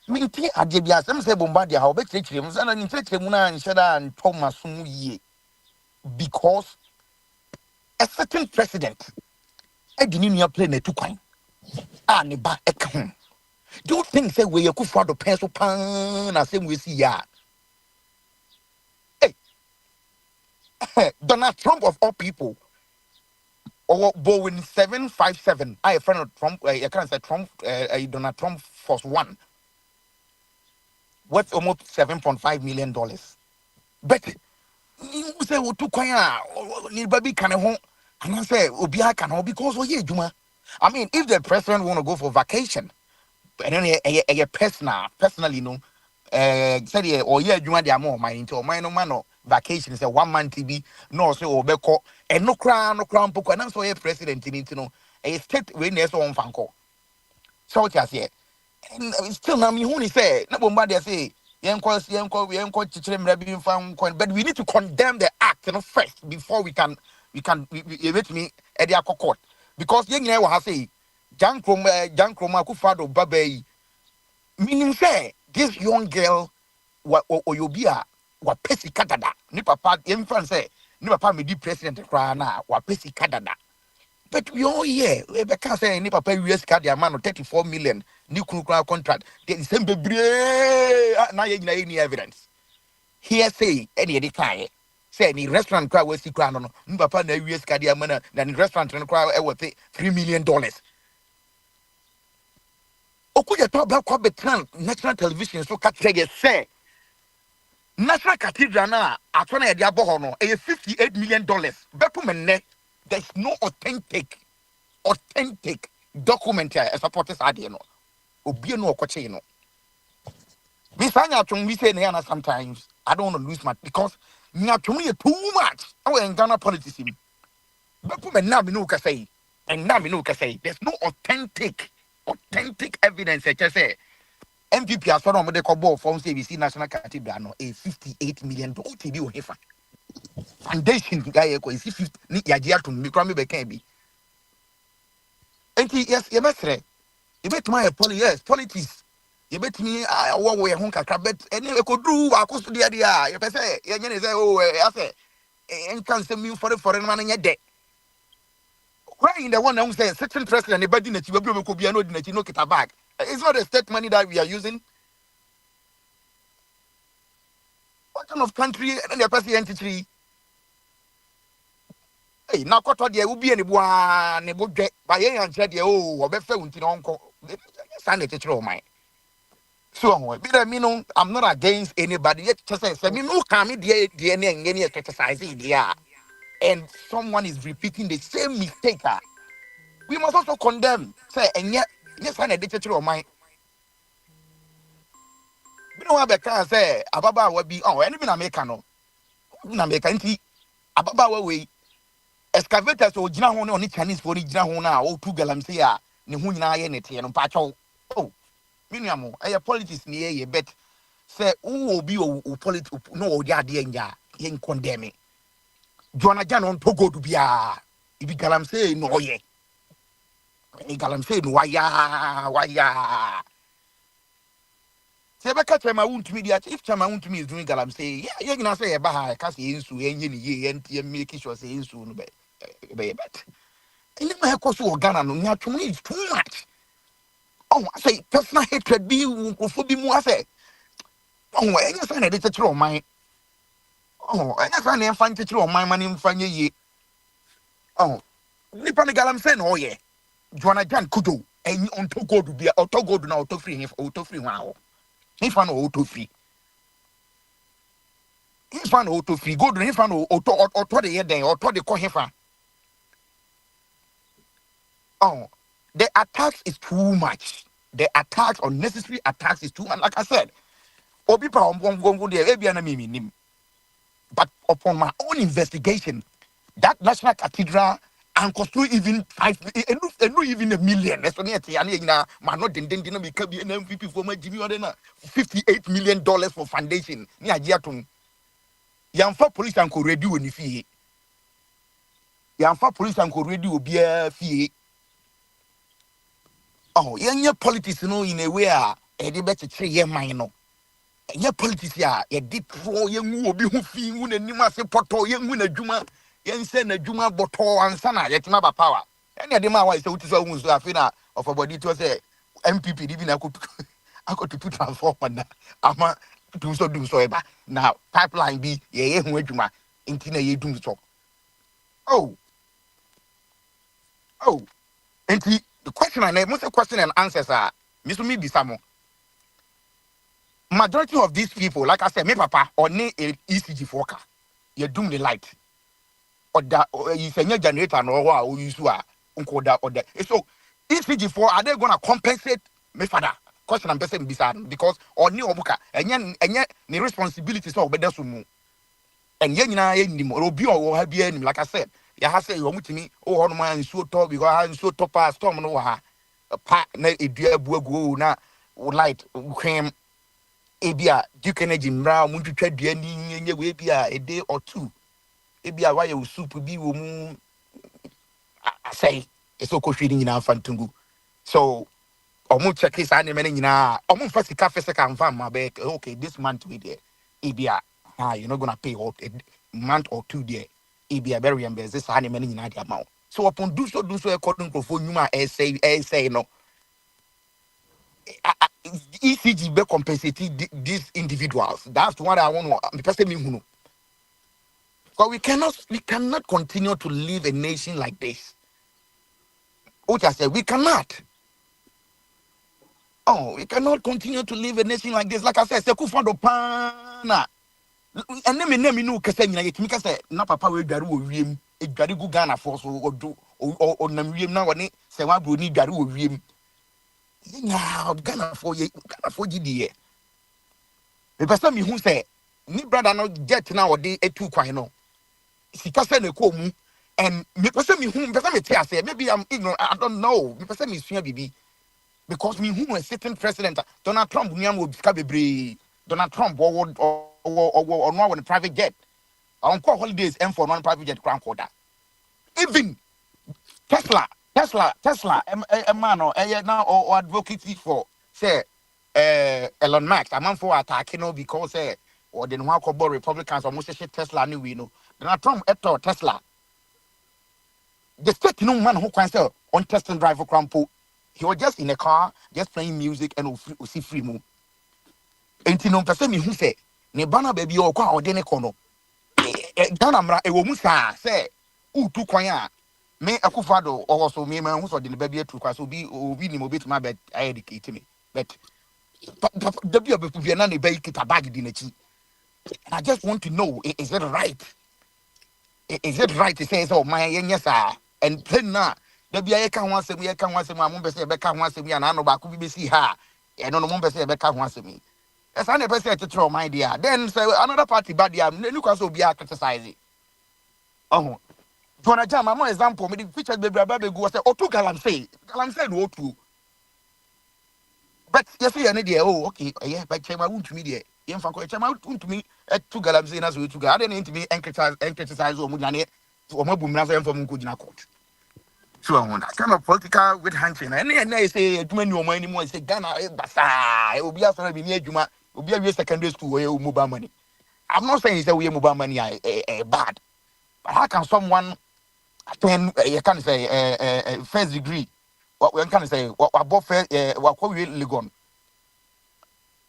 Minti ade bia sem se bombardia ha obekirikire mu sana ntirikire mu na nhyeda ntoma so mu yie. Because a certain president edini nua play na tukwan. Ah ne ba eka ho. Do you think say we yakufo do pen so pan na same we see ya? Donald Trump of all people, or Boeing 757. I a friend of Trump. I can't say Trump. Donald Trump Force One worth almost $7.5 million. But you say we too quiet. Ni baby can home. And I say Obia can home because oh yeah, Juma. I mean, if the president want to go for vacation, and then a personally, no. Said or yeah, Juma they are more my into my no man vacation is a 1 month TB no so obeko and no crown poko and so a president in it no a state when there's on fanko. So what I say and still now me who say no bomba say yanko chichirem rabbi fan but we need to condemn the act first before we can let me at the court because you know what I say Jan Kroma Kufado Babe meaning say this young girl or you be a wa pesi kadada ni papa em fan say ni papa me di president kra na wa pesi kadada but we all here we be can say ni papa US card the amount of 34 million ni kunu kra contract the same bebre na ye nyina any evidence here say any dey kai say ni restaurant kra we si kra no ni papa na US card the amount na ni restaurant no kra e worth $3 million okuja to ba kwa betran national television so ka tell say National Cathedral na atona e dia boho no $58 million. Bepo menne there's no authentic document here support this idea no. Obi no okoche no. We sanya atun we say na sometimes I don't want to lose my because nyatun is too much. Our in Ghana politics. Bepo menne me no ka say and na me no ka say there's no authentic evidence to say MPP as far as the call from CBC National Cathedral no a $58 million OTB o hefa foundation guy ko is 50 ni yagia to me kwame be kan bi enti yes ye betre ye betuma e yes politics ye betumi wo wo ye ho kakra bet eni e ko dru akoso dia dia ye pese ye nyene say oh ase en kan se mi for man nya de why in the one who say certain president e badi na ti be ko bia no di na ti no kita bag. It's not the state money that we are using. What kind of country and the president entity? Hey, now what are will be any one get by and said, oh, or better until uncle. Send it to my. So, I'm not against anybody yet. Just say, me no come DNA and any exercise idea. And someone is repeating the same mistake. We must also condemn. Say, and yet. Yes, I need to throw my. You know what I can say? Ababa will be oh, anything Americano. American tea. Ababa way. Excavators or Jina on Chinese for Jina or 2 galamsia. Nihuna yenity and pacho. Oh, minimum. I politics near ye bet. Say, who will be politics? No, ya dear, yen condemning. Joanna Jan on Togo to be a. If you galamse, no, ye. Galam said, why ya? Say, Becca, Chama won't me if Chama won't me is doing Galam say, yeah, you're gonna say a baha, Cassie into any ye and make it was saying soon, but and then my course of Ghana, no, to me is too much. Oh, I say, personal hatred be for be more say. Oh, I just find a little of my. Oh, I just find a fine teacher of my money in Fanya ye. Oh, Nippon Galam saying, oh, yeah. Joanna Jan Kudo and on to go to be auto go now auto free if auto free wow. If an auto free. If an auto free, go to if an auto the day or to the cohefa. Oh, the attacks is too much. The attacks, unnecessary attacks is too much. Like I said, Obipa won't go there, maybe. But upon my own investigation, that National Cathedral and cost even even $1 million. That's what I'm not didn't become an MVP for my Jimmy $58 million for foundation. Near Jatum. yamfa police anko ready woni fie yamfa police anko ready obia fie oh yenye politics no in a way a e dey better three year man no yenye politics a ye dey pro yenwu obi ho fi wu nanim ase poto yenwu na dwuma yense na dwuma boto ansa na yetima ba power ene dey ma wa say utiso hu so afi na of body to say MPP di bi na akotutu transformer na ama dum so eba na pipeline bi ye hu adwuma nti na ye dum so oh nti the question and most question and answers are me bisamo majority of these people like I said me papa or ne ECG foka you doom the light or that you say generator no or use unko that or that so ECG4 are they going to compensate me father question I'm saying because or ni obuka enye ni responsibilities so obeda so mu enye nyina enim obi o ha bia enim like I said ya ha say you mutimi o ho no man so top because ha so top storm no ha pa na edua abuagu na light kwem ebia duke energy mra mu twetwa dua ni nye we bia a day or two ebia why you soup bi wo mu say eso ko hwiri nyina fantungu so omu check is any many nyina omu first ka mfa ma be okay this month we there ebia you're not going to pay a month or two there ebia be reimburse this any many nyina the amount so upon do so according to for nyuma say no ECG be compensate these individuals. That's what I want to person me who know. But we cannot continue to live a nation like this. What I said, we cannot. Oh, we cannot continue to live a nation like this. Like I said, Sekufado Pana. And then me no kase nyina yetimi kase na papa we dware wo wiem e dware gu Ghana for so odo o nam wiem na woni se wa bro ni dware wo wiem. Yeah, Ghana for GDA. The person me who say, ni brother no get now or day etu kwan no. Sika say na ko mu and me person me who person me tell say maybe I'm ignorant, I don't know. Me person me sua bibi because me who is sitting president Donald Trump nyam wo sika bebre. Donald Trump or no one private jet. On call holidays and for non private jet crown quarter. Even Tesla, man, or now or advocacy for say Elon Musk. I'm for attacking no because or the one called Republicans almost say Tesla new we know. Donald Trump eto Tesla. The state no man who can sell on test and drive for Crampo. He was just in a car, just playing music and see free move. Enti no pese me hu se ne bana baby o kwa ode ne kono Ghana mra e wo mu sa se utu kwan a me akufado o so me man hu so de ne baby atu kwa so obi ni mo betuma be educate me but the be obefu na ne be kita bag di na chi and I just want to know is it right to say so my yes sir and then na the be ye kan ho asem amon be se be ka ho asem ya na no ba ku bi si ha e no mo be se be ka ho asem. As an person to throw my dear. Then say another party bad dear. Look as be criticizing. Oh, for a jam, my example, me feature baby go say, oh, two galamsey no two. But yes, you need oh, okay, yeah, but chema won't to me there. Yen fanko chema won't to me at two galamsey as we to God and to be criticize or mudane or mabumna from Kujina court. So I want that kind of political with handshake. And I say, do many more anymore. Say Ghana, basa, it will be after be near Juma. Be a secondary school where you mobile money. I'm not saying that we mobile money bad, but how can someone attend? You can say first degree. What we can say? What above first? What we legon?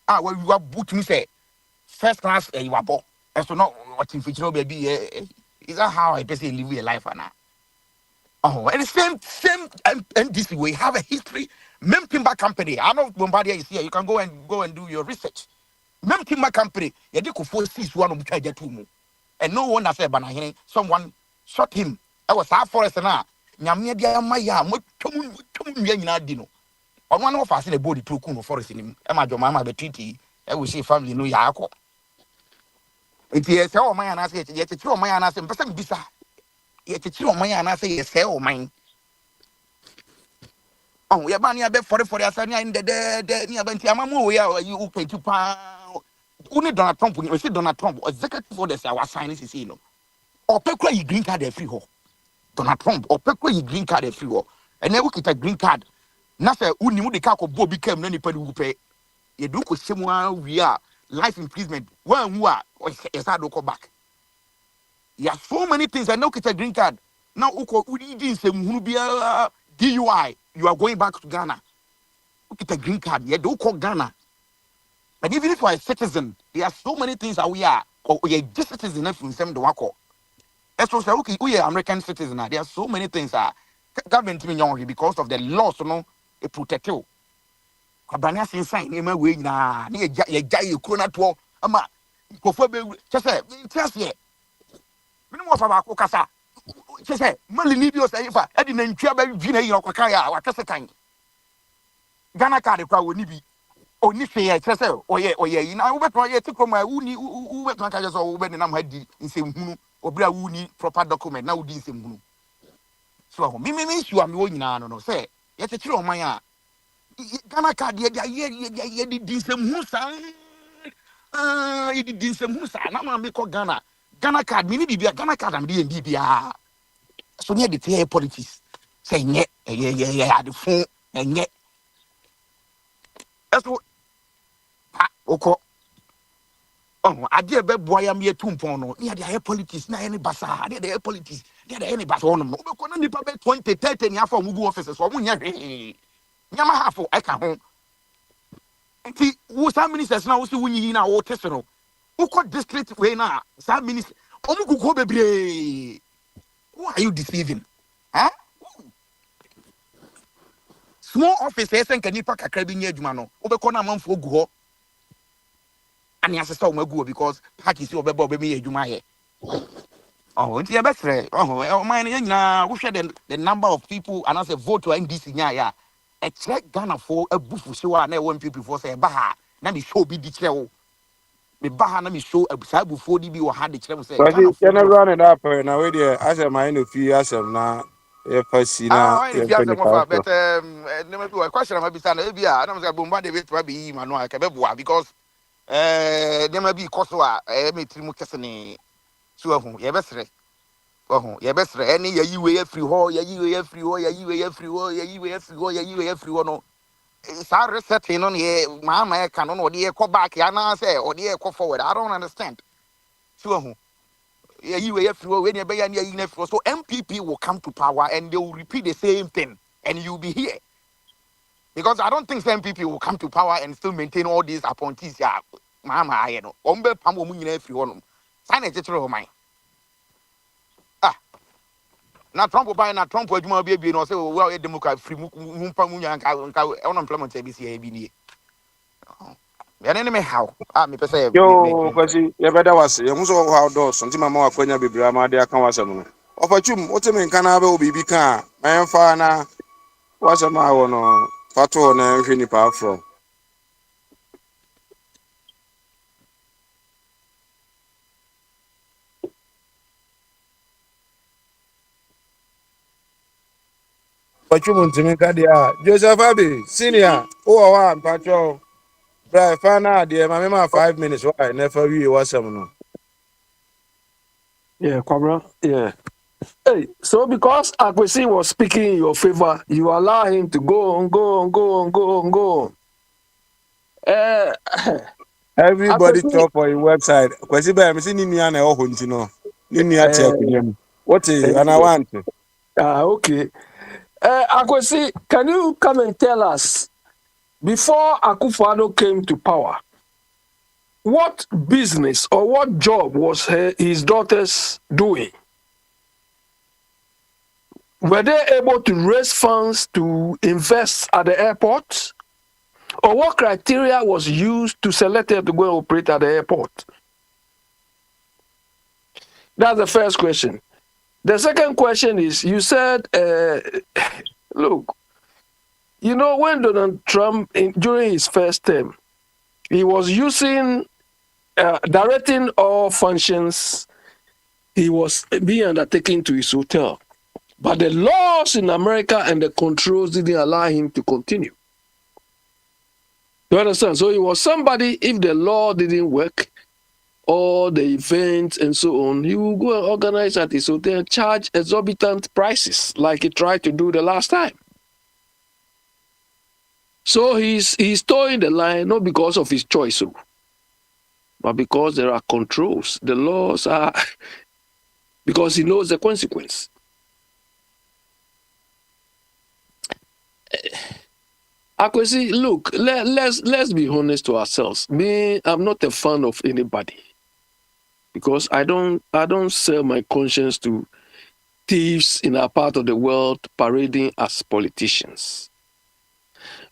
What you are boot me say first class. You are born. And so not what in future baby. Is that how I basically live a life now? Oh, and the same and this way have a history. Mem Timber Company. I know Bombardier is here. You can go and do your research. Mem Timber Company. You did go seize one of the two. And no one has said, but someone shot him. I was half forest now. Nyamia dia maya mo tomu nyina dino. On one of us in the body to kuno forest in him. Emma jo mama be treaty. I will see family no yako. It is all my and I say yet it's all my and I say person bisa. Yet it's all my and I say yes all mine. Oh, we are banning a bit for the Asania in the near Bentiamamu. We are you pay £2. Only Donald Trump, when you say Donald Trump, executive orders are signing this, you know. Or pekwa yi green card free ho. Donald Trump, or pekwa yi green card free ho. And then we get a green card. Na say uni mu de ka ko bo bi kam na nipa du pe. Ye do ko shemu we are life imprisonment. One who are yes I do go back. There are so many things. I know it's a green card. Now uko udi din se hunu bia DUI. You are going back to Ghana. It's a green card. You do call Ghana. But even if you are a citizen, there are so many things that we are. Or we are just citizen from some the wako. That's what okay. We are American citizen. There are so many things that government me young because of the laws. You know, it protect you. Kabanya sinsa ni ma we na ni ye jai you krona to ama kofo be just say interest here. Minimum of our kasa. Just say mali ni bi o say fa e di na ntwa ba vi na yi okaka ya wa kase kan. Ghana card kwa woni bi oni hwe ya just say oye yi na wo beto ye ti kroma uni wo beto ka just wo be ni nam ha di nsem obra uni proper document na wo di nsem hunu. So me sure me wo nyina no say ye te kire oman a Ghana card ye di nsem hunu sa ye di nsem hunu sa na ma me ko Ghana card me ni bibia Ghana card am di bibia so near the tier politics say nye the phone and nye that's what oko oh ade be boy am ye tumpon no near the politics na any basa near the politics near the any basa no be ko na nipa be 20 30 ni afa mu gu offices so mu nya hwe nyama hafo I ka ho nti wo some ministers na wo se wunyi na wo tese no wo district we na some ministers omu gugu bebre. Who are you deceiving? Huh? Small offices and can you pack a crab in your jumano? Obekona man for go. And yes, I saw my go because Haki is over Bobby Jumahe. Oh, it's your best friend. Oh, mine, we share the number of people and as a vote to NDC. Yeah. A check Ghana for a booth show and I want people for say, Baha, now me show be the chair. Me Baha, now me show a side before DB or had the chair say, But Ghana you're not for. running up now with you. As a mind of few years now, if I see now, Ah, if you have some of but never do a question. I might be standing. Maybe I don't know. Bombarded with Rabbi Manuel Kabebua because there may be Kosoa. Me Trimu Cassini. So, your best. Oh, your best. Any you way free hall, you free hall, you free hall, you free hall, you free hall. No, it's our resetting on here. Mamma canon or the echo back. I say or the echo forward. I don't understand. So, you were when you're being so MPP will come to power and they will repeat the same thing and you'll be here. Because I don't think MPP will come to power and still maintain all these appointees. Yeah, Mama, I know. Ombe Pamo Munin everyone. Sign a teacher of mine. Ah, now Trump will buy now Trump will be able to say, well, a Democrat free Mumpamunya unemployment ABC. Your enemy how? Ah, me per se. Yo, Kwasi, you better was you must all how doors, something my more when you be Brahma, they come was a moon. Of a chum, what a man can have be can. I am far now. What's a my one or Fato and Finny Power from? But you want to make a Joseph Abbey, senior, one, Patrol. Right, find out, dear, my mamma 5 minutes. Why? Never you was some. Yeah, Kwabra. Yeah. Hey, so because Akwesi was speaking in your favor, you allow him to go on. Everybody Akwesi, talk for your website. Kwasi by me see ni na e ho ntino. Ni nua che akunyam. What is and I want to. okay. Akwesi, can you come and tell us, before Akufo-Addo came to power, what business or what job was his daughters doing? Were they able to raise funds to invest at the airport? Or what criteria was used to select them to go and operate at the airport? That's the first question. The second question is, you said, look, you know, when Donald Trump, during his first term, he was using, directing all functions he was being undertaken to his hotel. But the laws in America and the controls didn't allow him to continue. You understand? So it was somebody, if the law didn't work, all the events and so on, he will go and organize at his hotel and charge exorbitant prices like he tried to do the last time. So he's towing the line not because of his choice, but because there are controls. The laws are because he knows the consequence. Akwesi, look, let's be honest to ourselves. Me, I'm not a fan of anybody because I don't sell my conscience to thieves in our part of the world parading as politicians.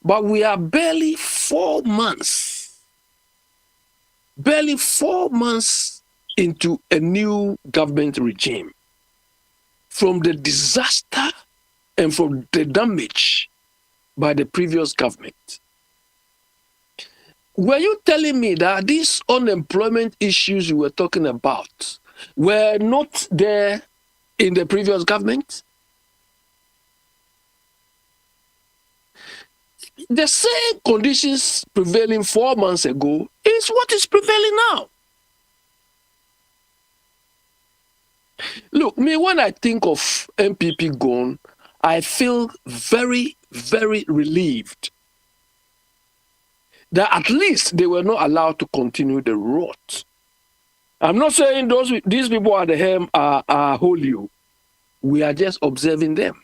But we are barely 4 months into a new government regime. From the disaster and from the damage by the previous government. Were you telling me that these unemployment issues you were talking about were not there in the previous government? The same conditions prevailing 4 months ago is what is prevailing now. Look, me, when I think of MPP gone, I feel very, very relieved that at least they were not allowed to continue the rot. I'm not saying these people at the helm are holy. We are just observing them.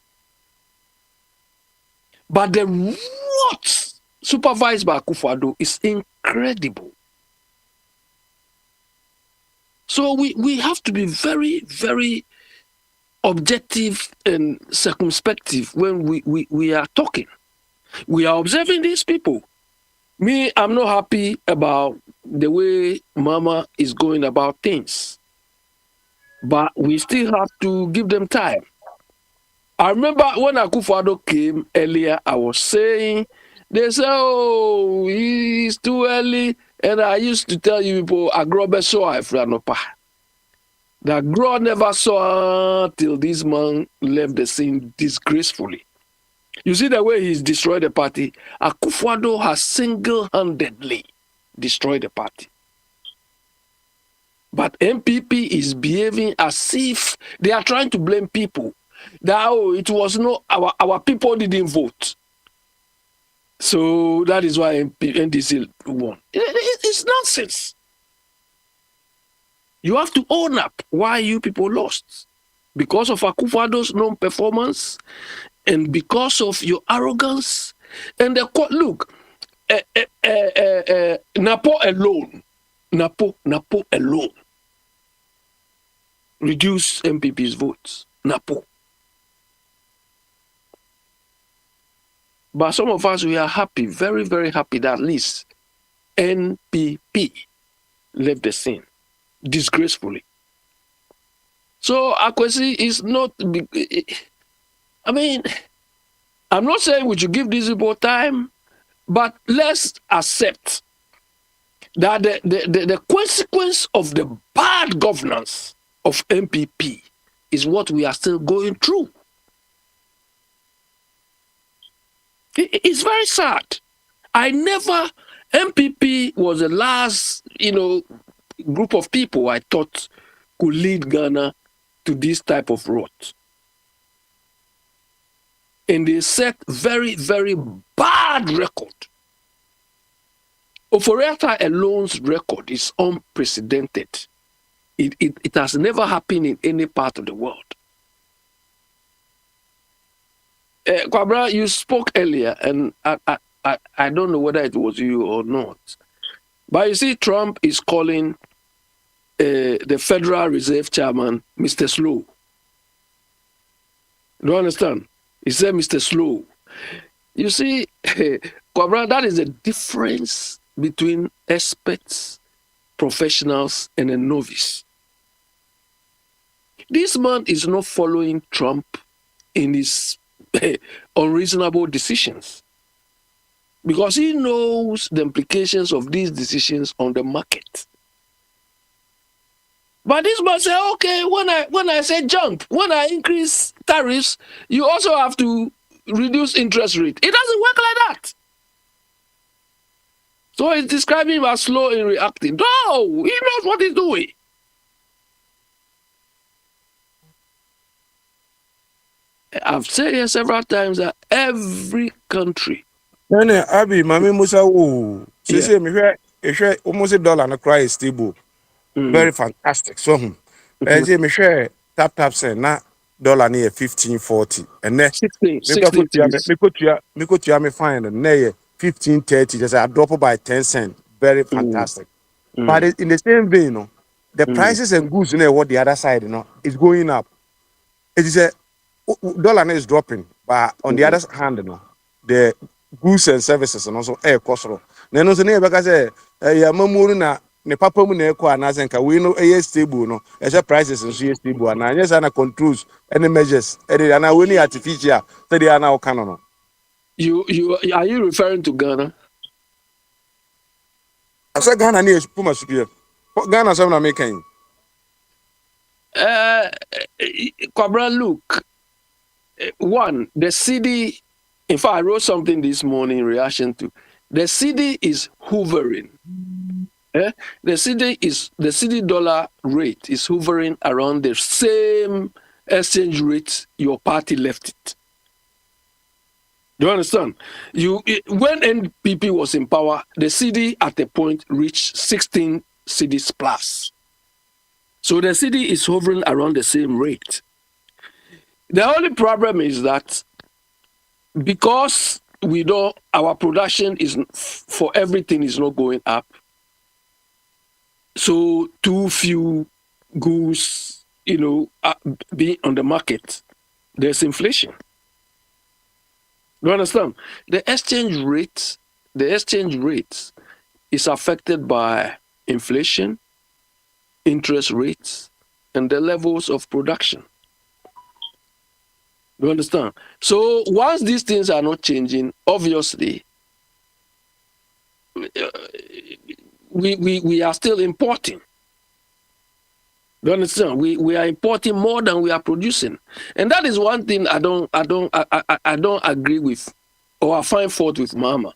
But the rot supervised by Akufo-Addo is incredible. So we have to be very, very objective and circumspective when we are talking. We are observing these people. Me, I'm not happy about the way Mama is going about things. But we still have to give them time. I remember when Akufo-Addo came earlier, I was saying, they say, oh, it's too early. And I used to tell you people, Agrobe saw Ifranopa. The Agro never saw till this man left the scene disgracefully. You see the way he's destroyed the party? Akufo-Addo has single-handedly destroyed the party. But MPP is behaving as if they are trying to blame people. That, oh, it was not our people didn't vote. So that is why NDC won. It's nonsense. You have to own up why you people lost. Because of Akufo-Addo's non-performance and because of your arrogance. And the court, look, Napo alone reduce MPP's votes. Napo. But some of us, we are happy, very, very happy that at least NPP left the scene disgracefully. So Akwesi is not, I mean, I'm not saying we should give these people time, but let's accept that the consequence of the bad governance of MPP is what we are still going through. It's very sad. MPP was the last, group of people I thought could lead Ghana to this type of rot. And they set very, very bad record. Oforiatta alone's record is unprecedented. It has never happened in any part of the world. Kwabra, you spoke earlier, and I don't know whether it was you or not. But you see, Trump is calling the Federal Reserve Chairman Mr. Slow. Do you understand? He said Mr. Slow. You see, Kwabra, that is the difference between experts, professionals, and a novice. This man is not following Trump in his unreasonable decisions because he knows the implications of these decisions on the market. But this man say, okay, when I say jump, when I increase tariffs, you also have to reduce interest rate. It doesn't work like that. So he's describing him as slow in reacting. No, he knows what he's doing. I've said here several times that every country. Nene Abi, Mami Musa, say me share almost $1 and cry is stable. Very fantastic. So, say me share tap say na dollar near 15.40 and then 16 me go to me find and near 15.30. Just a drop by 10 cents. Very fantastic. But in the same vein, the prices and goods what the other side, is going up. It is a dollar is dropping, but on the other hand, the goods and services and also air cost. Then also because ya mamuru na ne papa mu na ekọ anazenka we no stable no e prices and so stable and yes na controls any measures and we ni artificial so they are now canon. You are you referring to Ghana? I said Ghana ni puma superior. Ghana some na making. Kwabra, look. One, the city, in fact, I wrote something this morning in reaction to the city is hovering. The city dollar rate is hovering around the same exchange rate your party left it. Do you understand? When NPP was in power, the city at a point reached 16 cities plus. So the city is hovering around the same rate. The only problem is that because our production is for everything is not going up, so too few goods, being on the market, there's inflation. You understand? The exchange rate is affected by inflation, interest rates, and the levels of production. You understand? So once these things are not changing, obviously, we are still importing. You understand? We are importing more than we are producing, and that is one thing I don't agree with, or I find fault with Mama.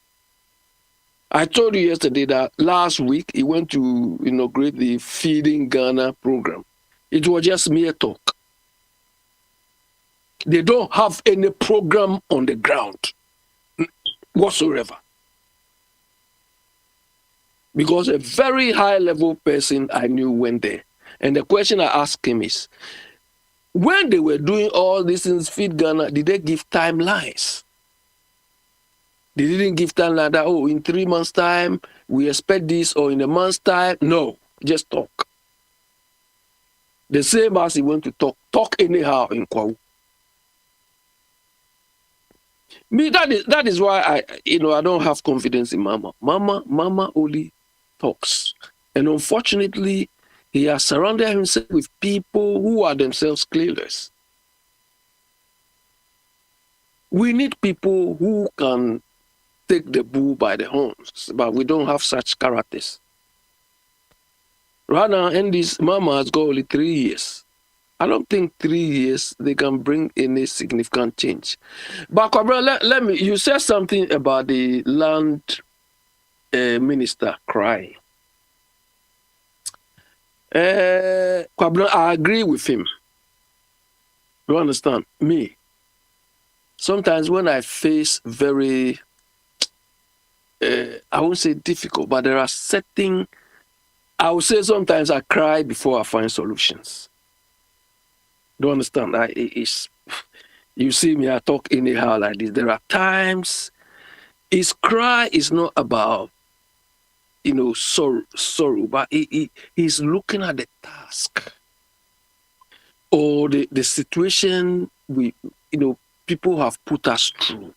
I told you yesterday that last week he went to inaugurate the Feeding Ghana program. It was just mere talk. They don't have any program on the ground whatsoever. Because a very high-level person I knew went there. And the question I asked him is, when they were doing all these things, Feed Ghana, did they give timelines? They didn't give timeline that, in 3 months' time, we expect this, or in a month's time. No, just talk. The same as he went to talk anyhow in Kwawu. Me, that is why I don't have confidence in Mama. Mama only talks. And unfortunately, he has surrounded himself with people who are themselves clueless. We need people who can take the bull by the horns, but we don't have such characters. Right now, and this Mama has got only 3 years. I don't think 3 years they can bring any significant change. But Kwabra, let me. You said something about the land minister crying. Kwabra, I agree with him. You understand me? Sometimes when I face very, I won't say difficult, but there are certain. I would say sometimes I cry before I find solutions. Do you understand? You see me, I talk anyhow like this. There are times his cry is not about, sorrow, but he's looking at the task or the situation people have put us through.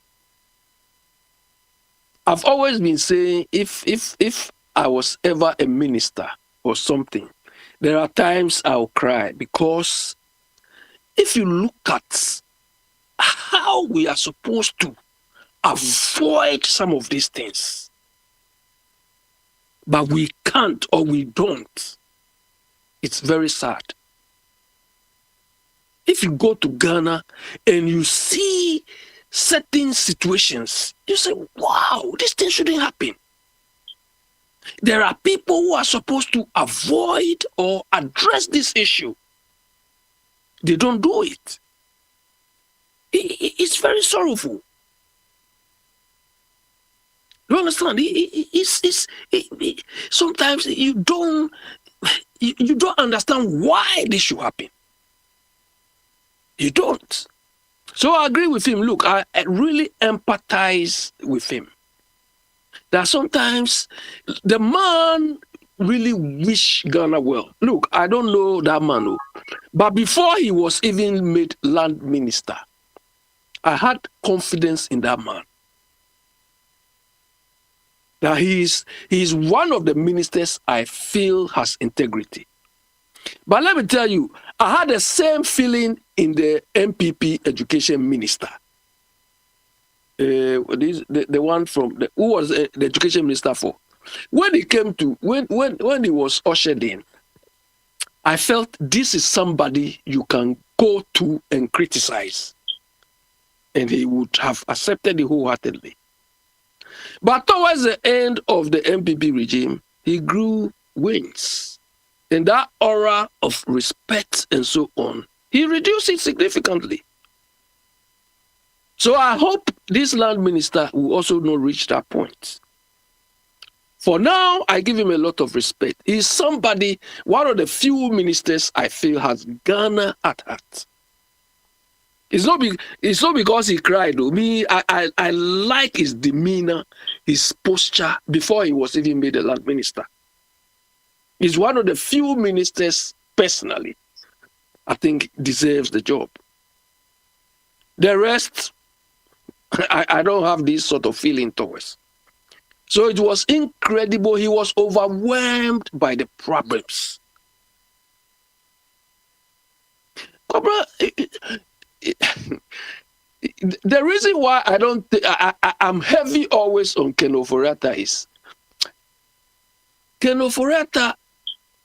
I've always been saying if I was ever a minister or something, there are times I'll cry because if you look at how we are supposed to avoid some of these things, but we can't or we don't, it's very sad. If you go to Ghana and you see certain situations, you say, wow, this thing shouldn't happen. There are people who are supposed to avoid or address this issue. They don't do it. It's very sorrowful. You understand? Sometimes you don't understand why this should happen. You don't. So I agree with him. Look, I really empathize with him. That sometimes the man really wish Ghana well. Look, I don't know that man, but before he was even made land minister, I had confidence in that man. That he's one of the ministers I feel has integrity. But let me tell you, I had the same feeling in the MPP education minister. The one from who was the education minister for. When he came to when he was ushered in, I felt this is somebody you can go to and criticize, and he would have accepted it wholeheartedly. But towards the end of the MPP regime, he grew wings, and that aura of respect and so on, he reduced it significantly. So I hope this land minister will also not reach that point. For now, I give him a lot of respect. He's somebody, one of the few ministers I feel has Ghana at heart. It's not because he cried. Me, I like his demeanor, his posture before he was even made a land minister. He's one of the few ministers, personally, I think deserves the job. The rest, I don't have this sort of feeling towards. So it was incredible. He was overwhelmed by the problems. Cobra, the reason why I don't I'm heavy always on Ken Ofori-Atta is Ken Ofori-Atta,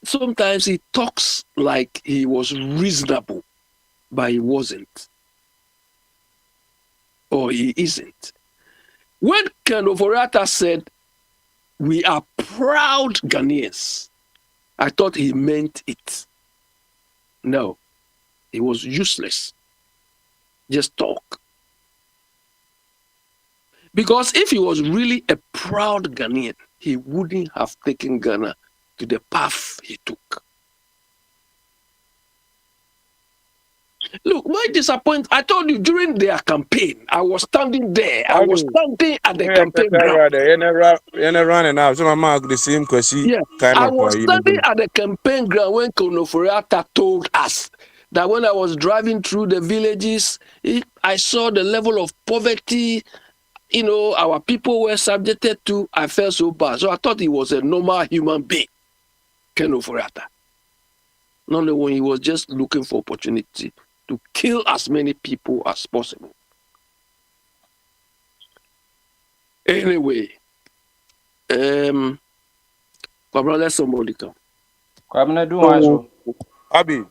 sometimes he talks like he was reasonable, but he wasn't. Or he isn't. When Ken Ofori-Atta said, "We are proud Ghanaians," I thought he meant it. No, it was useless. Just talk. Because if he was really a proud Ghanaian, he wouldn't have taken Ghana to the path he took. Look, my disappointment, I told you during their campaign, I was standing there. I was standing at the campaign ground. Yeah, I was standing at the campaign ground when Ken Ofori-Atta told us that when I was driving through the villages, I saw the level of poverty, our people were subjected to. I felt so bad. So I thought he was a normal human being, Ken Ofori-Atta. Not only when he was just looking for opportunity to kill as many people as possible. Anyway, let somebody come. Abi,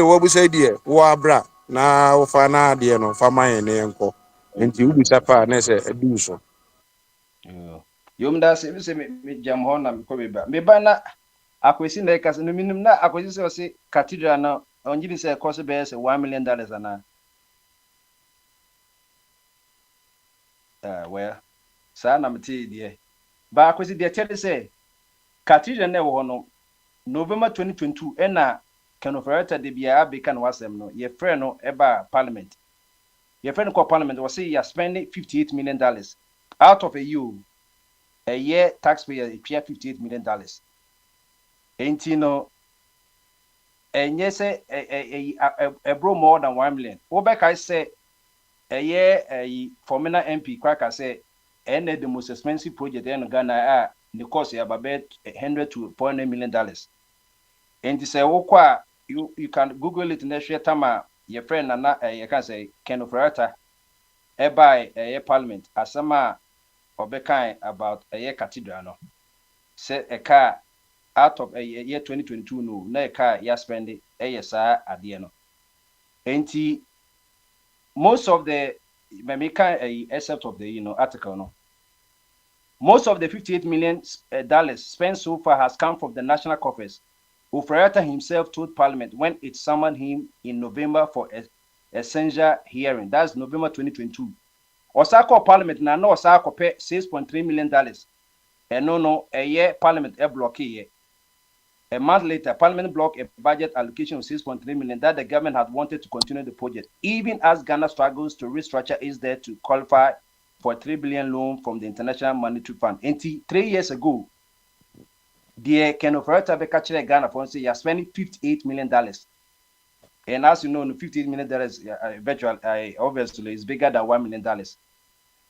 what we say there? Wabra na wofana de no fama ye ne enko. Enti ubi sapa na se edu so. Yom da se me jam ho na me ko beba. Me ba na akwesi na ekase no minimum na akwesi se o se cathedral na onjini se cost be se $1 million ana. Well, sa na mti die. Ba akwesi de tell say cathedral na wo no November 2022 ena Ken Ofori-Atta de bia abeka no wasem no ye friend no eba parliament. Your friend called parliament was say you're spending $58 million out of a year taxpayer pay $58 million. Ain't you know? And yes, a bro more than 1 million. Obek I say a year former MP cracker say and the most expensive project in Ghana the cost about $100 to $400 million. And you say, oh, you can Google it in the share time. Your friend and you can say Ken Ofori-Atta by a parliament asama obekai about a year cathedral no. Say a car out of a year 2022 no na a car ya spend a year at the end. And most of the except of the article no Most of the $58 million spent so far has come from the national coffers. Ufreyata himself told Parliament when it summoned him in November for a censure hearing. That's November 2022. Osako Parliament na no Osako pay $6.3 million. And no, a year Parliament block here. A month later, Parliament blocked a budget allocation of $6.3 million that the government had wanted to continue the project, even as Ghana struggles to restructure its debt to qualify for a $3 billion loan from the International Monetary Fund. Until 3 years ago, the Ken Offerta Becachere Ghana for say you're spending $58 million. And as you know, $58 million virtual obviously is bigger than $1 million.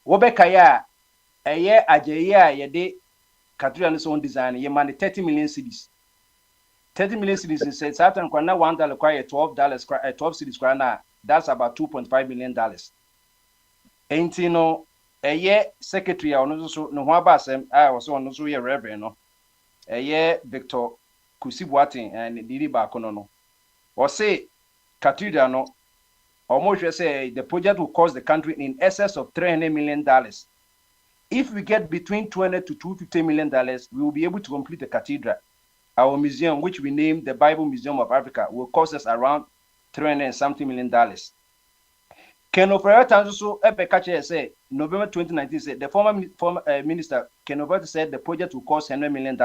Wobekaya, a year ye Katrian's own design, ye money 30 million cedis. 30 million cedis in South Africa, $1 require $12, 12 cedis now. That's about $2.5 million. Ain't you know, a year secretary, I was on so year reverend, no. A year Victor Kusibwati and Didi Bakono. Or say, Cathedral, no, almost say the project will cost the country in excess of $300 million. If we get between $200 to $250 million, we will be able to complete the cathedral. Our museum, which we named the Bible Museum of Africa, will cost us around $300 million. Ken Offerta also say November 2019 said the former minister Ken Offerta said the project will cost $100 million.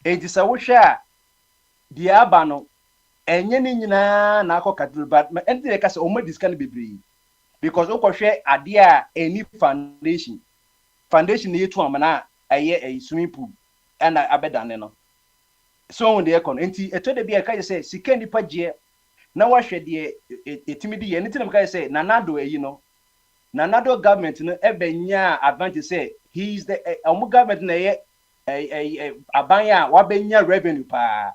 It is a wisha the abano and yenina nako cathedral, but anything like us almost this can be brave because oko share idea any foundation here to amana a swimming pool and a bedaneno. So on the econ and it told be a kind of say sikendi paje. Now what should the timidity anything I say Nanado you know Nanado government no ebenya advantage say he's the government na a abanya wabenya revenue pa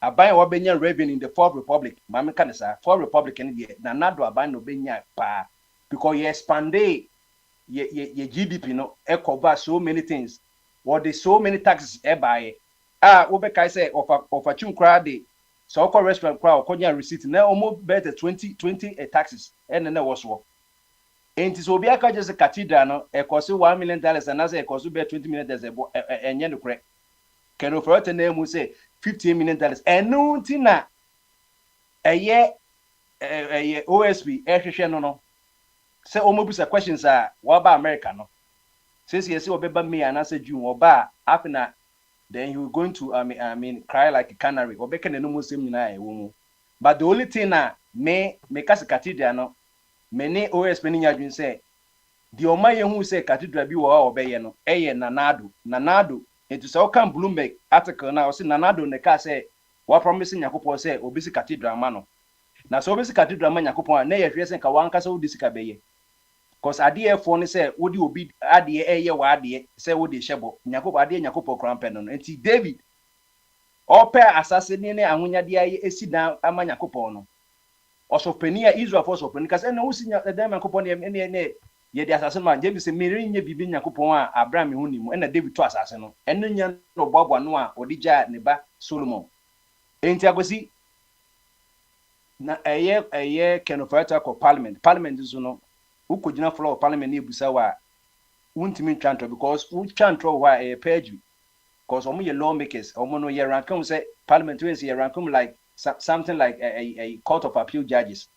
abanya wabenya revenue in the Fourth Republic mama kanisa Fourth Republic and the Nanado abanya no benya pa because you expand ye GDP no cover so many things or the so many taxes buy Obeka say of a chunk so called restaurant crowd konya receipt now almost better 20 taxes and then was work. And so be aka just a cathedral no e cost $1 million and as e cost be $20 million and yen correct. Can offer to name say $15 million and no tina a year OSP no. Say almost a questions are what about America no. Says yes obeba me and I said June oba after then you going to I mean cry like a canary or bacon no Muslim but the only thing me make us a cathedral no many OS many adwin say the omaye who say cathedral bi wo obeye no nanado into so come Bloomberg article now say nanado ne ka say what promising yakopon say obisi cathedral ma no na so obisi cathedral ma yakopon na ye hwe say ka wanka so disika beye because adie for ne say wodi obi adie eye wa adie say wodi hyebo nyakopon adie nyakopon krampe no enti David ope assassin ne ahonyade aye esi dan ama nyakopon no osopenia Israel for sopenia cause na usi dan nyakopon ne ye the assassin man David say meri nye bibi nyakopon a Abraham hunimu na David to assassin no eno nya no bobo no a odija ne ba Solomon enti agosi na eye Ken Offerta ko parliament is no ukojina floor parliament ni busa wa untimi chantro because u chantro wa a page because omo ye lawmakers omo no ye rankum say parliament we say rankum like something like a court of appeal judges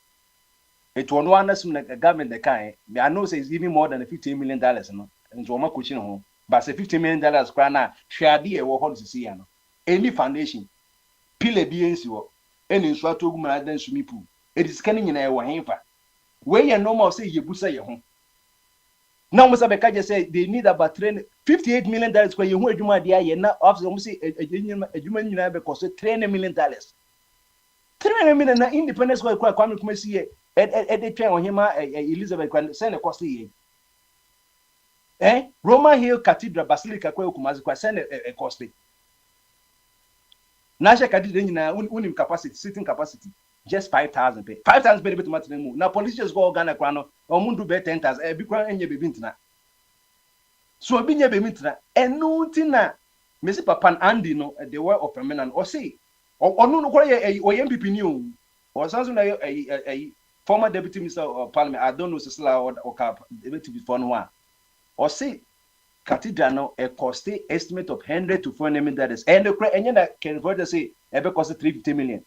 it one assume the government the kind I know say it's even more than $15 million no and omo coaching ho but say $15 million kwa na hwade e wo ho sisi ya no any foundation pile bi ensi wo eni nso atogu ma dan sumi pool it is scanning nyina e wo henfa we ye normal say ye busa ye ho now Mr. Bekaje say they need about $58 million kwa ye hu adwuma dia ye na office mo say adwuma nyina be cost $300 million $300 million na independence kwa Kwame Kumasi ye e twen ohima Elizabeth kwa say na cost ye Roman Hill Cathedral Basilica kwa Kumasi kwa say na cost Nasha Cathedral nyina unim capacity sitting capacity just 5,000 pay 5,000 pay bit matter mu na politicians go Ghana kwa no omundu be 10,000 bi kwa enye be bintina so bi nye be bintina enu ntina mesi papa Andy no the way of feminine or say onu no kwa ye MPP ni o or sanso na former deputy minister of parliament I don't know Sisla or cap deputy before no one or say cathedral no a cost estimate of 100 to 400 million dollars. And the that can further say ever cost 350 million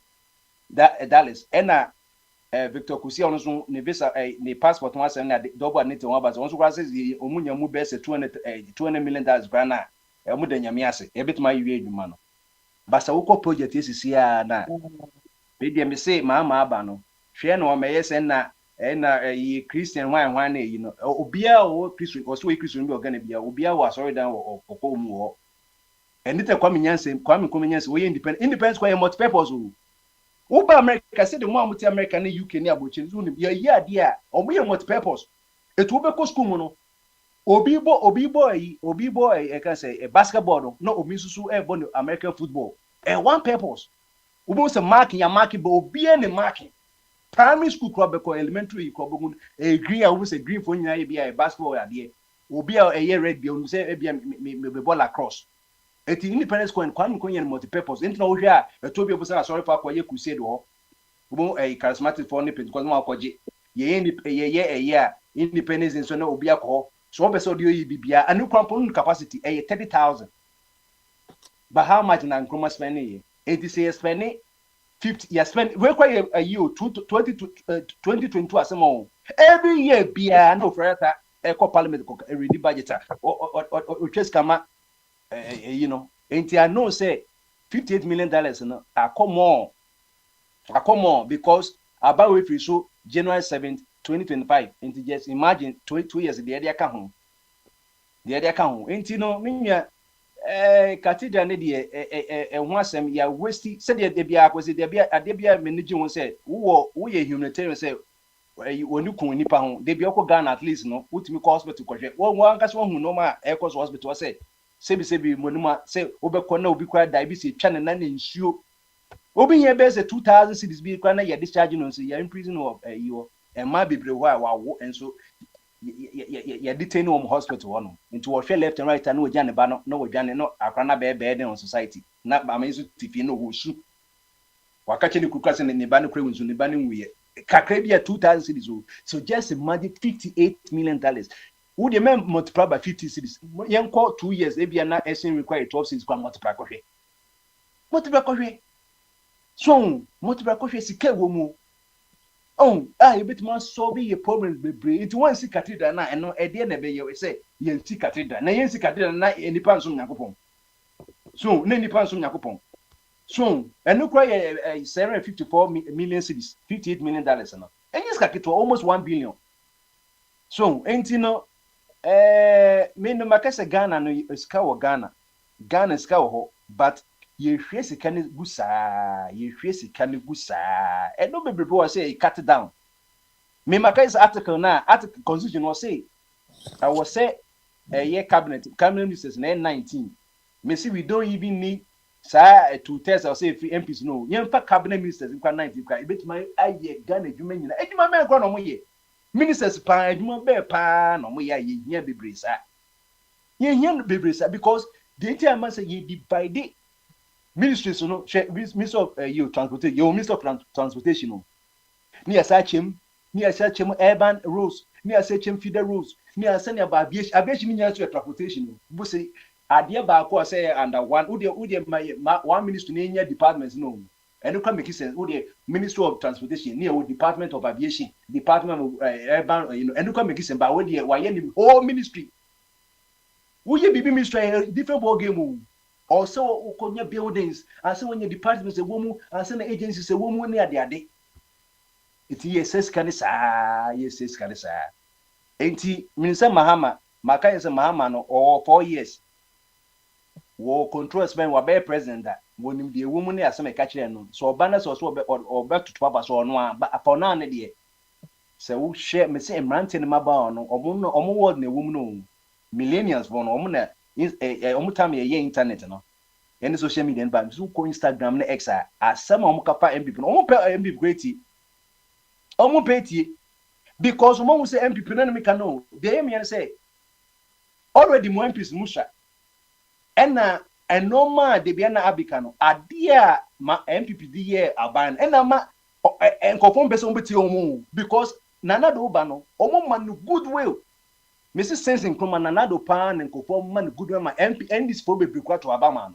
dollars. And Victor Kusi also ne visa ne passport was and double net one but also was the omunya mu best 200 million dollars grana e mu de nyame ase e bit ma yiwe adwuma no basa wo project esisi a na be dem say ma aba no hwe na o meye se na yi Christian wan na yi no obia wo Christian o so we Christian bi organ bia obia wo asori dan wo kokko mu ho enite kwa menyanse we independent kwa multi purpose Uba America said the one with America and UK near Butchin, yeah, dear, or we are multi purpose. It will be Coscumono. Obi boy, I can say a basketball, no Misusu airborne American football. And one purpose. Ubo was a marking, but Obi and a marking. Primary school club, elementary club, a green, I was a green for a basketball idea. Obi a year red beyond say, maybe ball across. At the independence coin, Kwame multi-purpose. Into no here, a Toby was sorry for Kwaye Crusade or a charismatic for Nippon, because Kwaji, ye, independence in Sono Obiako, so episode UBBA, a new component capacity, 30,000. But how much in Ankroma spending? 80 spending 50 years spend, we're quite a year 2022 as a more. Every year, be a no for a parliament, a ready budget, or just come up. You know, and I know say $58 million no, I come on because about if you show January 7th, 2025, and just imagine 2 years the idea come home. And you know, me cathedral once ya wasting said there be a there be a manager who say we a humanitarian say when you come nipa home they be Ghana at least no put me hospital kwahwe one case one who no ma aircos hospital say sebi monuma say obekọ na obi kwa diabetes twa na nsuo obi here be say 2000 cedis bi kwa na ya discharge no say ya in prison of you e ma bebre ho a wawo enso ya detain home hospital no into wo hwe left and right na ogya ne ba no na wodwane no akra na be den on society na ba me so tifi no wo su wakache ni kuka se ne ba no kra wunsu ne ba ne nwuye kakra bi 2000 cedis so just imagine $58 million. Would you multiply by 50 cities? Young call 2 years, maybe na essence require 12 cities can multiply. Multiply. So, multiply sike womu. Oh, a bit more solve your problems be it one see cathedral na and no idea never you say yen see cathedral. Na yen see cathedral na any pansum yakopon. So, na any pansum yakopon. So, and no cry 754 million cities, $58 million no. And yes, capital almost 1 billion. So, ain't you know me no makasa Ghana no ska wo Ghana ska wo but ye hwe sika ne gusa e no bebrebe wo say cut down me makasa article constitution was say I was say cabinet ministers na 19 me see we don't even need to test or say free MPs no yemfa cabinet ministers in 19 kwa ebetima aye Ghana adwuma nyina adwuma me gro no mo ye ministers pa adwuma be pa no mo ya ye hia bebresa because the entire man say ye divide ministries no minister of transportation minister of transportation no ni asachem urban roads ni asachem feeder roads ni asanya ba abiachi mi nya transportation no bo say ade ba ko say under one udi my one ministry ni nya departments no. And you can make sense. The Ministry of Transportation, near Department of Aviation, Department of Urban, and you can make sense. But when the whole ministry, we be ministry different ball game. Also, okonya buildings, and so when your department is a woman, and so the agency is a woman near the day. It's yes, Canisa, yes, Canisa. Ain't he, Minister Mahama, Maka is a Mahama, or 4 years. War control spend wa be president that when the woman as some catch no so banners or so or back to papa so no but upon na de say we share me say mrante ma ba no omo word na woman no millennials born omo na omo time ye internet no any social media ba so ko Instagram na X asem omo kapa MPP no omo pe MPP great omo pe because omo say MPP na me can know they me say already mo MPs musha and no man de biana abikano adia ma MPP di ye aban ma and confirm person beti omo because nana do ba no omo man no goodwill Mrs. Sensing Kuma Nanado Pan and Copo Man good man MP and this for be to Abama.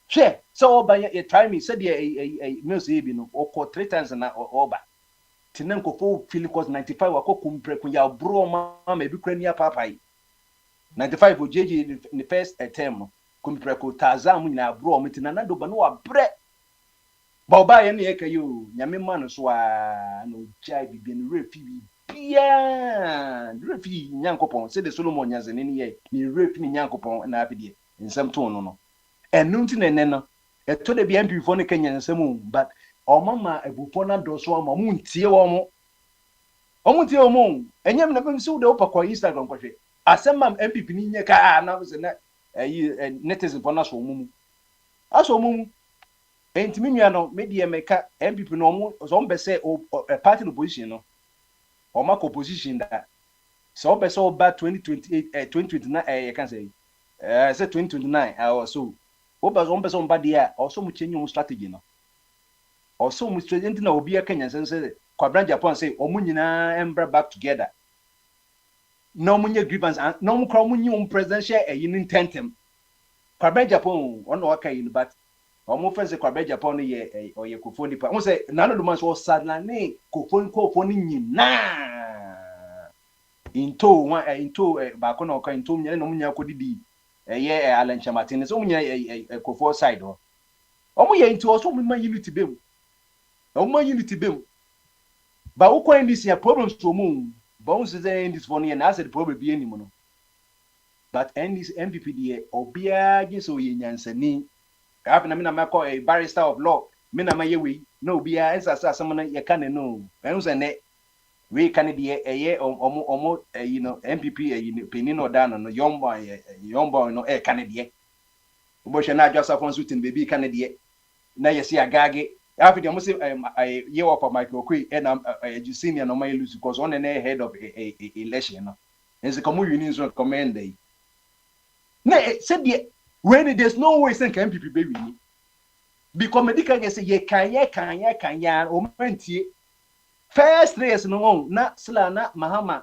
Share so by a time he said a music or 3 times an over. Tinenko for Philipos 95 wako kumpre kunya bro ma maybe krenia papa 95 for JJ in the first term kumpre ko Tazamu na bro mitina do bano abre Boba ye ne kayo nyame man so a no jai bi no refi bia refi nyankopon say the Solomon nyanzene ne ye ni refi ni nyankopon na abide nsem to no enu nti ne no eto de bia mpifo ne kanya nsem but omama ebufo na do so ama mu ntie wo mo omuntie wo mo enyem na bem so de opakọ Instagram kwahwe asema MPP ni nye ka na se na netizen for na so mu aso mu enti minua no media meka MPP no mo so mbe se party opposition no o ma opposition da so mbe se oba 2028 2029 you can say say 2029 so oba so mbe se mba dia also mu change mu strategy no also mu strategy na obi akanya sense Kwabran Japan say omu nyina embra back together no munye grievance no mu kro munye presidential intentem Kwabran Japan on waka yin but omo fese Kwabran Japan ye oye kofo nipa mo say nano do man so sadna ne kofo nyina into ba ko na ka into nyene no munya kodidi ye Alancha Martinez so munya kofo side ho omo ye into also mu unity bem omo unity bem ba wo kwa this year problems to mu ba wo say in this for and I said problem be anymore no but and this MPP there obia gi so ye nyansani happen na me call a barrister of law me na maye we no obia ensasa asem na ye kan no en say ne we kan there eye omo you know MPP penin oda no young boy no e kan there obo hwe na Joseph Fonsutin baby kan there na ye see agage after the Muslim year of Michael Kwe and you senior no my lose because on the head of a election no and the community so commend day na said when there's no way sen can MPP baby because medical say ye kan ya o mentie first race no na sla na mahama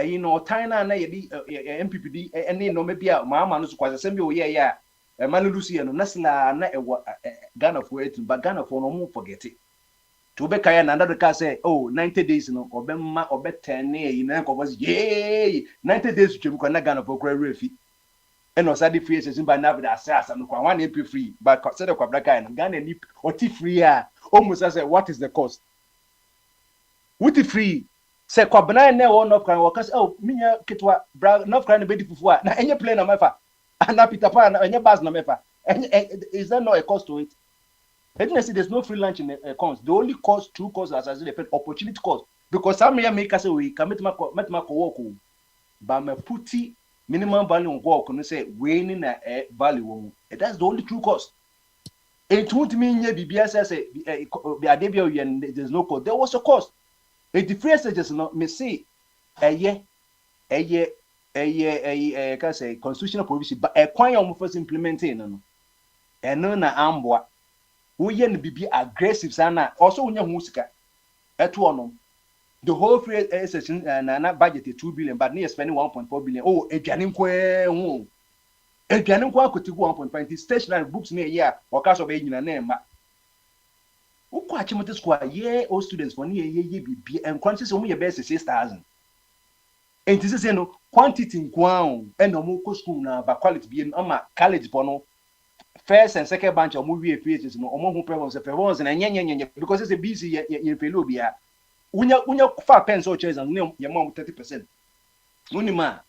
you know China na ye MPP di ene no me bia mahama no so kwase sem bi o ye ya Manu Lucia no nasla na Ghana for it, but Ghana for no more forget it. To be kaya na another car say, oh, 90 days no, or Bema or bet 10 in was yay, 90 days to Ghana for great refi. And no sadi free as in by now with assassin, no one AP free, but consider Quabraca and Ghana nip or tea free. Almost as what is the cost? With the free. Say Quabana ne one of Crown workers, oh, Minya Kitwa, North Crown baby for now, any plane on my fa. And na Peter Pan and your bus na mefa. Is there not a cost to it? I didn't say there's no free lunch in the cost. The only cost, two costs, as I said, opportunity cost. Because some make us say we can make my work, but me putty minimum value on work and say winning a value. That's the only true cost. It won't mean BBS say there's no cost. There was a cost. The difference is not me say a year. Can say constitutional provision, but a quite almost first implementing no. And no na ambwa. We yen be aggressive sana. Also when you musika. At one the whole free session na budget 2 billion, but near spending 1.4 billion. Oh, a janim kwe a janim kwa could 1.5 stationary books near year or cash of a name. Who quite chimote square ye all students for near ye be and quantities only your best 6,000. And this is no quantity in Guam and no more school now, but quality being on my college bono. First and second bunch of movie features no who preference and because it's a busy in Pelubia. Unya 5 pence or chairs and your mom 30%. Unima.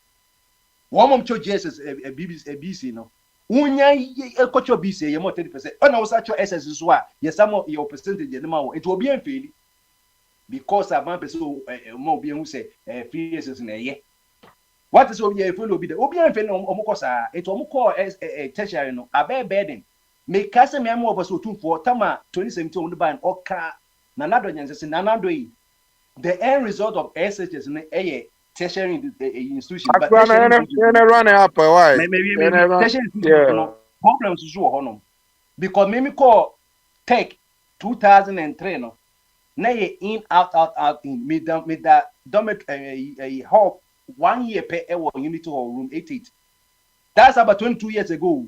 One mom churches is a BC no. Unya a coach of BC, your more 30%. And I was actual SS is why yes, some of your percentage it will be unfair. Because I'm so more being who say 3 years in a year. What is over here? Will be the Obian Omokosa, it will call as a tertiary no, a bear bedding. Make Castle Memo of us for Tama 2017 on the ban or car, Nanado Yansis in Nanado. The end result of SHS in a tertiary institution. But run up a while. Maybe problems to show honor. Because maybe call take 2003 no. Na in out in mid the domet a hope 1 year per hour unity hall room 88. That's about 22 years ago.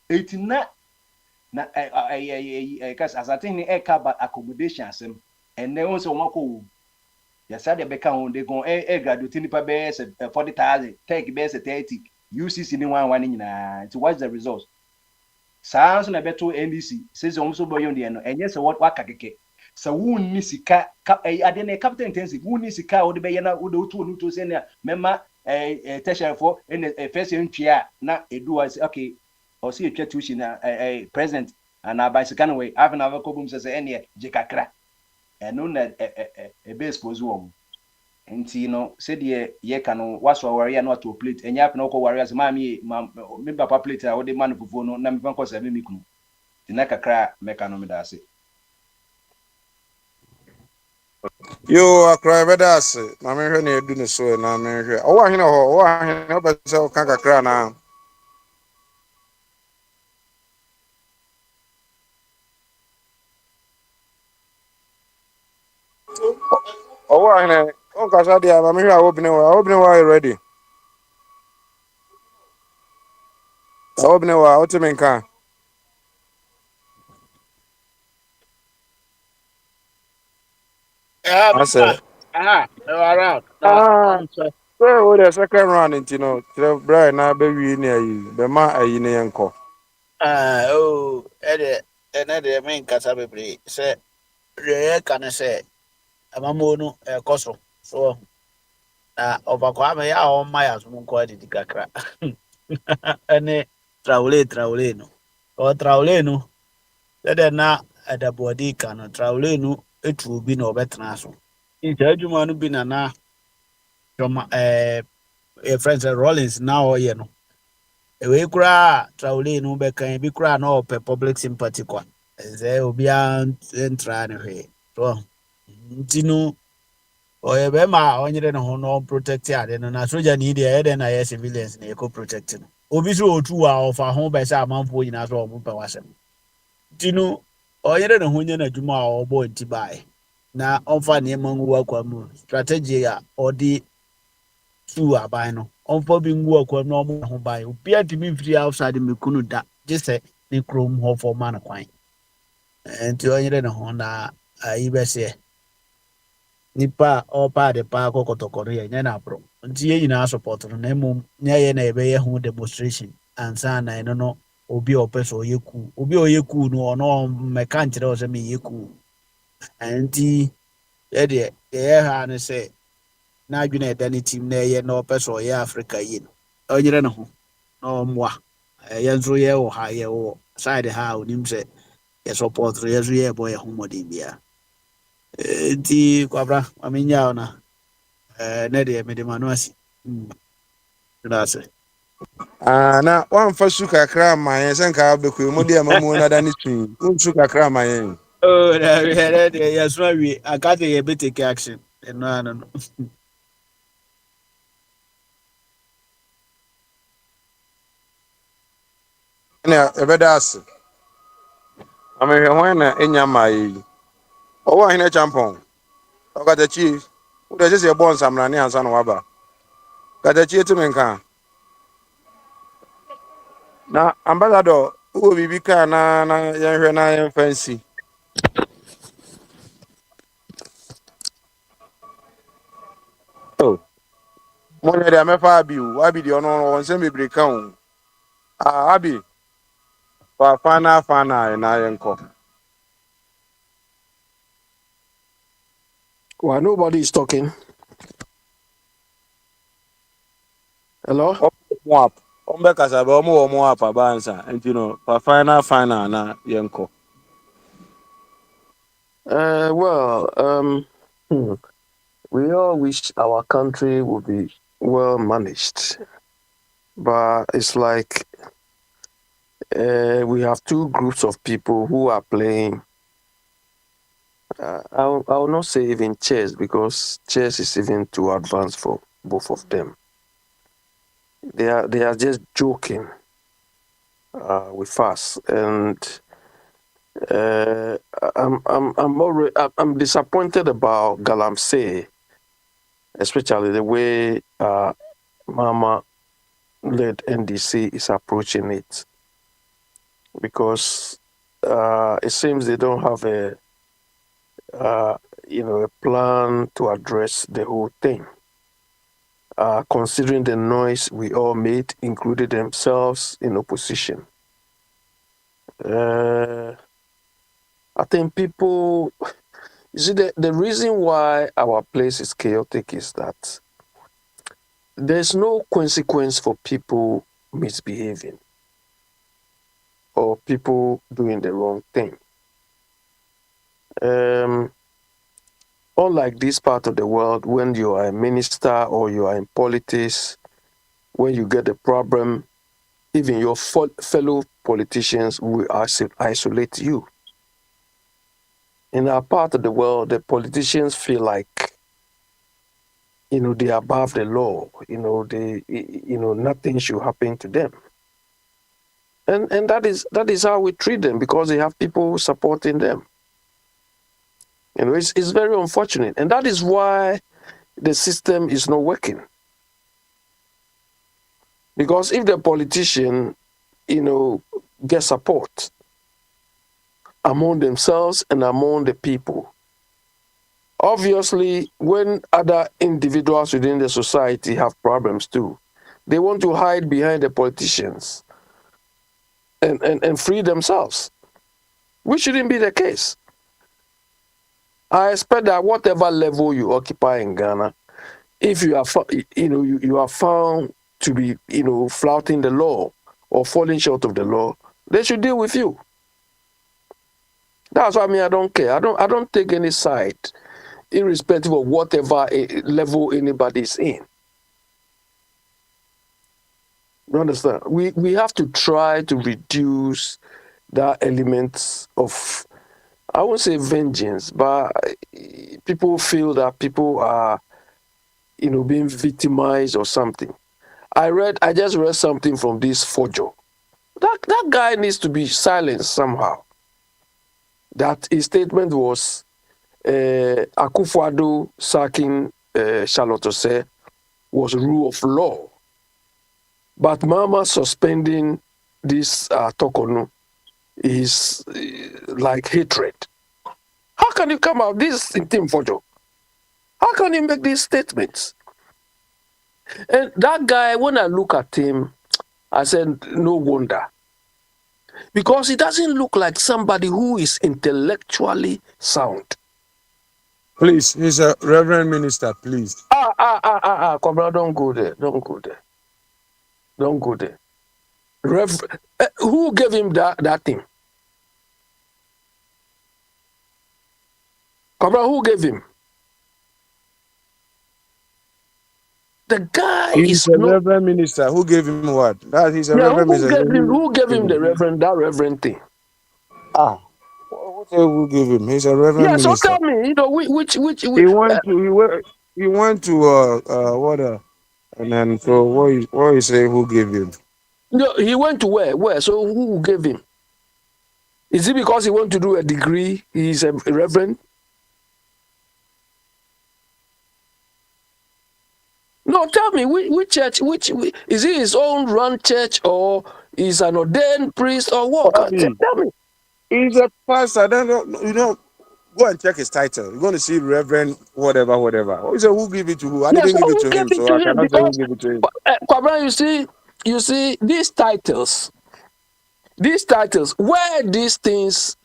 89 na because as I think the about accommodation asem and then also one ko yes I be can they go graduate nipa be 40,000 take be 30 UCC ni one nyina. So what's the result? Saa so na beto NDC says almost boy on the no and yes what keke so wunni sika ade na capital intensive wunni sika wo de be na wo de otu onu to say na mema tertiary for first year ntwia na edu was okay or see a tuition na present and by second way have na ko bum say ene je kakra eno na be expose wo nti no say de ye ka no waso warrior na to plate enya apna ko warrior say mami me papa plate a wo de man fufu no na me fan ko say me kunu tina kakra me ka no me da say yo akra bedas na me hwe na edu ne so na me hwe o wa hene ho o wa hene o be se o kan kakra na o wa hene on ka sa dia na me hwe a obine wa ready obine wa o te me nka ase around. so the second round nti no Brian na be wi ni ayi be ma ayi ne yenko Ede me nkasa bebre se re ka ne se amamo no ekoso so na obakwa me ya o ma ya so nko adidi kakra ene traule no o traule no ede na adabodi ka no traule no etu obi na obetena so nti adwuma no bi na Joma friends Rollins na oye no ewe kura traule no be kan bi kura na ope public sympathy kwa ze obi entra ne hwe so ntino oye be ma onyere ne ho no protect ade no na soja ni de ede na yes civilians na eco protect no obi so otu a ofa ho be sa amanfo nyina so omo pe wasem ntino onyere ne ho nya na dwuma a obo nti bai na onfa ne mangu akwa mu strategy a odi su aban no onfo bi ngu akwa no omo ho bai obi adimi free outside me kunu da jese ne krom ho for man kwan enti onyere ne ho na ayi be se nipa opa de pa kokotokoro ye nya na pro nti ye nyina support no na mum nya ye na ebe ye ho demonstration ansa na eno no obi opeso ye ku obi oye ku no ono meka nkyere o se me ye ku nti ye de ye ha ne se na adwene edani team na ye na opeso ye Africa yi no onyere ne ho na omwa ye nso ye wo ha ye wo side ha onim se ye support ye so ye boy ho modin bia nti kwabra aminya ona ne de me de manuasi gracias na wan fa su kakra ma yen sen ka be ku mu de mamu na da ni tu su kakra ma yen oh na de ya so wi akate ye be take action no na e be das ame hwe ho na enya ma yi o wa hene champon o ka ta chi u de se bon samra ni ansa no waba ka ta chi ti men kan na ambassador u bibi ka na yen hwe na yen fancy oh mo ne de me fa abi de ono won se me bre kan abi fa fana na yenko. Why nobody is talking? Hello? Mwap. Ombe kasaba omo mwap abansa. And you know, for final na yenko. We all wish our country would be well managed, but it's like we have two groups of people who are playing. I will not say even chess, because chess is even too advanced for both of them. They are just joking with us, and I'm disappointed about Galamsey especially the way Mama led NDC is approaching it, because it seems they don't have a a plan to address the whole thing. Considering the noise we all made, including themselves in opposition. I think people, you see, the reason why our place is chaotic is that there's no consequence for people misbehaving or people doing the wrong thing. Unlike this part of the world, when you are a minister or you are in politics, when you get a problem, even your fellow politicians will isolate you. In our part of the world, the politicians feel like, they're above the law. Nothing should happen to them. And that is how we treat them, because they have people supporting them. It's very unfortunate. And that is why the system is not working. Because if the politician, get support among themselves and among the people, obviously, when other individuals within the society have problems too, they want to hide behind the politicians and free themselves, which shouldn't be the case. I expect that whatever level you occupy in Ghana, if you are, you are found to be, flouting the law or falling short of the law, they should deal with you. That's why I don't care. I don't take any side, irrespective of whatever level anybody is in. You understand? We have to try to reduce that element of, I won't say vengeance, but people feel that people are, being victimized or something. I just read something from this Fojo. That guy needs to be silenced somehow. That his statement was Akufo-Addo sacking Charlotte Osei was rule of law. But Mama suspending this Tokonu is like hatred. How can you come out this in Team Fojo? How can you make these statements? And that guy, when I look at him, I said, no wonder. Because he doesn't look like somebody who is intellectually sound. Please, he's a reverend minister, please. Cobra, don't go there. Don't go there. Don't go there. Who gave him that thing? Cobra, who gave him? The guy He's a reverend minister. Who gave him what? He's a reverend minister. Who gave him that reverend thing? Who gave him? He's a reverend minister. So tell me, which he went to and then so what you say who gave him? No, he went to where? So who gave him? Is it because he went to do a degree? He's a reverend? No, tell me, which church, is it his own run church or is an ordained priest or what? Tell me. He's a pastor. Go and check his title. You're going to see Reverend whatever. Who gave it to who? I didn't give it to him, so I cannot say who gave it to him. Kwabra, you see, these titles, where these things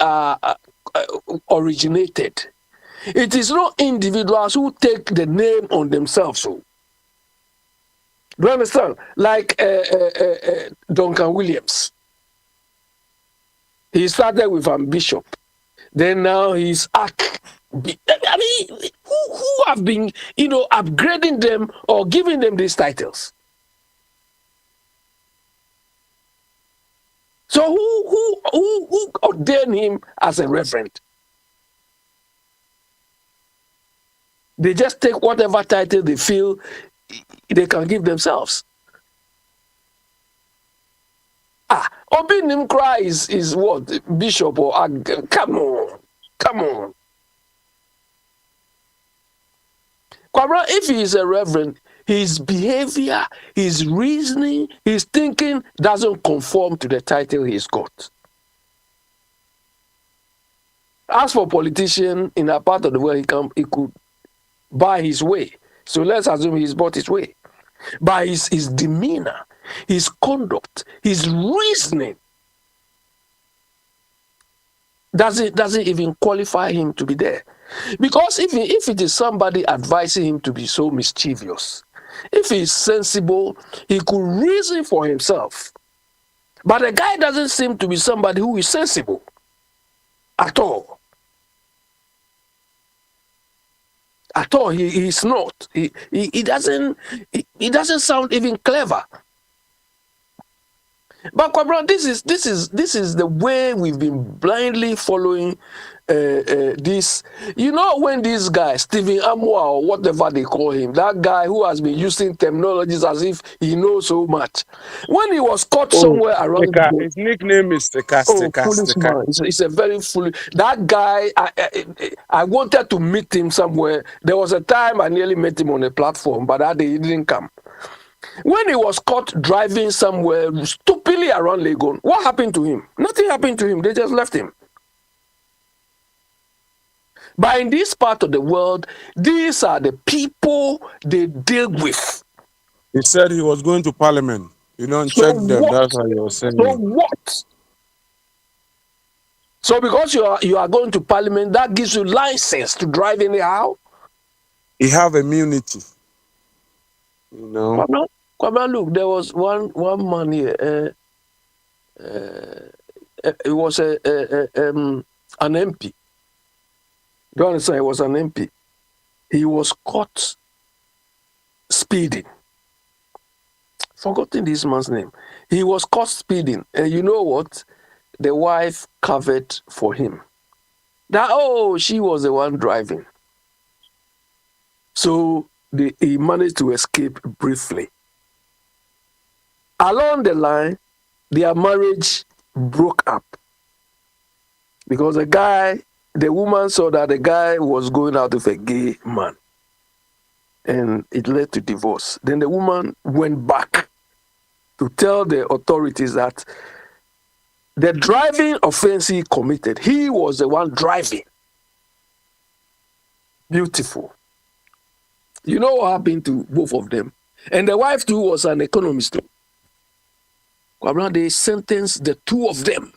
originated, it is not individuals who take the name on themselves. So. Do you understand? Like Duncan Williams. He started with Bishop. Then now he's Ark. I mean, who have been, upgrading them or giving them these titles? So who ordained him as a reverend? They just take whatever title they feel they can give themselves. Obinim cry is what? Bishop or come on. Kwabra, if he is a reverend, his behavior, his reasoning, his thinking doesn't conform to the title he's got. As for politician in a part of the world, he could buy his way. So let's assume he's bought his way. By his demeanor, his conduct, his reasoning, doesn't even qualify him to be there. Because if it is somebody advising him to be so mischievous, if he's sensible, he could reason for himself. But the guy doesn't seem to be somebody who is sensible at all. At all, he's not. He doesn't sound even clever. But Kwabra, this is the way we've been blindly following this. You know, when this guy Stephen Amwa or whatever they call him, that guy who has been using terminologies as if he knows so much, when he was caught somewhere around, his nickname is foolish man. It's a very foolish. That guy, I wanted to meet him somewhere. There was a time I nearly met him on a platform, but that day he didn't come. When he was caught driving somewhere stupidly around Legon, what happened to him? Nothing happened to him. They just left him. But in this part of the world, these are the people they deal with. He said he was going to Parliament. You don't So check them. what? That's how you're saying. So what? So because you are going to Parliament, that gives you license to drive anyhow? He have immunity. You know. Kwabra, look, there was one man here. It was an MP. Do you understand? It was an MP. He was caught speeding. Forgotten this man's name. He was caught speeding. And you know what? The wife covered for him. She was the one driving. So he managed to escape briefly. Along the line, their marriage broke up because the woman saw that the guy was going out with a gay man, and it led to divorce. Then the woman went back to tell the authorities that the driving offense he committed, he was the one driving. Beautiful. You know what happened to both of them? And the wife too was an economist too. They sentenced the two of them.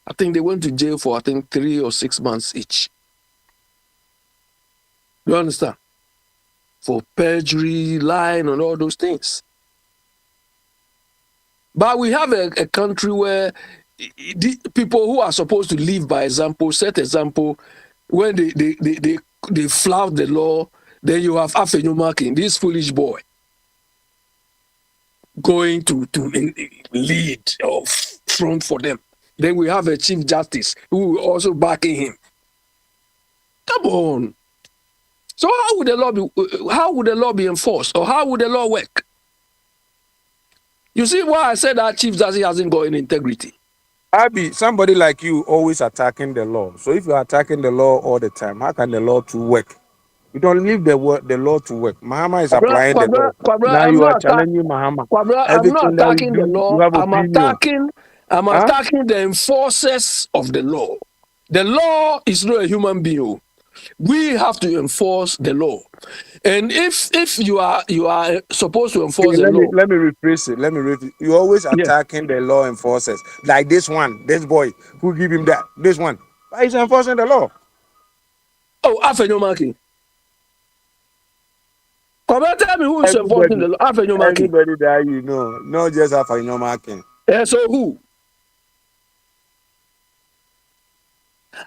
I think they went to jail for 3 or 6 months each. You understand? For perjury, lying, and all those things. But we have a country where the people who are supposed to live by example, set example, when they flout the law, then you have Afenyomakin, this foolish boy, going to lead or front for them. Then we have a chief justice who will also backing him. Come on. So how would the law be enforced, or how would the law work? You see why I said that chief justice hasn't got any integrity. Abi, somebody like you always attacking the law. So if you're attacking the law all the time, how can the law to work? You don't leave the law to work. Mahama is applying the law. Now you are challenging Mahama. I'm not attacking the law. You have I'm attacking the enforcers of the law. The law is not a human being. We have to enforce the law. And if you are supposed to enforce the law. Let me rephrase it. You're always attacking the law enforcers. Like this boy, who give him that? This one. Why is enforcing the law? Oh, Afenyomakin. Tell me who is enforcing the law. Afenyomakin. Anybody that you know, not just Afenyomakin. So who?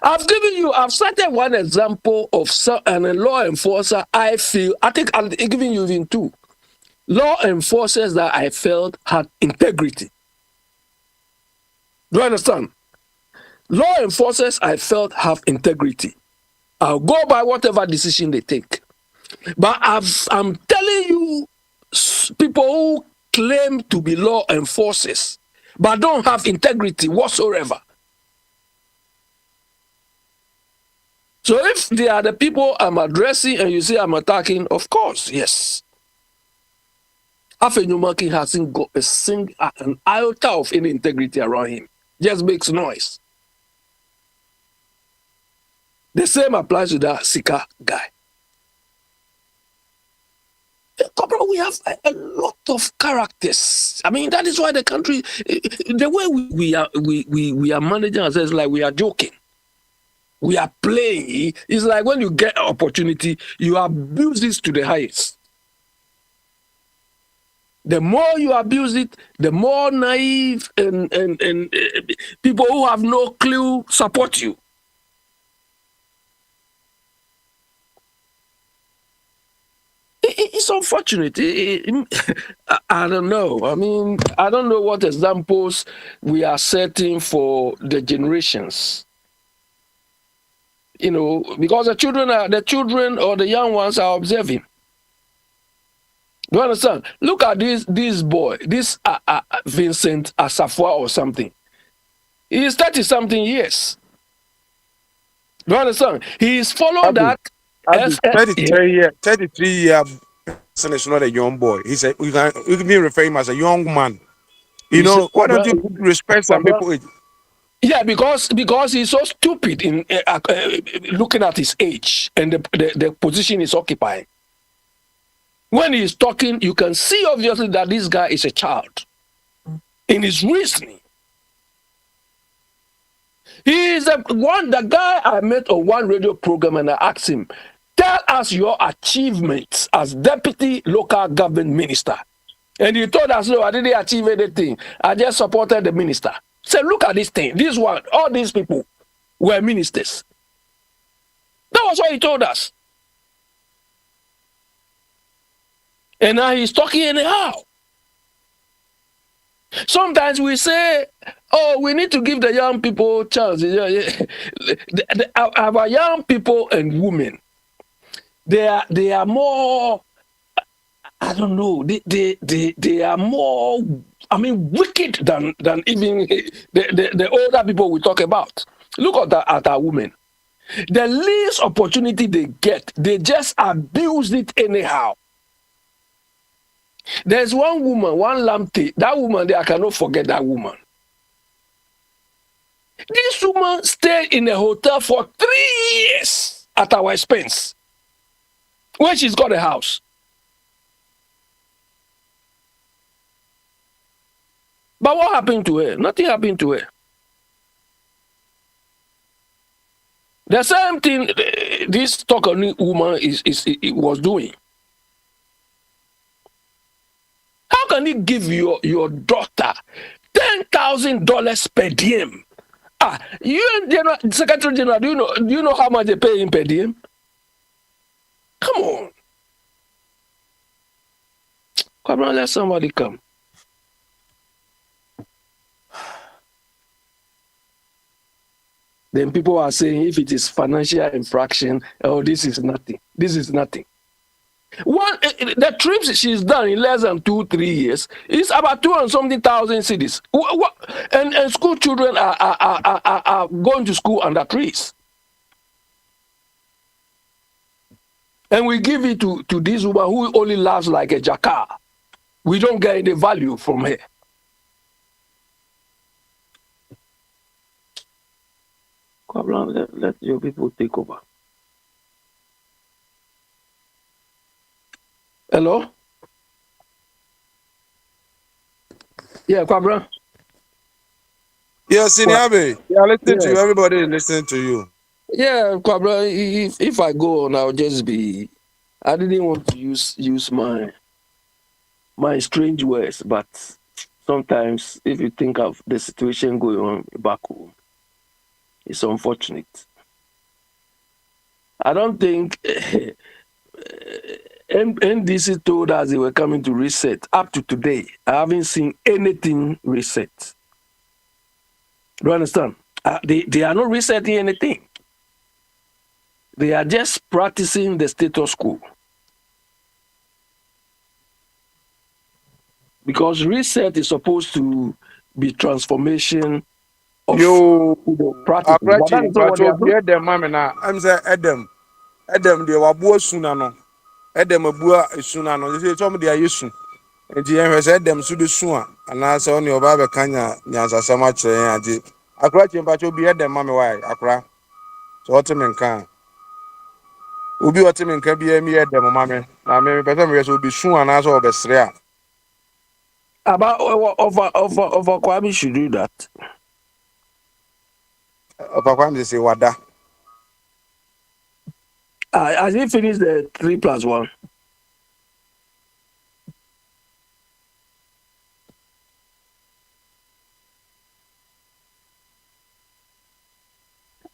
I've cited one example of a law enforcer I think I'm giving you even two. Law enforcers that I felt had integrity. Do you understand? Law enforcers I felt have integrity. I'll go by whatever decision they take. But I'm telling you, people who claim to be law enforcers but don't have integrity whatsoever. So if they are the people I'm addressing and you say I'm attacking, of course, yes. Afenumaki hasn't got an iota of any integrity around him. Just makes noise. The same applies to that Sika guy. We have a lot of characters. I mean, that is why the country, the way we are managing ourselves, like we are joking. We are playing. It's like when you get an opportunity, you abuse this to the highest. The more you abuse it, the more naive and people who have no clue support you. It's unfortunate. I don't know. I mean, I don't know what examples we are setting for the generations. You know, because the children or the young ones are observing. Do you understand? Look at this boy, this Vincent Asafwa or something. He is 30-something years. Do you understand? He is following that. 33 year son is not a young boy. He's we can refer him as a young man. You know, why don't you respect some people? Yeah, because he's so stupid in looking at his age and the position he's occupying. When he's talking, you can see obviously that this guy is a child in his reasoning. He is the guy I met on one radio program and I asked him, tell us your achievements as deputy local government minister. And he told us, no, I didn't achieve anything. I just supported the minister. So look at this thing. This one, all these people were ministers. That was what he told us. And now he's talking anyhow. Sometimes we say, oh, we need to give the young people a chance. Our young people and women, they are more, I don't know, they are more, I mean, wicked than even the older people we talk about. Look at our women. The least opportunity they get, they just abuse it anyhow. There's one woman, one Lamte, that woman there, I cannot forget that woman. This woman stayed in a hotel for 3 years at our expense, when she's got a house. But what happened to her? Nothing happened to her. The same thing this Tokoni woman was doing. How can you give your daughter $10,000 per diem? You General, Secretary General, do you know how much they pay in per diem? Come on. Come on, let somebody come. Then people are saying if it is financial infraction, oh, this is nothing. This is nothing. The trips she's done in less than 2-3 years is about 200-something thousand cities. And school children are going to school under trees. And we give it to this woman who only laughs like a jackal. We don't get any value from her. Come on, let your people take over. Hello? Yeah, Kwabra. Yes, Siniabe. Yeah, listening to you. Everybody is listening to you. Yeah, Kwabra, if I go on, I'll just be... I didn't want to use my strange words, but sometimes if you think of the situation going on back home, it's unfortunate. I don't think NDC told us they were coming to reset. Up to today, I haven't seen anything reset. Do you understand? They are not resetting anything. They are just practicing the status quo. Because reset is supposed to be transformation of Yo, practices. But that Akrachi, is not but what they you are be doing. at them, mamma. Now, I'm saying Adam, they were both sooner. No, Adam, a bua is sooner. No, they say, Tom, they are used. Nti yɛhwɛ sɛ dɛm so de su a anaasɛ ɔne ɔba bɛka nyansasɛm akyerɛ yɛn agye akora kye mpakyɛ obi ɛdɛm ma me wae akora sɛ ɔte me nka a obi ɔte me nka biara mi yɛ dɛm ma me na mepɛ sɛ mehwɛ sɛ obi su anaasɛ ɔbɛsere a About of Kwame should do that. ɔpakwa me sɛ wada Has he finished the 3+1?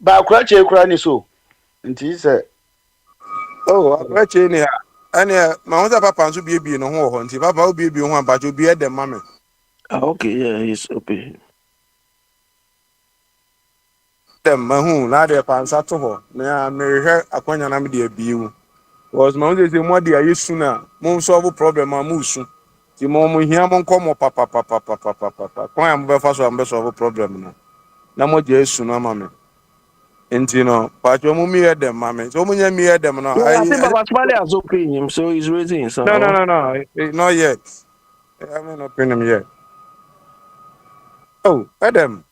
Ba akwache kura ni so. Nti sɛ oh akora kye ne a ɛne ma ho sɛ papa nso biebie ne ho wɔ hɔ nti papa wobiebie ho a mpakyɛ obi ɛdɛm ma me Okay, yeah, he's okay. dɛm mahu na adeɛ pansa to hɔ na mehwehwɛ akwanya na mede abie mu because ma ho sɛ sɛ mu ade ayɛ su no a mo solve problem a mosu nti mo hia mo nkɔ mo papapapapapapa kwan a mobɛfa so a mobɛsolve problem no na mogya asu no ama me nti no pakyɛ mo miyɛ dɛm ma me sɛ ɔmunya miyɛ dɛm no Yeah, I think Baba Smiley has opened him, so he's raising his hand. no, not yet. I haven't opened him yet. Oh, Adam.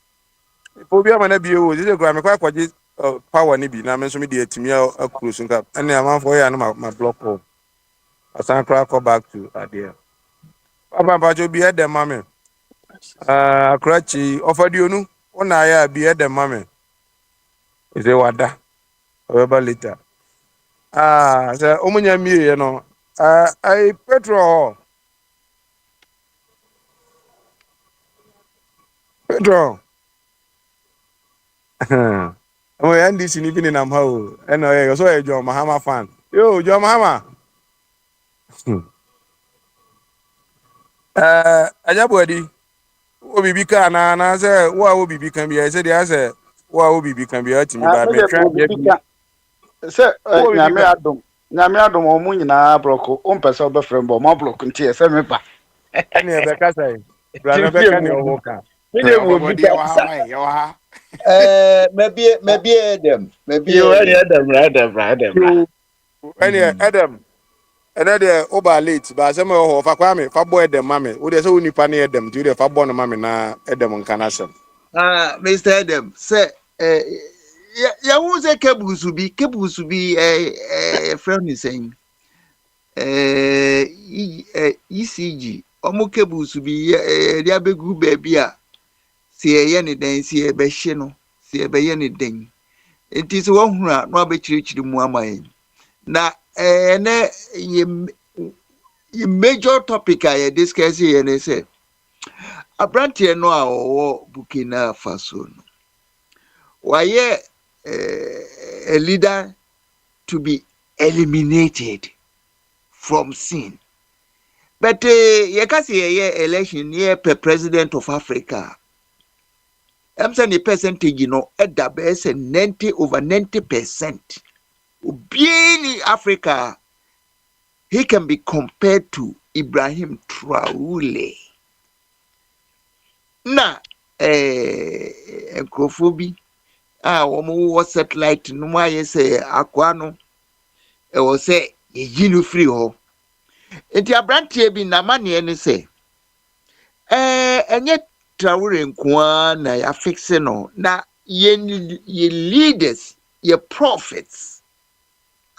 Obi ama na bi o, sɛ kura me kwa kwaje power ni bi na me nso me de atimi a cruise nka. Ɛne amanfo ya na ma block call. Asan kura call back to adeɛ. Papa pakyɛ bi Adam ma me. Akrachi ofadionu ona ya bi Adam ma me. Ise wada. Ɔbɛba later. Sɛ ɔmunya mie no. I petrol. Pedro. Oh, NDC ni bini nam ha o. Eno ye so ye John Mahama fan. Yo, John Mahama. Ajabodi. Wo bibi ka na say wo a wo bibi kan bi say dey say wo a wo bibi kan bi atimi ba me me de twa ko ye bibi bi. ka. Sɛ Wo bibi nyame ka. adom. Nyame adom ɔmo nyinaa blɔko. O mpɛ sɛ ɔbɛfrɛ mbɔ ɔmo blɔko nti ɛsɛ me ba. Ene e be ka say. Bra Ti me be fie ka ne mu wo obi. ka. Me de mu obi Ọbọbọdé ka yẹ wá ha sa. wáyé yẹ wá ha. Maybe Adam. Maybe Yo, ɛne Adam. ɛdɛmra. Yo, ene Adam. Ene de oba late ba say me ho fa kwa me fa boy dem ma me. Wo de say wo nipa na Adam, ti wo de fa boy no ma me na Adam nka na asem. Mr. Adam, say, ya who say kebusu bi, friend is saying, ECG, omo kebusu bi, dia begu baby a, si ye ne den, si ye be hye no, si ye be ye ne den. Enti so wo hunu a, no abechirichiri mu amaye. Na, ye major topic a ye discuss here ne say, abrantie no a owo Burkina Faso no. Why a leader to be eliminated from scene. But you can see a election near per president of Africa. I'm saying the percentage, at the best 90 over 90%. Being Africa, he can be compared to Ibrahim Traore. Now, Nkrofobi. Wɔn satellite no mu ayɛ sɛ akoa no ɛwɔ sɛ yɛyi no firi hɔ nti aberanteɛ bi n'amanneɛ ne sɛ ɛnyɛ Traore nkoa na yɛafixe no na yɛ leaders yɛ prophets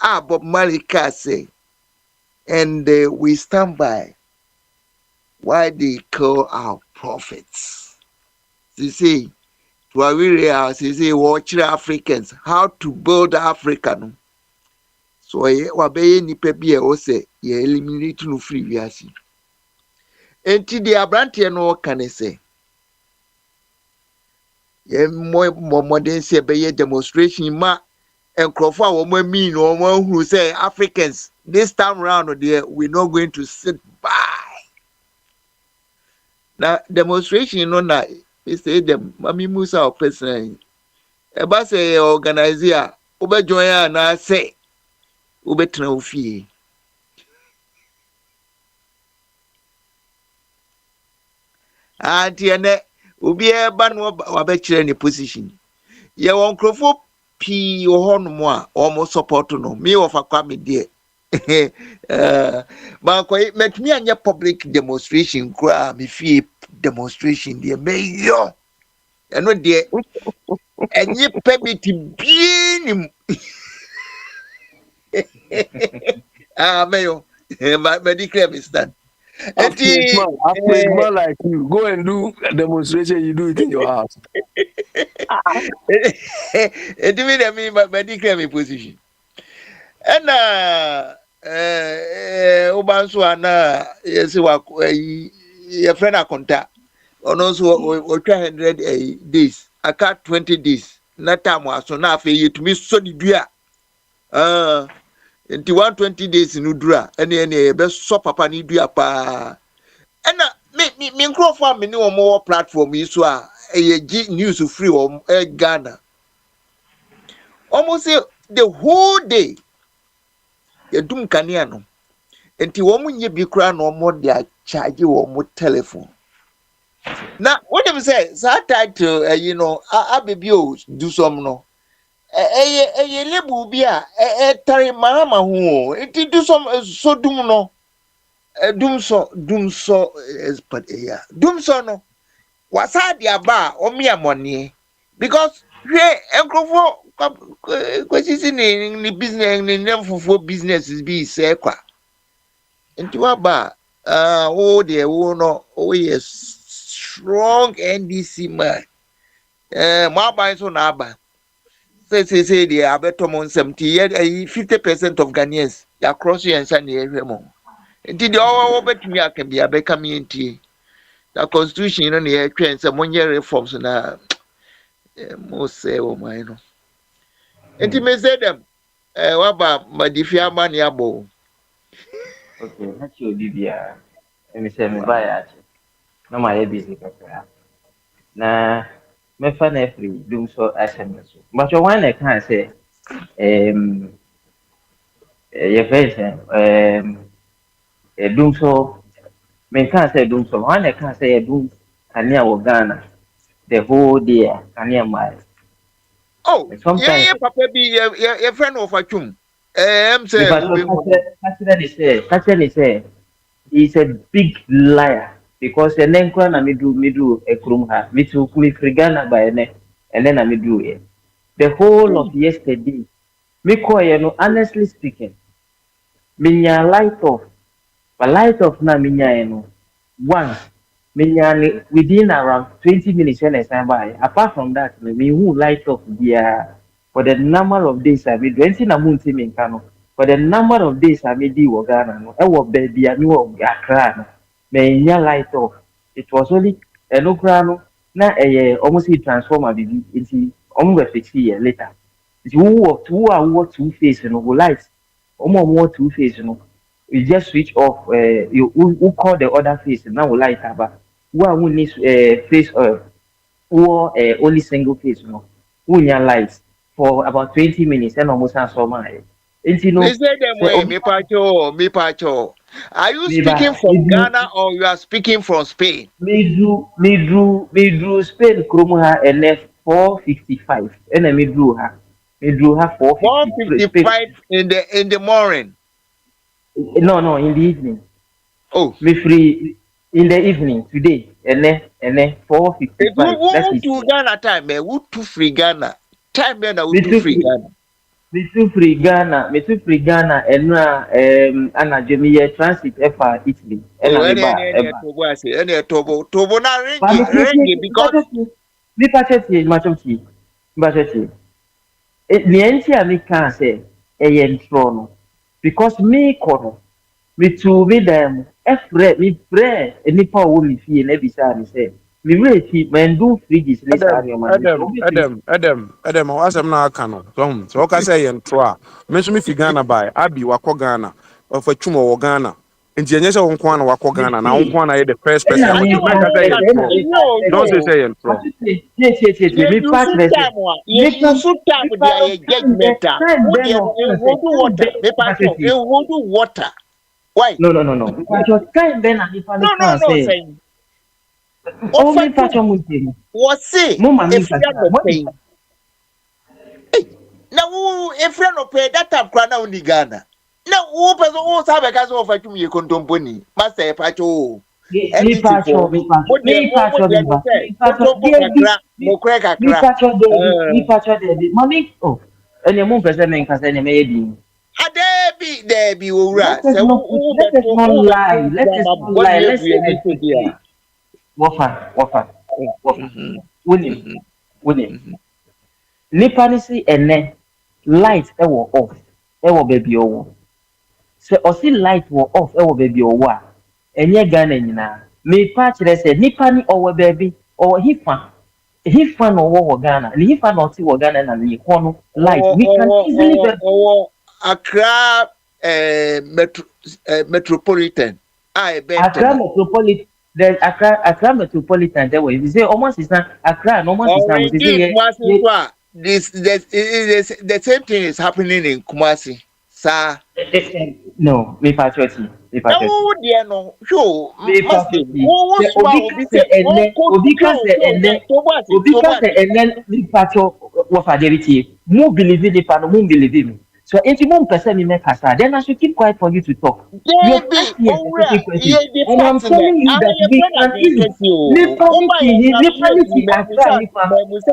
a Bob Marley kaa sɛ and we stand by why they call our prophets say Traore say watch Africans how to build Africa no so wabɛyɛ nipa bi a ɔsɛ yɛ eliminate no free wiase enti de abranteɛ no ɔka ne sɛ yɛ mmɔden sɛ ɛbɛyɛ demonstration ma nkurɔfoɔ a wɔn ami no wɔn ahuru sɛ Africans this time round deɛ we not going to sit by na demonstration no na Mr. Adam mami musa ɔpɛsɛn ɛba sɛ yɛ organize a wobɛjoin a na sɛ wobɛtena wo fie anti ene Obi eba no wabɛkyerɛ ne position. Ye won krofo pi wo no mo a almost support no. Me of Kwame there. But metumi anya public demonstration kra me fie demonstration there meyo. Eno there enye permit bi meyo. My declare me stand. After man like you, go and do a demonstration, you do it in your house. It mean my declare me position. And Obanso ana yes your friend akonta. Ono so o 100 days. Aka 20 days. Na time so na afi yetumi so di dua. Nti 120 days no dura ene be so papa ni dua pa. Ena me nkrofo me ne wo platform yi so a eye news free o Ghana. Almost the whole day yedum kanea no. Enti wo munye bi kra no mo de charge wo mo telephone. Now what them say that title abibio do some no. Lebu bi a tari mama hu enti do some so dum no. Dum so but dum so no. Wasa dia ba o mi amone because enkrofo kwesisi ni business ni nemfofo businesses bi se kwa. Enti wa ba there no yes strong NDC man. My buy so na ba. Say the abetomon 50% of Ghanaians ya cross you and send the area. Indeed, all bet me I can be a community. The constitution in the air some 1 year reforms na most say oh my no. And me say them waba madifia man yabo. Okay, that's your Bibia. Let me say me buy it. No my busy kakra. Na me fa na free do so SMS. But your one I can say your face do so me can say do so one I can say do Kania Ghana the whole day Kania my. Oh, yeah, papa be your friend of a chum. Say he's a big liar because the name na me do a krum ha me to frigana by ne and then I me do it. The whole of yesterday, me call honestly speaking, minya light off na minya once minya within around 20 minutes when I stand by. Apart from that, me who light off for the number of days I made 20 na munti me kano. For the number of days I made Wagana, no, I was baby, I knew Accra, may light off. It was only a no crano, na a almost transformer into almost 60 years later. Two are two face, no lights, almost more two face, no. You just switch off, you who call the other face, now light about. Who needs face or only single face, no. Who lights for about 20 minutes and almost answer my. They say them way, me pacho. Are you speaking from Ghana or you are speaking from Spain? Me drew Spain Krumuha and left 4:55. And then me drew her 4:55 in the morning. No, in the evening. Oh, me free in the evening today. And then 4:55. That's to Ghana time, man. Who to free Ghana? Time man, who to free Ghana? Me too free Ghana, and Anna Jemie transit FR Italy. Any tobo na ringi because me pacheti much of tea. The entire me can say a trono because me kono me to me them efre me pray any power woman fee and every time say me really man do fridges Adam, wasam na aka no. So ka say yen tro a. Me so me fi Ghana by Abi wako Ghana of a chumo wo Ghana. Nti enye se won kwa na wako Ghana na won kwa na ye the first person. Don't say yen tro. Me part me water. Why? No. Just kind then I say. Oh, me patch on with What's say? Mama, If you are not paying. Now, if you are not paying, that time, Krana only Ghana. Now, who person who have a castle of a two year contompony? Master Pacho. Me patch on, me patch on, me patch on, me patch on, mommy. Oh, and your mom present and Cassandra maybe. There be let us not lie. Let us not lie. Let's say Wafa. Winning. Nipanisi ene light ewo off. Ewo baby owo. So osi light wo off ewo baby owo. Enye Ghana nyina. Me patch say nipani owo baby or hifa no wo Ghana. Ni hifa no ti wo Ghana na ni kono light. We can easily Accra metropolitan. Accra metropolitan. There's Accra metropolitan. There way. You say almost is not Accra. Almost is not. The same thing is happening in Kumasi, sir. No, me patriotic. No, dear, no. Sure. More believe it, no more believe me. So if you won't person me make kasa, then I should keep quiet for you to talk. And I'm telling you that we can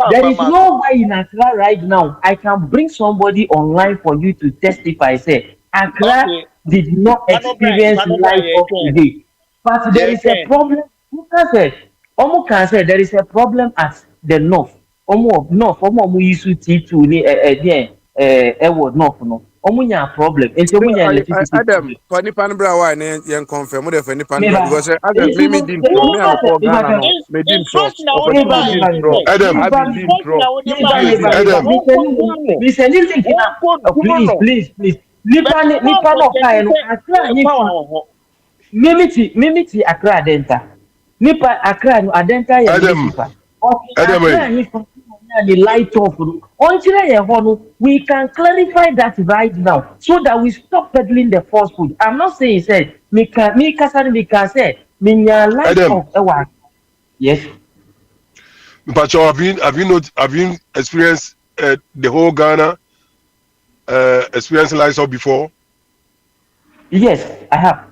there is no way in Accra right now I can bring somebody online for you to testify. Say Accra did not experience life of today, but there is a problem. Who can say there is a problem at the north? Omo use T2 ni Edward North no. Omunya problem. And so Adam, for any pan bra why yen confirm what if any pan because Adam me didn't draw me and for Ghana no me didn't draw. Adam, please. Nipa no kai no Accra ni mimiti Accra Adenta. Nipa Accra no Adenta ya nipa. Adam the light off. We can clarify that right now so that we stop peddling the falsehood. I'm not saying say me can say light off. Yes. But have you experienced the whole Ghana experience lights off before? Yes, I have.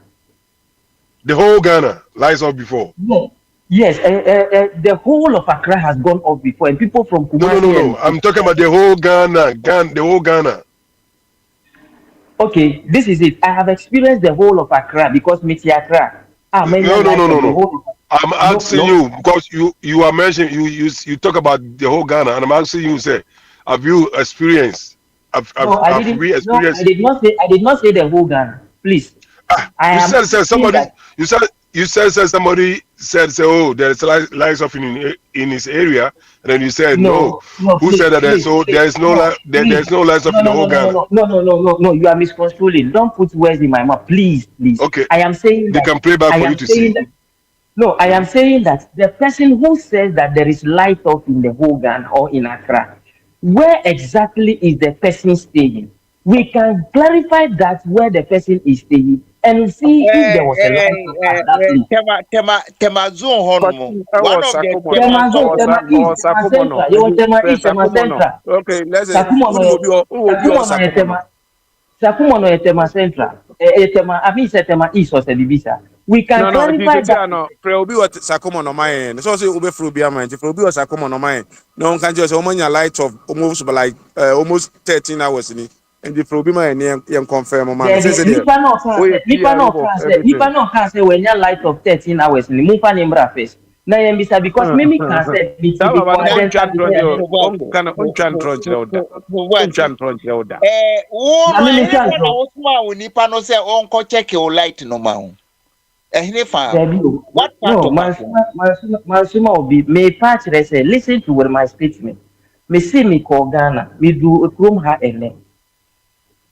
The whole Ghana lights off before? No. Yes, the whole of Accra has gone off before, and people from Kumasi. No. I'm talking about the whole Ghana. Okay, this is it. I have experienced the whole of Accra because Miti Accra. No. I'm asking you because you are mentioning you talk about the whole Ghana, and I'm asking you, say, have you experienced? I did not say the whole Ghana. Please. You said somebody said oh there's lights off in his area, and then you said no. Who said that there's no lights off in the whole Ghana? No, you are misconstruing. Don't put words in my mouth, please. Okay. I am saying they can play back for you to see. I am saying that the person who says that there is light off in the whole Ghana or in Accra, where exactly is the person staying? We can clarify that where the person is staying and see if there was a light. Tema zone one of the okay, let's Sakumono Tema Central. Tema East or Sebibisa. We can clarify that. No, Preobi what Sakumono mine. So say Ube Frubia mine. If Preobi or Sakumono mine, no one can just omanya light of almost 13 hours in it. And the problem is confirm man. Nipa no can say when you light of 13 hours in the Mufa Nimbra face. Now you bisa because Mimi can say Nipa no say on check your light no man. What part of Masuma will be may patch say listen to what my statement. Me see me call Ghana, me do a room ha ene.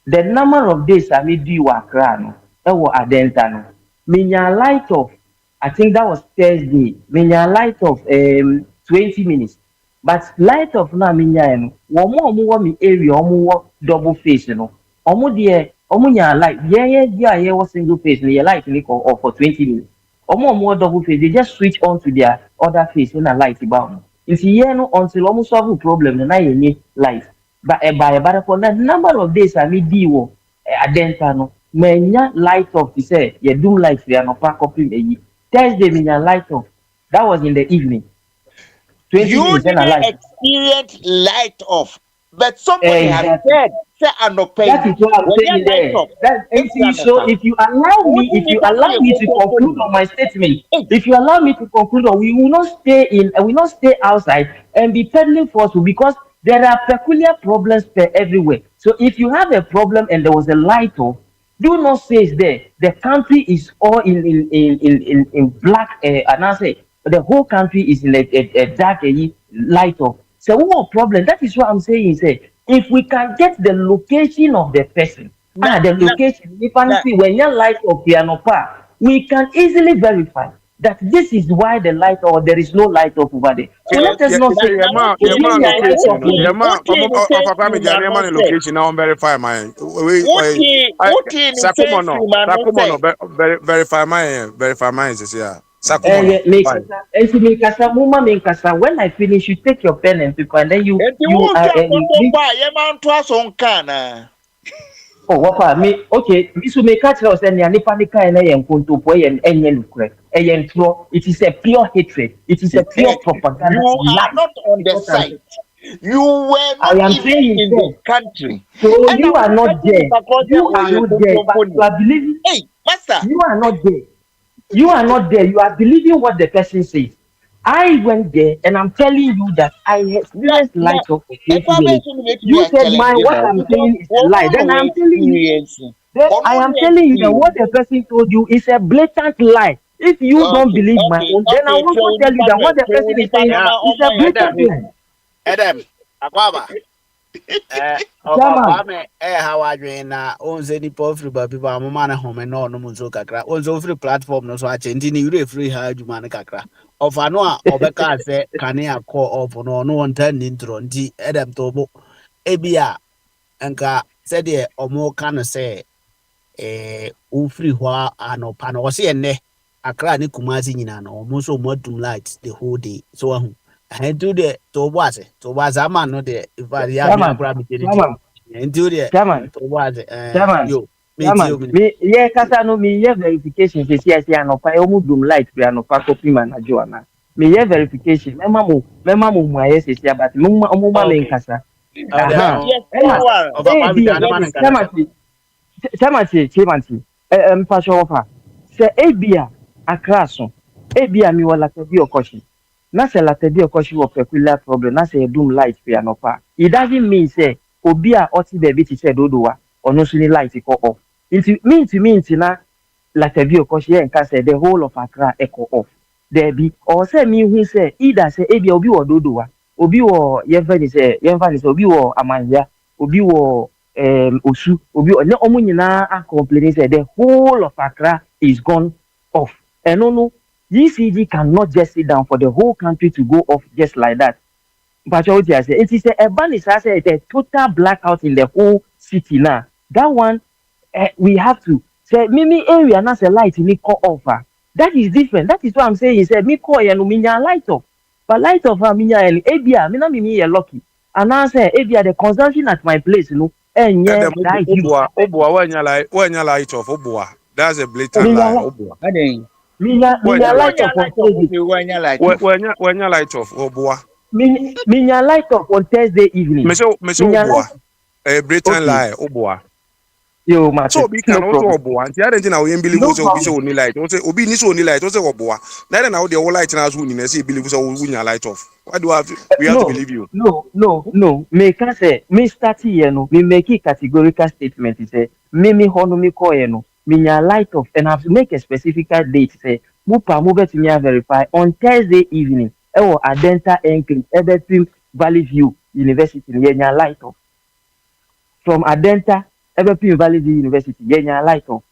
The number of days I made you Accra no, ewo Adenta no. Minya light of, I think that was Thursday. Minya light of 20 minutes. But light of na minya no. Omo mi area omo double face no. Omo nya light. Yeah was single face no. Your light ni for 20 minutes. more double face, they just switch on to their other face in a light about. You see, no until almost solve a problem, and I need light. But by for the number of days I mean diwo adentano. Menya light off to say, yeah, doom light we are not pack up in a Thursday when your light off. That was in the evening. 20 You minutes and a didn't light. experience light off, but somebody has said, say I'm not paying. That is what I'm saying there. That, so if you allow me to conclude on my statement, if you allow me to conclude on, we will not stay outside and be peddling forceful because there are peculiar problems everywhere. So if you have a problem and there was a light off, do not say it's there. The country is all in black, and I say the whole country is in a dark light off. So what problem? That is what I'm saying. Say if we can get the location of the person, the location, when you light of piano pa, we can easily verify that this is why the light or there is no light of over there. So let us not say location now verify my verify mine is here. When I finish, you take your pen and paper, and then you oh, what me? Okay, this will make us and Yanipanica and Kuntupo and Enyen. It is a pure hatred, it is a pure propaganda. You are not on the site. You were not even in the country. So you are not there. You are not there. But you are believing. Hey, master. You are not there. You are not there. You are believing what the person says. I went there and I'm telling you that I experienced light of occasion. You said what I'm saying is a lie. Then I'm telling you. I am telling you that what the person told you is a blatant lie. If you don't believe my own, then I will also tell you that what the person is saying is a blatant lie. Adam, Aquaba. How are you now? On any powerful people, I'm a man at home and no Muzo Kakra. Also, free platform, no so I change in free hard you man Kakra. Of Anoa, Obeka say, Kania call off no one turned into D. Adam Tobo. Ebia, Anka said, or more can say, free wa ano panosi and ne. Akra ni Kumasi in an almost so much light the whole day. So I do the to was a man no the if I have and do the to was you me yeah kasa no me yeah verification say see no pa o mudum light we no pa copy manager na me yeah verification mema mo mu aye say but mo ma me nkasa Chairman, Pastor Ofa, say Abia Akraso, Abia mi wala tebi okoshi. Na say la tebi okoshi wo peculiar problem, na say doom light fi anopa. It doesn't mean say Obia oti baby ti say dodowa, or no suni light ko off. It mean na la tebi okoshi and can say the whole of Accra echo off. There be or say me who say either say Abia obi wo dodowa, obi wo yemfa say obi wo amanya, obi wo Osu, Obi, no omunyina are complaining that the whole of Accra is gone off. And no, ECG cannot just sit down for the whole country to go off just like that. But what I say, it is a ban is a total blackout in the whole city now. That one, we have to say, Mimi area not a light in call offer. That is different. That is what I'm saying. He said, me call and minya light off. But light off minya and Abia, mina mimi lucky. And I say, Abia, the consumption at my place, you know. And yeah, when light off Obua. That's a blatant lie. Obua. When light off Obua. Minya light off on Thursday evening. Monsieur Obua. A blatant lie. Obua. Yo, man. So we can also Obua. The other thing I will believe was only light. Don't say Obi Niso only light. Don't say Obua. Then now the whole light in us wouldn't say believe so we light off. Why do we have to believe you? No. Me can say me start here no. Me make a categorical statement. He say me hono me call no. Me light off and I have to make a specific date. Say mupa move to me verify on Thursday evening. Ewo Adenta Enkling Everton Valley View University yenya light off. From Adenta Everton Valley View University yenya light off.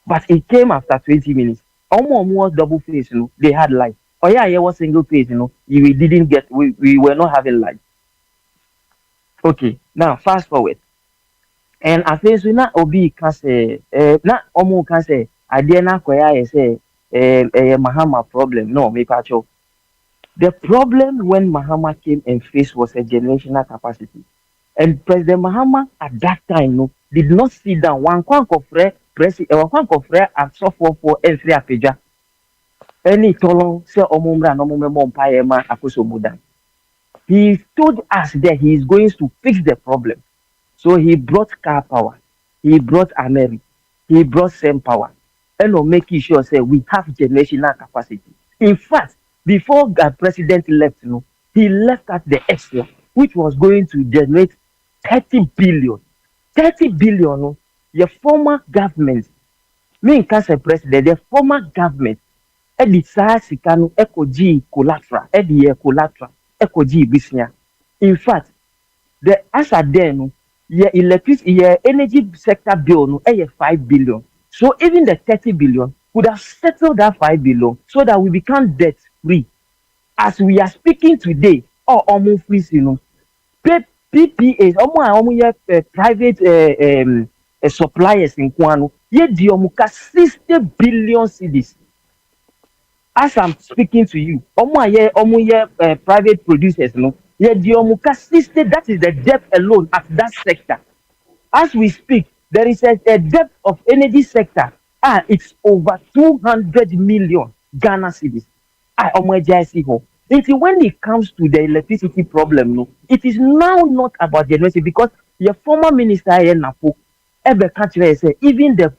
But it came after 20 minutes. Almost double face, you know, they had light. Oh yeah, it was single phase, you know. We didn't get, we were not having light. Okay, now fast forward. And I think we not Obi can say, not Omo can say, I dare not say, a Mahama problem. No, me pacho. The problem when Mahama came and faced was a generational capacity. And President Mahama at that time no, did not sit down. One kofre and suffer for every apeja. Any tolong se omumra no mumemo mpayema akuso muda. He told us that he is going to fix the problem. So he brought car power, he brought America, he brought same power, and making sure say we have generational capacity. In fact, before the president left, he left at the extra, which was going to generate 30 billion. 30 billion, no? The former government, me as a president, the former government, Edi Sikano Ekoji collateral, Edi collateral, Ekoji Bisnia. In fact, the answer then, your electricity, your energy sector bill, no, 5 billion. So even the 30 billion could have settled that 5 billion so that we become debt free. As we are speaking today, or almost free, PPAs, private suppliers in Kwano, ye diomuka 60 billion cedis. As I'm speaking to you, private producers, ye diomuka 60, that is the debt alone at that sector. As we speak, there is a debt of energy sector. It's over 200 million Ghana cedis. When it comes to the electricity problem, it is now not about generation because your former minister Napo ever say even the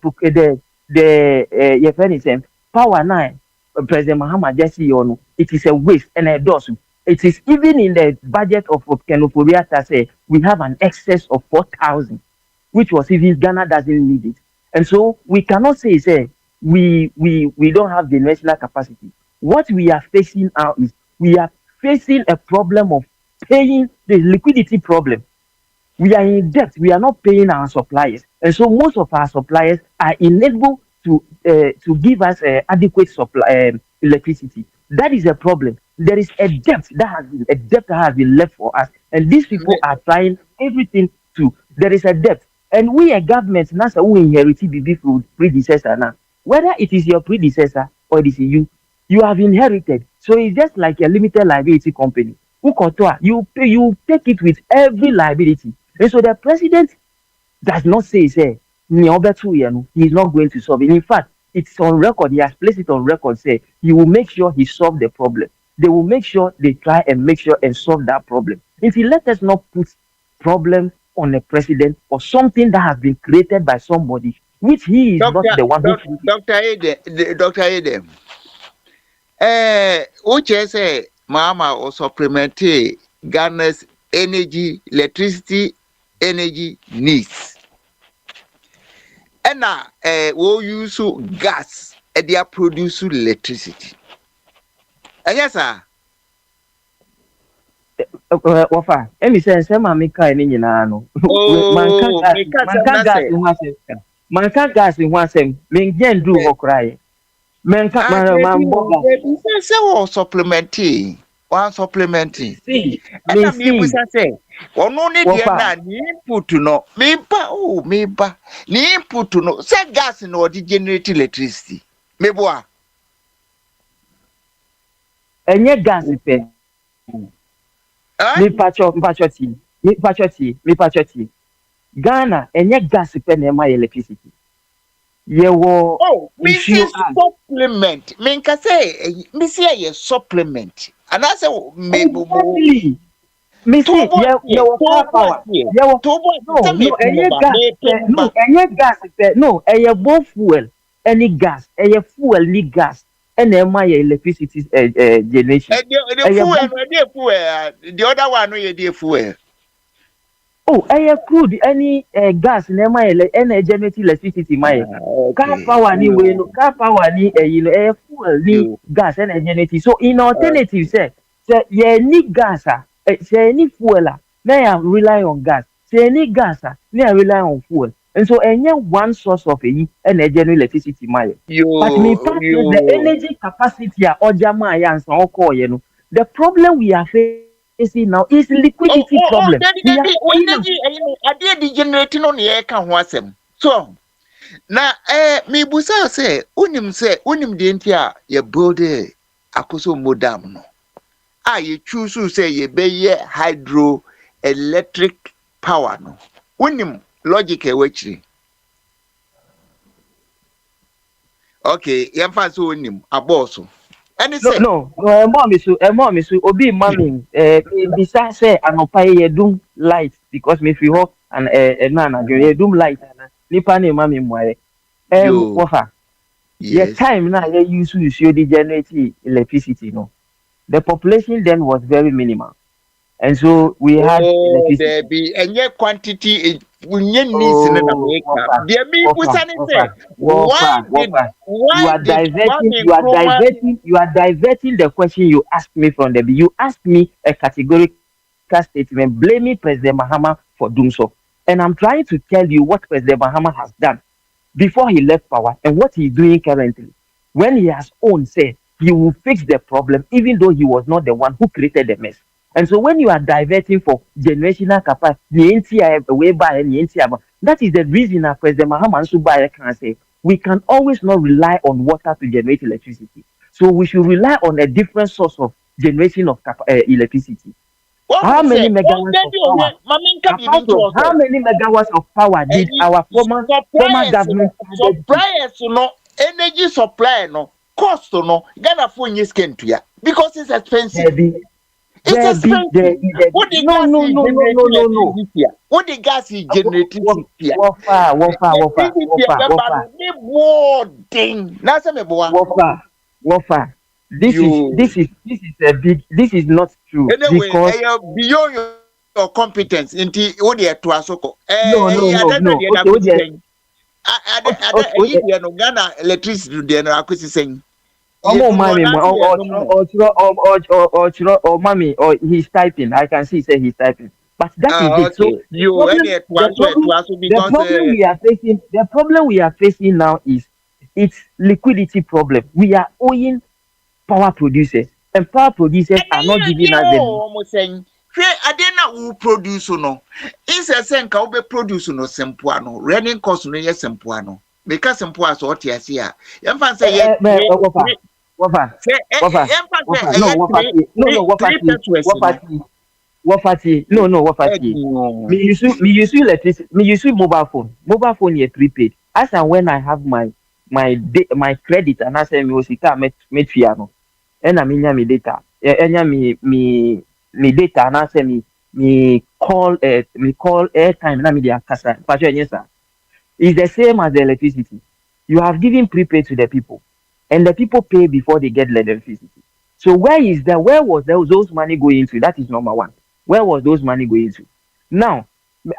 your friend power 9 President Mahama Jesse it is a waste and a dose. It is even in the budget of Kenoporiata say we have an excess of 4,000, which was even Ghana doesn't need it, and so we cannot say we don't have the national capacity. What we are facing now is we are facing a problem of paying the liquidity problem. We are in debt. We are not paying our suppliers, and so most of our suppliers are unable to give us adequate supply electricity. That is a problem. There is a debt that has been left for us, and these people are trying everything to. There is a debt, and we are government now who inherited BB from predecessor now. Whether it is your predecessor or it is you have inherited. So it's just like a limited liability company. You take it with every liability. And so the president does not say, he is not going to solve it. In fact, it's on record. He has placed it on record, say he will make sure he solve the problem. They will make sure they try and make sure and solve that problem. If he let us not put problem on a president or something that has been created by somebody, which he is not the one who... Dr. Adam. Uche say Mama or supplement Ghana's electricity energy needs. And now we use gas and they are producing electricity. And yes, sir. Wafa, emi say sema mika ni nyina no. Manka gas in one sem. Mengen do hokrai. Supplementing. One supplementing. See, and I mean, we say, well, no need ni input to know. Maybe ni input to know. Say gas in order to generate electricity. Maybe what? Enye gas pe. Me pachoti. Ghana enye gas pe na my electricity. Supplement. Me can say, me say a supplement. And I say, maybe. Me say, power. No, both fuel, any gas, fuel, any gas, and my electricity generation. The other one, no, fuel. Oh, crude, any gas, any generating electricity, my car power anyway, car power ni fuel ni gas and generating. So in alternative, say any gas, say any fuel, may I rely on gas. Say any gas, may I rely on fuel. And so any one source of any general electricity, my. But me the energy capacity or Jamaians and so call the problem we are facing now is liquidity problem. I did generating on the air can was him. So Na me busa say unim de ntia ye build akoso modam no. You choose say ye be hydro electric power no. Unim logic e wechiri. Okay, yemfa so unim aboso. Any say No, mommy so obi mami bisa say anopa ye dum light because me fi ho and na ye dum light na nipa na mami mwaye. Wafa. Yes. Time na ye use the generate electricity no. The population then was very minimal. And so we had electricity. There be any quantity why you are diverting the question you asked me from the you asked me a categorical statement blaming President Mahama for doing so, and I'm trying to tell you what President Mahama has done before he left power and what he's doing currently. When he has owned say he will fix the problem even though he was not the one who created the mess. And so when you are diverting for generational capacity, that is the reason that President Mahama Subaya can say we can always not rely on water to generate electricity. So we should rely on a different source of generation of electricity. How many megawatts of power? How many megawatts of power did our former government energy supply no cost no Ghana for because it's expensive. It's expensive. What the gas is generating here? This is not true. Anyway, beyond your competence into Odia to Asoko. No. Ghana electricity saying. Mommy, or he's typing. I can see say he's typing. But that is it. So the problem we are facing now is it's liquidity problem. We are owing power producers, and power producers are not giving us them. Adena who produce no. It's a senka ube produce no sempuano. Running cost no yes sempuano. Because sempuano so what you see. Yamfan say Wafati. Me use electricity. Me use mobile phone. Mobile phone is prepaid. As and when I have my credit and I say me osika met fiano. And I mean me data. Me data and I say me call airtime na me dey kasa. It's the same as the electricity. You have given prepaid to the people. And the people pay before they get the electricity. So where was those money going to? That is number one. Where was those money going to? Now,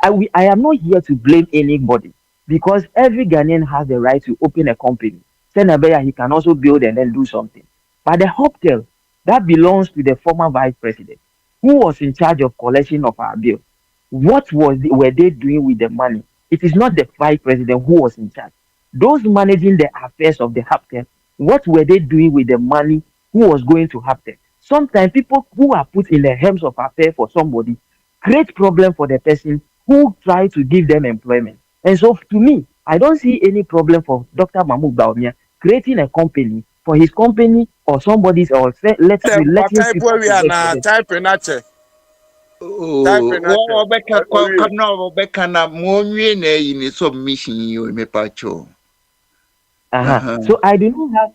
I am not here to blame anybody because every Ghanaian has the right to open a company. Senabeya, he can also build and then do something. But the hotel, that belongs to the former vice president who was in charge of collection of our bill. What were they doing with the money? It is not the vice president who was in charge. Those managing the affairs of the hotel, what were they doing with the money who was going to happen? Sometimes people who are put in the hands of affair for somebody create problem for the person who try to give them employment. And so to me, I don't see any problem for Dr. Mahmoud Bawumia creating a company for his company or somebody's or let's say let him typing that. So I do not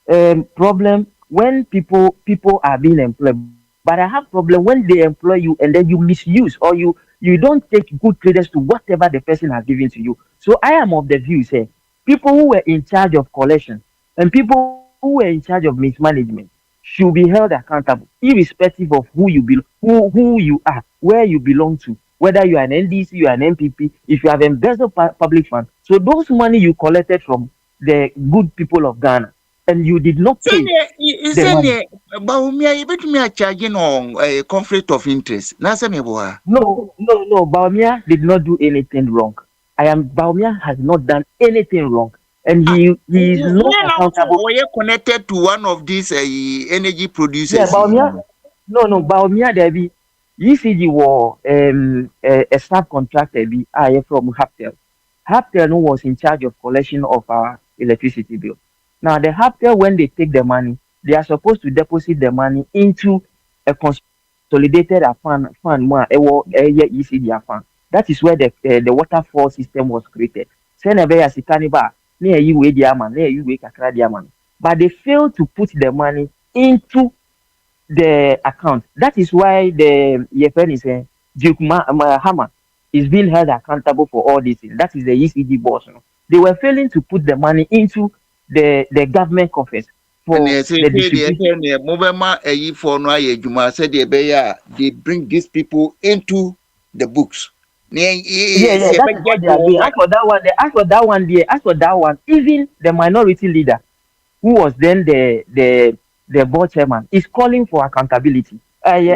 have problem when people are being employed, but I have problem when they employ you and then you misuse or you don't take good credence to whatever the person has given to you. So I am of the view say people who were in charge of collection and people who were in charge of mismanagement should be held accountable, irrespective of who you who you are, where you belong to, whether you are an NDC, you are an MPP, if you have embezzled public funds. So those money you collected from the good people of Ghana, and you did not pay. Bawumia, you bet me a charging on a conflict of interest. No. Bawumia did not do anything wrong. Bawumia has not done anything wrong. And he is not accountable. Were you connected to one of these energy producers? Yeah, Bawumia. No, Bawumia Debbie. ECG was a subcontractor from Haftel. Haptel was in charge of collection of our electricity bill. Now the Haptel, when they take the money, they are supposed to deposit the money into a consolidated fund ECD fund. That is where the waterfall system was created. But they failed to put the money into the account. That is why the EFN is Duke Hammer is being held accountable for all this. That is the ECD boss. No? They were failing to put the money into the government coffers for the distribution. They bring these people into the books. Yeah, that is what they are doing. As for that one, even the minority leader, who was then the board chairman, is calling for accountability. Wow. He's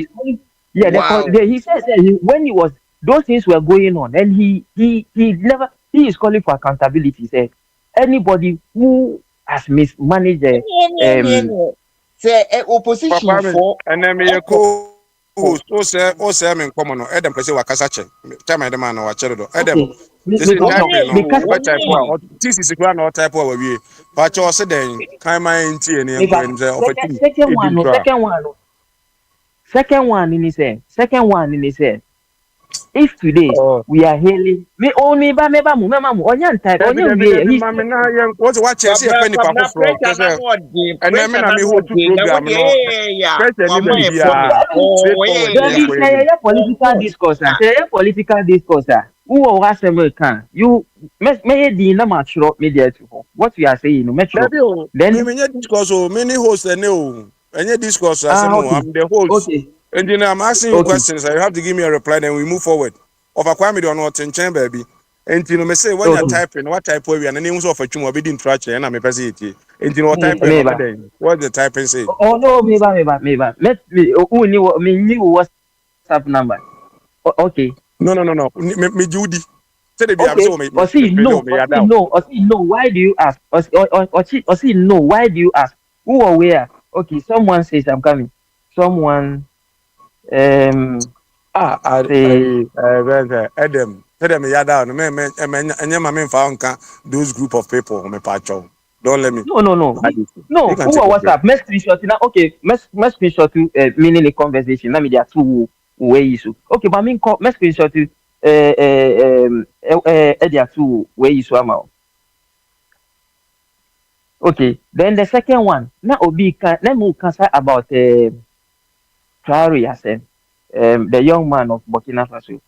calling, he says that when he was those things were going on, and he is calling for accountability. He said anybody who has mismanaged the opposition for and then me o say me nkomo no Edem pese wakasa che chama Edem na wa chere do Edem this is what type of this is na what type of we pa che o se den kan man ntie ne enko nze opportunity second one in his if today we are hailing me ba mu onyan type onyan we what che say e nipa foforo and then me na me hold to program no political discourse who was can you may di na matro media to what we are saying no metro then me discourse many hosts any discourse I'm the host. Okay. And then I'm asking you questions. You have to give me a reply, then we move forward. Of a kwame do not in baby. And you know, me say when you're typing, what type of we and the names of a chum be in trash and I'm a pesity. And you know what type what the typing say? Oh no, maybe. Let me who knew WhatsApp number. Okay. No. Me Judy. Okay. No. Why do you ask? No. Why do you ask? Who or where? Okay. Someone says I'm coming. Someone. Edem yada no me those group of people me pacho don't let me no what's up mess screenshot now okay mess screenshot meaning the conversation now me there are two ways okay but mean mess screenshot there are two ways okay then the second one now obi can let me say about Traore Hassan, the young man of Burkina Faso.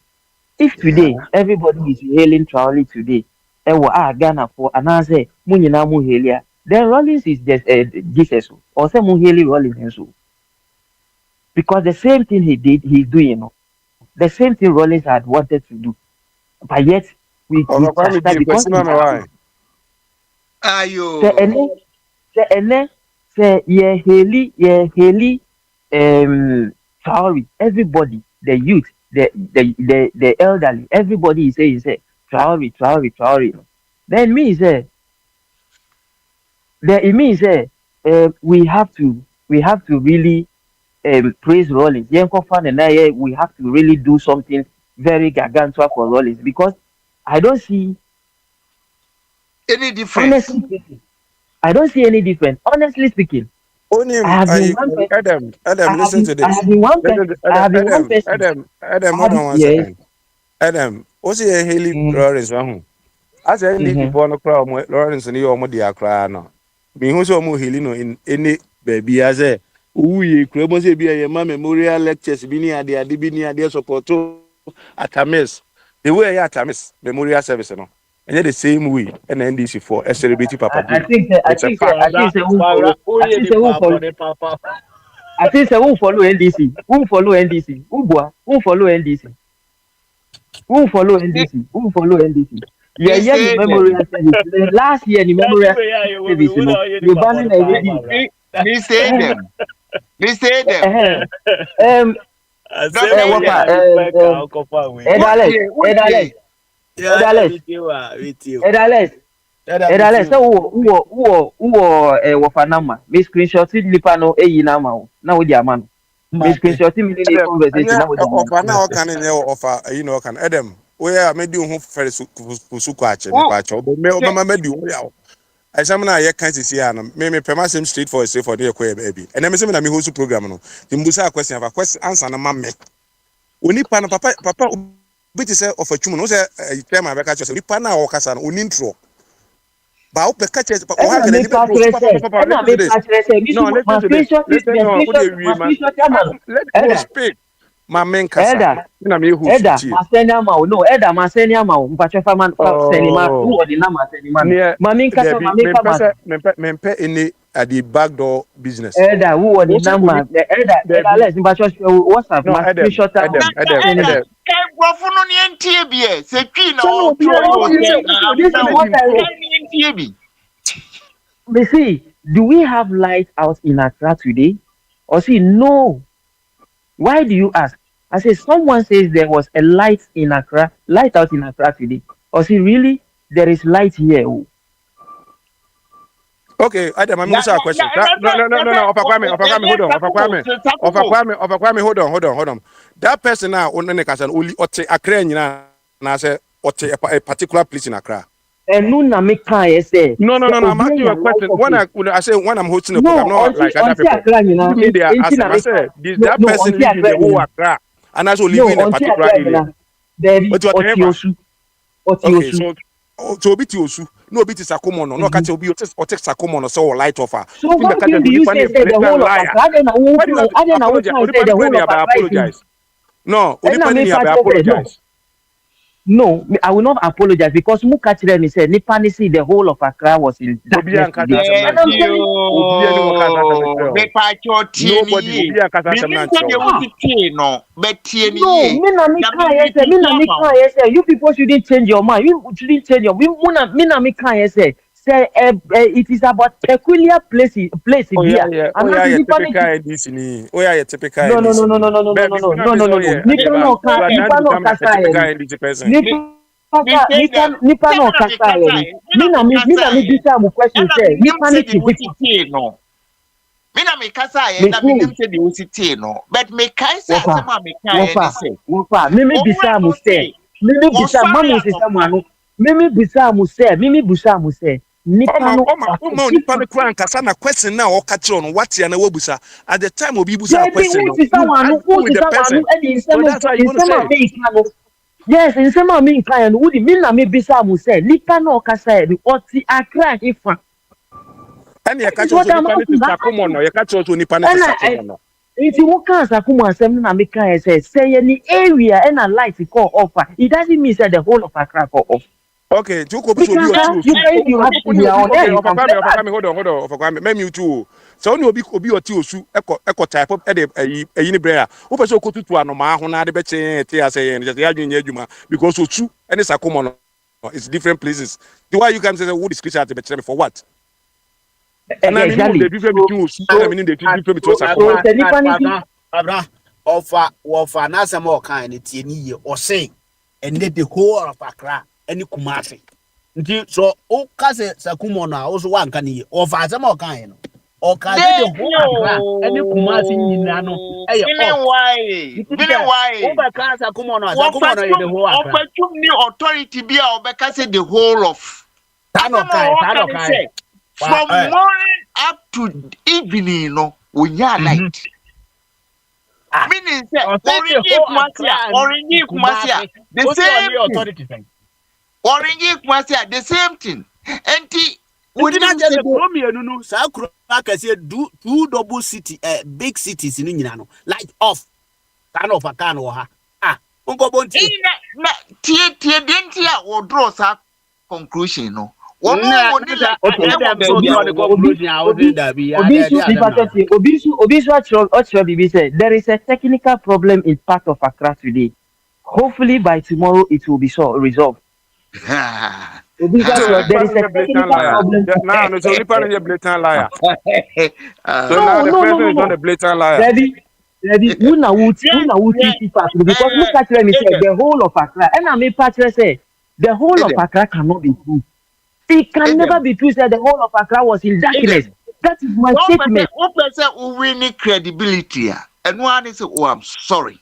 If today everybody is hailing Traore today, Ghana for another Munina Muhelia, then Rollins is just Jesus or some Muheli Rollins. Because the same thing he did, he's doing. The same thing Rollins had wanted to do. But yet, we because Traore, everybody, the youth, the elderly, everybody is saying Traore. Then me say, we have to really praise Rollins. We have to really do something very gargantuan for Rollins because I don't see any difference. I don't see any difference. Honestly speaking. Adam, listen to this. I have been one person. Adam, hold on 1 second. Adam, what's your Haley Lawrence? As I need to born a crowd, Lawrence and you are Modia Crano. Me who's all Mohilino in any baby as a we Cremose be a memorial lectures, Binia, the Adibinia, their support at a mess. The way at a miss memorial service. And yet the same way and NDC for a celebrity papa. I think who follow NDC? Who follow NDC? Who follow NDC? Yeah, the memorial service. Last year, the memorial service, you banning already. Mr. Edales, so who wafanama. Me screenshot nipa no nama na we dia man. Me screenshot me the conversation na we dia. Offer now can offer can Adam. Oya me di ho fere su kwa che me pa che. Me mama me di oya. Asam na ye kan sisi ya no me pema sem straight for dey kwa baby. And me say me na me host program no. Timbusa question afa question answer na ma me. Onipa na papa bit say of atwum no say chairman be ka che onipa na o kasa no oni intro. Ba o be ka che o ha gele ni papa. No, let me speak. My main kasa. Na me who masenya ma no masenya ma mpacho fa man seni ma who the na maseni ma mamin kasa me pay any at the back door business who the number let's mpacho WhatsApp ma screenshot no ni entie bie se twi na o see, do we have light out in Accra today? Or see, no. Why do you ask? I say someone says there was a light out in Accra today. Or see, really, there is light here. Okay, Adam, I'm a question. No. Opakwame, hold on. That person now, only ote Accra na say ote a particular place in Accra. And no, I'm asking you a question. When I'm hosting a program, not like other people. I said, that person live in the whole Accra, and also live in a particular area. But okay, so be Tiosu, no be Sakumo, no catch obi or take Sakumo so light offer. So what do you say the whole of Accra? I don't know the whole of apologize. No, apologize. No, I will not apologize because Mukachire said Nipani see the whole of Accra was in darkness. You people shouldn't change your mind. You shouldn't change your mind. It is about peculiar place here. Nipa kwan kasa na question na o catch on what ya na wabusa at the time obi busa question yes in some of me client who the mean na me bisa mu say nipa na o kasa e oti Accra ifa and ya catch on nipa ni Sakumo no ya catch on nipa ni Sakumo no if you can Sakumo asem na me kan say any area and a light call offer it doesn't mean say the whole of Accra call off. Okay, Joko hold on. Let me too. So only obi or Tiosu echo type of any brea. Open so go to anoma ho na de be che say because so true and it's a common it's different places. The why you can say who is Christian at for what? And I mean the different between I mean the different between offer na some more kind it ni or say and the whole of Accra any Kumasi. So, o kase Sakumo na also one can ye or Fazama kind or can the whole any Kumasi Nano. Why? Over Sakumo na the whole opportunity authority be or because the whole of from morning up to evening, no, we are light. Meaning, the same authority. The same thing. And we didn't just no Sakura can say do 2 double city big cities in Inano light off kind of a can or ha Uncle Bonti Dentia or draw that conclusion no. There is a technical problem in part of Accra today. Hopefully by tomorrow it will be resolved. There is a technical problem. No, so you are a blatant liar. So now the person is not a blatant liar. Because look at me say the whole of Accra, and I may partner say the whole of Accra cannot be true. It can never be true that the whole of Accra was in darkness. That is my statement. One person who win credibility, and one is, oh, I'm sorry.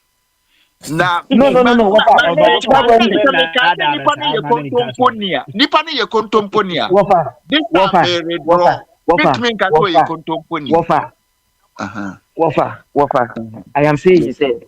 Na No. Wafa. nipa no ye kontomponia. Nipa no ye kontomponia. Wafa. This time very draw. Pick me can go ye kontomponia. Wafa. Wafa. I am saying say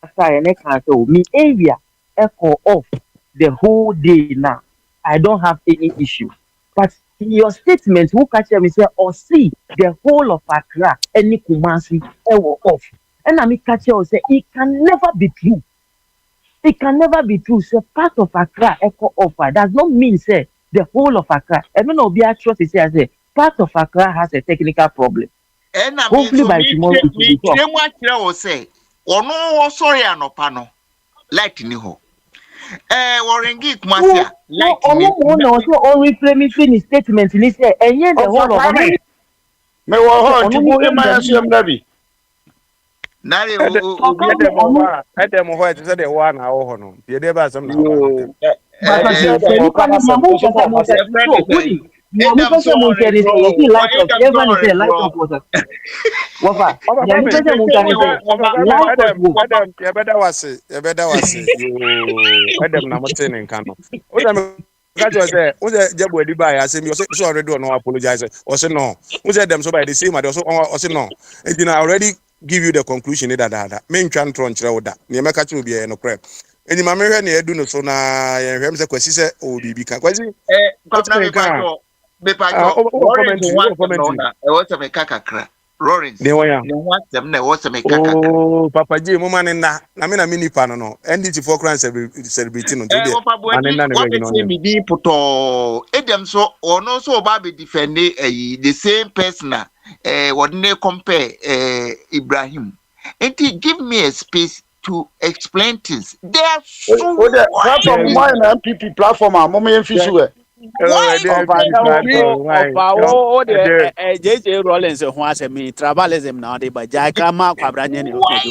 after an account me area echo off the whole day now. I don't have any issue. But in your statement, who catch me say or see the whole of Accra, any Kumasi, echo off. And I mean catch you say it can never be true. It can never be true. Say part of Accra echo off does not mean say the whole of Accra. Even though be a trust say I say part of Accra has a technical problem. And I hopefully by tomorrow it will be solved. Say ono sorry anopano light ni ho. Warengi Kumasi light ni. No, so only framing finish statement ni say enye the whole of me wo ho tibu e ma asem dabi. Nare Adam ho it say the one na wo ho no. Ye dey ba asem na. Already give you the conclusion that main tran tronchra oda ne meka che obi e no crap eni ma mehwe ne edu no so na ye hwem se kwasi se o bibi kan kwasi Lawrence ne waya ne Papa J mo man na me na mini pa no NDT for crime celebrity no today anena ne me di poto edem so ono so ba be defend the same person what they compare Ibrahim. And he give me a space to explain things. They are so platform why an MPP platform am mo fish we. JJ Rollins who has a me tribalism now they but Jai Kama Kwabranya ni what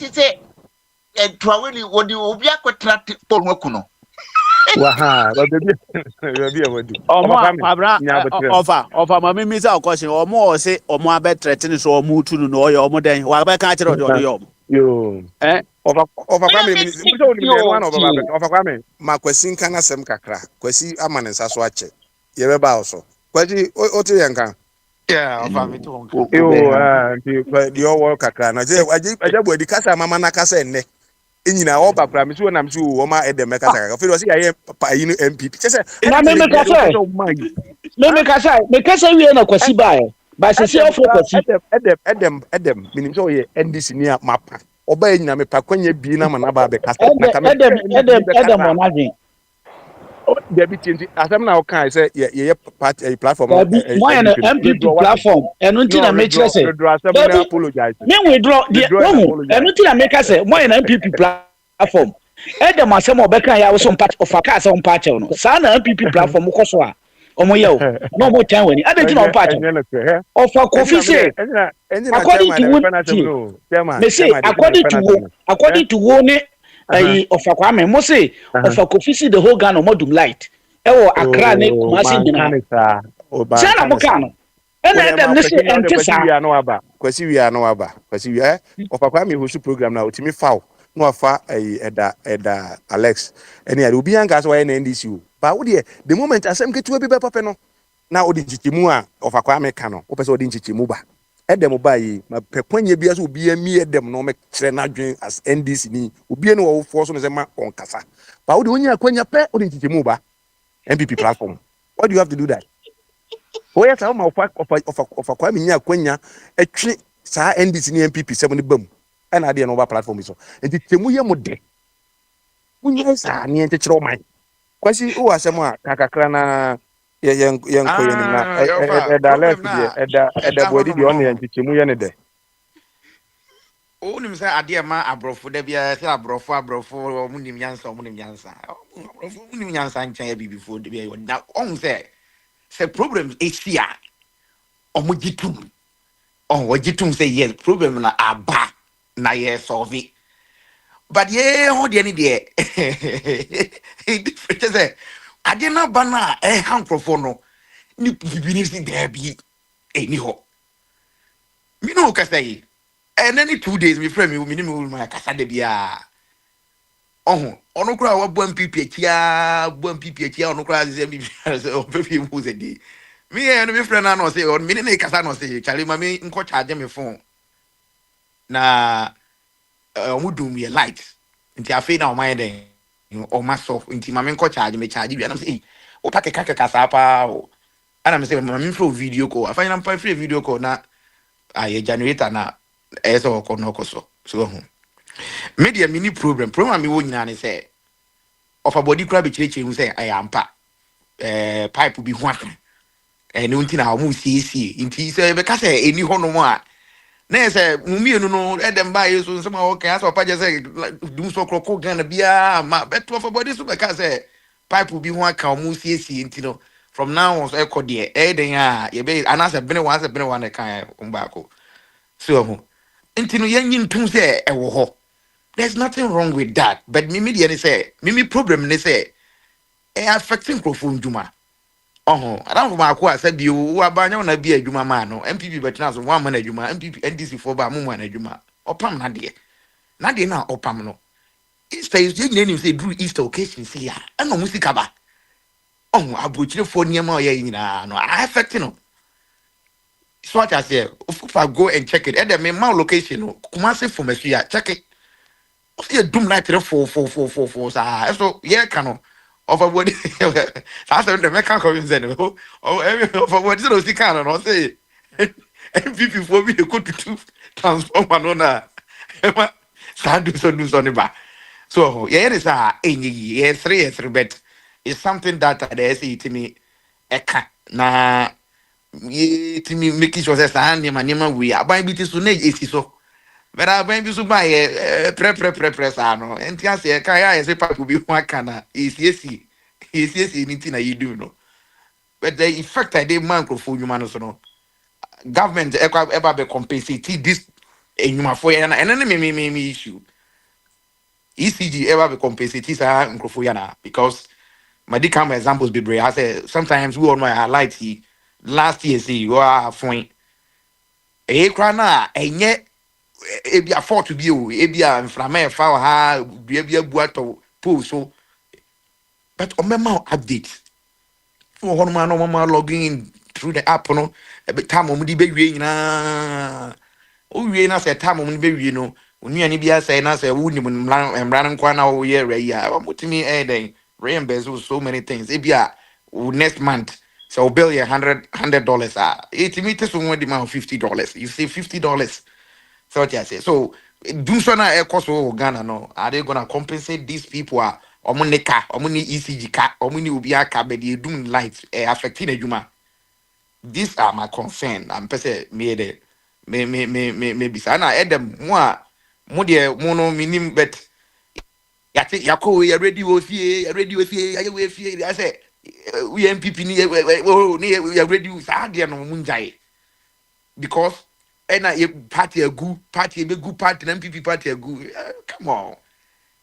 is it? And Trawili what do you be a contract for Mokuno? Waha, offer my misa question or more say or more bed threatening so move to no your more than while back catcher or yo over Makwesi kana sem kakra kwesi amane saso ache ye ba also kwesi o te yanka over me to yo work kakra na je ajabu edi kasa mama na kasa enne enyina o ba pra me so na me so o ma edem kasa kaka fe do se ya pa yi no MPP che se na me kasa wi na kwasi ba se se ofo kwasi edem minim so ye NDC ni mapa oba enyina me pa kwanya bi na ma na ba be kasa na ka edem onadwen there be change asem na o kan say ye party platform why an MPP platform enunti na make say me withdraw the enunti na make say why an MPP platform edem asem obeka ya wo so part of aka say on part no sa na MPP platform ko so a omo ye o no mo tan wani adenti na on part of Kofi say according to wo ne of Kwame mo say of Kofi see the whole Ghana modum light e wo Accra ne Kumasi nyina sana mo kan no ena dem ne say entesa kwasi wi ano aba of Kwame host program na otimi faw no afa eda Alex eni ya obi anga so na NDC o ba wo de the moment asem ketu bi be pape no na odi chichimu a of Kwame kan no wo pese odi chichimu ba edem ba yi ma pekwanye bia so obi ami edem no me kire na dwen as NDC ni obi no wo force no se ma onkasa ba wo de onya akwanya pe odi chichimu ba MPP platform why do you have to do that oh yes ma of Kwame nya akwanya etwe sa NDC ni MPP 7 bam na de no ba platform so enti temu ye mo de munya sa ni enti kire o man kwasi o asem a kakakra na yen ko yen na left there body di on yen chichemu ye ne de o nim say ade ma abrofo da bia say abrofo munim yansa munim yansa nchan ya bibifo de bia na on say problem is here omugitum on wagitum say yes problem na aba na ye solve but ye ho de ni de different say ade na bana hankrofo no ni bibi si there bi eni ho me no kasa yi and any 2 days me friend me minimum my kasa de bia ono kura wa bua mpipi akia ono kura ze mpipi o pepi mu ze di me e no me friend na no say on me ne kasa no say chale ma me nko charge me phone na omudum ye light nti afi na o my den o maso nti ma me nko charge me charge bia na say o take kasa pa o ana me say ma me throw video call afa na mpa free video call na aye generator na eso ko no ko so media mini program me wo nyina ne say of a body crab chire hu say ayampa pipe bi ho aka ne unti na mu siesie nti say be ka say eni ho no mo a na say mu mienu no edem ba yeso nsema o kan asa pa je say dum so kroko gan bia ma beto of a body so be ka say pipe bi ho aka mu siesie nti no from now on so e ko de den a ye be anasa bene one e kan umba ko so nti no yen ntum say e wo ho. There's nothing wrong with that. But media say, problem they say, affecting Crofun Juma. I don't know I said you are by no be a Juma man, MPP, but now 1 man a Juma, MPP, NDC for Bamu a Juma, or Pam Nadia. Nadia now, or Pamno. Easter is your name, say, Drew Easter occasion, see, I know Musikaba. I butcher for near my no, I affect no. So what I say, if I go and check it, at the main location, Kumasi for Messia, check it. You doom like 4 so yeah can of a body that's the mechanic every of a body so can no say MPP for me go to transform anona do so ba so yeah it is yes 3 bet it's something that they say to me eka na ye to me making sure say nima we are buying bit so na esi so. But I been to buy pre sano. And Tiasia Kaya is a part will be one canna. Is yes, anything you do no. But the effect I did microphone you man no. Government ever be compensate this in my for and then me issue. ECG ever be compensate this microphone because my decam examples be brave. I say sometimes we all my highlight last year see you are fine. Crana and yet ebi afford to be ebi inflammation fa ha bia buato post so but o mema update for one man no mama logging through the app no every time o mudi be wie nyina o wie na say time o mudi be wie no onua ni bia say na say wuni mran nkwa na o ye re ya o mutimi den reimburse so many things ebi next month so bill you $100 it means so one demand $50 you say $50. So what I say. So do so na cost Ghana no. Are they gonna compensate these people? Omuneka, omuni ECG ka, omuni ubia ka, but they doing light affecting a juma. These are my concern. I'm pese me bisa na edem mo de mono minim bet yati yako we ready with you I say we MPP ni we ready with adia no munjai because and a party a good party MPP party a good come on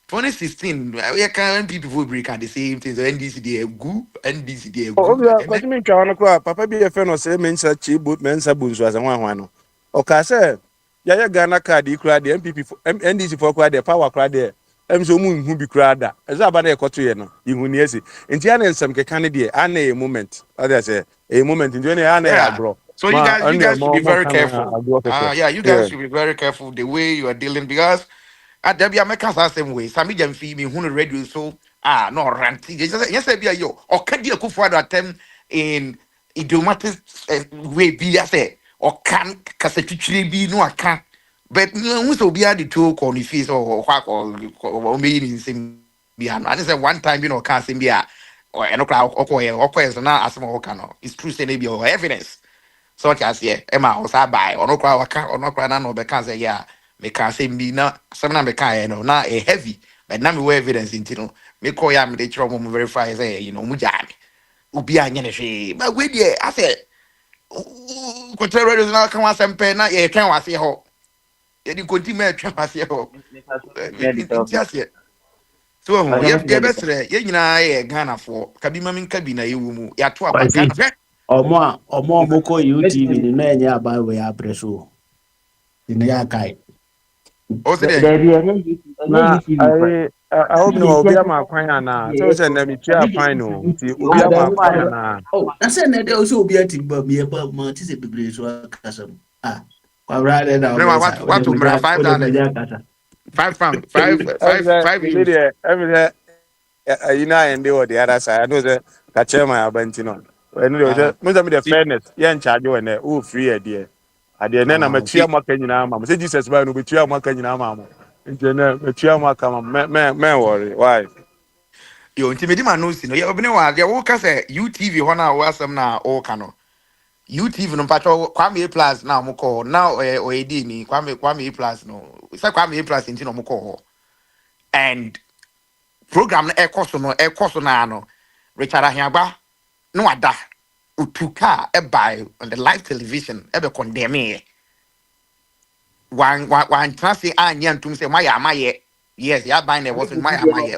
2016 we can MPP for break at the same thing so NDC they a good NDC they a good But me try on crap papa be a friend or say mensa cheap boot mensa bunso as one okay say ya Ghana card you cry the MPP for NDC for cry the power cry there so mun hu bi cry da as about e koto ye no you ni esi enti ana nsem ke kan dey ana a moment others say a moment enti any ana agro. So you guys should be very careful. You guys should be very careful the way you are dealing because at Debbie America same way. Sami Jamfi me who radio so no ranty. Yes, I be yo or can you for the attempt in idiomatic way be I say or can cassette be no I can't. But you know be the two on the face or whack or meaning same behind. I just said one time can't say be or no crowd or now as more cano. It's true say maybe or evidence. So what I say, Emma was I buy or no cry or no cry no because yeah, me can say me na some na me can no na a heavy, but now me we evidence into no me call ya me the trouble me verify say mujami. Ubi anya she but we there I say ko tell radio na kan wasempe na ye kan wase ho. Ye di continue twa wase ho. So if the best ye nyina ye Ghana for kabi ma min kabi na ye wo mu ya to aba Ghana Omo moko UTV ni na enye aba we apreso. Ni ya kai. Also then. Na I hope no obi ama kwan na. So say na mi tua kwan no. Ti obi ama kwan na. Oh, I said na there also obi atimba me ma ti se bebre so akasa. Ah. Kwa brother na No, obi what to bra $5. 5 pound. 5 years. Every you know and they were the other side. I know the kachema abanti no. When you say most of the fairness, yeah, in charge when who free a dear. At the end I'm a chia maka nyina mama. Say Jesus by no be chia maka nyina mama. Nti na me chia maka mama. Me worry. Why? Yo, nti me di man no si no. Ya obine wa dia wo ka say UTV ho na wo asem na o ka no. UTV no patro Kwame A Plus na mo call. Now OAD ni Kwame A Plus no. Say Kwame A Plus nti no mo call. And program no e course na no. Richard Ahiagba no ada utuka e buy on the live television e be condemn e. One trust anya ntum say maye. Yes, ya buy na was maye.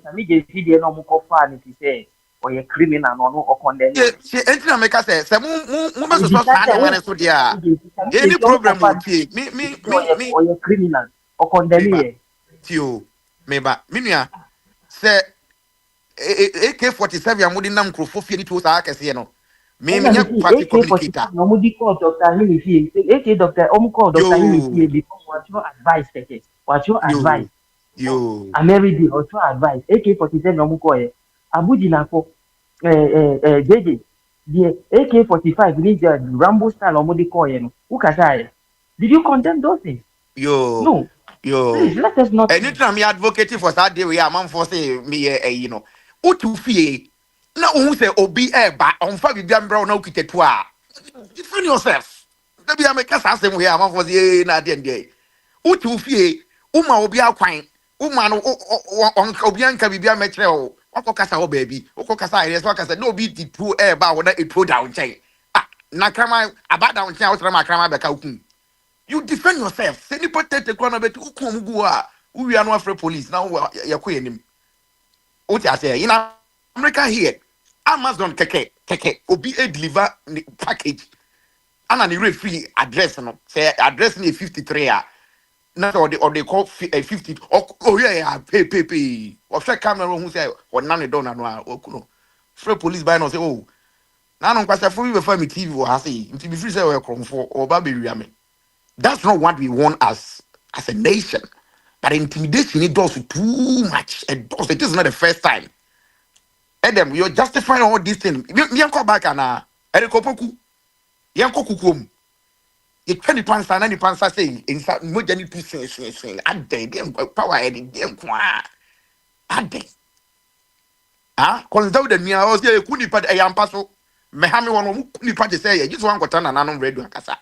Sami je video no mo ko fa ni ti say o ye criminal no o condemn. She entina make say mo be so stand one so dia. Any problem with me o ye criminal o condemn e. Tio me ba minua say AK-47 amudi nam krofo fie ni to sa akese no. Me nya party communicator. No mo di call Dr. Hinifi. AK Dr. Omko Dr. Hinifi because what your advice take. What your advice. Yo. Ameridi or your advice. AK-47 no mo call e. Abuji na ko JJ. The AK-45 ni Rambo style no mo di call e no. Who ka say? Did you condemn those things? Yo. No. Yo. Please, let us not. Anytime me advocating for that day we are man for say me you know. Utu fie na ohun say obi ba on fa bibia mbra na ukitetu a. Defend yourself. Maybe I make us asem we are man for say na dey dey. Utu fie uma obi akwan. Uma no on obi anka bibia metre o. Wakokasa o baby. Wakokasa yes wakasa no obi titu ba wo na etro down chain. Ah na krama about down chain o tra ma krama be ka ukun. You defend yourself. Say ni potete kwa na beti ukun mugu a. We are no afraid police. Now yakwe enim. What I say in America here, Amazon keke obi deliver package. And an free address no. Say address ni 53 a. Not or they call 50 oh yeah pay. Or check camera who say or none don't know. Free police by no say oh. Now no kwasa free before me TV or say to be free say we come for or baby me. That's not what we want as a nation. But intimidation it does too much. It is not the first time. Adam, you're justifying all these things. Yanko back and Eriko Poku. Yanko Kukum. You 20 pounds and 90 pounds say inside Mojani to swing. Add them power heading them qua. Add them. Ah, consult the near house here. Couldn't put a yam passo. Mehami one couldn't put say, just one got an unknown radio casa.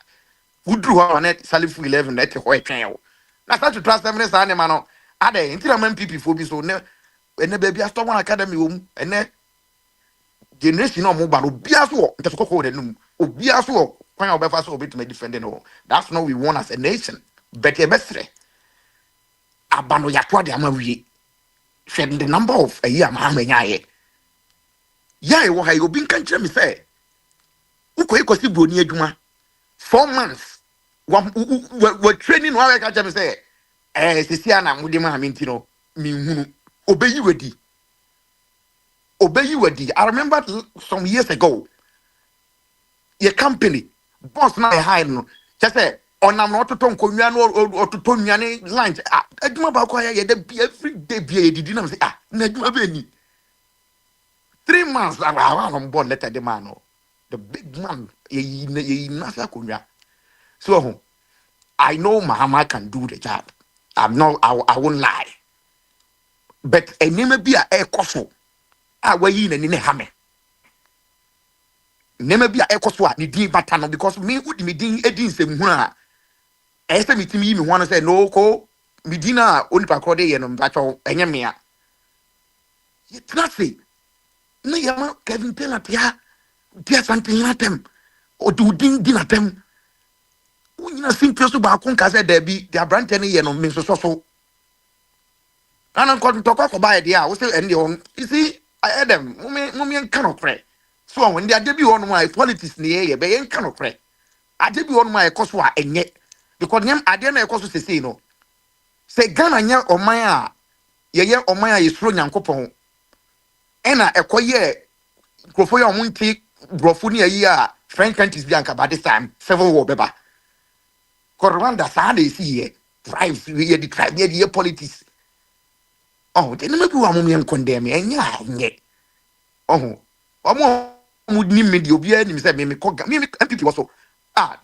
Who drew on it, Salif 11 at a white channel. Na start to trust them as animal. Are they until I'm people for me so ne and the baby has one academy and then generation of mobile biaso just call the num biaso when our best will be to make defending all. That's not we want as a nation. But a best abano yakwa de amawi. Shed the number of a year mahamenya. Yeah, what you been country me say. Uko si broni adwuma 4 months. We're training one like I say. Sisiana mudima mintino mi obey you ready. I remember some years ago. Your company boss na high no. Just say on am not to ton konwa no or to ton nwane lunch. Aduma ba kwa ya de every day be didi na say na aduma be ni. 3 months I on board letter the man. The big man ye nasa konwa. So I know Mahama can do the job. I won't lie. But a name be a coffo. I weigh in and in a hammer. Name be a coffo, ni din batano because me would me din edin sem huna. Esta me timi me wanna say no ko midina only pakode and bacho enyamia. It's not say. No yama Kevin Penatia. Dear something at them. Or do din at them. Una simple so ba kun ka say there be their brand any year no me so and I'm going to talk about idea we say end on you see I heard them mummy can credit So when they are debi on my politics near be yen kind of cre. I debi on my cost wa enye because nyam ade na ekoso sese no. Say Ghana nya oman a ye oman a yesuro nyankopon. Ena ekoye krofo ya omunti brofo ne ayi a French countries bi anka by this time civil war beba. Rwanda sa dey see here. Drive we the tribe the politics. Oh, they never do am condemn enye. Oh, omo mudni media obi ani me say me ko me MPP was so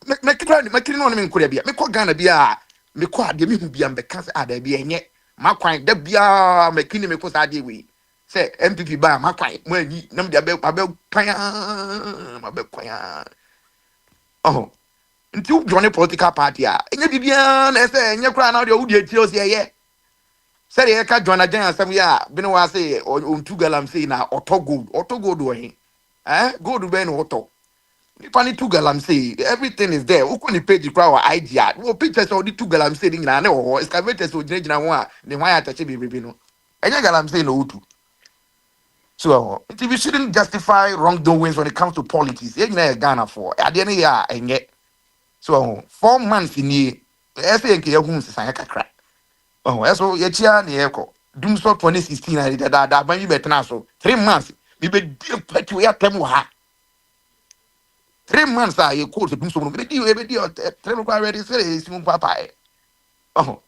me kira ni me kiri no me nkore bia me ko Ghana bia me ko ade me hu bia me ka say ade bia enye makwan da bia me kini me ko sa ade we say MPP ba makwan mo ani nam dia be kwan oh nti u join political party a enye bibia na say enye kra na o de tiro say ye say ye ka join ajan asem ya bi no wa say on two galam say na otogold wo he gold be no oto nipa ni two galam say everything is there uko ni page kra wa idea wo pictures o di two galam say ni na ho excavators o gina ho a ne hwan atache bibi no enye galam say no utu so we shouldn't justify wrongdoings when it comes to politics e na Ghana for ade ne ya enye so 4 months ni say nke yahun sisan kakra oh eso ye chia na ye ko dum so 2016 na da ban yi betena so 3 months mi be di pati we atem ha 3 months a ye ko so dum so no be di 3 months already say simu papa oh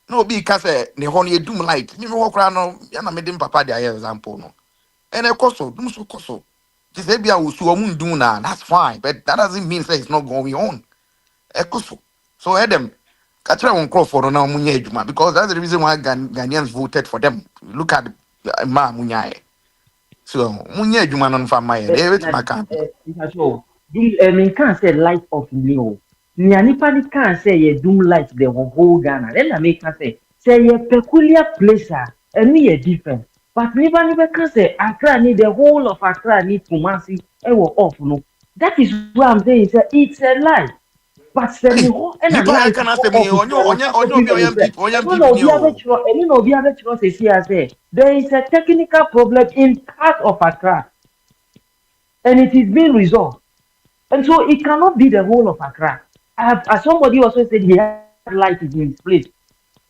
no be ka say ne ho no ye dum light mi ho kra no ya na me dim papa dia example no ene koso dum so koso ti say bia wo su o mun dum na that's fine but that doesn't mean say it's not going on ekoso so Adam Katra won call for now munya ejuma because that's the reason why Ghanaians voted for them. Look at ma munya. So munya ejuma non fa my e wait my can. So me can say light of me. Ni anipa ni can say ye doom light the whole Ghana. Then I make can say ye peculiar place and me ye different. But never can say Accra need the whole of Accra need Kumasi e wo off no. That is what I'm saying. It's a lie. But send me home and Nipa life can for say me onyo be say there is a technical problem in part of Accra and it is being resolved. And so it cannot be the whole of Accra. As somebody also said he had light in his place.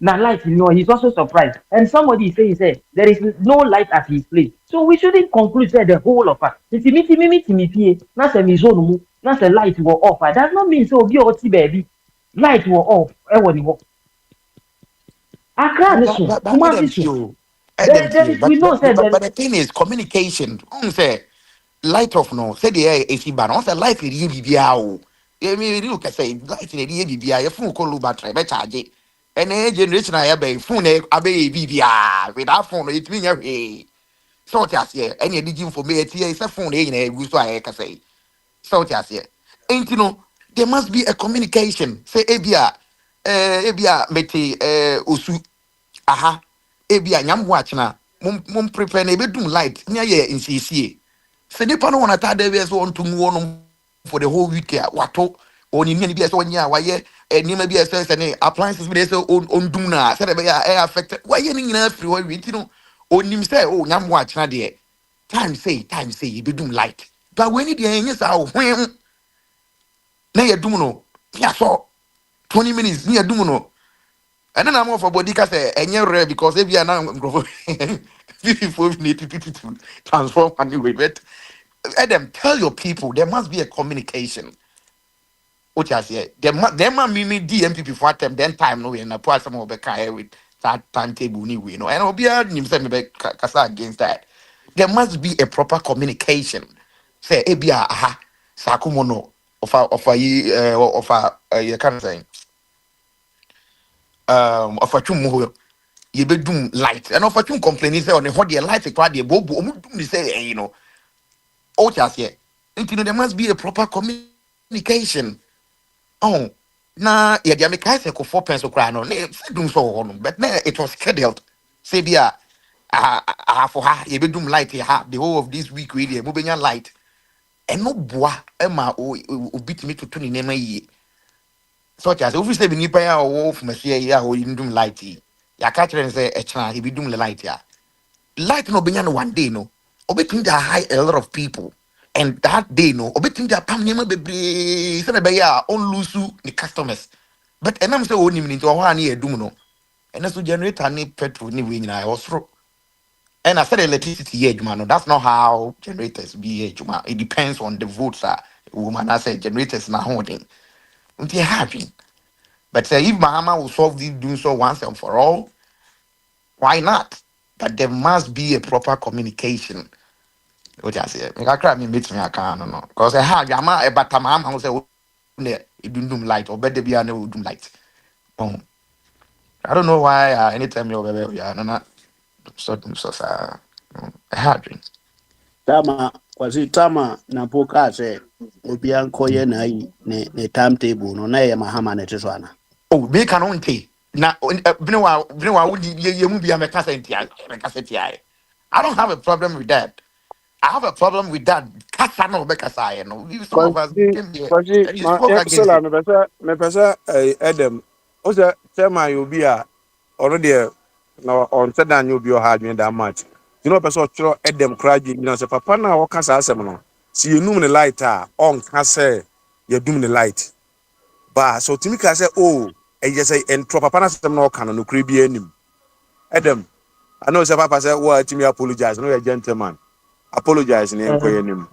Now light, he's also surprised. And somebody is saying there is no light at his place. So we shouldn't conclude that the whole of us. That's a misonomu. That's a light will off. That does not mean so be baby. Light will off. Accra, we know but the thing is communication. Say light off no say the AC ban on say light e bibia o e me ri o ka say light e bibia ye phone call battery be charge and generation I be phone e abe bibia with that phone it mean you so just here any digi for me say phone e na egu so I ka say so just here ain't you know there must be a communication say ebia meti osu aha ebia nyam watch na mum prepare na ebedum light nya ye nsiesie se nipa no wona ta da be so on to mu no for the whole week ya wato oni ni bi so nya waye enima bi so ne appliances bi so on dum na se be ya affect waye ni nyina free wa wi no onim say o nyam watch na de time say ebedum light but when the enya sa hwen na ye dum no ya so 20 minutes ni ye dum no. And then I'm off for body say rare because if you are now people need to transform anyway. But Adam, tell your people there must be a communication. What I say, there must be DMP for them, then time no way and apply some of the car with that timetable anyway. No, and I'll be against that. There must be a proper communication. Say Ebia aha Sakumono you can't say of a chum you be doom light and of a chum complaining say on the hot light a crowd bobu say you know all just here there must be a proper communication. Oh na yeah the American say 4 pence o cry no doom so on but it was scheduled say bia for her you be doom light here the whole of this week really moving light and no boa ema o beat me to 20 name ye such as if we say we need pay our wolf monsieur ya or you doom light ya catch and say a chance he be doom the light ya light no be one day no obeting to hide a lot of people And that day, no, obetim dia pam nyama bebre, say na be ya on lose the customers. But enam say oni mi nti o ha na edum no. And so generator ni petrol ni we nyina osro. And I said electricity here, Juma. No, that's not how generators be here, Juma. It depends on the votes that woman I said generators na holding. Until happen. But say if Mahama will solve this doing so once and for all, why not? But there must be a proper communication. What I say, I cry me meet me I can't no. Because I have Yama a batamam who say it do light or better be no do light. I don't know why anytime you're over yeah, no, so hard. Tama kwasi tama na poka se obi ankoye na yi ne timetable no na ye Mahama na teswana. Oh, me can only na bino wudi ye mu bia me kasa ntia. I don't have a problem with that. I have a problem with that. Kasa no be kasa no. Some of us came here and you spoke against it. Me pesa Adam. O say chairman you be already no on said that you be hard me that much. You know person chro Adam kraji you know say papa na wo kasa asem no. See you num the light on kasa you doom the light. Ba so timi ka say oh and you say and papa na asem no kan no kri bi anim. Adam I know say papa say what timi apologize no you gentleman. Apologize in him.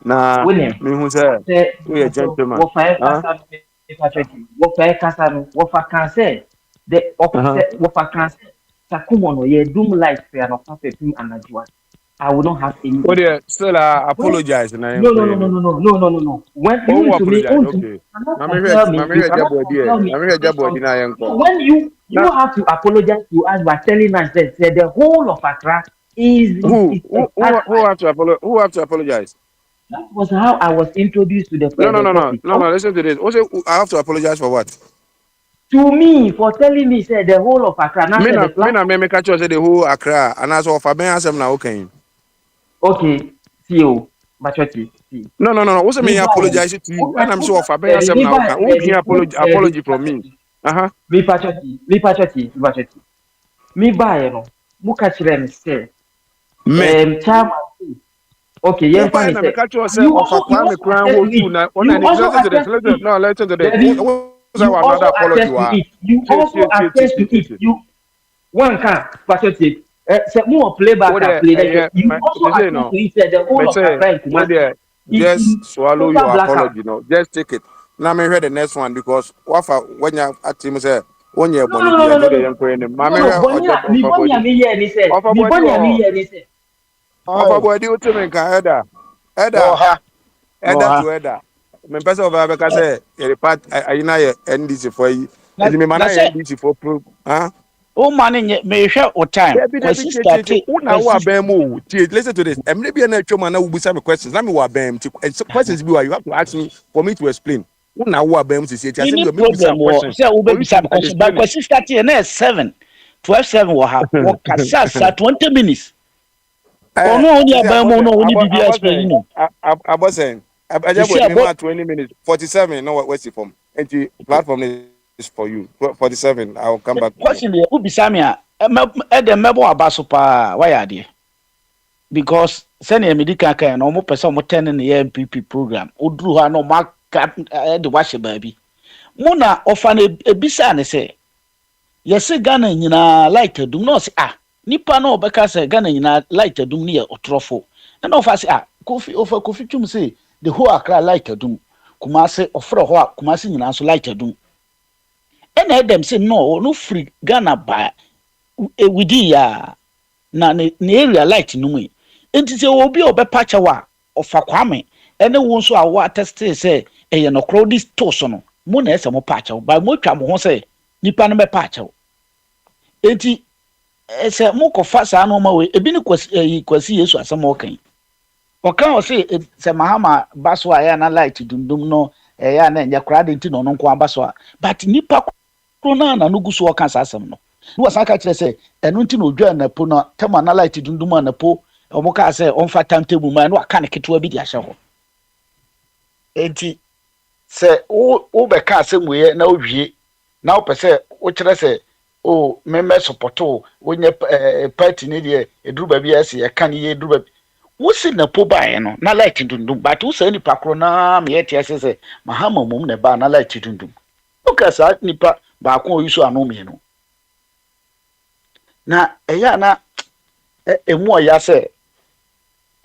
Nah, me who say we a gentleman. What can say? The opposite. What can say? Sakumono ye doom life fair no perfect and I will not have any. Oh dear, still apologize. No. When you to me, okay. When you have to apologize to us by telling us that the whole of Accra is who have to apologize? That was how I was introduced to the No. Listen to this. Also, I have to apologize for what? To me, for telling me say the whole of Accra. Me catch you say the whole Accra, and as of Fabian Asem now okay. Okay, see you, Machochi. No. Also, me apologize to you, and I'm sure Fabian Asem now okay. Apology from me. Me Pachochi. Me buy no. Mukachire say. Chairman. Okay, yes, fine. You also attest to it. You one can Pachochi. Say more playback play. You also attest to it. The whole of Accra. Just swallow your apology. No, just take it. Now me hear the next one because when you at him say. One year, no. Person of Africa say a part I NDC for you. NDC for proof. Oh man, may share or time. Listen to this. I'm maybe an actual man who will be some questions. Let me what bam questions you have to ask me for me to explain. Una wa bam to say say we be some question but question start here na 7 12 we have what kasa 20 minutes ono only abam no only bibia explain no abosen ajabu 20 minutes 47 no what what's it from and platform is for you 47 I'll come back question here who be samia e dem mebo abaso pa why are there because send a medical kan no mo person mo 10 in the MPP program oduru ha no mark the wash baby. Mona offer a bisa ne say. Yes, Ghana nyina light dum no say nipa no obeka say Ghana nyina light dum ne otrofo. Na offer say Kofi Twum say the whole Accra light dum. Kumase offer ho Kumase nyina so light dum. And them say no free Ghana by widi ya na ne area light no mu. Enti say obi obepacha wa offer kwame ene wo so a wa test say e no crowd to no mo na ese mo pacha ba mo twa mo ho say nipa no be pacha enti ese mo ko fa sa no ma we ebi ni kwasi Yesu asem o kan o say se Mahama baso aya na light dundum no ya na nya crowd enti no nko abaso but nipa kro na no guso o kan sa asem no no san ka kire say enu enti no odwa na po no tema na light dundum na po o mo ka say on fa timetable ma no aka ne ketwa bi di ahye ho enti se o be ka asem we na owie na o pese o kire se o me support o nye party ni de eduru ba bi ase e kan ye eduru ba wosi na po bae no na light dundum but wo say nipa kro na me yeti ase say mahama mum na ba na light dundum okay sa nipa ba ko yusu anu me no na eya na emu oya say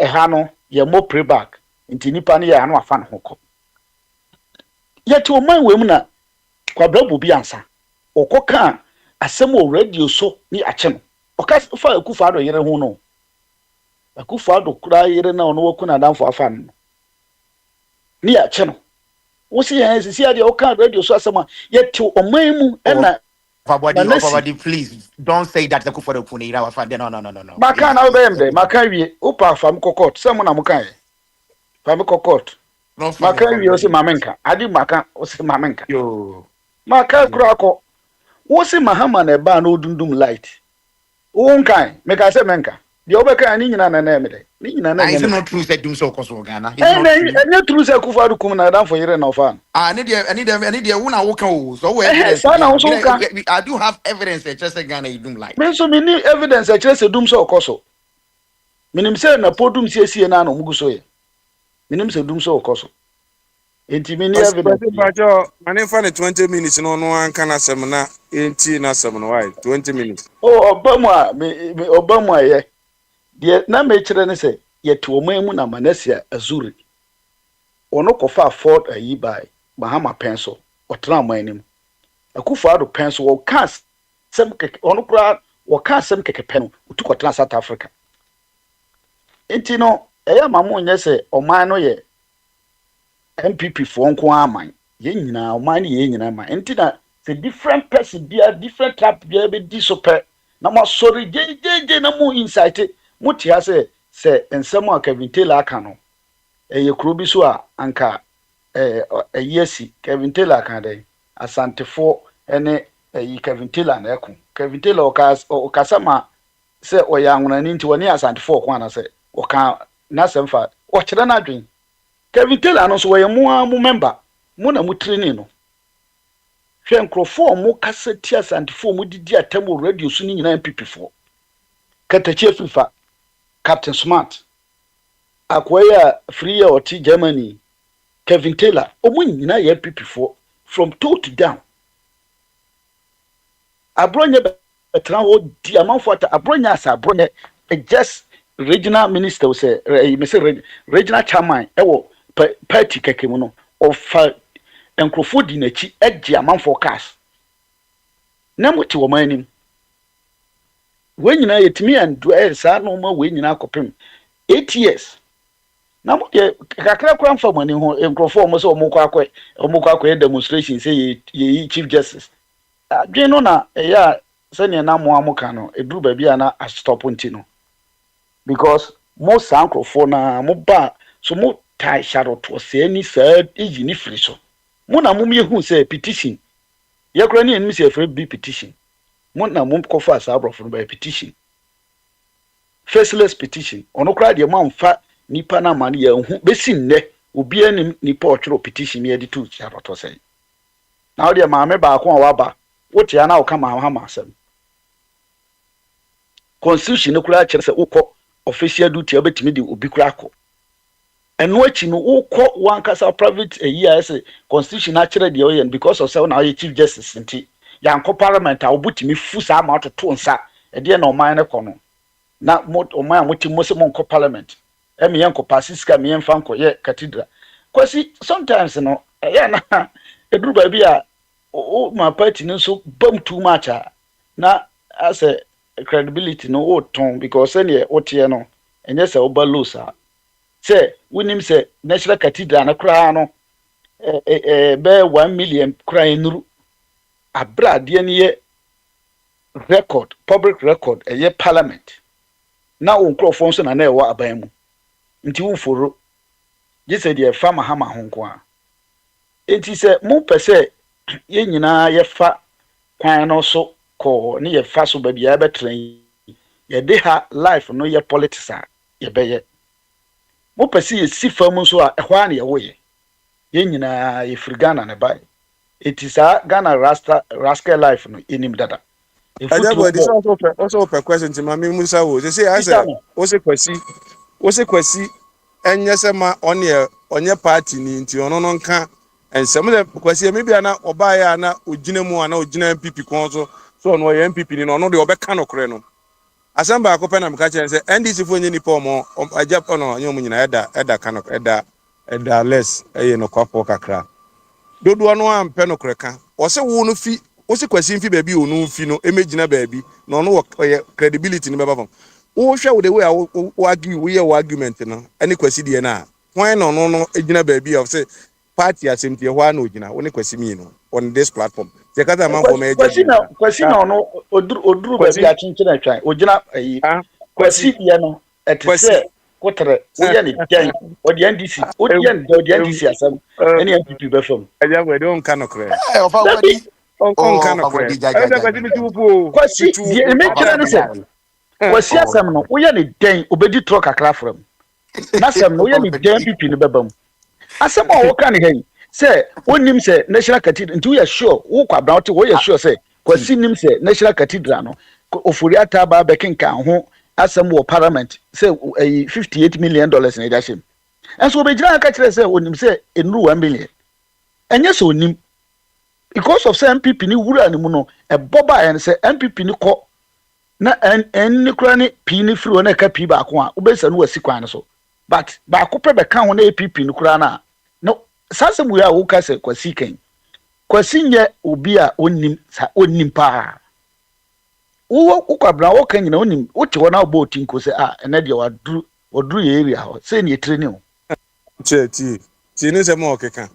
ha no ye mo pre back nti nipa ne ya no afa no hokọ yeti o man wem na kwabra bobi ansa okoka asem o radio so ni ache no oka fa akufa do yere ho no akufa do kura yere na ono wakuna danfo afa no ni ache no wo si yan sisi ade oka radio so asem yeti o man mu na Fabodi, please don't say that the kufa do puni ira wafa no. Maka na obeyemde maka wie upa fam kokot semo na muka ye fam kokot maka wie o se mamenka adi maka o se mamenka yo maka kura ko wo se mahama na ba na odundum light wo nkan meka se menka de obeka ni nyina na na emede ni nyina na is not true say dum so koso Ghana any true say kufa do kum na dan for yere na ofa any there una wo kan o so we I do have evidence that just Ghana you dum like me so me ni evidence that say dum so koso minim say na podum siesie na no muguso ye minim say dum so koso enti me ni evidence bajo mane fa ne 20 minutes no no anka na sem na enti na sem no why 20 minutes obamu a ye de na me kire ne say yete o man mu na Manasseh Azuri ono kofa afford ayi by Mahama penso otra manim akufa do penso wo kas sem keke ono kura wo kas sem keke pen utuko tra South Africa enti no eya mamu nye se oman no ye MPP for nko aman ye nyina oman ye nyina ma enti na the different person bia different trap bia be di so pe na mo sorry je na mo insight mutia se ensemo a Kevin Taylor aka no eye kuro bi so a anka yesi Kevin Taylor aka dey asantefo ene Kevin Taylor na ekun Kevin Taylor okasama se oyanwuna ni nti woni asantefo okun na se oka na semfa o kire na adwen Kevin Taylor no so we mu member mu na mu training no hwe nkrofo mu kaseti asantefo mu didi atamo radio so ni nyina MPP fo katachi FIFA Captain Smart akwaya free or T Germany Kevin Taylor omunyina ye MPP for from toe to down abronye betra wo di amanfo ata abronye asa abronye just regional minister say regional chairman ewo party kekemu no of enkrofo di nachi egi amanfo cash na muti wo manim wenyina yetimi and sa no ma wenyina akopem 8 years na mo de kakra kwa mfa mani ho enkrofo mo so omukwa demonstration say ye chief justice adwen no na ya sene na mo amuka no eduru ba bia na stop ntino because mo sankrofo na mo ba so mo tai sharot o se ni sa eji ni free so mo na mo mehu say petition ye kra ni enmi say free petition mo na mo kofa asa abrofo no by petition faceless petition ono kra de ma mfa nipa na mani ya hu besi nne obi ani nipa otwero petition ye de tu charoto say na o de ma me ba ko wa ba wote ya na o kama ha ma asem constitution no kra kire say ukọ official duty obetimi de obi kra akọ eno achi no ukọ wan kasa private year say constitution na kire de o yen because of say na o chief justice nti yanko parliament a obutimi fu sa ma ototo nsa e de na o man ne kọ no na o man moti mo se mo nko parliament emi yanko pasiska mi yemfa nko ye cathedral kwasi sometimes no ya na eduru ba bi a o ma party no so bam too much na as a credibility no o ton because any otie no enye se obalusa say winim say national cathedral na kra no be 1 million kra enuru abra de ne ye record public record eye parliament na o nkrofo so na ewa aban mu nti wo foro gise de fa mahama honko a enti se mu pese ye nyina ye fa kwan no so ko ne ye fa so ba bia betren ye de ha life no ye politics a ye beye mu pese ye sifa mu so a ehwa na ye wo ye nyina ye frigana ne bai enti sa Ghana rascal life no enim dada Ajabo, this also a question to Mami Musa. They say, I said, what's a question? wo se kwasi enye se ma onye party ni nti ono no nka ensem le kwasi me bia na oba ya na ogina mu ana ogina MPP kon so no ye MPP ni no de obeka no kore no asamba akope na mka chere se NDC fo nye nipa omo ajap no nye mu nyina eda kano eda less eye no kwapo kakra dodo no ampe no kore ka o se wo no fi o se kwasi mfi ba bi o no fi no emegina ba bi no no credibility ni beba fam wo hwe wo de we wo argument no any kwasi de na why no egina ba bi of say party asemti ho ana ogina wo ne kwasi mi no on this platform je kata man for me kwasi no oduru ba bi a chinchin atwan ogina ayi kwasi ye no etese kotre wo ye ne den o de NDC o de NDC asem any MPP be fam aja we don kanokre ofa wadi on kanokre aja kwasi mi tupu kwasi ye me kira ne se kwasi asem no wo ye ne den obedi tro kakra from na asem no wo ye ne den MPP ne bebam asem a wo kan he say onim say national cathedral nti we sure wo kwa brown we sure say kwasi nim say national cathedral no ofori ataba bekenka ho asem wo parliament say $58 million na edashim enso obejira ka kire say onim say enuru 1 million enye so onim because of say MPP ni wura ni mu no eboba en say MPP ni ko na en ni kura ni P ni free na ka P ba ko a obesa no wasi kwan so but ba ko pe be kan ho na APP ni kura na no sasem we a wo ka say kwasi kan kwasi nye obi a onim pa wo kwabra wo kan nyina onim wo te wona obo tinko say ene de wadru area ho say ne training ho ti ne se mo okeka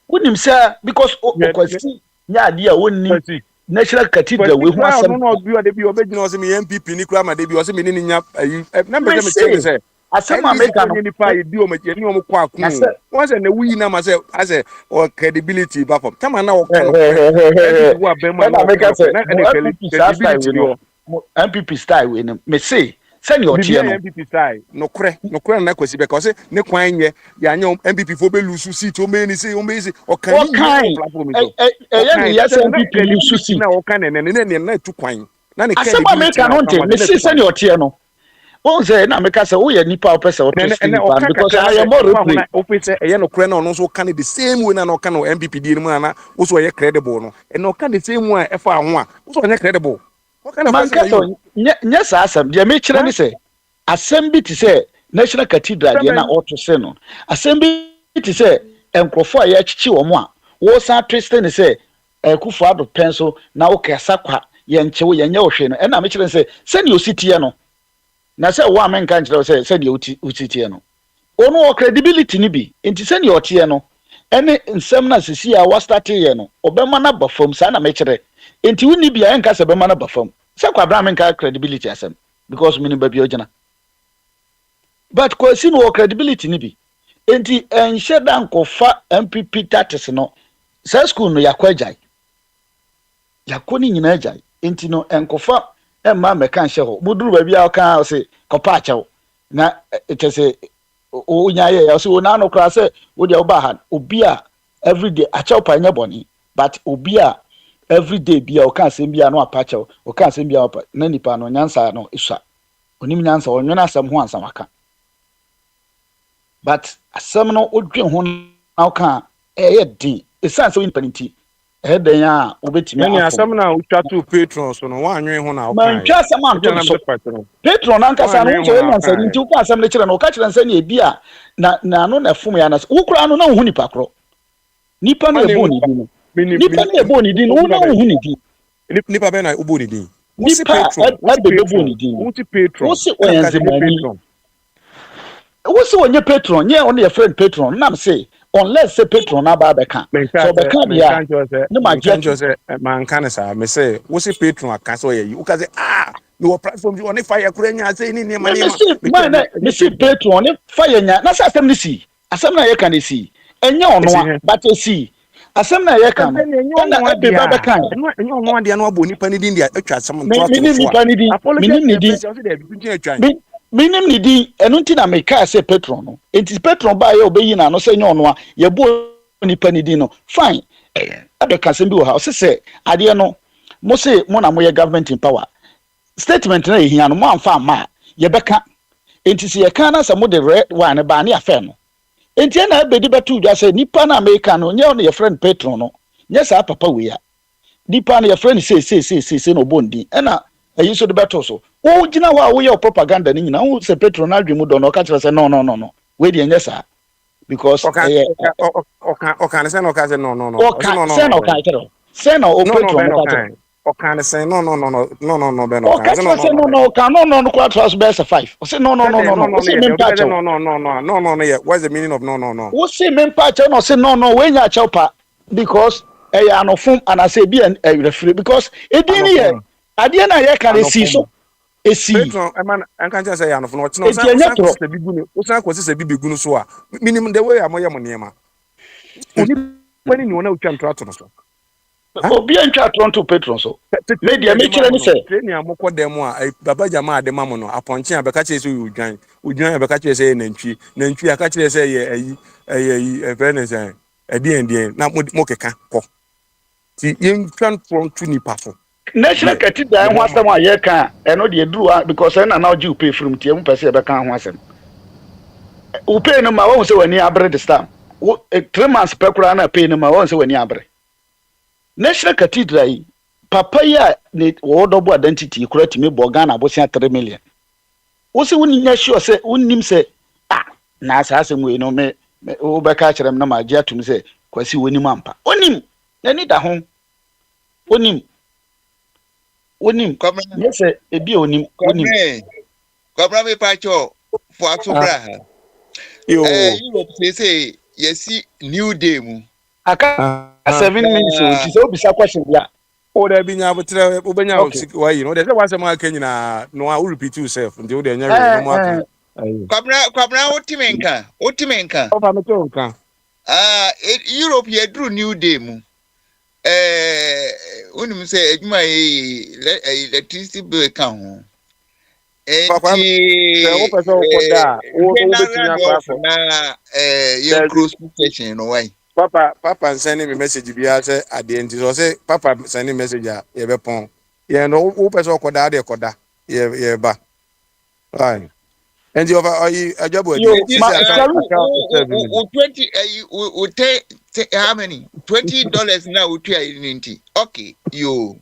wonim say because kwasi nya ade a wonni national cathedral we hu asem no bi ode bi obegina o se me MPP ni kura ma de bi o se me ni nya na me check say asem America no ni pa edi o me ni o mo kwa kun won say na wi na ma say as o credibility ba from tama na o kan wo abema na America say MPP style we me say send your tie no MPP style no kure na kwesi be cause ne kwan nye ya nya MPP fo be lusu seat o me ni say o me say o kan ni platform ni yes MPP lusu seat na o kan ne na tu kwan na ne asem America no te me say send your tie no o say na America say o ye nipa o pese o to because I am more replay o pese e ye no kure na ono so kan the same way na no kan MPP di mu na o so ye credible no e no kan the same way e fa ho a o so ye credible Mankato nya sa asem je me kire ni say asem bi ti say national cathedral de na auto say no asem bi ti say enkrofo a ya chichi wo mo a wo sa twiste ni say Kufu Addo penso na wo kesa kwa ye nche wo ye nya wo hwe no e na me kire say send you sitie no na say wo amenka nkire say send you usitie no ono wo credibility ni bi enti send you tie no ene nsem na sisi a wa start ye no obema na bafom sa na me kire enti woni bia enka se bema na bafam se kwa bra menka credibility asem because mini ba bia ogina but kwasi no credibility ni bi enti enhye dan kofa MPP tatis no sa school no yakwajai yakoni nyina ajai enti no enkofa emma meka nhye ho buduru ba bia oka o se kopa achew na etese o nyaye ya so na no kra se wo dia oba ha obi a everyday achew pa nya boni but obi a everyday bia o kan sem bia no apache o kan sem bia na nipa no nyansa no isha onim nyansa o nwena asem ho ansa maka but asem no odwen ho na o kan din esan so inpaniti den ya obetimi afọ asem na utwa to patron so no wa anwen ho na o kan man twa asem an so patron an kasa no so nyansa nti o kan asem ne kire no o ka kire nsa ne bia na no na fom ya na wo kura no na hu nipa kro nipa no ebo ni bi no nipa na ebo ni din wo na hu ni din nipa be na ebo ni din nipa na be ebo ni din wo ti patron wo se onye wo se onye patron nye on your friend patron na me say unless say patron na ba be kan so be kan bia ne ma je say man kan sa me say wo se patron aka so ye wo ka say me wo platform you on fire kura nya say ni ma me see patron ne fire nya na say asem ni si asem na ye kan si enye ono but si asem na ye kan na ebe ba be kan enye ono ade na obo nipa ni din dia atwa asem nto minim ni din enu nti na meka say patron no enti patron ba ye obeyi na no say nye ono a ye bo nipa ni din no fine ade ka sem bi wo ha o se ade no mo say mo na mo ye government in power statement na ehia no mo amfa ma ye beka enti se yɛka na sɛ mo de red wine ba ne afɛ no enti na abedi betu dwa sɛ nipa na America no nyɛ no yɛ friend patron no nyɛ saa papa we ya nipa na yɛ friend say no bondi ɛna ayi so de beto so wo gina wa wo yɛ propaganda ni nyina wo sɛ patron na adwemu do no ka kyerɛ sɛ no we de nyɛ saa because okay say no ka say no say no o patron no ka okay say no ben okay say no kwa trust best 5 o say no say me patch no yeah what's the meaning of no o say me patch no say no we nya chaupa because anofum and I say be a referee because edin here ade na ye can see so esi patron man can just say anofum no no say bigunu o say kwose say bigunu so a minimum the way amoye mo niema oni pani ni wona utwa ntrato no so obi antwa Toronto patron so media me kire ni se training amokọ dem a baba jama ade mamu no aponche abeka kire se udwan abeka kire se nantwi aka kire se ye ayi fairness ade na mo keka kọ ti yen twan Toronto ni pafo national cathedral ho asem a ye kan eno de duru because na now you pay from tie mu pese abeka ho asem u pay no ma won se wani abre the stamp 3 months pekura na pay no ma won se wani abre national cathedral papa ya ne wodobo identity kura timi bo Ghana bo 3 million wo se woni nya sure se wonnim se na asase mu no me wo be ka kyerem na ma gye atum se kwasi wonim ampa onim nani da ho onim yes ebi onim kwabra me pacho for atobra you say yesi new day mu aka 7 minutes o ti so bisa question bia o da bi nya botre obenya o why you know there say one say aka nyina no I will repeat yourself nti o de nya no mo aka kwabra otimenka o fa me to nka Europe ye drew new day mu unim say ejuma electricity bill kan ho o person ko da o betumi akwa na ye close station no why Papa sending me message bia say ade nti so say papa sending message a ye be pon ye no wo person koda ade koda ye ba right and you over ajabu you 20 you take how many $20 now we try okay you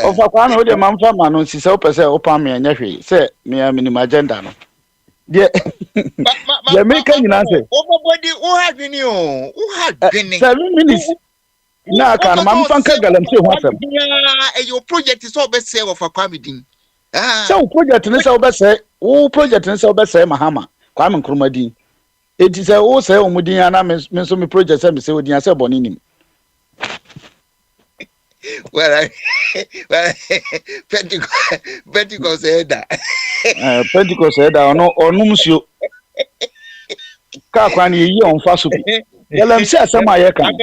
over kwa no de mamfa ma no si say o pese o pa me anya hwe say me minimum agenda no de ya make nyina say everybody who had been you who had been 7 minutes na kan mamfa ka galamse ho asem your project is all best say of Kwamedin so project ni say o be say o project ni say o be say Mahama Kwame Nkrumah din eti say o say o mudin ana me so me project say me say odin say boni nim well Pentecost said that Pentecost said that onum sio ka kwa ni yi on fa so bi galam si asem aye kan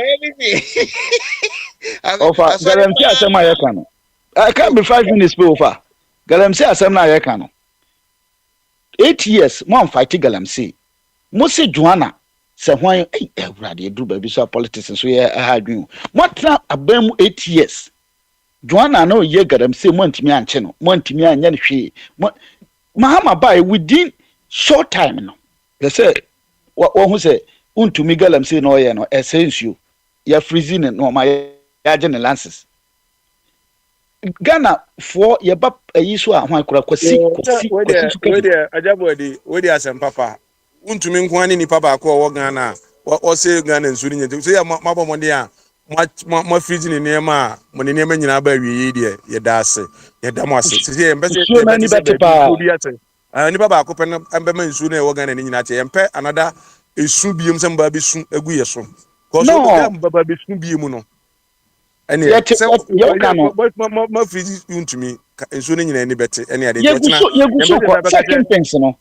ofa galam si asem aye kan I can't be 5 minutes be over galam si asem na aye kan no 8 years mo fight galam si mo se Joanna se hwan ewrade edru ba bi so politics so ye ahadwin mo tra abam 8 years Joanna no ye galam si mo ntimi anche no mo ntimi anya ne hwe Mahama by within short time no they say who say untumi galam say no ye no essential ya freezing no ma ya je ne lances Ghana for ye ba yi so a hwan kura kwasi we dey ajabodi we dey asem papa untumi nkwani ni papa ko wo Ghana o say Ghana nsuri nyete so ya mabo mo dey a mo freezing ne ma mo ne ma nyina ba wi yi dey ye da ase ye da mo ase say ye mbese obi ate ni baba akopɛ no ambɛma nsu na ɛwɔ Ghana ni nyina te yɛmpɛ anada esu biem sɛ mba besu egu yɛ so cause o baba besu biem no ɛne sɛ ma free untumi nsu no nyina ni bɛte ɛne ade yɛgu second pence no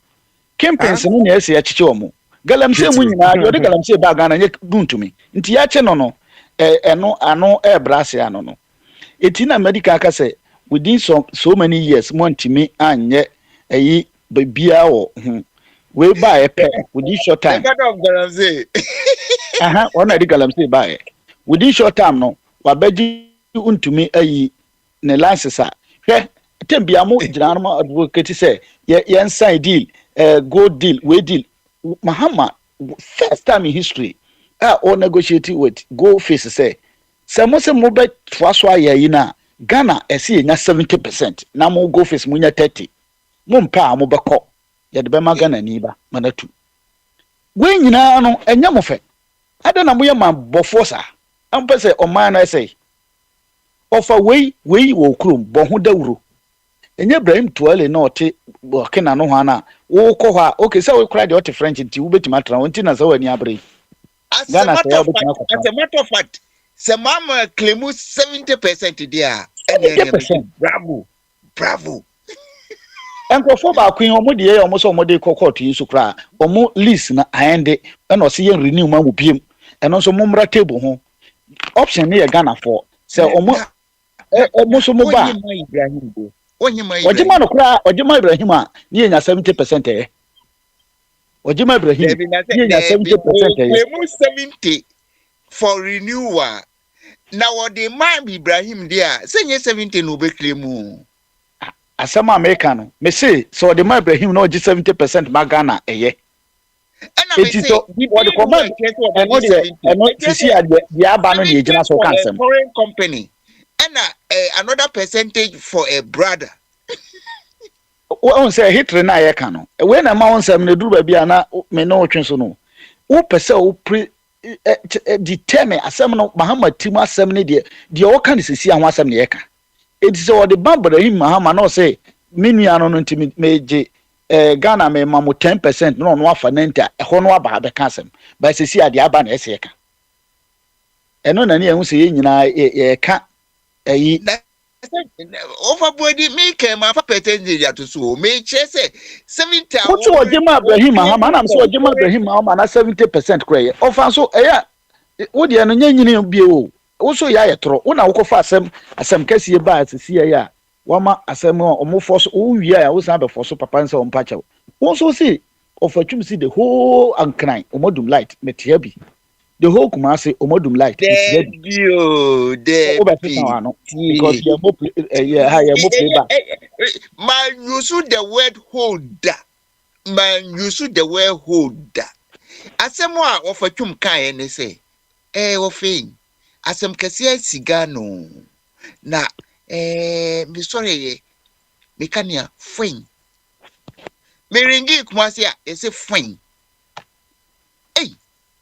campaigns no na ɛsɛ akyekyɛ omo galamsey mu nyina yɛde galamsey ba Ghana nyɛ untumi nti yɛakye no no ɛno ano ɛbrase ano no eti na medical aka sɛ within so many years mo ntumi anyɛ ɛyi bia wo we buy pay within short time ona di galamsey buy within short time no wa baji untumi ayi ne license a hwe tembia mo gina no advocate say ye sign deal gold deal, we deal. Mahama, first time in history, all negotiated with gold face say, Samosa Mobet Twaswa Yina, Ghana, I see na 70%. Now more gold face munya 30. Mumpa Mobako, Yadbema Ghana Niba, Manatu. When you know, and Yamofe, I don't know where my bofosa. I'm per se on mine, I say. Offer way will crum, Bohudauru. And you blame 12 not working on Hana. Oh, Koha, okay, so we cried out French into Ubet Matra, Untina, so any abri. As a matter of fact, the mama claims 70% there. 70%. Bravo. And for about Queen Omodi, almost Omodi Cocoa to use to cry, or more least na Ande, and or see renew man with him, and also Mumra table home. Option near Ghana for, so almost mobile. Ojima cry, Ojima Ibrahima, near 70%. Ojima Ibrahim, near 70%. 70 for renewal. Now, what they might be Ibrahim there, say 70 no be claim. As some American may say, so the my Ibrahim no 70% Magana, eh? It is what the command and not to see at the Abano agent so cancer. Foreign company and another percentage for a brother. One say hit Rena Cano. When a mountain some do baby and may no no. Who perso pre determine a seminal Muhammad Tima 70 the all can see and was some yeka. It's all the bumper him Muhammad no say Miniano intimate meje Ghana me mamu 10% no one for nenta a honwa bahabe cansem by see at the Aban Eseka. And no any who say in ka overbody make my percentage to so make say 70. What's what Jima Ibrahim I'm so Jima Ibrahim and 70% cray. Often so what the enemy be also ya tro una wo fa asem kase ba asisi ya wama asem omo force o wi wo san be force papa nsa o mpacha wo so see of atwum see the whole ankran omodum light metia bi the whole Kumasi omodum light is ready because you mo play back man use the word holder asem a of atwum kan ne say wo fin asem kase siga no na mi sorry me kania fwen meringi Kumasi a ese fwen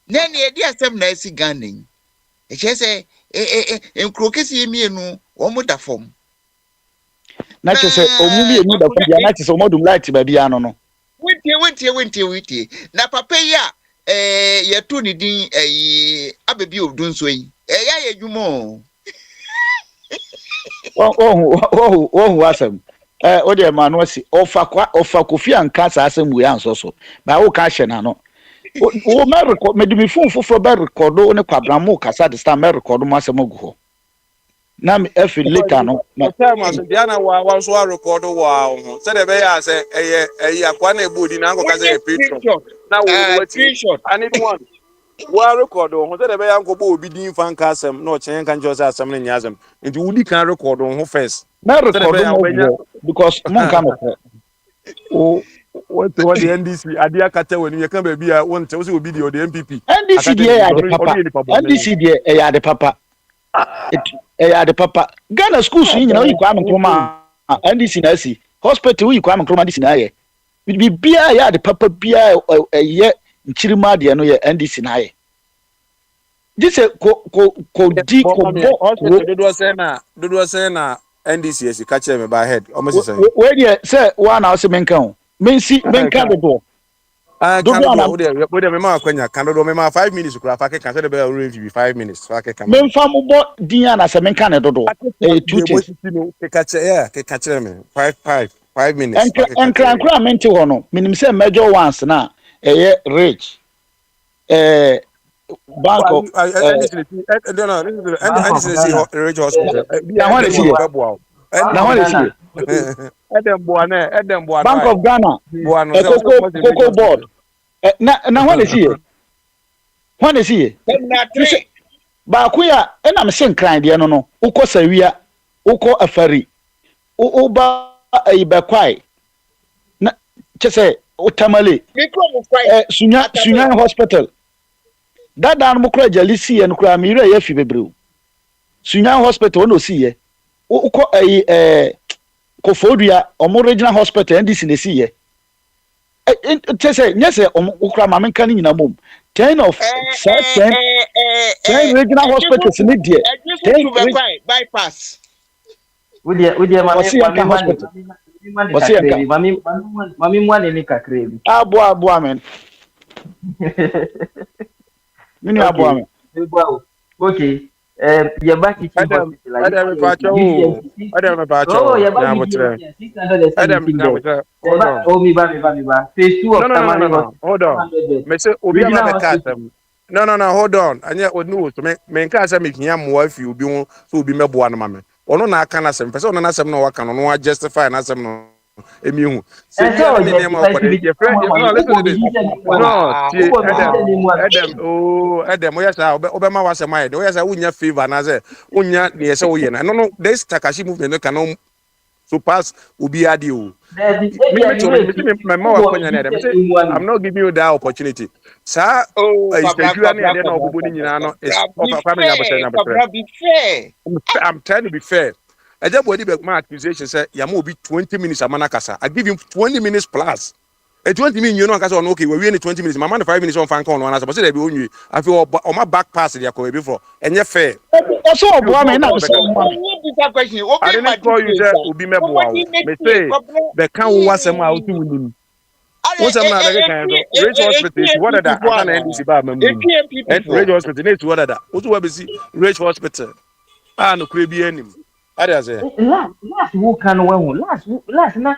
nani edi asem na siga nen e che se enkrokesi emienu wo mo da fom na che se omumi emu da fom ya na che se omodum light ba bia no wintie na papa ya yetu ni din abebi odun so yi ya yejumo oh asem o de ma no si ofa kofi anka sa asem we anso so ba wo ka hye na no o me record me di mi phone foforo ba record o ne kwabramo kasa de sta me record mo asem ogu ho na me efi later no na time as Diana wa so record wa ho se de be ya se akwa na ebodi na anko kasa e picture na wo screenshot I need one wa record ho se de be ya anko bo obi din fan ka asem na o chen kan jo asem na nya asem nti wudi kan record ho first me record mo because mon kan o what the NDC adia kata woni ye kan ba bia won te wo se obi di o the MPP NDC die ya de papa NDC die ya de papa ya de papa Ghana schools yin na yi kwa amkroma NDC na si hospital yi kwa amkroma NDC na ye bi bia ya de papa bia ye nchirima de no ye NDC na ye dise ko di ko do say na NDC esi ka che me by head o me say we dey say wa na o se menka o menka do do me ma kwanya kan do me ma 5 minutes kura fa ke kan say the be review 5 minutes fa ke kan me fa mo bo din ya na se menka ne do 2 things ke ka che me 5 minutes and kra menti ho no minim say major ones na rich bank of rich hospital Bank of Ghana Cocoa board na when is he ba kuya na me sen kran de no uko sawia uko afari uba ibekwai na chese Otamale. Sunya Hospital. That down Mukra Jalisi and Kramira Yefi Bebru. Sunya Hospital no see ye. Uko a Kofodia or more regional hospital and this in the sea. Yes, Ukra Maman Canning in a mum. 10 of 10 regional hospitals in India. 10 bypass. With your hospital. Mami one in Nika Crazy. Boa, man. Okay. You're back in Adam, phase 2 of no. Hold on. No, hold on. And yet, no, men can't say me here more if you be so be me boan mamma. Or no, I can't say, person, and I say no, I can justify and I say no. Emu. Say your friend, listen to this. No, Adam, yes, Obama was a mind. Yes, I wouldn't favor, and I say, Unya, yes, oh, yeah. No, this Takashi movement can surpass Ubiadio. I'm not giving you that opportunity. Sir, I'm trying to be fair. I just body back my accusation say Yamu be 20 minutes a manakasa. I give him 20 minutes plus. A 20 minutes, you know, okay, we're in 20 minutes. My man 5 minutes on fan call one as I said, I feel on my back pass the Yako before. And you're fair. That's all, I didn't call you there will be me. May say the count was a mouth to win. What's a man? Rage hospital is what that I can't NDC bar. And Rage hospital is what that. What do I see? Rage hospital. Ah, no, could be any. Last who can last na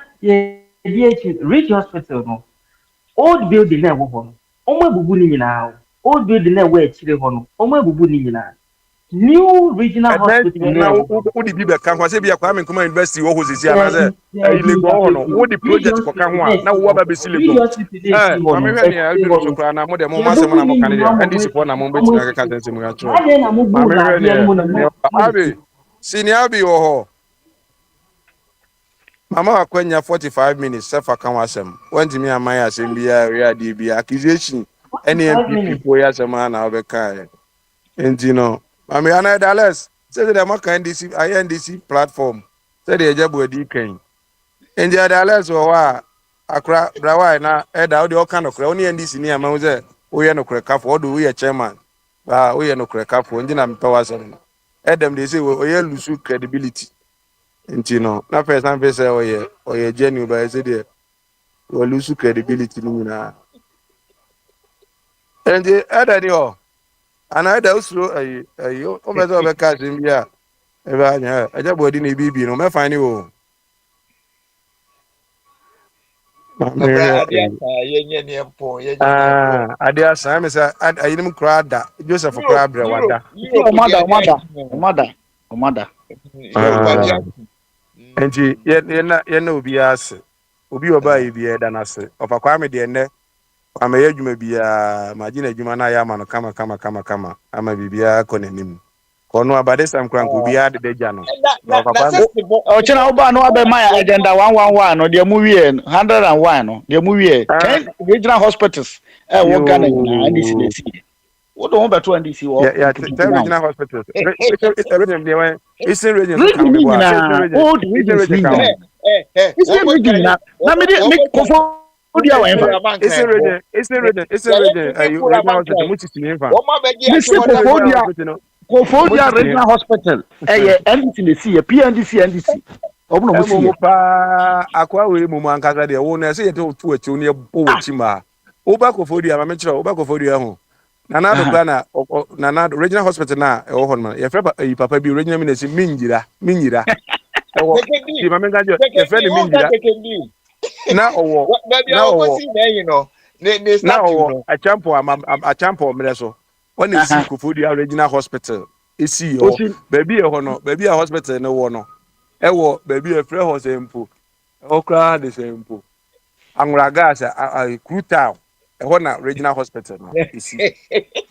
Rich Hospital no old building na wo ho omo bubu ni nyina old building na we chire ho no omo bubu ni nyina new regional hospital na wo di bibe kan kwa se bia kwa Kwame Nkrumah University wo ho sisi ana se Lagos ho no wo di project ko kan ho a na wo ba be si Lagos mame hwe ne albi no so kra na mo de mo ma se mo na mo kan de ndisi po na mo be tina ka kan se mo ga tro mame hwe ne abi senior bi wo ho Mama akwenya 45 minutes sefa kan wasem wanti mi amaya asem bia ready bia accusation any MP people ya sema na obeka enti no mama ana Dallas say the maka NDC platform say the ejabo edi kan enti Dallas wo wa akra brawa na eda o de o kan okra oni NDC ni ama say o ye no kra kafo o do we chairman ba o ye no kra kafo ndi na mpa wasem edem dey say o ye lose credibility enti no na first time say o ye genuine ba say there we lose credibility ni na and ada ni o ana ada usro ayo o be so be ka sim bia e ba nya aja body ni bibi no me find o adia sa me say ayinim kra da Joseph kra bre wada Omada enti ye na obi ase obi oba yi bi da na ase ofa Kwame de ne Kwame ye dwuma bia magina dwuma na ya ma no kama ama bibia ko nanim ko no abade sam kran ko bia de deja no o chena oba no abe my agenda 111 no de mu wie 101 no de mu wie 10 regional hospitals wo Ghana na NDC what do want better NDC wo yeah 10 regional hospitals it's in region na me kofo dia wa enfa it's in region regional hospital much is enfa Kofodia regional hospital NDC le see PNDC obo no mo see pa akwa we mu ankasa de wo na se yete otu achi oni ebo chima oba Kofodia ma me kire oba Kofodia ho nana do gana nana regional hospital na e wo ho no ye freba papa bi regional ministry minjira e wo ti ma me gajo ye freba minjira na owo na owo na owo achampo mreso when you see Kofodia regional hospital isi yo baby e ho no baby a hospital no wo no e wo baby e frɛ ho sempo okra de sempo anwura gas a crutal e ho na regional hospital no isi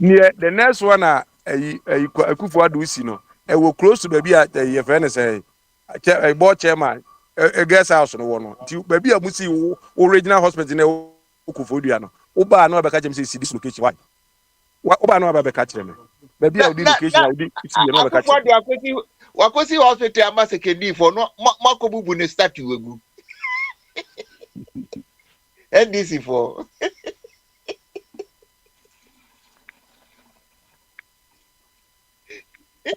near the next one Akufo Addo isi no e wo close to baby a ye frɛ ne say board chairman a guest house no wo no ti baby a musi wo regional hospital no ukufodua no oba na obeka chem say see this location why oba na obeka chem me baby I odi location I odi see no obeka chem wakosi hospital amasekedi for no makobubu ne statue egu NDC for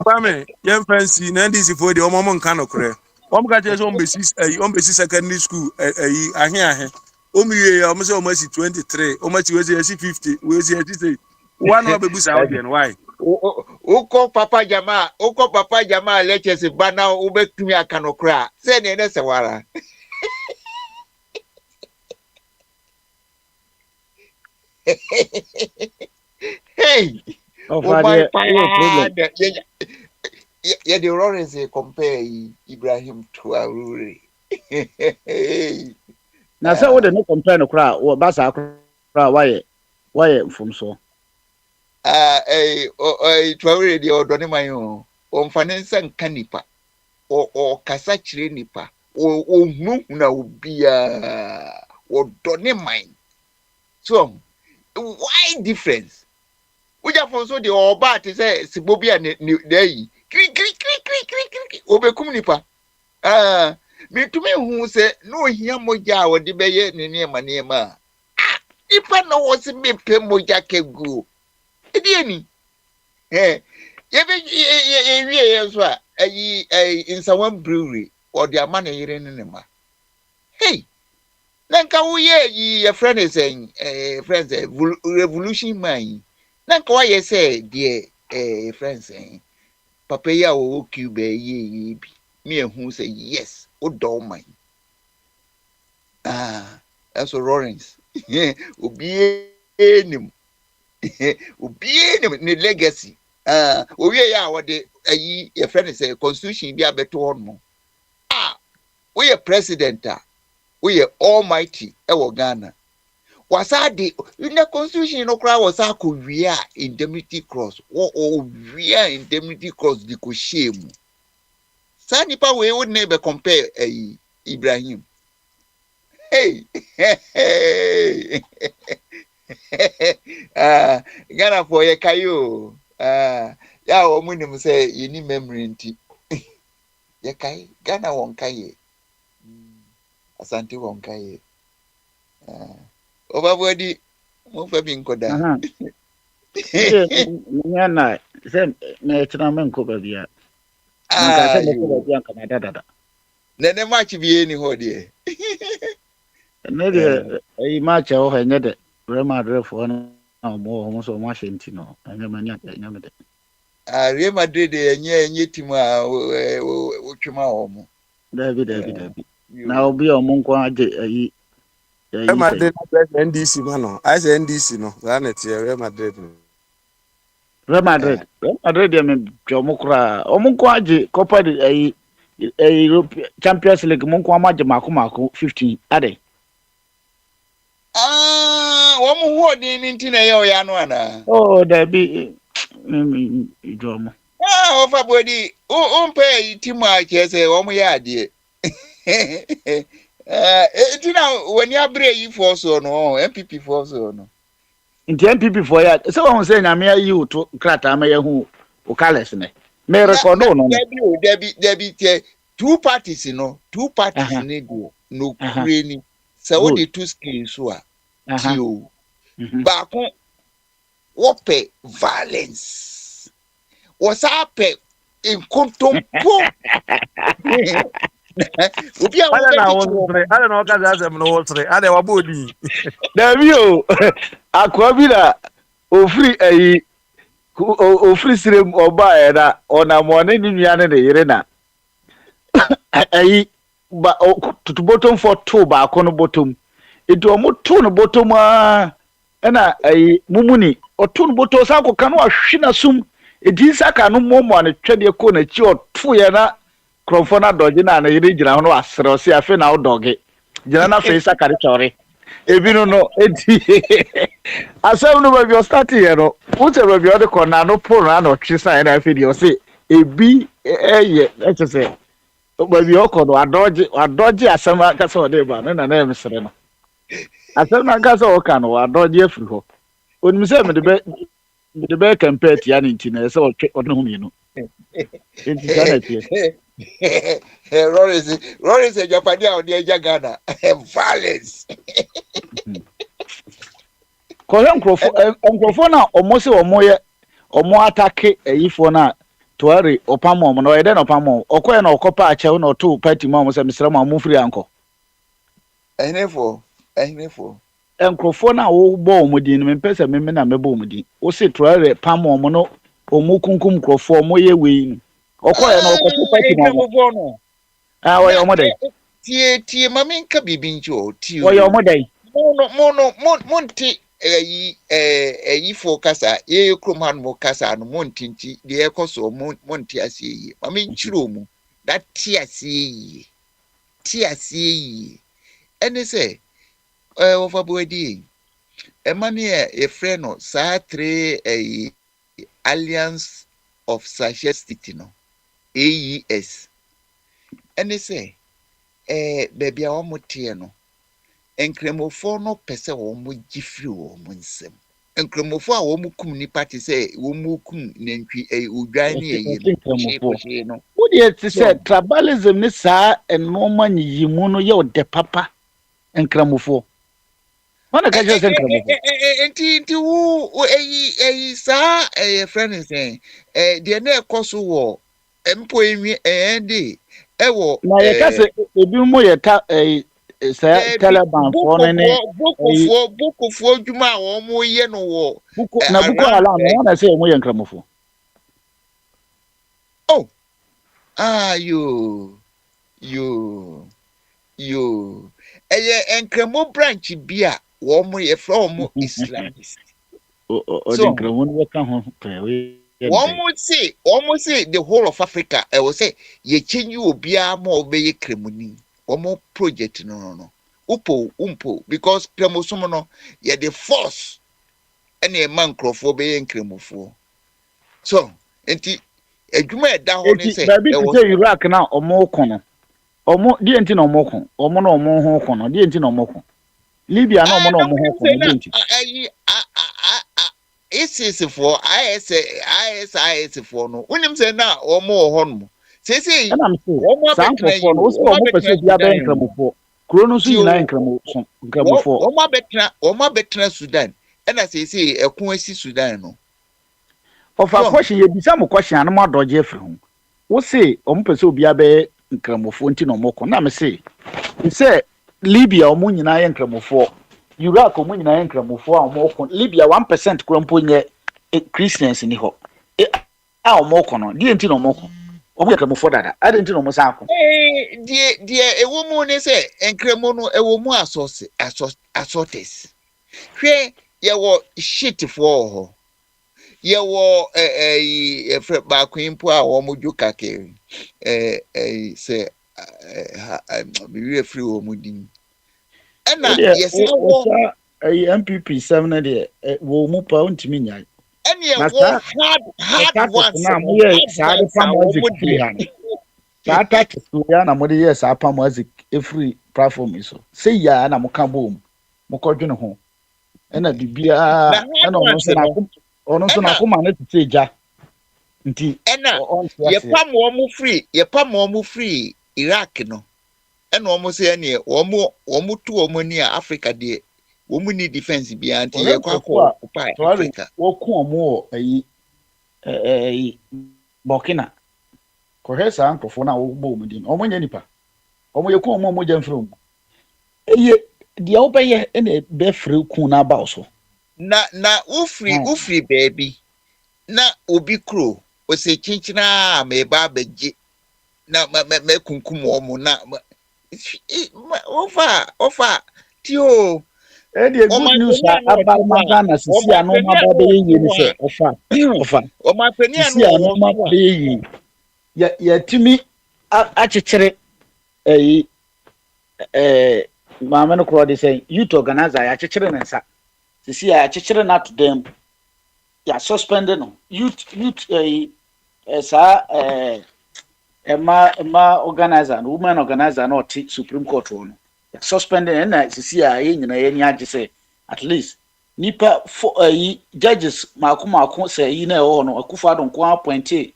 Kwame, yem fancy na NDC for the omo nka no kre. Ka je so ombesi secondary school ahe. Omiye ya omo say omo si 23, omo ti we si 50, we si say one of bebusa audience why? Uko papa jamaa lectures bana ubetumi aka no kra. Say ne ne sewara. Hey, oh my problem. Yeah, the Lawrence compare Ibrahim to Aruri. Now, so what no compare no crowd or Bassa crowd why from so? Traore the Odonimayo, on finance and canipa, or Casachri nipa, or Muna be or Donimine. So, why difference? We have also the Oba to say Sibobia day. Obekum nipa. Me to me who say no here moja or the beye near my name. If I know what's me pay moja can go. Any. Eh, in some brewery or their money in Hey, Nanka, ye friend is saying, friends, revolution mine. Nanka, why you say, dear, friend saying, Papa ya wo cube ye me who say yes, o do mine. That's a Lawrence. Obi enim. Obi enim ni legacy. We ya what the your friend say constitution be abeto on mo. We a president we are almighty ewo Ghana. Wasadi in the constitution no cry was we are indemnity cross or we are indemnity cross the shame. Sanipa we would never compare Ibrahim. Hey, Ghana for a kayo. Ya omunim say you need memory nti. Yakai Ghana won kaye. Asante won kaye. Overbody, move a being coda. Yana, same Nature cover here. Then a match be any hodie. Maybe a match over another Rema Dref one or more almost Washington. I never knew. Real Madrid, and Yetima, Uchima. David. Now be a monk. Real Madrid NDC man. I say NDC no. That Real Madrid. Real Madrid. I mean Jomukra. Omunkwaji Copa a European Champions League Munkwamaji Makumaku 15. Ade. One more in Yanuana. Oh, there be Jomo. Overbody. Pay Tima, yes, a Omuyadi. When you are brave for so no, MPP for so no. In the MPP for ya, so I'm saying I'm here you to Krata, may who Okalesne. May record no. There be 2 parties, you know, 2 parties need no creating. So the 2 skills were kill. Back what pay violence was up in Contum. I don't know because I'm no three. I never body. There you Aquabida free a free stream or buy that on a morning in Yana de Irena. But to bottom for 2 back on the bottom. It was more tone bottom and a mumuni or tone bottom Sako canoa shina sum. It is a canoe more and a trade corner or 2 yana. Crofona dogina na yiri jina hono asero si afi na odoge jina na face akari chori ebi no edi asem no be start here no uche be o de kona no pull na no twisa na afi di o se ebi eye let's say be o kono adoge asem aka so de ba na na emsere no asɛm na nka sɛ wɔka no wadɔgye afiri hɔ onim sɛ mede bɛyɛ compare tia ne nti na ɛsɛ ɔde ho mmienu nti saa na tiɛ Rory say Japan a ɔde agya Ghana violence kɔhwɛ nkurɔfoɔ no a ɔmo sɛ ɔmo atake ayifoɔ no a toare ɔpam ɔmo no ɔyɛ dɛ na ɔpam ɔmo ɔkɔɛ na ɔkɔpa akyɛw na ɔtoo party mu a ɔmo sɛ mesrɛ mo a momfiri ankɔ ɛhenefo nkurɔfoɔ no a wobɔ ɔmo din no mempɛ sɛ meme na mɛbɔ ɔmo din wo se toare pam ɔmo no ɔmo kunkum nkurɔfoɔ ɔmo yɛ wei no ɔkɔɛ na ɔkɔtoo party mu ɔmo wɔyɛ ɔmo dɛn tie ma menka biribi nkyɛ ɔ tie wɔyɛ ɔmo dɛn monte ayifo kasa ye krom han mo kasa no montinti de ekoso monti ase yi ma me nkyiro mu that ti ase yi ene se ofa boadi e mane e frɛ no saa tre Alliance of Socialist City no AES ene se baby a wo tie no enkremofo no pese wo mo gifiri wo mo nsem enkremofo a wo mo kum ni party say wo mo kum nantwi odwan ne no wo de ti say tribalism ni saa enoma nyiyimu no ye ode papa enkremofo wana ka je enkremofo enti wo saa friend say de na ekoso wo empo enwi ende ewo na ye ka say ebi mo ye ta Taliban for Boko Juma or more yen or Nabuko Alam, I want to say more Yankramofo. Oh, you, and Cremo branch beer, warm way from Islamist. So, one would say, almost say the whole of Africa, I will say, ye change you be more be cremoni. Or more project no umpo because cremosomo no ye the force any man crofo be cremofo so enti adwuma e da ho ni say e was say Iraq na omo kono omo di enti na omo kon omo na omo ho kono di enti na omo kon Libya na omo na omo ho kono di enti ISIS for ISIS for no unim say na omo ho no say betra Sudan and I say ekwesi Sudan no of a question ye bisa mo question na mo doje free ho wo say omo pese obi abe nkramofo nti no moko na me say Libya omo nyina ye nkramofo Iraq omo nyina ye nkramofo a omo ko Libya 1% krampo nye Christians ni ho a omo ko no di enti no moko omo nkramofo dada adenti no mo sa ko die ewo mu ne say enkramo no ewo mu assortes hwe ye wo shit for ho ye wo efre ba kwimpo a wo mo juka ke say be free wo mu din ena yes wo MPP 7 na de wo mu pa ontimi nya and ye wo hard ones na mo ye sa de pa music free han sa attack to ya na mo de yes apa music free platform so say ya na mo ka bom mo ko dwene ho ena bibia ena ono so na kuma na tete ja nti ena ye pam wo mu free Iraq no ena wo mo say ene wo mo tu wo mo ni Africa de wo mu ni defense bi anti ye kwa Africa wo ku omo Burkina ko hesa ankofo na wo bo mu din omo nya nipa omo ye ku omo mo jam from dia wo beye ene be free ku na ba so na ufri baby na obi kro o se chinchina me ba beje na me kunkum omo na ofa tio the good news about Magana sisi anoma ba be yi ni se ofa o ma pani sisi anoma ba yi ya timi a chechere maame no kro de say youth organizer ya chechere nensa sisi ya chechere na to them ya suspended no youth ma organizer no woman organizer no Supreme Court no suspending and see in any say at least nipa for judges mako say you know no akufa don ko appoint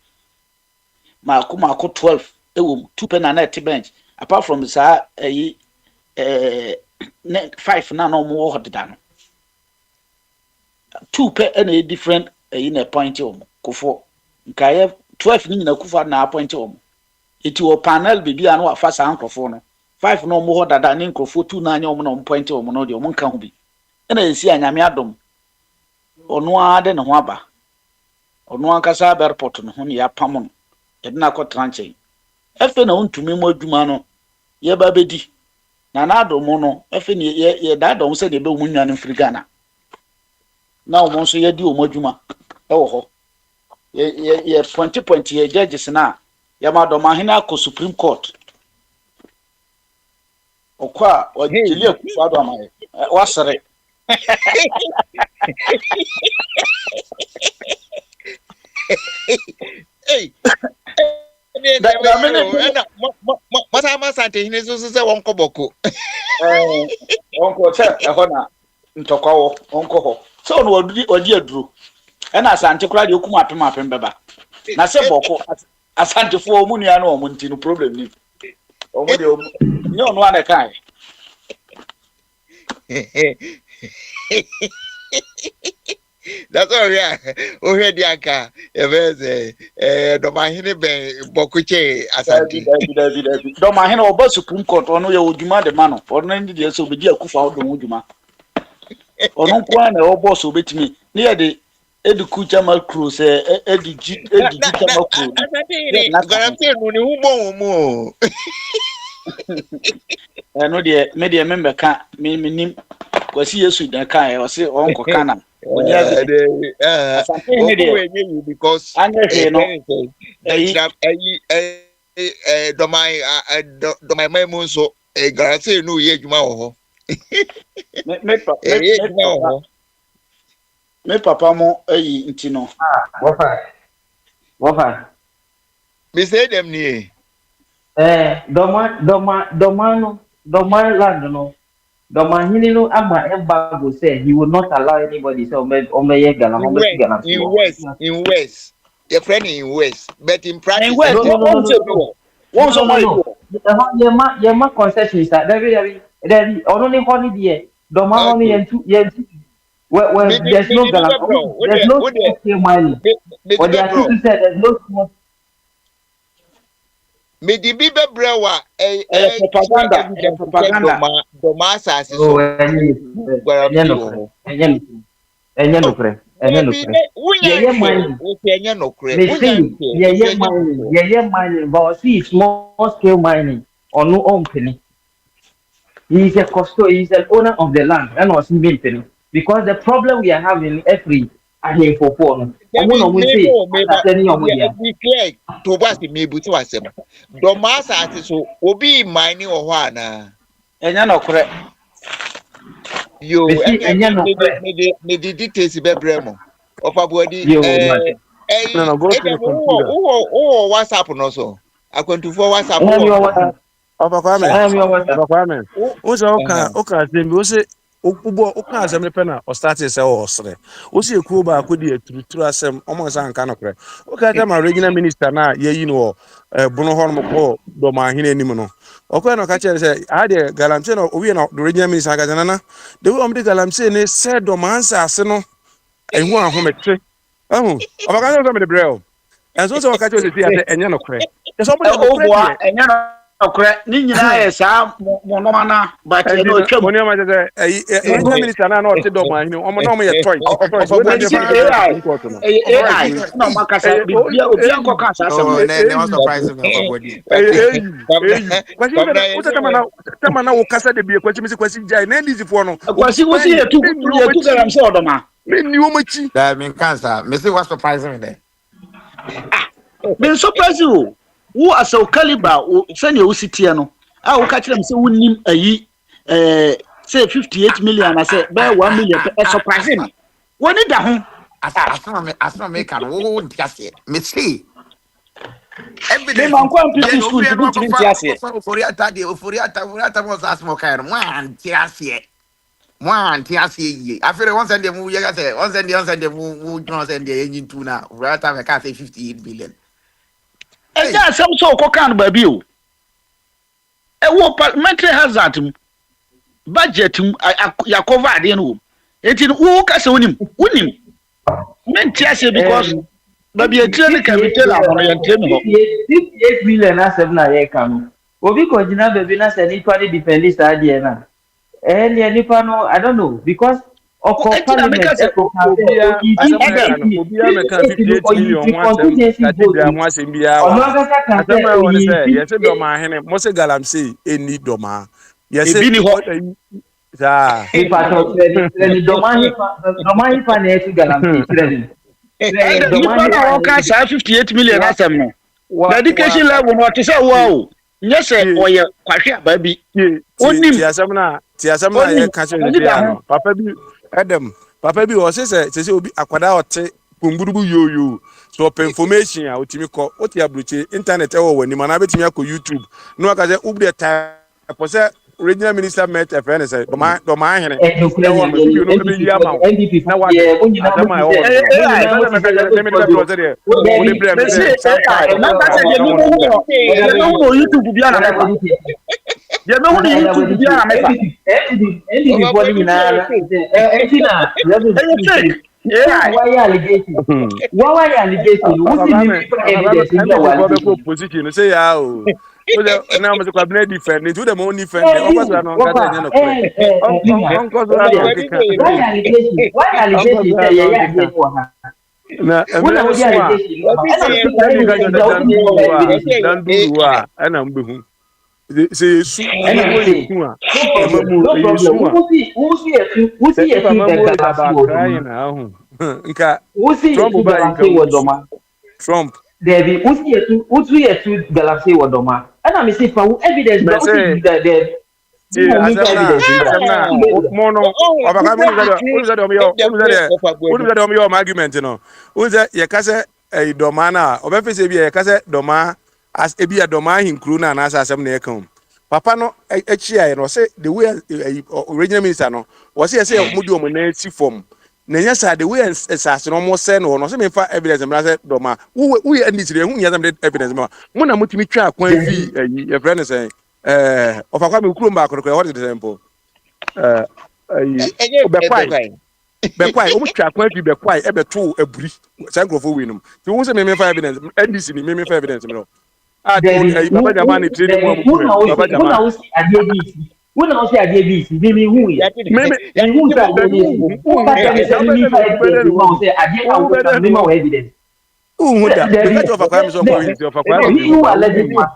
mako 12 2 penalty bench apart from sa 5 na no mo hot dan 2 pe any different in a point kofo nkaye 12 ni na kufa na appoint iti o panel bibi anu afa sa nkrofo no 5 no mo dada ni nkrofo 2 na anya o mo no point o mo no de o mo nka ho bi na esi anyame adom onu ade ne ho aba onu ankasa airport no ho ne ya pam no e na ko tranche efe na untumi mo adwuma no ye ba bedi na na adom no efe ne ye dadom se ne be mu nwan mfiri Ghana na o mo so ye di o mo adwuma e wo ho ye point ye judges na Yamadoma Hina ko Supreme Court. Okwa wajili akufado amaye. Wasere. Hey. Masa sante hine so se wonko boko. Wonko che ehona ntokwawo wonko ho. So no odi aduru. E na sante kura de okuma apem beba. Na se boko asante fo omu nua no omu ntinu problem ni omu de omu ni onu ane kai that's all yeah o he di aka e be do ma hine ben bokuche asante do ma hine oba Supreme Court onu ye odwuma de ma no onu ndi de so obedi akufa odo odwuma onu kwa na obo so obetimi ni ye de Eduku Jamal Cruz Edigi Jamal Cruz garanti no ni hubo mu no de me de member ka me nim kwasi Yesu da ka o se onko kana oni because do my memo so garanti no ye adwuma wo ho me papa mo ayi ntino wafa me say dem ni doma land no doma hini no ama embargo say he will not allow anybody so omeye gana in west your friend in west but in practice no yema concession sir David only holiday doma honey yentu well, there's no Ghana. There's no scale mining. Or the artist said there's no small. Me di bibe brewa propaganda. Domasa si so. Mining. But see small scale mining or no own penny. He's a he's an owner of the land and was penny. Because the problem we are having every I for phone. To was the maybe to us. Domasa so obi mining or one. And you're not correct. You me the details be bremo. Of a body. No, go to the computer. Oh, WhatsApp no so. I going to for WhatsApp. Kwame. Oza oka zembi ose Ubo oka asem ne pena o start say o osre o si ekuo ba akodi aturu asem o mo nsa nka no kre o ka ta ma regional minister na ye yi no bono ho no ko do ma hine anim no o ko no ka chere say a de galamse no o wi na do regional minister ka jana na de we o de galamse ne say do ma nsa ase no ehu ahomete ahu o ba ka no so me de brel enso so ka chere say ate enye no kre e so mo de o bo enye no okre ni nyina ye sa mo no mana ba che no twam oni ma je e minister na no te do ma hini o mo no mo ye toy AI no makasa bibia obi anko ka sa asem ne was surprise me for body kwasi na wo kasa de bie kwasi mi kwasi jai na ndizi fo no kwasi wo si ye tu garam se odoma me ni wo machi that mean cancer me say was surprise me there me surprise you wo aso caliber sani wo sitie no a wo ka kire me se wonnim ayi say 58 million na say by 1 million surprise me woni da ho asma me kan wo diase me see evidence. man go to school to do to Oforiata was as mo kind man tiasie. One tiasie. I feel once and the movie I say once and the movie once and the engine too now. Right I can say 58 billion. And yeah, some so can baby o. E wo parliamentary hazard budget ya cover dey no. Enti wo ka se wonim. Men tiasie because baby a train capital am no yente no. 58 million na 7 na ye kan. Obi ko jina baby na se ni twani defend sa dey na. Nipa no I don't know because parliament dedication level no to say wow yes say oye kwahwe baby onim tiasam na ye ka che no papa bi o se obi akwada ote pumburubu yoyo so open information a otimi ko oti abruche internet e wo wani mana betimi akọ YouTube no aka se ubde ta po se regional minister met a friend say do ma hene now must cabinet defend to them only defend Trump. Devi, usi yetu galaxy wadoma. And I'm saying for evidence, but argument, you know. Uza yakase a domana, or if it's a yakase doma as a be a doma in Kruna and as some near come. Papa no, no say the way original minister no was here say Mudu form. Nenya sa the way as almost send or no say me fa evidence me say doma we and this who yam evidence mo na mutimi twa kwan fi your friend say of akwa me kuro ba akoro what is the example be kwai o mu twa kwan fi be kwai e be to aburi say grofo we num ti won say me fa evidence ndc ni me fa evidence me no baba jamani trade mo mu baba jamani Una o sea DBC mimi hu ya mimi hu ta evidence hu da because of crime so point of crime you are legit so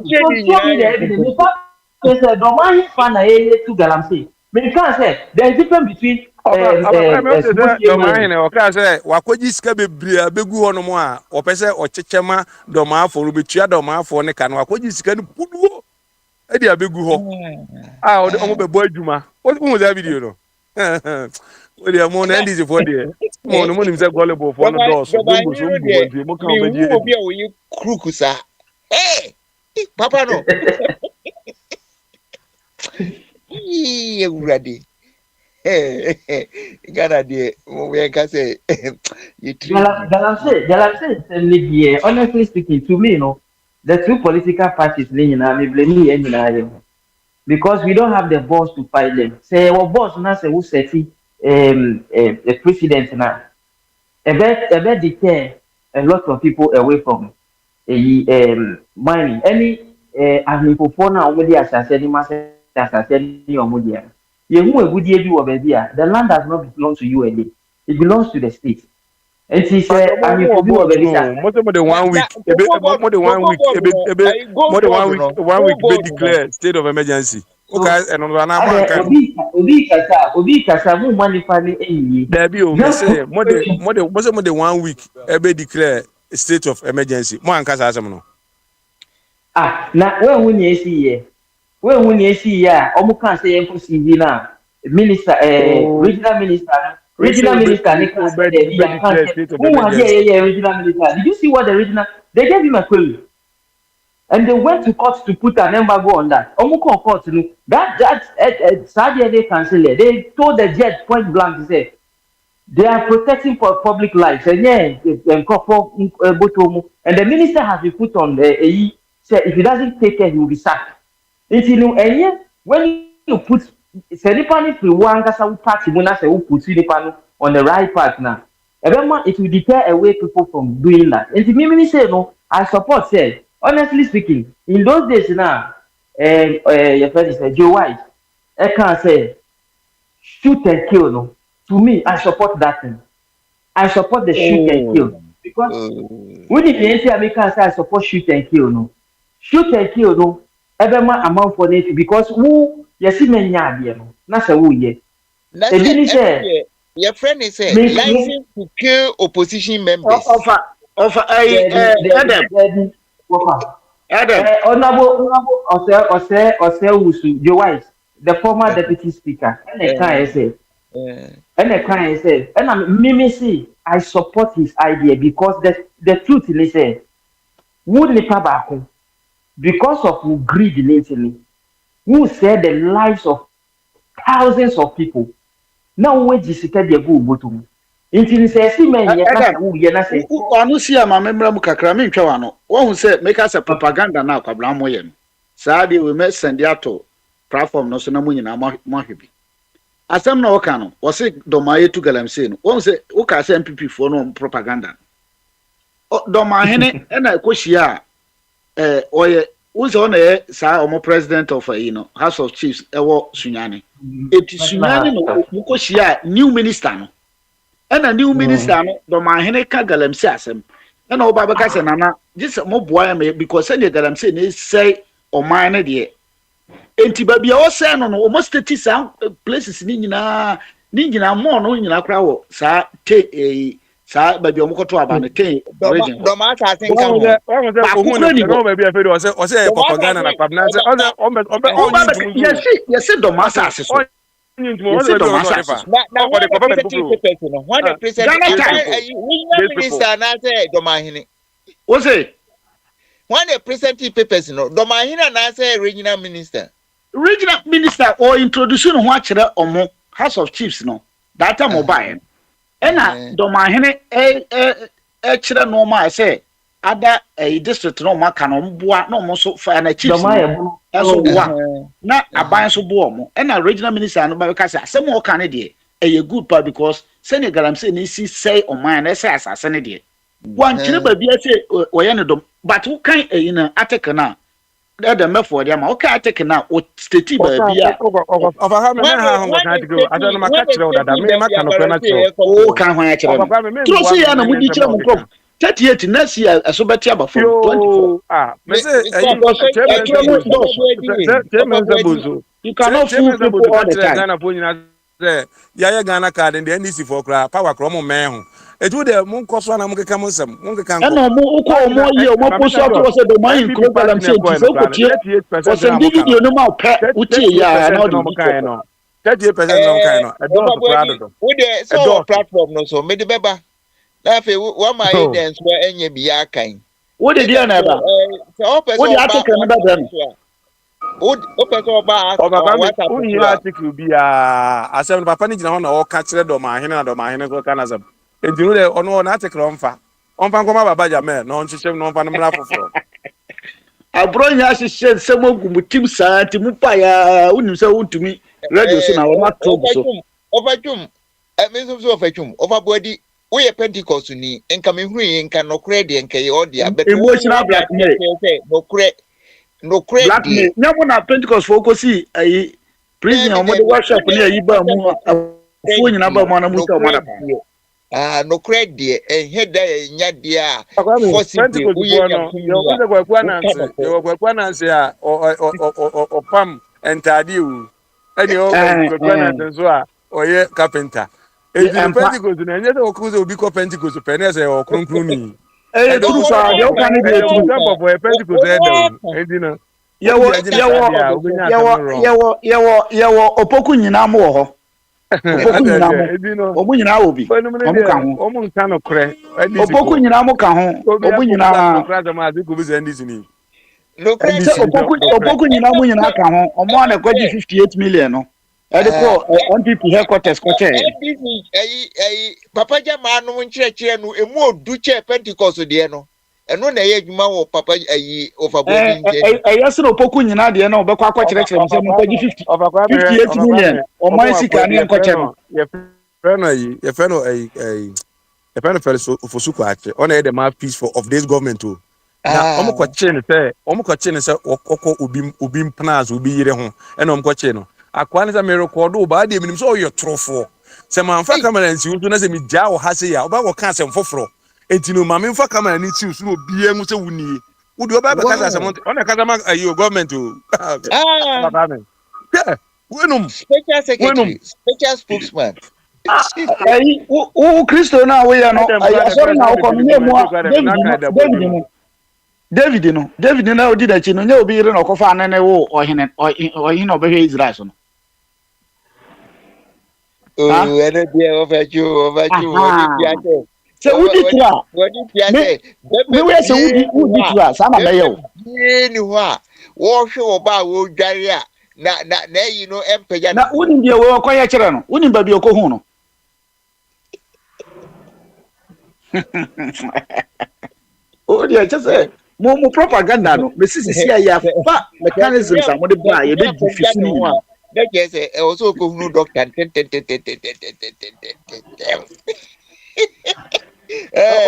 show me the evidence because the man fan na to galamsey me can say there is difference between wakoji sika bebre abegu hono mo a opese ochechema doma afo ro betua doma afo ne kan wakoji sika ni puduo edi abegu ho omo be boy adwuma wo that video no we dey mo na ndc for there mo no mo nim say volleyball for no dos bongo so bongo mo kan be die obi a wo yi krukusa papa no uradi Ghana de we can say you honestly speaking to me the two political parties because we don't have the balls to fight them. Say our boss now say who set a president now. A bet deter a lot of people away from mining. Any for now already assassinating the land does not belong to you alone. It belongs to the state. And she said, more than 1 week, be declared state of emergency. Okay, and on another Obi Kasa, money family. There be say more than 1 week, be declare state of emergency. More and Kasa no. Now when you see omu can say CV now, minister, regional minister. regional minister Nicholas said that he accounted. Who was regional minister? Did you see what the regional? They gave him a query, and they went to court to put an embargo on that. Omuko court, that Saudi they cancelled it. They told the judge point blank to say they are protecting for public lives, and and the minister has been put on the said if he doesn't take care, he will be sacked. When you put Seripani free one party put on the right path now. It will deter away people from doing that. And to me say no, I support said, honestly speaking, in those days now, your friend is Joe White, I can't say shoot and kill. No. To me, I support that thing. I support the shoot and kill. Because when the Americans say I support shoot and kill, no. Shoot and kill, no. Everyone amount for it because who you see many idea, no. That's a who ye. Your friend is saying license to kill opposition members. Adam. Honorable Joe Wise, the former deputy speaker, and the client said, and Mimi see, I support his idea because the truth is say, would Nipabaku, because of who greed lately, who said the lives of thousands of people. Now where Jessica de go to until say see men say anu see am memra mu kakra me ntwa no won say make us a propaganda na kwabla moye no saade we me send ato platform no so na munyina mahwebi asem na woka no wo say domaye tu galamse no won say woka say MPP fo no propaganda domahene na ekohia oye who's on a president of House of Chiefs ewo Sunyani. Eti Sunyani no mukoshia new minister no. And a new minister no do mahene ka galamse asem. And oba beka se nana just mo boy me because say galamse ne say o man ne de. Enti ba bia o say no no almost 30 places ni nyina mo no nyina kra wo sa te sa ba bi omokoto aba ne ten region do ma ta tin kan no ba bi afi do o say propaganda na kwabna say yes do ma sa se so when the minister na say do ma hini o say when the presenting papers no do ma hini na say regional minister or introduction ho akere omo House of Chiefs no that time mobile ena domahene kire no ma say ada district no ma ka no mboa no mo so fa na chiefs so boa na aban so boa mo ena regional minister no ba ka say asem o ka ne de e good pa because Senegal am say ni si say o man na say asase ne de wan kire ba bia say o ye ne dom but who kan na ateke na the method ya ma o ka ateke na o state ba bia of ha me na ha ho ka go ada no maka kire o dada me maka no na kire o kan ho ya kire tro say ya na mu di kire mu kom 38 next year so betia ba for 24 me say you cannot fool people all the time Ghana ponyina say ya Ghana card and the NDC for kra power kro mo men ho etu de mun koso na mun keka mun sem mun keka nko na mo uko mo ye mo poso to say the mind kro balam say ti so ko tie o se ndi video no ma pe utie ya na no kan no 38% no kan no e do to proud do we dey so platform no so me de beba na fe wa ma evidence wa enye biya kan wo de dia na ba wo de article na ba dem o person ba WhatsApp o ni article biya asem papa ni gina ho na o ka kire do ma hene ko kana zam enti no ono na article onfa nkoma baba jame no nchiche no onfa no mra foforo abro nya hihye se mogumutim saa ti mu pa ya unim se untumi radio so na wo matop so overjum me so overjum overbody we a Pentecost ni enka me hu enka no credit enka ye odia but emotional blackmail no credit blackmail nyamo na Pentecost for ko si ayi prison o mo de worship ni ayi ba mu fo nyina ba mo na mu se o mada no credit heda nya dia possible we yo kwa nanse a o pam entade u eni o kwa nanse so a oye carpenter eji Pentecost na enye de okuze obi ko Pentecost pe na se o kronkron ni true sa de o kan be true for Pentecost eji na yewo opoku nyina mo ho Opoku nyina mo nyina obi omo ka ho omo nka no kre opoku nyina mo ka ho obo nyina no kra ma adu ko bi se ndisi ni opoku nyina mo nyina ka ho omo na kwaji 58 million no e de ko NPP headquarters ko che papa jama no nkyerɛkyerɛ no emu odu che Pentecost de no eno na ye adwuma wo papa ofabodi nje yes no opoku nyina de no obekwa akɔkyerɛkyerɛ mse mo kwaji 58 million omo sika ne nkɔkyɛ no ye feno for suku ache on e the mouthpiece for of this government o na omo kwache ne se okɔ obi mpnas obi yire ho e na omo kwache no akwa ne se me record o ba de minim so oyo trofo se man fa camera nsi nso na se mi ja wo ha se ya oba wo ka se mfoforo etino ma me mfa camera ni ti so obi enwu se wunie wo de oba be ka se on e ka ma ayo government o baba me yeah wenum special secretary special spokesman Kristo na we ya no sorry na ko nye mu David na odi da chi no nye obi ire na okofa anene wo ohene obehwe Israel so no ene dia ofachu odi piate se udi tura me we se udi tura sama na ye o ni ho a wo hwe oba wo dware a na yi no empeja na udi dia we okoye kire no udi ba bi okohu no oh dia just mo propaganda no me sisi ya fa mechanisms am de ba ye be diffuse ni na just e also ko hunu doctor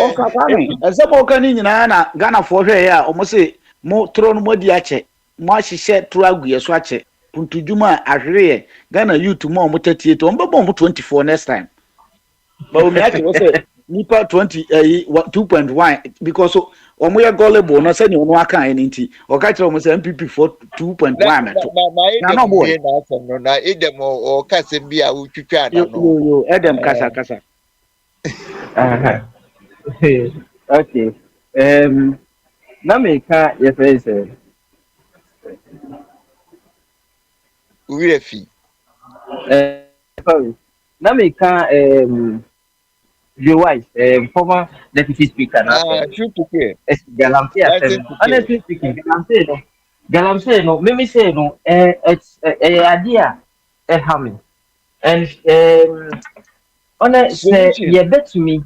o ka pa mi ese mo ka ni nyina na Ghana fo hwe ya o mo se mo tro no mo di ache mo ahihye tro agu ye so ache puntujuma ahwere ye Ghana youth mo 38 o mbo 24 next time but we ache we say nipa 20 2.1 because omo ye gullible no se ni ono aka ani nti o ka kire omo se MPP for 2.1 meto na no boy na edem o ka se bia wo twitwa na no yo edem kasa okay na me ka ye face we fi na me ka your wife, former deputy speaker. Honestly speaking, Galamsey, no, me say no, it's a idea, a harming, and honestly, you bet to me,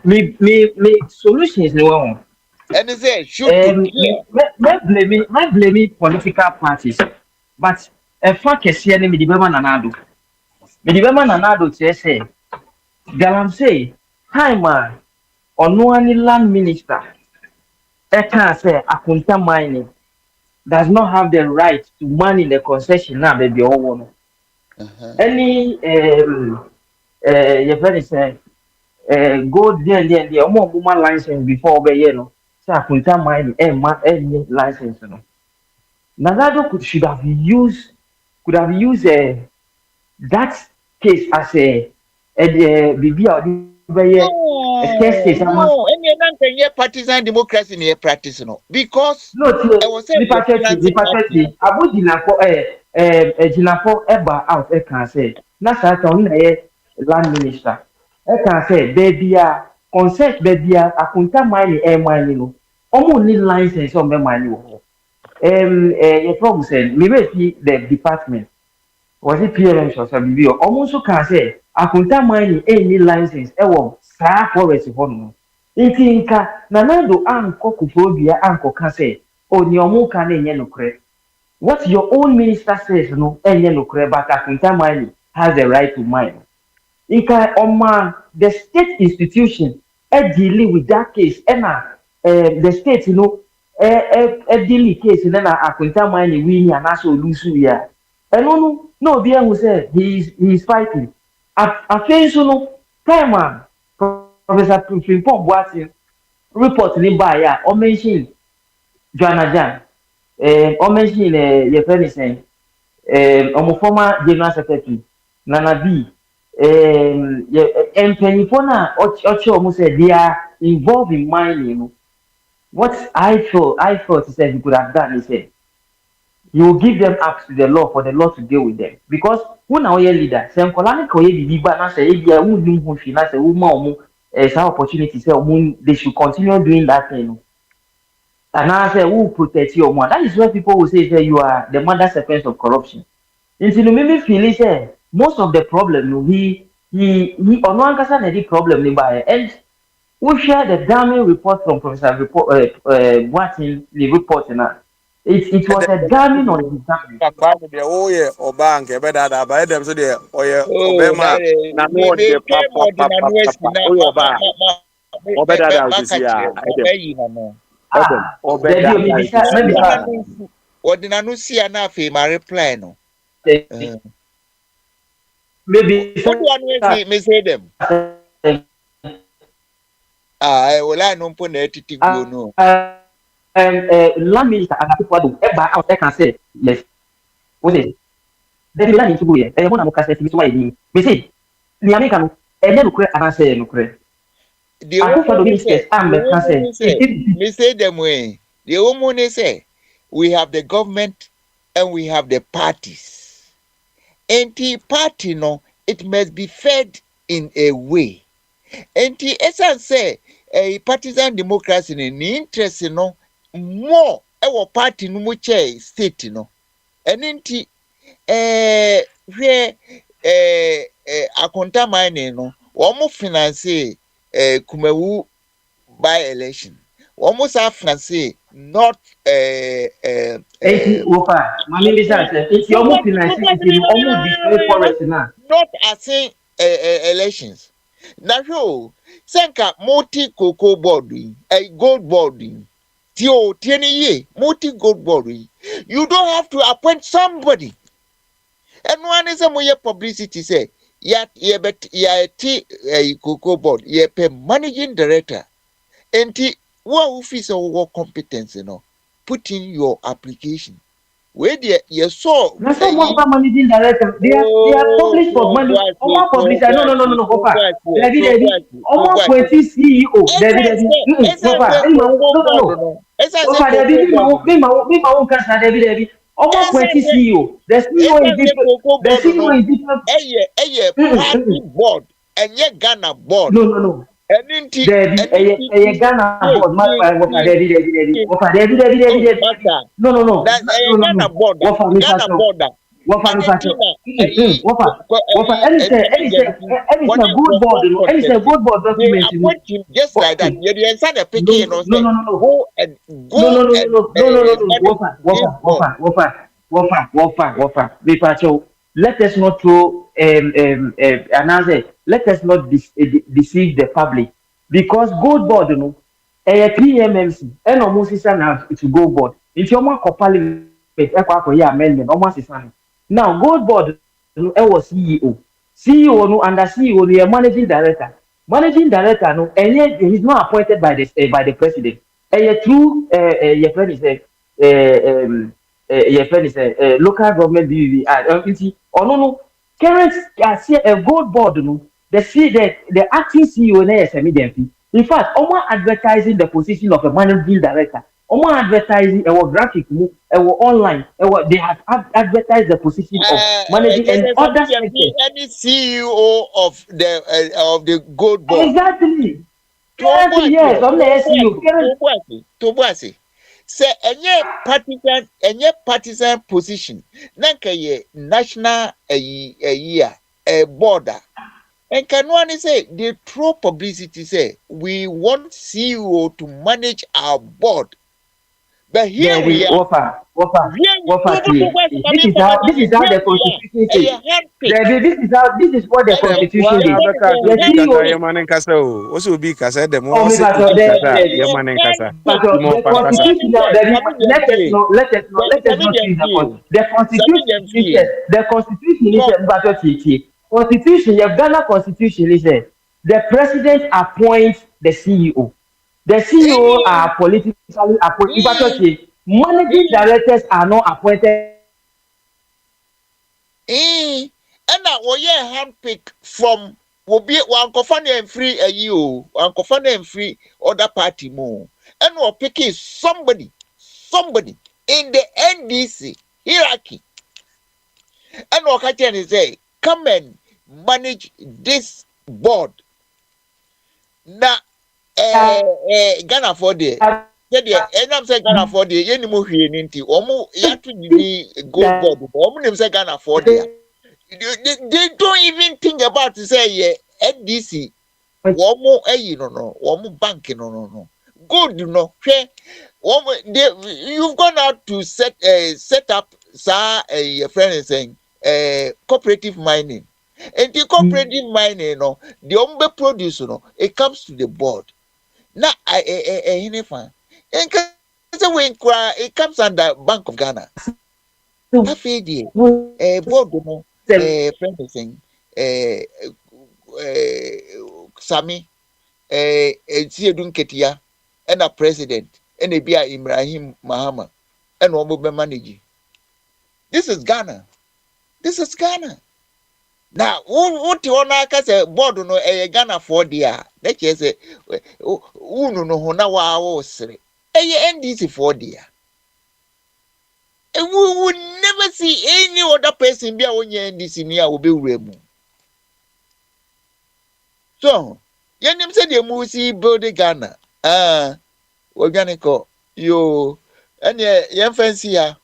me solution is no one. And say, my blame political parties, but a fuck is here, me the Nanado. Me the Nanado say. Galamsey, time on one land minister, say Akunta mining does not have the right to mine the concession now, baby. All any your friend say go there, more woman license before say Akunta mining any license. No, Nanado should have used that case as a bibi a no, partisan democracy in practice no because no I was saying the party Abu Jinafo eba out can say na sa ta on land minister can say baby a consent baby a Akunta mine mine no omo need license on be mine wo your problem said me be the department was it PLM or some bibi omo so can say Akunta mining any license ewo sa forest hono inka Nanado anko kuprobia anko ka say oni omo ka na enye nokre what your own minister says no enye nokre but Akunta mining has the right to mine inka the state institution deal with that case the state deal case na Akunta mining win and also lose ya no be who say he is fighting I so time Professor Frimpong Boateng report ni by ya o mention Joanna Jan o mention your friend saying former general secretary Nana B Pennyfona Ocho say they are involved in mining. What I thought he said he could have done, he said you will give them up to the law for the law to deal with them. Because when our leader, say Nkolani koye bibi ba na say ebia who nim ho fi na say who ma omo some opportunity say they should continue doing that thing. And now say who protect your mother. That is where people will say you are the mother serpent of corruption. Until you make me feel say most of the problem he on one case na the problem ni by and we share the damning report from Professor Boatin the report na. It was a damning on his damning. Oh yeah, or bank, a better by them so there, or yeah, Oh, Obama. Now, what the papa, oh, Obama. Or better than this year, or better ordinary see an affair, my reply no. Maybe what one may say them. I will I no put it go no. Land minister and people do eba out I can say yes. What is the land into go here? E mo na mo ka say so why ni. Me say ni America no e na nukre ana say nukre. The woman say them way. The woman say we have the government and we have the parties. Anti-party no, it must be fed in a way. Essence say a partisan democracy in interest no more our party no more state no. And inti where akonta mine no omo finance Kumewu by election. Almost have finance not not as saying elections. Now, Senka multi cocoa board, a gold board, Tio 10 year, multi gold board. You don't have to appoint somebody. And one is a more publicity say, yet a cocoa board, ye pay managing director. And what office or what competence, put in your application. Where you saw managing director, they are published for money. Almost published. No. David. Almost 20 CEO. David. David. Almost 20 CEO. The CEO is different. The CEO is different. Party board and ye Ghana board. No. And David. Ghana board. No. Ghana board. Ghana board. It's a good board document. Just like that. You inside a picking No. Go and Let us not throw let us not deceive the public because gold board, a PMMC, and almost now it's gold board. If you're more parliament, amendment, almost is now gold board was CEO no under CEO the managing director. Managing director no, and yet he's not appointed by the president. And through your friend is local government BVI. No. Current a gold board no. The acting CEO na SME. In fact, almost advertising the position of a managing director. Almost advertising our graphic, our online, they have advertised the position of managing and other sectors. Any CEO of the gold board. Exactly. Yes, on the SEO. Tobuasi. Say any partisan position. Nanka ye national a border. And can one say the true publicity say we want CEO to manage our board. But here we are. This is how the constitution says. This is what the constitution Constitution, your Ghana constitution is the president appoints the CEO. The CEO are politically appointed. Managing directors are not appointed. And now we handpick from will be one confirm and free a you, one confirm and free other party more. And we're picking somebody in the NDC hierarchy. And Okatian say, come and manage this board. Now, Ghana for the I'm saying Ghana for the any more here ninety or you have to be go board. Or say Ghana for the they don't even think about to say yeah NDC. One more one more bank no. Good you've gone out to set up your friend is saying cooperative mining. And the cooperative mining the produce it comes to the board. Now it comes under Bank of Ghana. Board friend is saying Sami Siedun Ketia and a president and a Bia Ibrahim Mahama and Omobe manage. This is Ghana. This is Ghana. Now, what you want to say, board no a Ghana for dear. That is a no na wa say. NDC for dear. And we would never see any other person be a NDC near will be removed. So, Yanim said the Musi build Ghana. Organico, you and your fancy ya.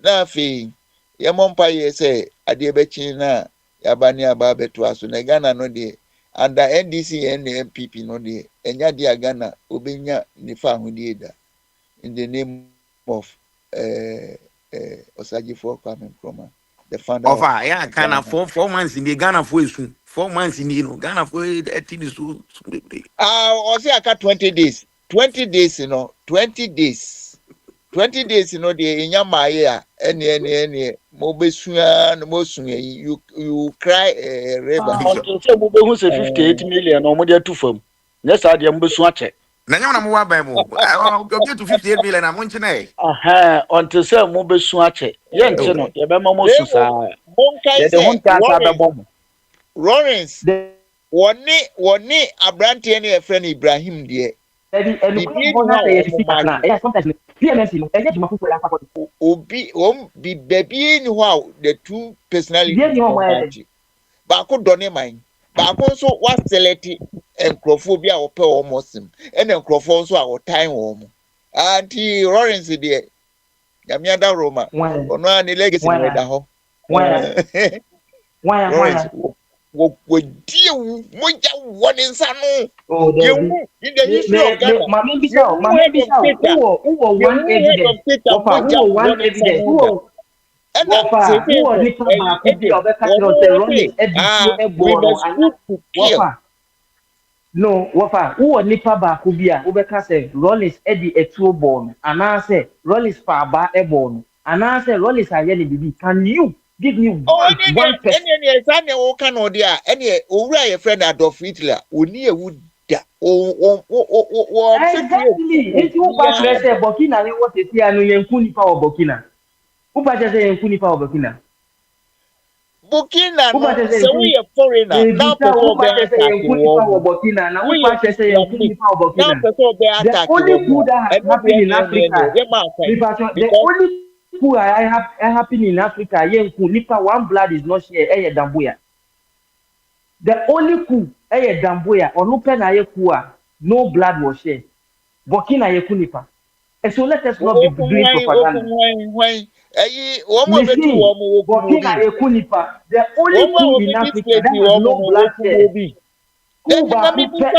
Nafi, Yamompa ye say, Adiabechina, Yabania Babe to us, Ghana no de, and the NDC and the MPP no de, and Yadia Ghana, Ubinya Nifa Hudieda, in the name of Osaji for coming from the founder of yeah, Ghana 4 months in the Ghana for 4 months in the Ghana for 18 is so. I say I got 20 days. 20 days, 20 days. 20 days, the Inyamaya, any, you cry, river. Until 58 million or more than 2 firm. Yes, I am Buswache. Nanyama Bible. I'll get to 58 million. I'm on today. Until Sir Mobeswache. Yes, the Mamos. Lawrence, one Abranti and a friend Ibrahim, dear. Be baby in wow, the two personalities. But could don't mind. But also what selected and Crophobia or Pearl Muslim, and then Crophos our time home. Auntie Lawrence, dear. Yamiada Roma, or no any legacy with the home. Why? Would deal one in some in the history of Ghana. No, wafa, who nipa ba kubia, ubeka se Rollins edi etuo born, and I say Rollins pa ba e born, and I say Rollins ayeni bibi. Can you give me one person? Any your friend Adolf Hitler, only a wood. Exactly. If you pass say Burkina, what is here? No, Yankuni power Burkina. Who passes Yankuni power Burkina? Burkina, so we a foreigner. Now, Burkina. Now, who passes Yankuni power Burkina? The only coup that has happened in Africa. The only coup I have happened in Africa. Yankuni, one blood is not shared. Dambuya. The only coup, Dambuya, or no pen no blood was shed. Burkina Yakunipa. And so let us not be doing propaganda. Burkina Yakunipa, the only coup in Africa that has no blood shed. Cuba, Africa,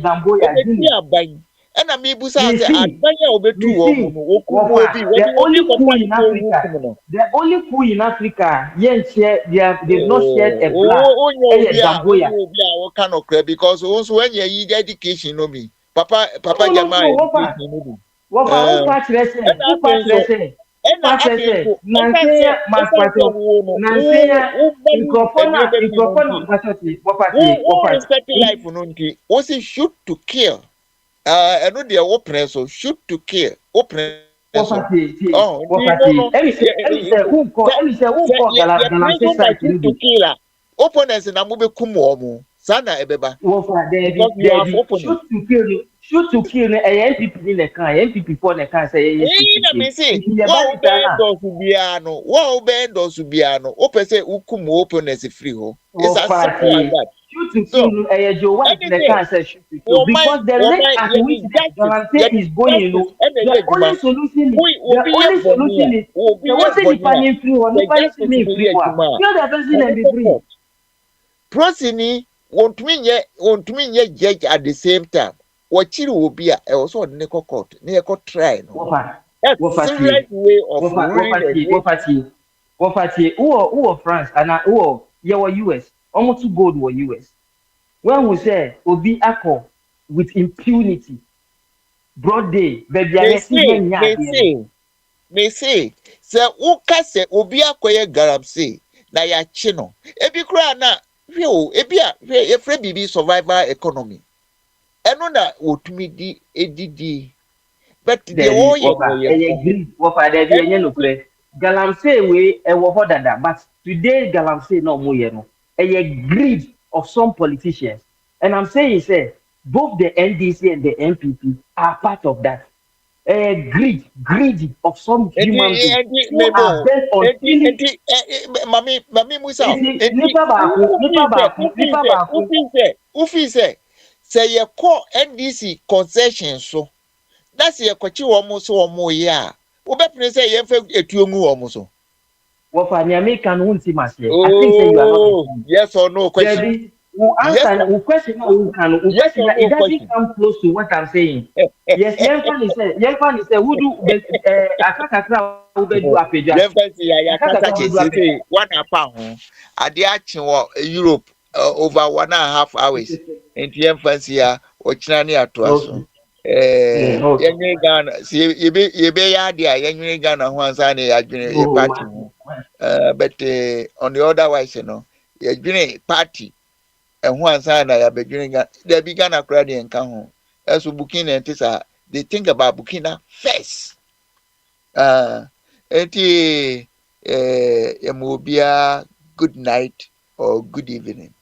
Dambuya. And I mean, the only coup in Africa, yes, they've not shared a blood. Because also when you need education, no me, Papa Jama. Shoot to kill. I know they are open, so shoot to kill. Open. Opponents in Amube Kumomu, Sana Ebeba. Shoot to kill. shoot to kill no NPP in the can NPP for the can say yes shoot to me say kill what obey those biano open say ukum openness free ho it's as simple as that. Shoot to kill no Joe White in the can say shoot to kill because the rate at which the Galante is going, you know, the only solution is the one thing depending free one, depending me free one. You're the person and be free. Prosini won't mean yet judge at the same time. What you will be also on the court, near court trial. That's the right way of who France and who US almost too gold were US. When we say Obi Ako with impunity, broad day, baby, may say, Sir Uka say Obi Ako garam say, na ya chino. Ebi kura na, ebia, efre bibi survivor economy. Eno na otumi di edidi. But the whole Galamsey we dada, but today Galamsey no more no. A greed of some politicians, and I'm saying say both the NDC and the MPP are part of that. A greedy of some human beings who are bent on killing. Mami Musa. Ufi say ye call NDC concession so. That's ye kwachi womo so womo ya. Obe say ye fe etuomu womo so. What for the American won't see much. I think say you are not. Yes or no question. Who answer who question who can it doesn't come close to what I'm saying. Yes, Yankan is say who do akakakra who be do apeja. Say 1 hour ade achi Europe over 1.5 hours. Enti Yanfancy ya ochina ni atoaso. Yenye Ghana si yebe ya dia yenye Ghana ho ansa ne adwene ye party ho. But on the other wise, you know, you party and one side I have been they began a crowd in Kaho. As Burkina and Tisa, they think about Burkina first. Mobia, good night or good evening.